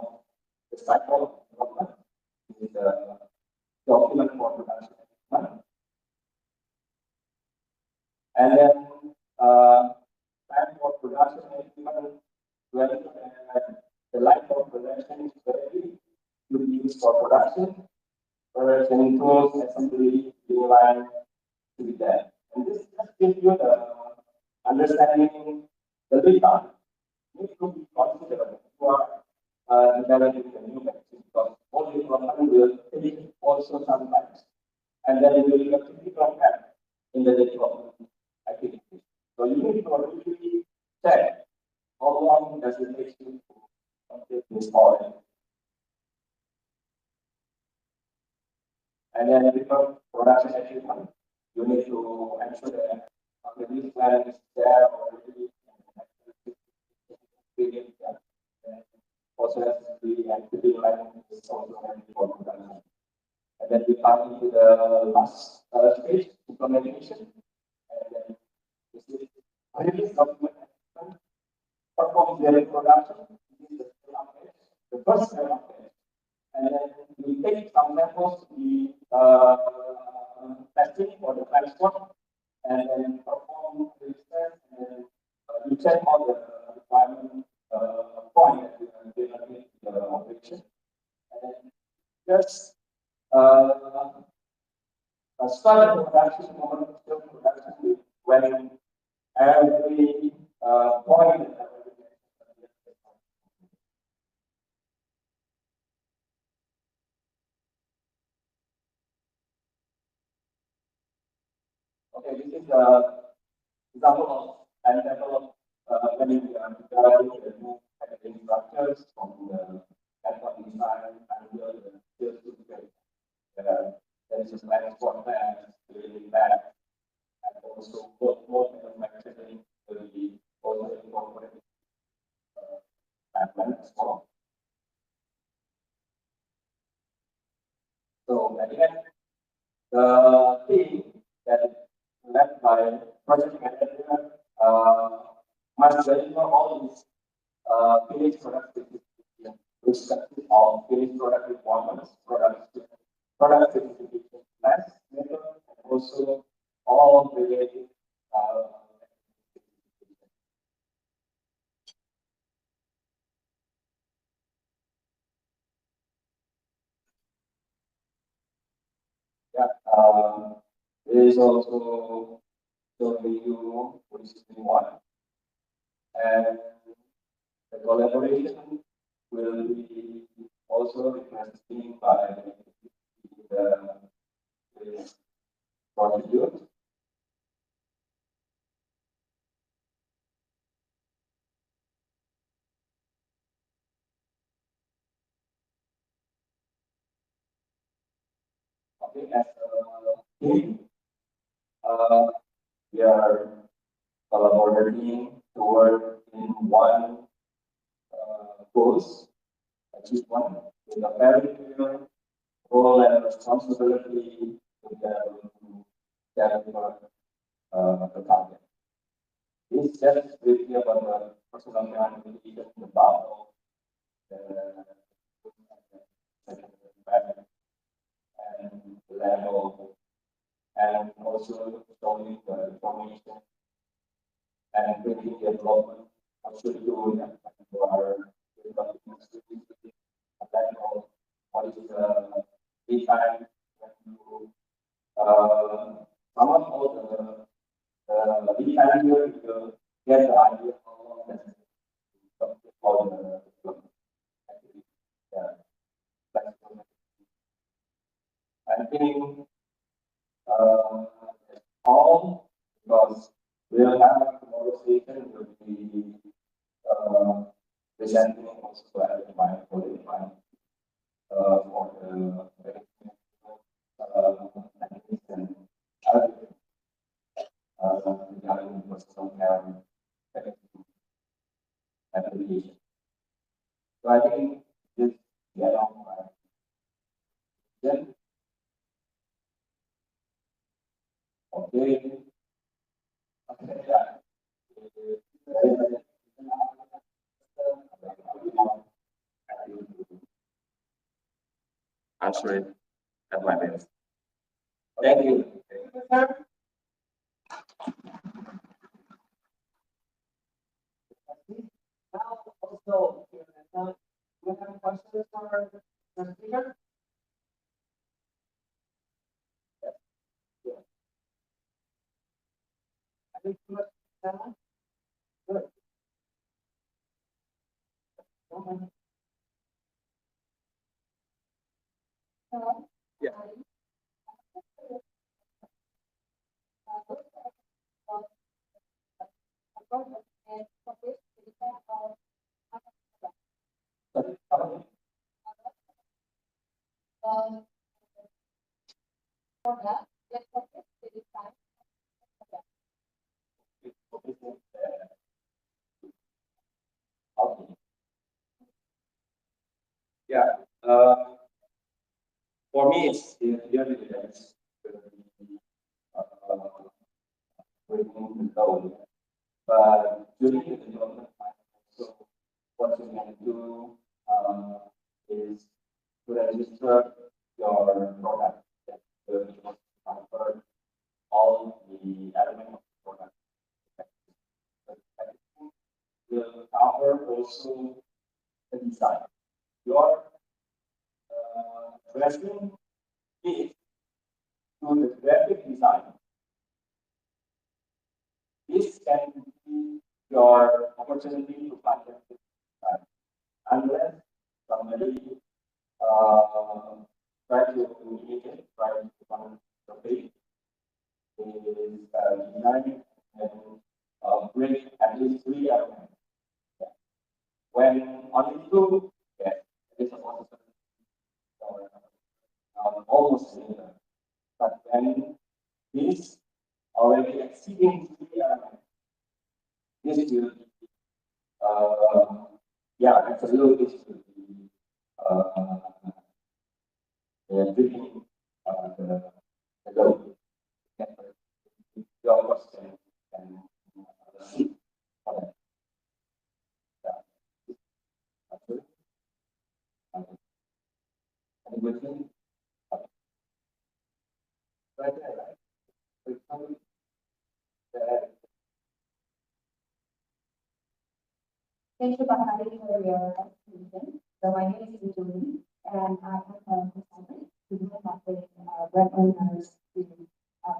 the cycle of development with the document for production. And then time for production is given the life of production is ready to be used for production. Production tools, assembly, line to be there. And this just gives you the understanding the lead time. You need to be considered if you are developing a new vaccine because all the development will take also sometimes. And then you will have to be compared in the development activity. So you need to really check how long does it take you to complete this audit. And then before production achievement, you need to ensure that the release plan is there into the last stage, implementation, and then this is release document perform their production. This is the scale-up phase, the first scale-up phase. And then we take some samples, we testing for the transport, and then perform research, and then you check all the requirement point that you are developing the operation. And then just start the production, commercial production, when every point that okay, this is example of an example of when we are developing the new packaging structures from the network design until the sales to the there is a transport plan, delivery plan, and also both manufacturing will be also incorporated plan as well. So at the end, the team that led by project manager must deliver all these finished product specification, which consists of finished product requirements, product specification plans, method, and also all related yeah, there is also the review, which is one, and the collaboration will be also requested by the procedure. Okay, as a team, we are collaborating toward in one goals, achieve one with a very clear role and responsibility to deliver the target. This just briefly about the personal communication about the and level, and also showing the information and bringing development. What should do that you are developing level? What is the lead time when you sum up all the lead time here, you get the idea of how long that all the yeah. I think all because we'll have a conversation will be presenting also identify for the and regarding personal care application. So I think this get on then okay. Okay, yeah. Answer it at my best. Thank you. Now, also, we have questions for the speaker. I think too much. Good. Yeah. Yeah. For me, it's really remain low. But during the development time, so what you can do is to register your product that will cover all the elements of the product. Will cover also the design. Your dressing is to the graphic design. This can be your opportunity to find a design. Unless somebody try to imitate, try to find the page is design and bring at least 3 elements. When only 2, yes, it is a possibility. Almost similar. But when this already exceeding 3 elements, this will be, yeah, it's a little bit to be bringing the load. Your cost and see for that. Absolutely. And within right there, right? So it's probably the Thank you, Pak Hari, for your presentation. So my name is Julie, and I am a consultant to do with web owners to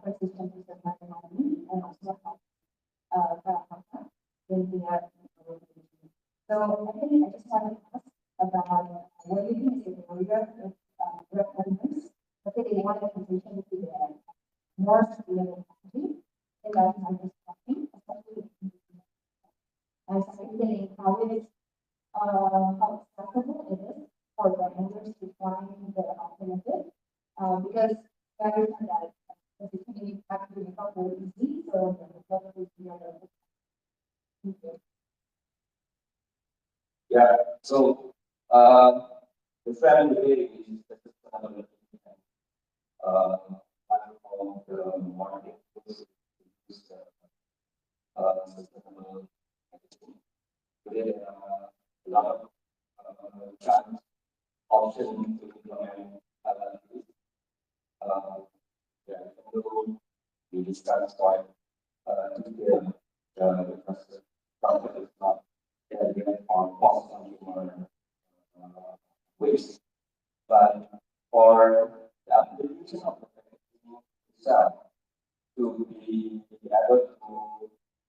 persistent use of methodology and also help in the organization. So I think I just want to ask about what you think is the area of web owners. I think they want to transition to the more scalable technology in that kind of talking, especially and secondly, how accessible it is for the users to find the alternative. Because I understand that it's actually not very easy, so the developers will be on the yeah. So the family is the platform the marketing tools use sustainable packaging. Today there are a lot of chance options to implement this. Yeah, we discussed quite detailed because the process is not elegant or cost consumer waste. But for the application of the packaging itself to be able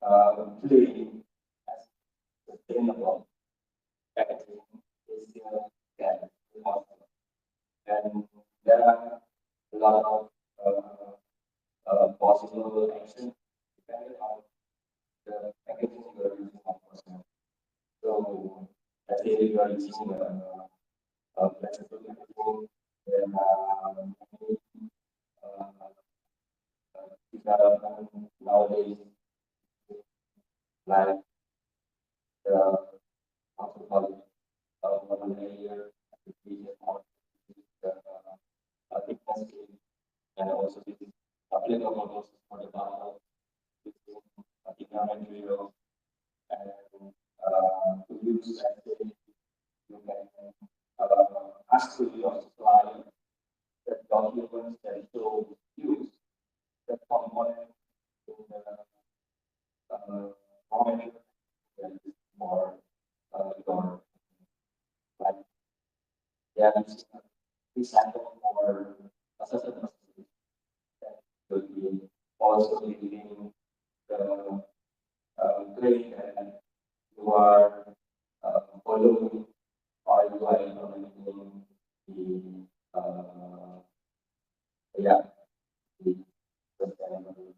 to claim as sustainable packaging is still can be possible. And there are a lot of possible actions depending on the packaging you are using, of course. So let's say you are using flexible packaging, then many development nowadays like the also called monolayer application or thickness scale, and also this is applicable also for the bottle thickness material and to use let's say you can ask to your supplier the documents that show use the component in the raw material that is for your like yeah recycle or assessment that will be also giving the claim that you are following or you are implementing the yeah the sustainable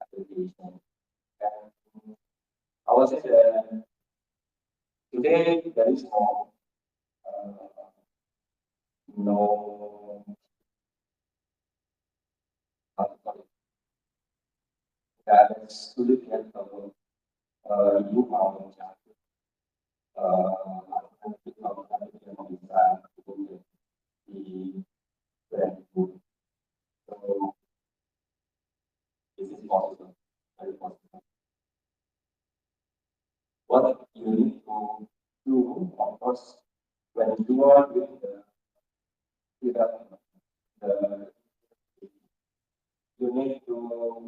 application. And I was say that today there is no how to call it, that sulit yang kalau ibu mau mencari kalau kami tidak bisa di brand itu. So This is possible, very possible. What you need to do, of course, when you are doing development, the you need to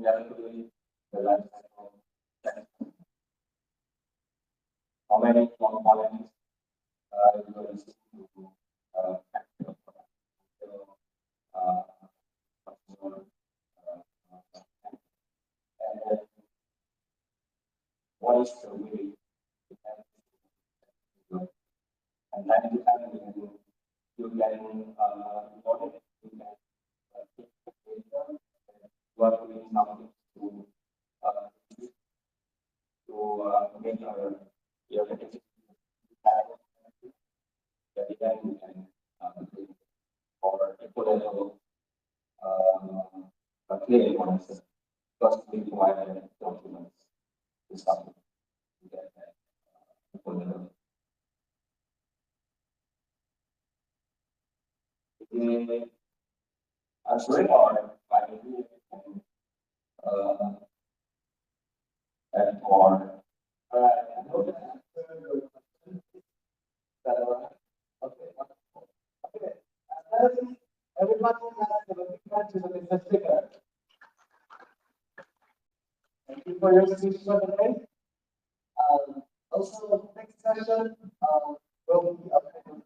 calculate the life cycle. How many components you will receive to capture uh, consumer, and then what is the way and then you can import it, you can take the data, work with something uh, to make your statistics that then you can or equal level clear points because we provide documents to something to get that equal level. As well, by the and for I know that answer your question. Is that all right? Okay, wonderful. Okay, everybody has a big hand to the business figure. Thank you for your speech for today. Also, next session will be upcoming.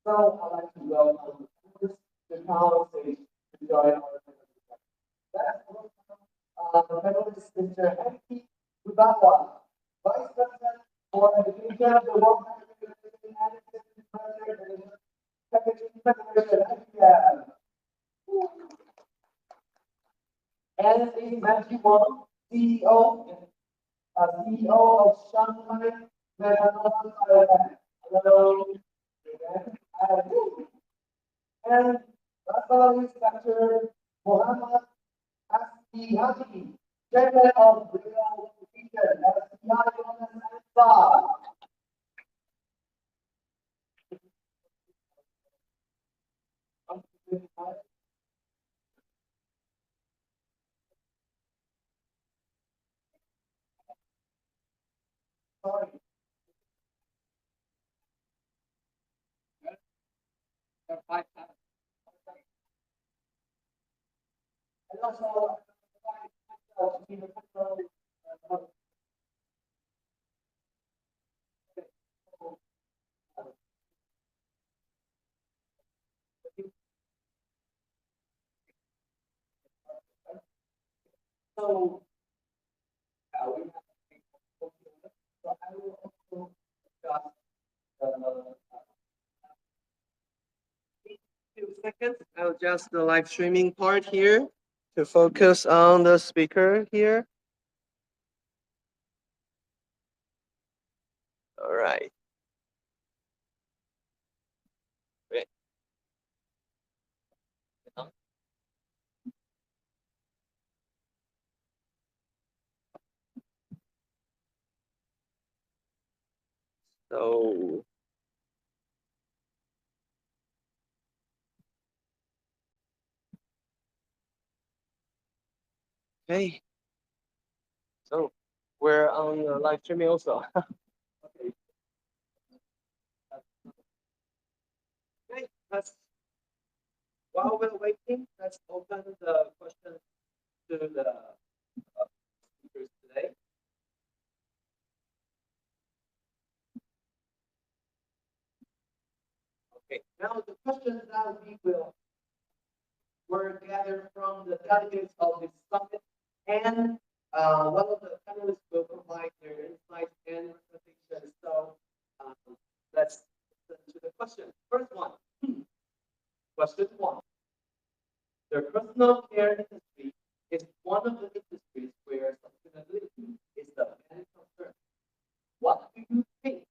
So I'd like to welcome the panel stage to join our presentation. That's the panelist, Mr. Henry Ubawa, Vice President for Education of the World Packaging Federation, ASEAN. And is Matthew Wong, CEO of Shanghai Methanol Thailand. Hello. And last but not least, Dr. Muhammad Asihati, Chairman of Real Region, Asihati on the side. Sorry. And also, so we have so I will also discuss Few seconds. I'll adjust the live streaming part here to focus on the speaker here. All right. Great. So okay. So we're on the live streaming also. Okay. Okay. While we're waiting, let's open the questions to the speakers today. Okay. Now the questions that we will were gathered from the delegates of this summit, and one of the panelists will provide their insights and recommendations. So let's listen to the question. First one. Question one. The personal care industry is one of the industries where sustainability is the main concern. What do you think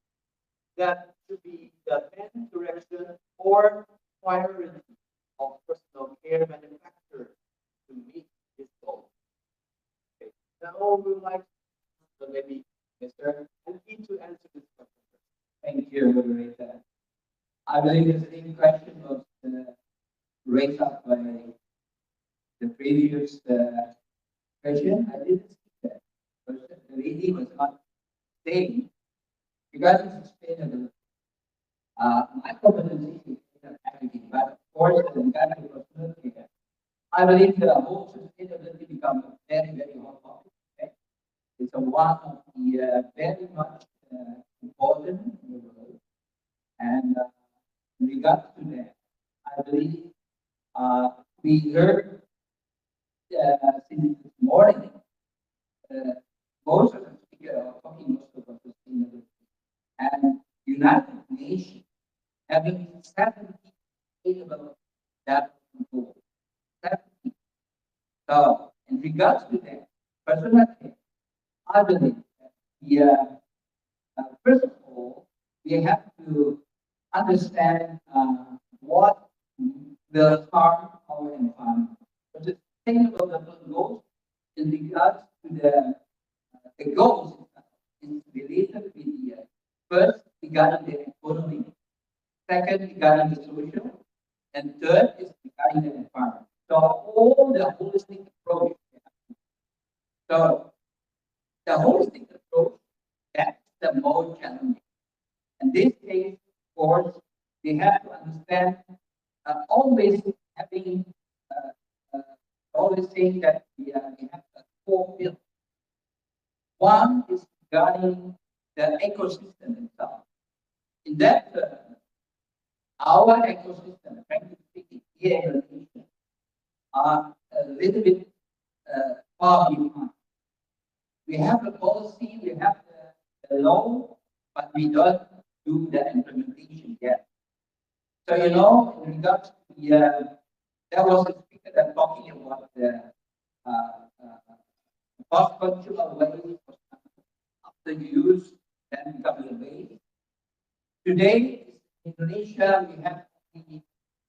that should be the main direction or priority of personal care manufacturers to meet this goal? Okay. Now we would like maybe Mr. Henry to answer this question first. Thank you, moderator. I believe the same question was raised up by the previous question, I didn't see that. But the lady was not saying regarding sustainability. My competency is in everything, but of course, regarding personal care, I believe the whole sustainability becomes a very, very hot topic. Okay? It's a one of the very much important in the world. And in regards to that, I believe we heard since this morning, uh, most of the speakers are talking most about sustainability. And United Nations having 70 sustainable development goals. 70. So, in regards to that, personally, I believe that first of all, we have to understand what will harm our environment. But the sustainable development goals in regards to the goals is related with the first regarding the economy, second regarding the social, and third is regarding the environment. So all the holistic approach. So the holistic approach, that's the most challenging. In this case, of course, we have to understand always having always saying that we have a core pillar. One is regarding the ecosystem itself. In that, our ecosystem, frankly speaking, here in Indonesia, are a little bit far behind. We have the policy, we have the law, but we don't do the implementation yet. So, you know, in regards to there was a speaker that talking about the cross-cultural waste after use, then becomes a waste. Today, in Indonesia, we have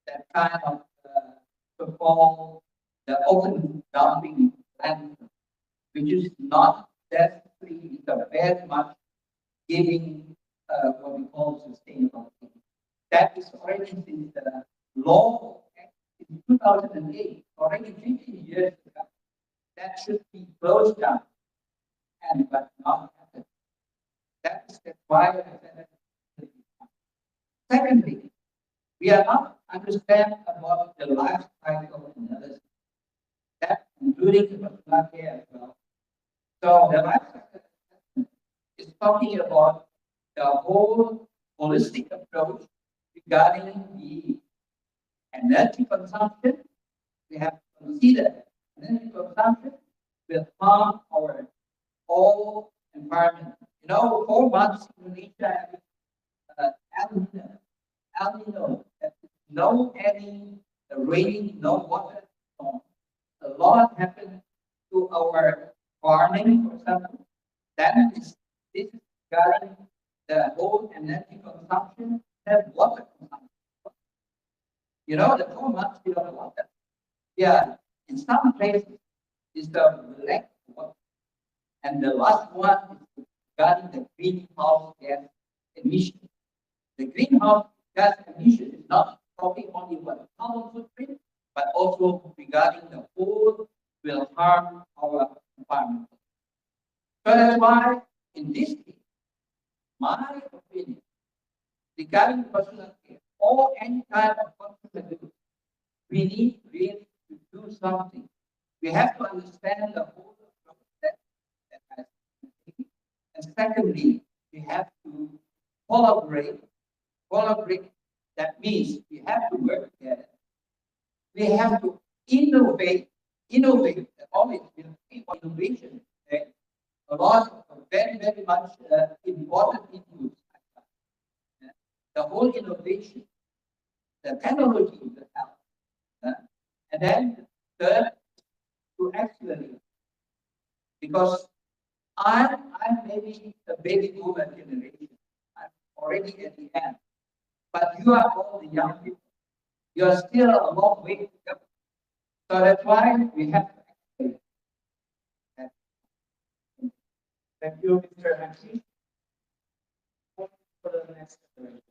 that kind of so-called the open dumping landfill, which is not necessarily, it's a very much giving what we call sustainability. That is already since the law in 2008, already 15 years ago. That should be closed down, and but not happened. That is why I said that. Secondly, we are not understand about the life cycle analysis. That including the personal care as well. So the life cycle assessment is talking about the whole holistic approach regarding the energy consumption. We have to consider energy consumption will harm our whole environment. You know, 4 months in Indonesia, El Nino, El Nino, no any rain, no water. No. A lot happened to our farming, for example. That is this is regarding the whole energy consumption and water consumption. You know, the 4 months without water. Yeah, in some places is the lack of water. And the last one is regarding the greenhouse gas emission. The greenhouse gas emission is not talking only about the carbon footprint, but also regarding the whole will harm our environment. So that's why in this case, my opinion regarding personal care or any kind of consumer goods, we need really to do something. We have to understand the whole process that has been taken. And secondly, we have to collaborate. Collaborate, that means we have to work together. We have to innovate. Innovate, always innovation. Okay? A lot of very, very much important inputs. The whole innovation, the technology will help. And then third, to accelerate. Because I'm maybe a baby boomer generation. I'm already at the end. But you are all the young people. You are still a long way to go. So that's why we have to accelerate. Thank you, Mr. Hamsi. For the next generation.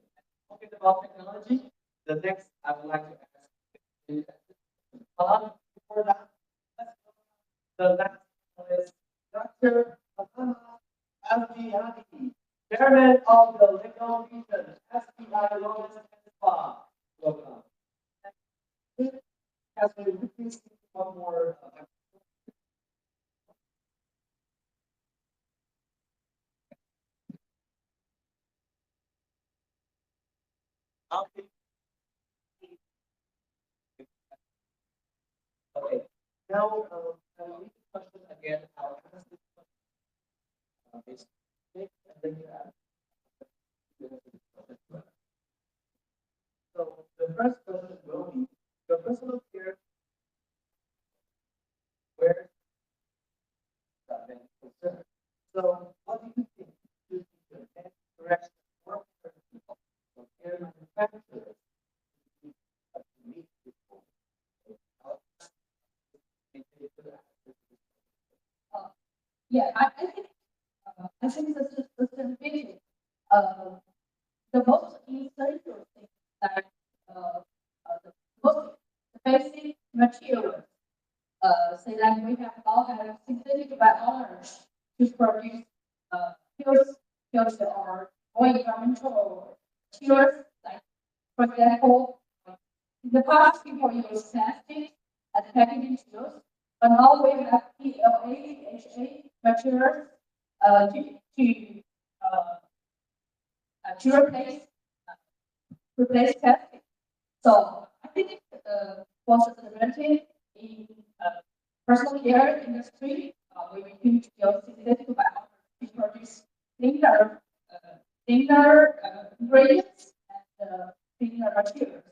Talking about technology, the next I would like to ask is before that, let's go to the last Dr. Abdiani, Chairman of the Legal Region, SBI Lawyers and Spa. Welcome. As we please one more. Okay. Now, we question again. I'll ask this question. And then you ask. So the first question will be your personal care. Where that been concerned. So what do you think should be the next direction for people? So care manufacturers to meet people. Yeah, I think the sustainability, the most essential thing that the most basic materials, say that we have all have synthetic biology to produce pills or environmental materials. Like for example, in the past people use plastic as packaging tools, but now we have PLA, HA materials to replace plastic. So I think for sustainability in personal care industry, we need to use synthetic biology to produce cleaner, ingredients and cleaner materials.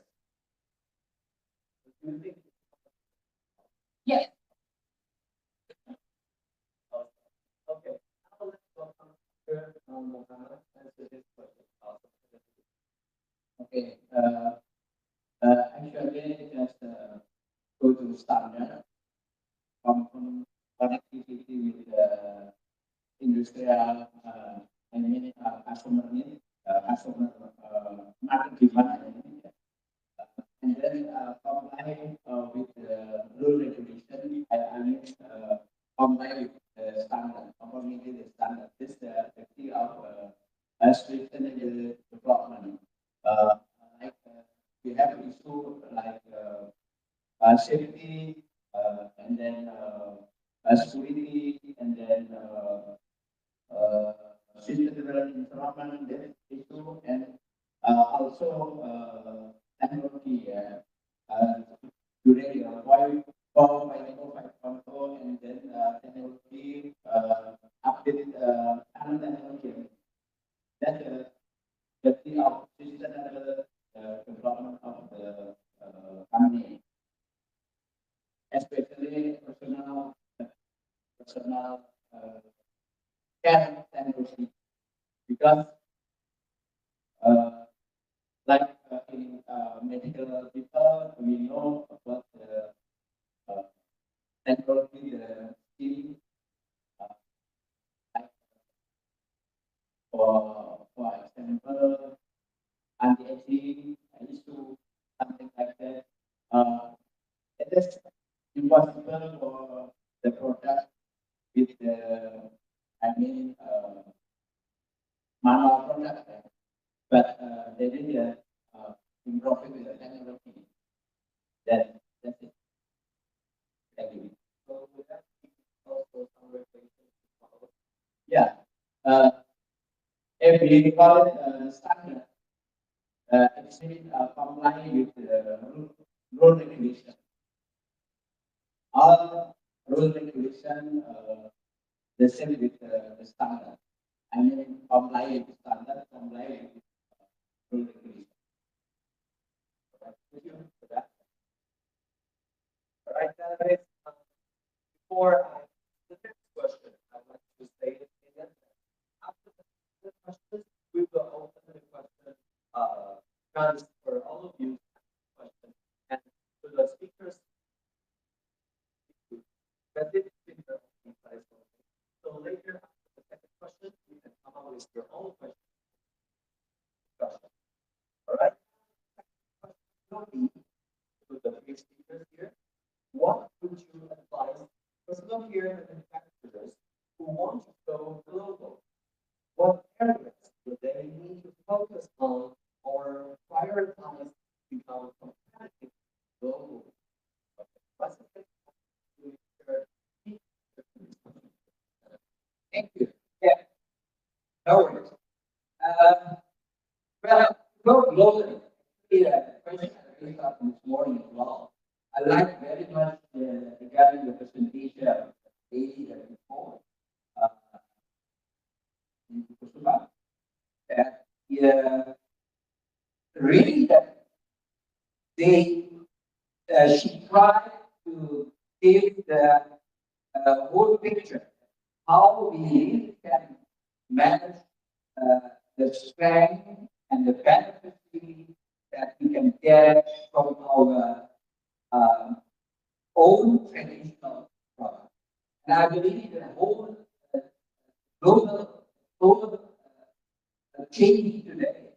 Yes. Okay. Now let's welcome Mohammed answer this question. Okay. Actually, just go to standard from connectivity with industrial customer need, customer market demand, and then comply with the rule regulation. I mean, comply with the standard, conformity to the standard. This is the key of sustainable development. Like we have issue like safety, and then security, and then sustainable development issue, and also technology. Today, why control, and then technology update current technology. That's the key of sustainable development of the company, especially personal care technology, because like in medical people, we know about the technology, the skill, like for example, anti-aging issue, something like that. It is impossible for the product with the, I mean, manual product, but they did improve with the technology. That's it. Thank you. So we have also some regulations to follow. Yeah. If we call it standard, it's been complying with the rule regulation. All rule regulation the same with the standard. I mean, comply with the standard, comply with rule regulation. Thank you for that. All right, guys. Before the next question, I'd like to say it again. After the questions, we will open the question chance for all of you to ask questions, and to the speakers. But this is the so later, after the second question, you can come up with your own question. All right. With the three speakers here, what would you advise personal care manufacturers who want Thank you. Yeah, no worries. Well, go globally. Yeah, question I raised up this morning as well. I like very much regarding the presentation of daily that before uh, in Kusuma, that yeah, really that they she tried to give the whole picture how we really can manage uh, the strength and the benefits that we can get from our um, own traditional product. And I believe the whole uh, global change today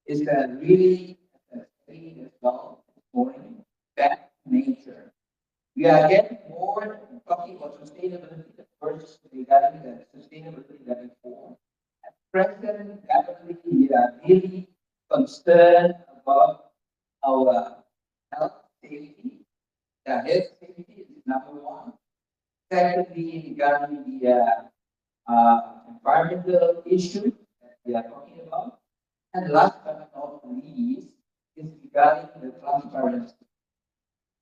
is really saying as well this morning that nature. We are getting more talking about sustainability versus regarding the sustainability that is for. At present, definitely we are really concerned about our health safety. The health safety is number one. Secondly, regarding the environmental issues that we are talking about. And last but not least is regarding the transparency.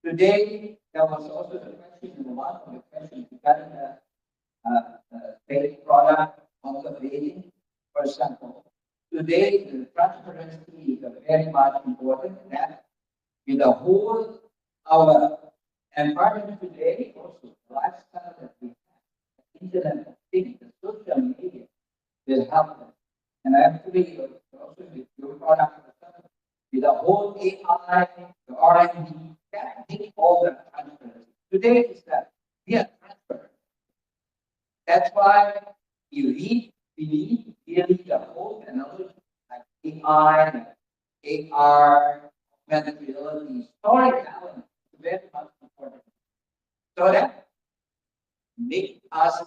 Today, there was also the question, one of the questions regarding the paid product conservation, for example. Today, the transparency is very much important that with the whole our environment today, also the lifestyle that we have, the internet of things, the social media will help us. And actually, also with your product, with the whole AI, the R&D, that needs all the transparency. Today is that we are transparent. That's why we need really the whole technology like AI, AR, augmented reality, storytelling is very much important. So that make us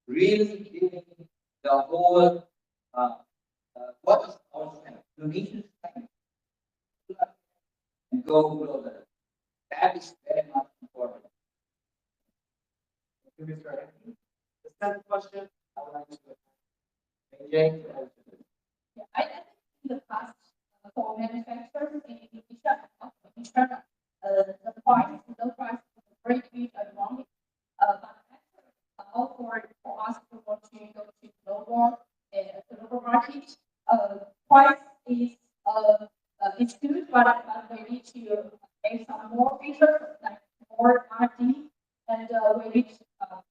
really giving the whole what is our strength, Indonesian strength, and go global. That is very much important. Thank you, Mr. Anthony. The second question, I would like to Jane to answer this. Yeah, I think in the past, for manufacturers in Indonesia, in China, the price, the price is a very big advantage. But actually, for us to want to go to global and the global market, price is it's good, but we need to make some more features like more R&D, and we need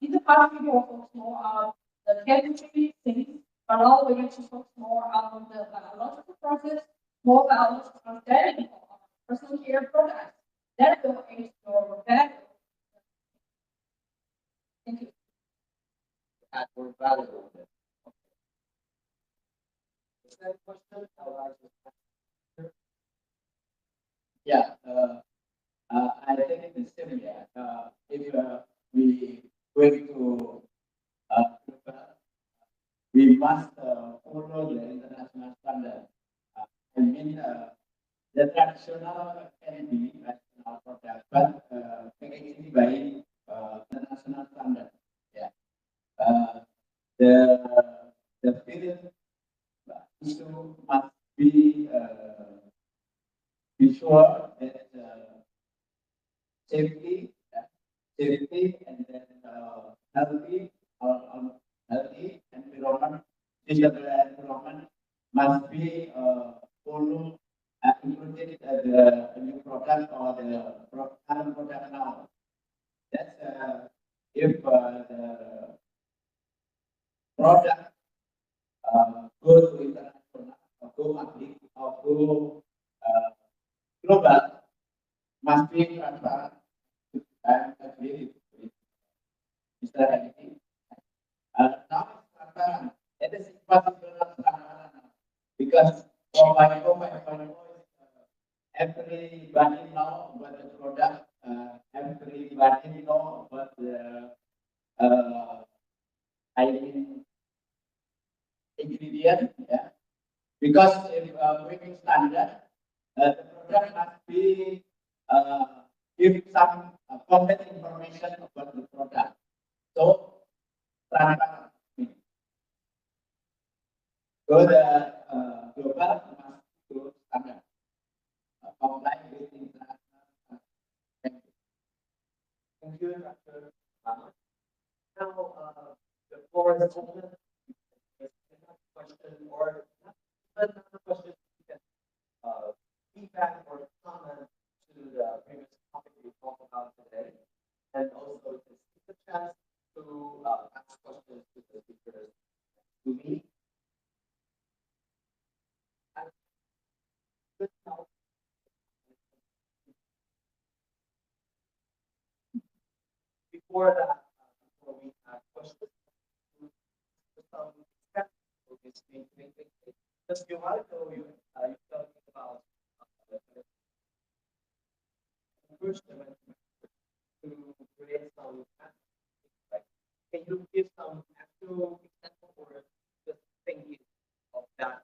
in the past we will focus more on the chemistry things, but now we need to focus more on the biological process, more biological understanding of personal care products. That will aid your value. Thank you. Add more value on it. The second question, I would like to Yeah, I think it's similar. If we going to we must follow the international standard. I mean, the traditional can be national product, but packaging by international standard. Yeah. The the field issue must be sure that safety, safety, and then healthy healthy environment, digital environment must be follow included the new product or the current product now. That's if the product go to international or go public or go global must be transparent and agree with Mr. Andy. Now it's transparent. It is impossible not transparent because for my everybody know about the product, everybody know about the I mean ingredient, yeah. Because if making standard, the product must be give some content information about the product. So transparent. So the global must standard comply with international. Thank you, Dr. Ahmad. Now, the floor is open. Question or not even a question, you can feedback or comment to the previous topic we talked about today, and also just take the chance to ask questions to the speakers, to me. Before that, before we have questions, some steps for this meeting. Just a while ago, you told me about the first event to create some like, can you give some actual example or just thinking of that?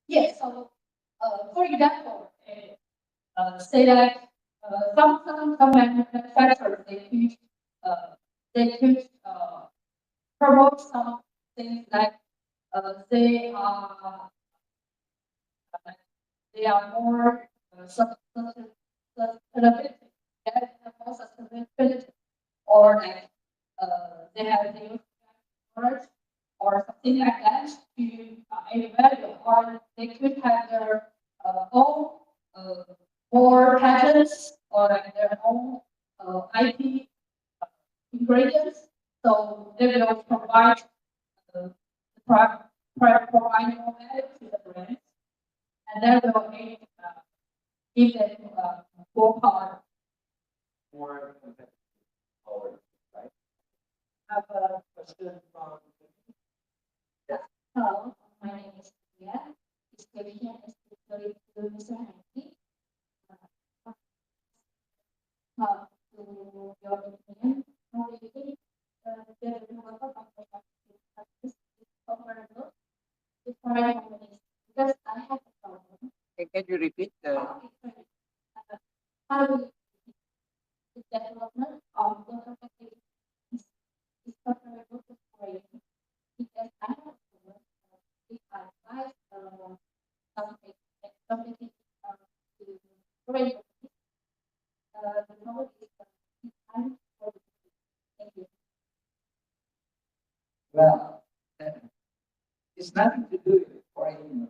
Yes, so for example, say that some manufacturers they could promote some things like they are more sustainability, more sustainability, or like they have new words or something like that to add value, or they could have their own more patents or like their own IP ingredients. So they will provide provide more value to the brand, and that will give them more power. More competitive power, right? I have a question from Hello, my name is Tia. This question is specifically to Mr. Henry. To your opinion, how do you think the removal of the taxes is comparable to foreign companies? Because I have a problem. Can you repeat the? How do you the development of local taxes is comparable to foreign? Because I have a problem if I buy something something to foreign the problem is I'm thank you. Well, it's nothing to do with foreign.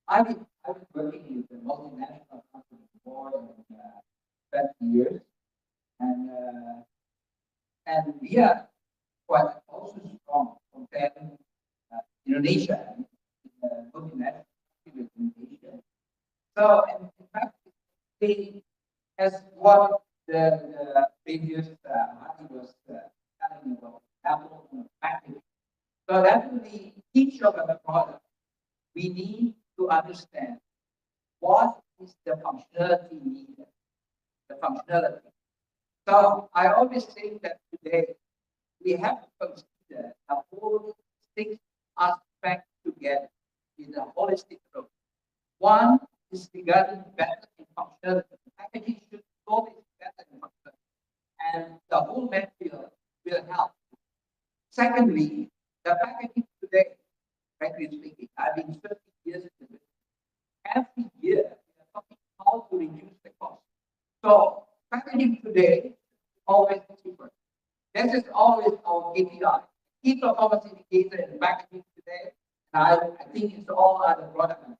I've been working with a multinational company for more than 20 years, and we are quite also strong compared to Indonesia, multinational company with Indonesia. So, in fact, they, as what the previous Marty was telling about Apple packaging. So definitely each of the product, we need to understand what is the functionality needed, the functionality. So I always think that today we have to consider the whole six aspects together in a holistic approach. One is regarding better in functionality. Packaging should always be better in functionality, and the whole material will help. Secondly, the packaging today, frankly speaking, I've been 50 years in the business. Every year, we are talking how to reduce the cost. So, packaging today is always cheaper. This is always our KPI. Key performance indicator in packaging today, and I think it's all other products.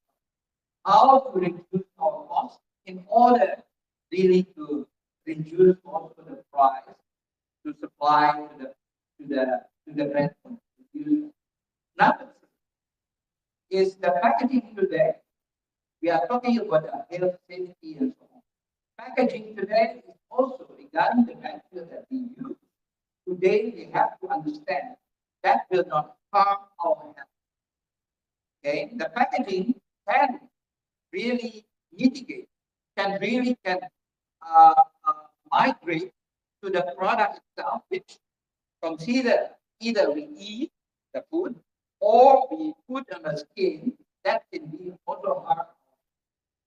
How to reduce our cost in order really to reduce also the price to supply to the brand. Number three is the packaging today. We are talking about the health, safety, and so on. Packaging today is also regarding the material that we use. Today, we have to understand that will not harm our health. Okay, the packaging can really mitigate, can migrate to the product itself, which consider either we eat the food or we put on the skin that can be also harmful.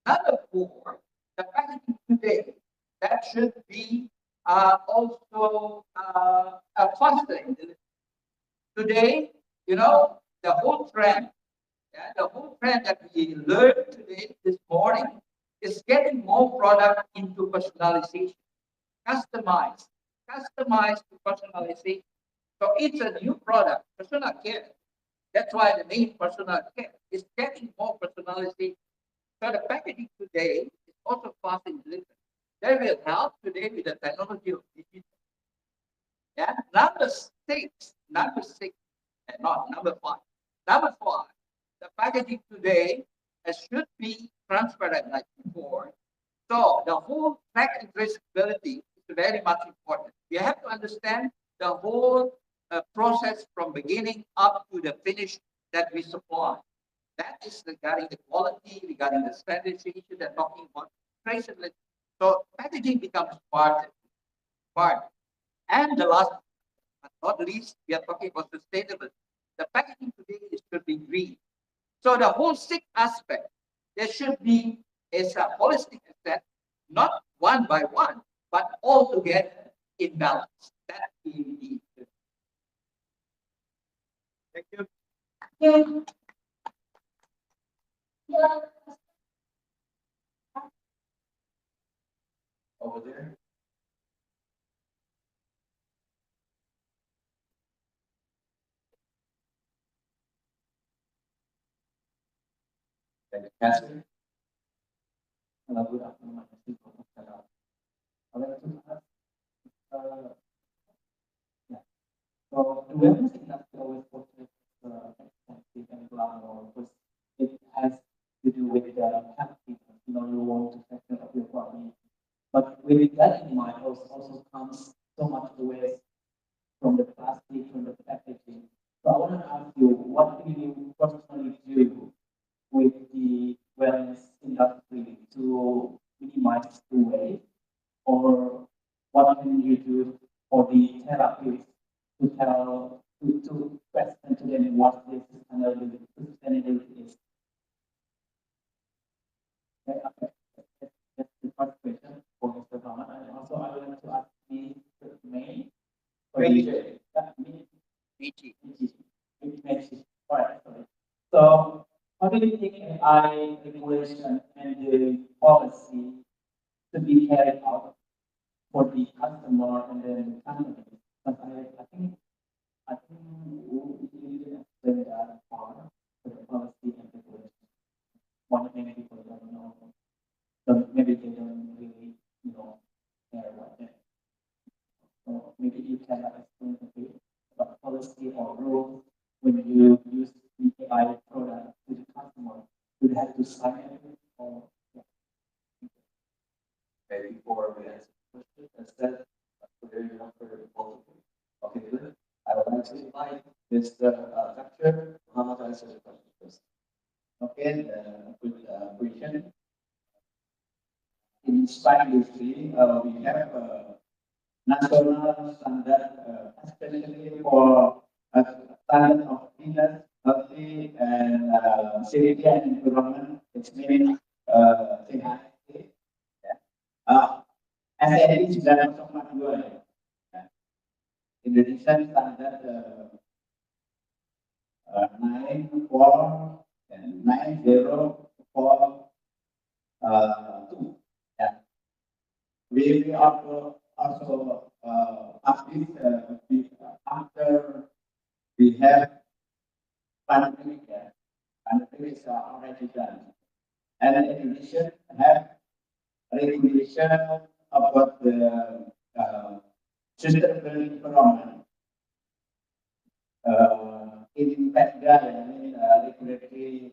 Number four, the packaging today that should be also faster in delivery. Today, you know, the whole trend, the whole trend that we learned today, this morning, is getting more product into personalization, customized, customized to personalization. So it's a new product, personal care. That's why the name personal care is getting more personalization. So the packaging today is also fast and delivery. That will help today with the technology of digital. Yeah. Number six, and not number five. Number five, the packaging today should be transparent like before. So the whole track and traceability is very much important. You have to understand the whole process from beginning up to the finish that we supply. That is regarding the quality, regarding the standardization, they're talking about traceability. So packaging becomes part. And the last but not least, we are talking about sustainability. The packaging today should be green. So the whole six aspect, there should be as a holistic asset, not one by one, but all together in balance. That we need. Thank you. Yeah. Yeah. Over there. Thank you, Pastor. Hello, good afternoon. My name is Gopal. I would like to ask, uh, yeah. So the wellness industry always portrays expensive and glamour because it has to do with health treatment. You know, you want to take care of your body. But with that in mind, also comes so much waste from the plastic, from the packaging. So I want to ask you, what do you personally do with the wellness industry to minimize the waste? Or what can you do for the therapists to tell to explain to them what this sustainability is? Okay, that's the first question for Mr. Rahman. And also I would like to ask the main Major. All right, sorry. So how do you think AI regulation and the policy to be carried out for the customer and then the company? But I think we didn't explain that part for the policy and regulation. One many people don't know, so maybe they don't really, care what that. So maybe you can explain a bit about policy or rules when you use the AI product to the customer. Do they have to sign it or? Yeah. Okay, before we answer the question, instead, very for multiple. Okay, good. I would like to invite Mr. Dr. Muhammad to answer the question first. Okay, good question. In spine industry, we have national standard, especially for standard of cleanliness, healthy, and safety and environment. It's meaning CHP. Yeah. SND 902 ya. Indonesian standard 9042. Yeah. We also publish after we have pandemic. Yeah. Pandemic is already done. And Indonesia have regulation about the sustainable environment in Pemda, ini regulatory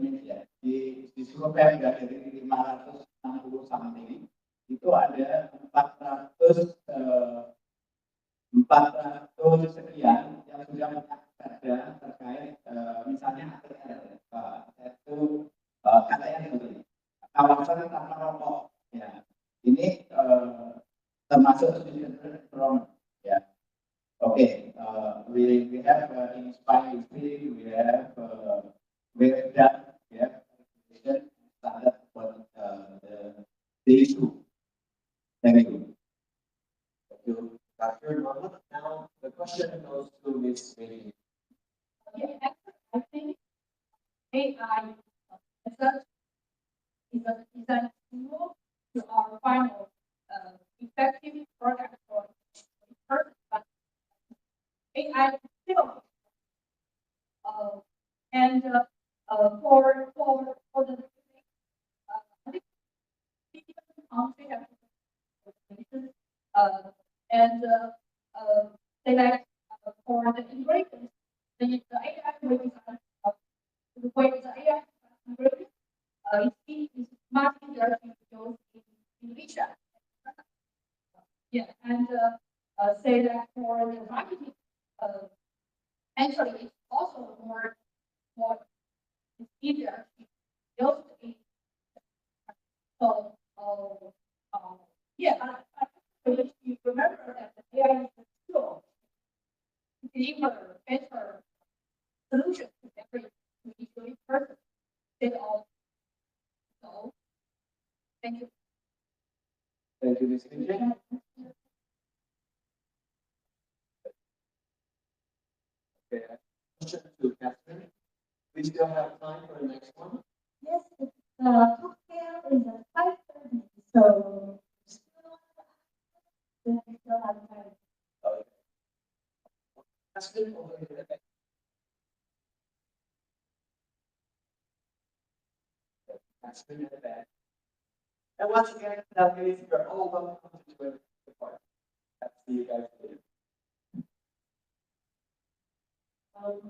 means ya di seluruh Pemda dari 560 something itu ada 400 sekian yang sudah ada terkait misalnya itu katanya seperti kawasan tanpa rokok ya ini termasuk from ya. Okay, we have inspired we have that we have standard for the issue. Thank you. Thank you, Dr. Norma, now the question goes to Ms. Bailey. Okay, actually, I think AI is a tool to our final effective product for person, but AI still and for the I think country have and they like for the integration, the AI ways the way the AI integration is much easier to use in Indonesia. Yeah, and say that for the marketing, actually it's also more it's easier to use it. So yeah, but you remember that the AI is a tool to deliver better solution to every person. They all so thank you. Thank you, Ms. Vijay. Okay, question to Catherine. We still have time for the next one. Yes, it's cocktail is a 5:30, so we still have time. Okay. Catherine, over here. Catherine at the back. And once again, ladies, you're all welcome to join the party. See you guys later.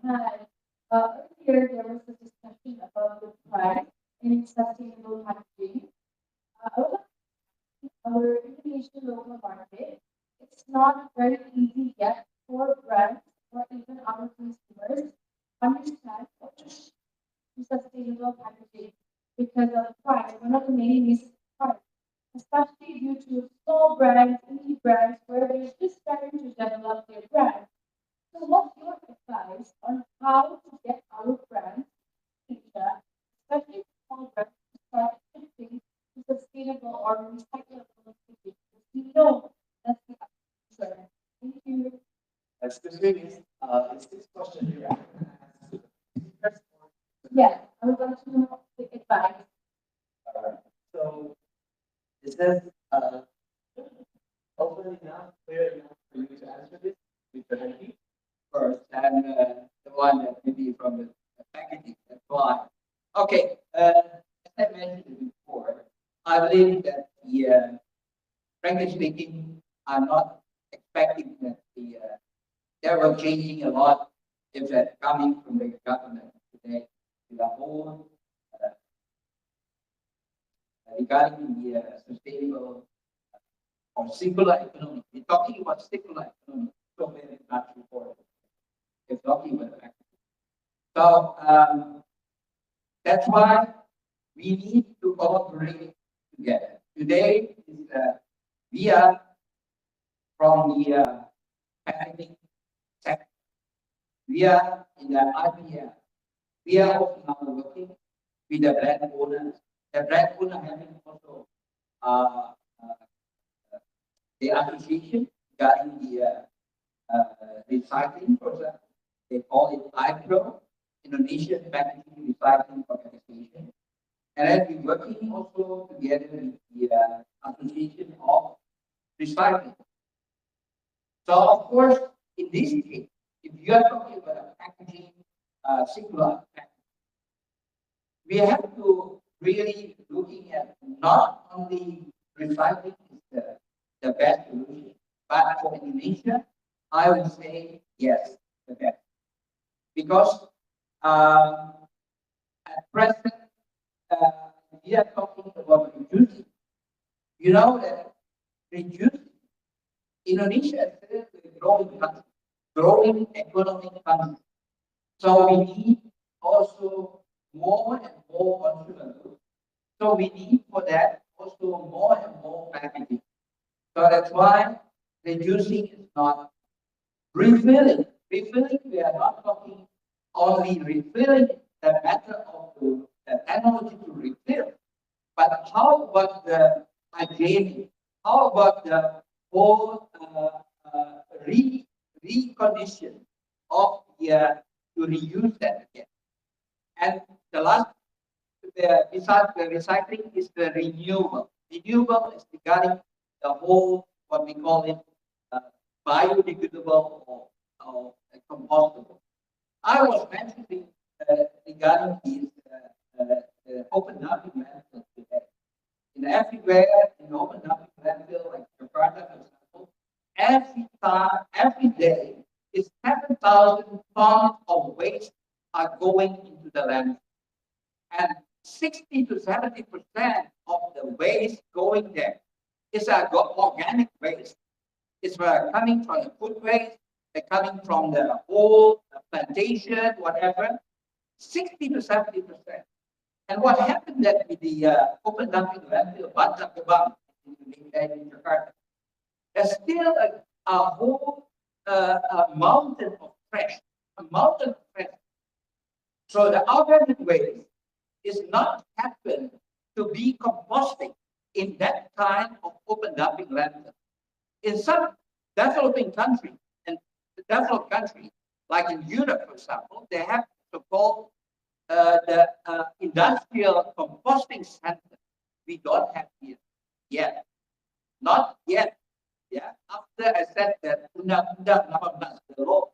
Hi. Earlier there was a discussion about the price in sustainable packaging. Our Indonesian local market, it's not very easy yet for brands or even our consumers understand what is sustainable packaging because of price. One of the main reasons is price, especially due to small brands, indie brands, where they're just starting to develop their brand. So what's your advice on how to get our brands in Asia, especially small brands, to start shifting to sustainable or recyclable packaging? Because we know that's the answer. Thank you. Excuse me, is this question here? Yeah, I would like to know the advice. So, is this open enough, clear enough for you to answer this? With first, and the one that maybe from the packaging, that's why. Okay, as I mentioned before, I believe that frankly speaking, I'm not expecting that they were changing a lot if that coming from the government today, the whole regarding the sustainable or circular economy. We're talking about circular economy, so many not important. We're talking about packaging. So that's why we need to cooperate together. Today is we are from the packaging sector. We are in the IPL. We are also now working with the brand owners. The brand owner having also the association regarding the recycling process. They call it IPRO, Indonesian Packaging Recycling Organization. And then we're working also together with the Association of Recycling. So of course, in this case, if you are talking about a packaging, singular packaging, we have to really looking at not only recycling is the best solution, but for Indonesia, I would say yes, the best. Because at present, we are talking about reducing. You know that reducing Indonesia is a growing country, growing economic country. So we need also more and more consumer goods. So we need for that also more and more packaging. So that's why reducing is not refilling. Refilling, we are not talking only refilling the matter of the technology to refill, but how about the hygiene? How about the whole recondition of to reuse that again. And the last, besides the recycling, is the renewable. Renewable is regarding the whole, what we call it, biodegradable or compostable. I was mentioning regarding these open dumping landfills today. In everywhere, in open dumping landfill, like Jakarta, for example, every day is 7,000 tons of waste are going into the landfill. And 60 to 70% of the waste going there is organic waste. It's coming from the food waste, they're coming from the whole plantation, whatever. 60 to 70%. And what happened that with the open dumping landfill, Bantar Gebang in Jakarta, there's still a whole mountain of trash, a mountain of trash. So the organic waste is not happen to be composting in that kind of open dumping landfill. In some developing countries, and the developed countries, like in Europe, for example, they have so-called the industrial composting center. We don't have here yet. Not yet. Yeah. After I said that Undang-Undang 18, the law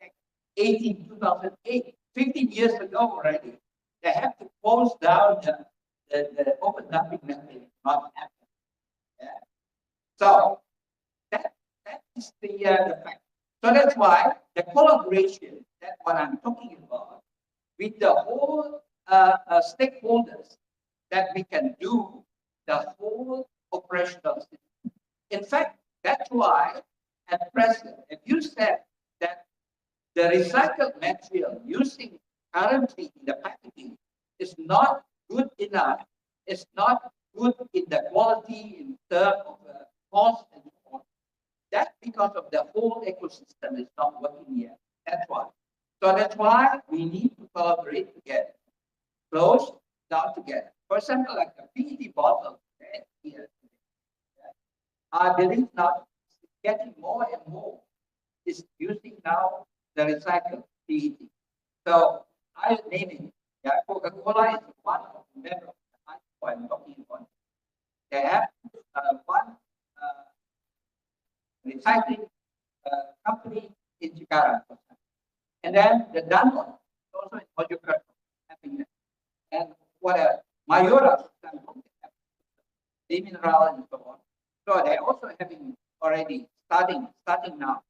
18, 2008, 15 years ago already, they have to close down the open dumping method. Not happen. Yeah. So that is the fact. So that's why the collaboration, that's what I'm talking about, with the whole stakeholders, that we can do the whole operational system. In fact, that's why at present, if you said that the recycled material using currently in the packaging is not good enough, it's not good in the quality, in terms of cost and so on. That's because of the whole ecosystem is not working yet. That's why. So that's why we need to collaborate together, close down together. For example, like a PET bottle here, I believe now it's getting more and more is using now the recycled PET. So I name it. Yeah, Coca-Cola is one of the members of the I'm talking about. They have one recycling company in Jakarta, and then the Danone also in Mojokerto having it. And what else? Mayora, the mineral and so on. So they're also having already starting now.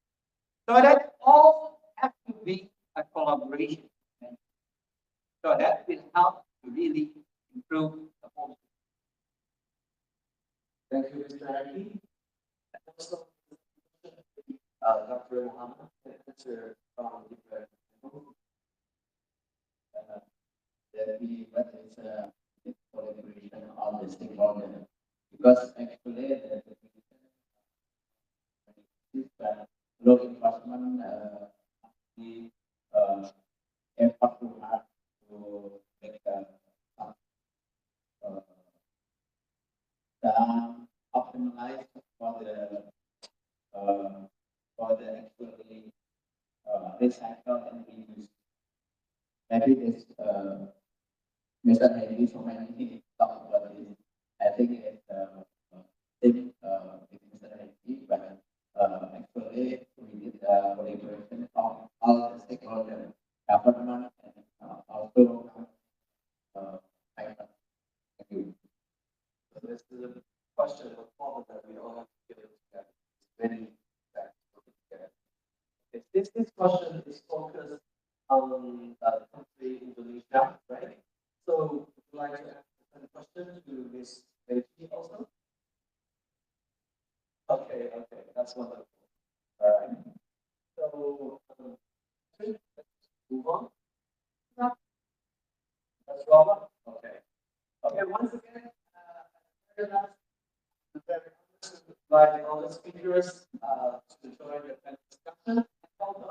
So that all have to be a collaboration. So that will help to really improve the whole. Thank you, Mr. Aki. And also, Dr. Muhammad, answer from the that we what is collaboration of the stakeholder, because actually law enforcement the effort to have to make optimize for the actually recycle and reuse. Maybe this Mr. Henry so many talk about this. I think it's thing with Mr. Henry, but actually we did collaboration of all the stakeholders, government, and also private. Thank you. So this is a question of problem that we all have to get together. Many facts working together. This question is focused on the country Indonesia, right? So would you like to ask a question to Ms. Beji also? Okay, that's wonderful. All right. So let's move on. That's Robert. Okay. Okay, once again, very nice. Invite all the speakers to join the panel discussion. Also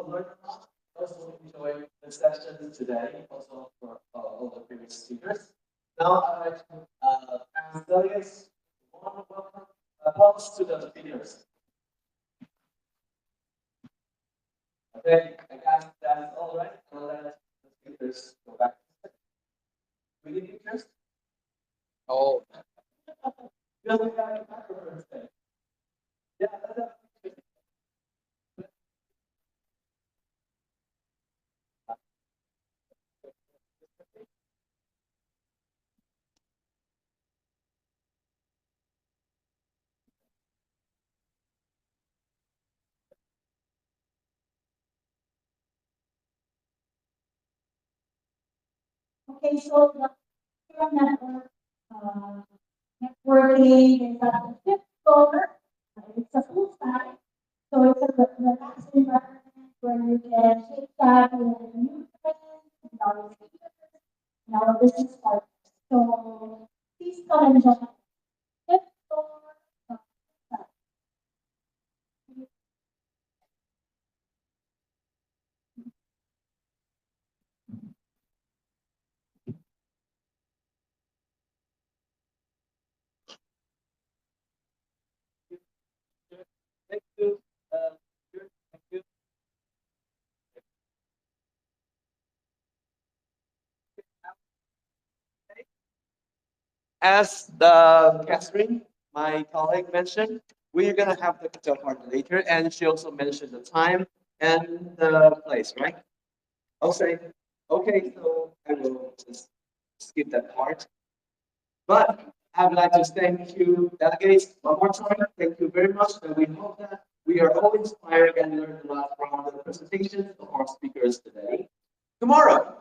learn a lot. Also enjoy the session today. Also for all the previous speakers. Now I'd like to ask delegates to welcome to the speakers. Okay, I guess that's all right. I'll let the speakers go back. We need pictures? Oh. Because we got a microphone today. Yeah, that's Okay, so the peer network, uh, networking is at the fifth floor. It's a full site, so it's a relaxed environment where you can take chat with new friends, with our speakers, and our business partners. So please come and join us. Fifth floor. uh, site. thank you. Thank you. As the Catherine, my colleague mentioned, we're gonna have the cocktail party later, and she also mentioned the time and the place, right? I'll say, okay, so I will just skip that part. But I would like to thank you, delegates, one more time. Thank you very much, and we hope that we are all inspired and learned a lot from the presentations of our speakers today. Tomorrow,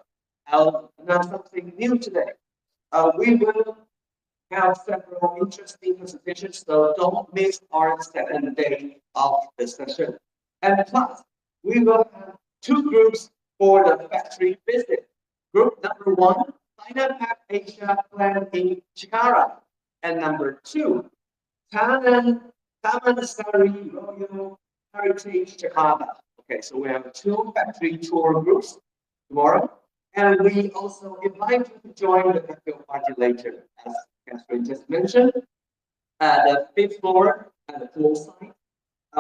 I'll announce something new today. We will have several interesting presentations, so don't miss our second day of the session. And plus, we will have two groups for the factory visit. Group number one, China Pack Asia Plan in Chikara. And number two, Taman Sari Royal Heritage Jakarta. Okay, so we have two factory tour groups tomorrow. And we also invite you to join the cocktail party later, as Catherine just mentioned, at the fifth floor at the poolside,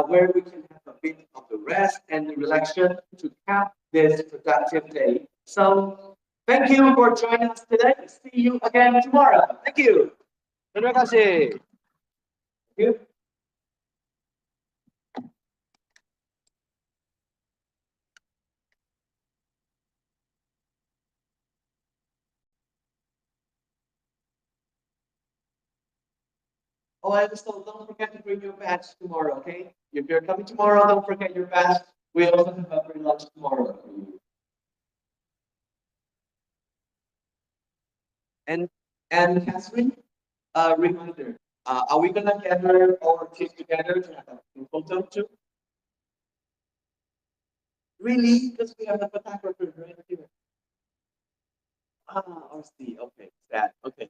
where we can have a bit of the rest and the relaxation to cap this productive day. So thank you for joining us today. See you again tomorrow. Thank you. Terima kasih. Thank you. Oh, and so don't forget to bring your badge tomorrow, okay? If you're coming tomorrow, don't forget your badge. We also have a free lunch tomorrow for you. And Catherine, reminder, are we gonna gather our kids together to have a photo too? Really? Because we have the photographer right here. Ah, I see. Okay, sad. Okay.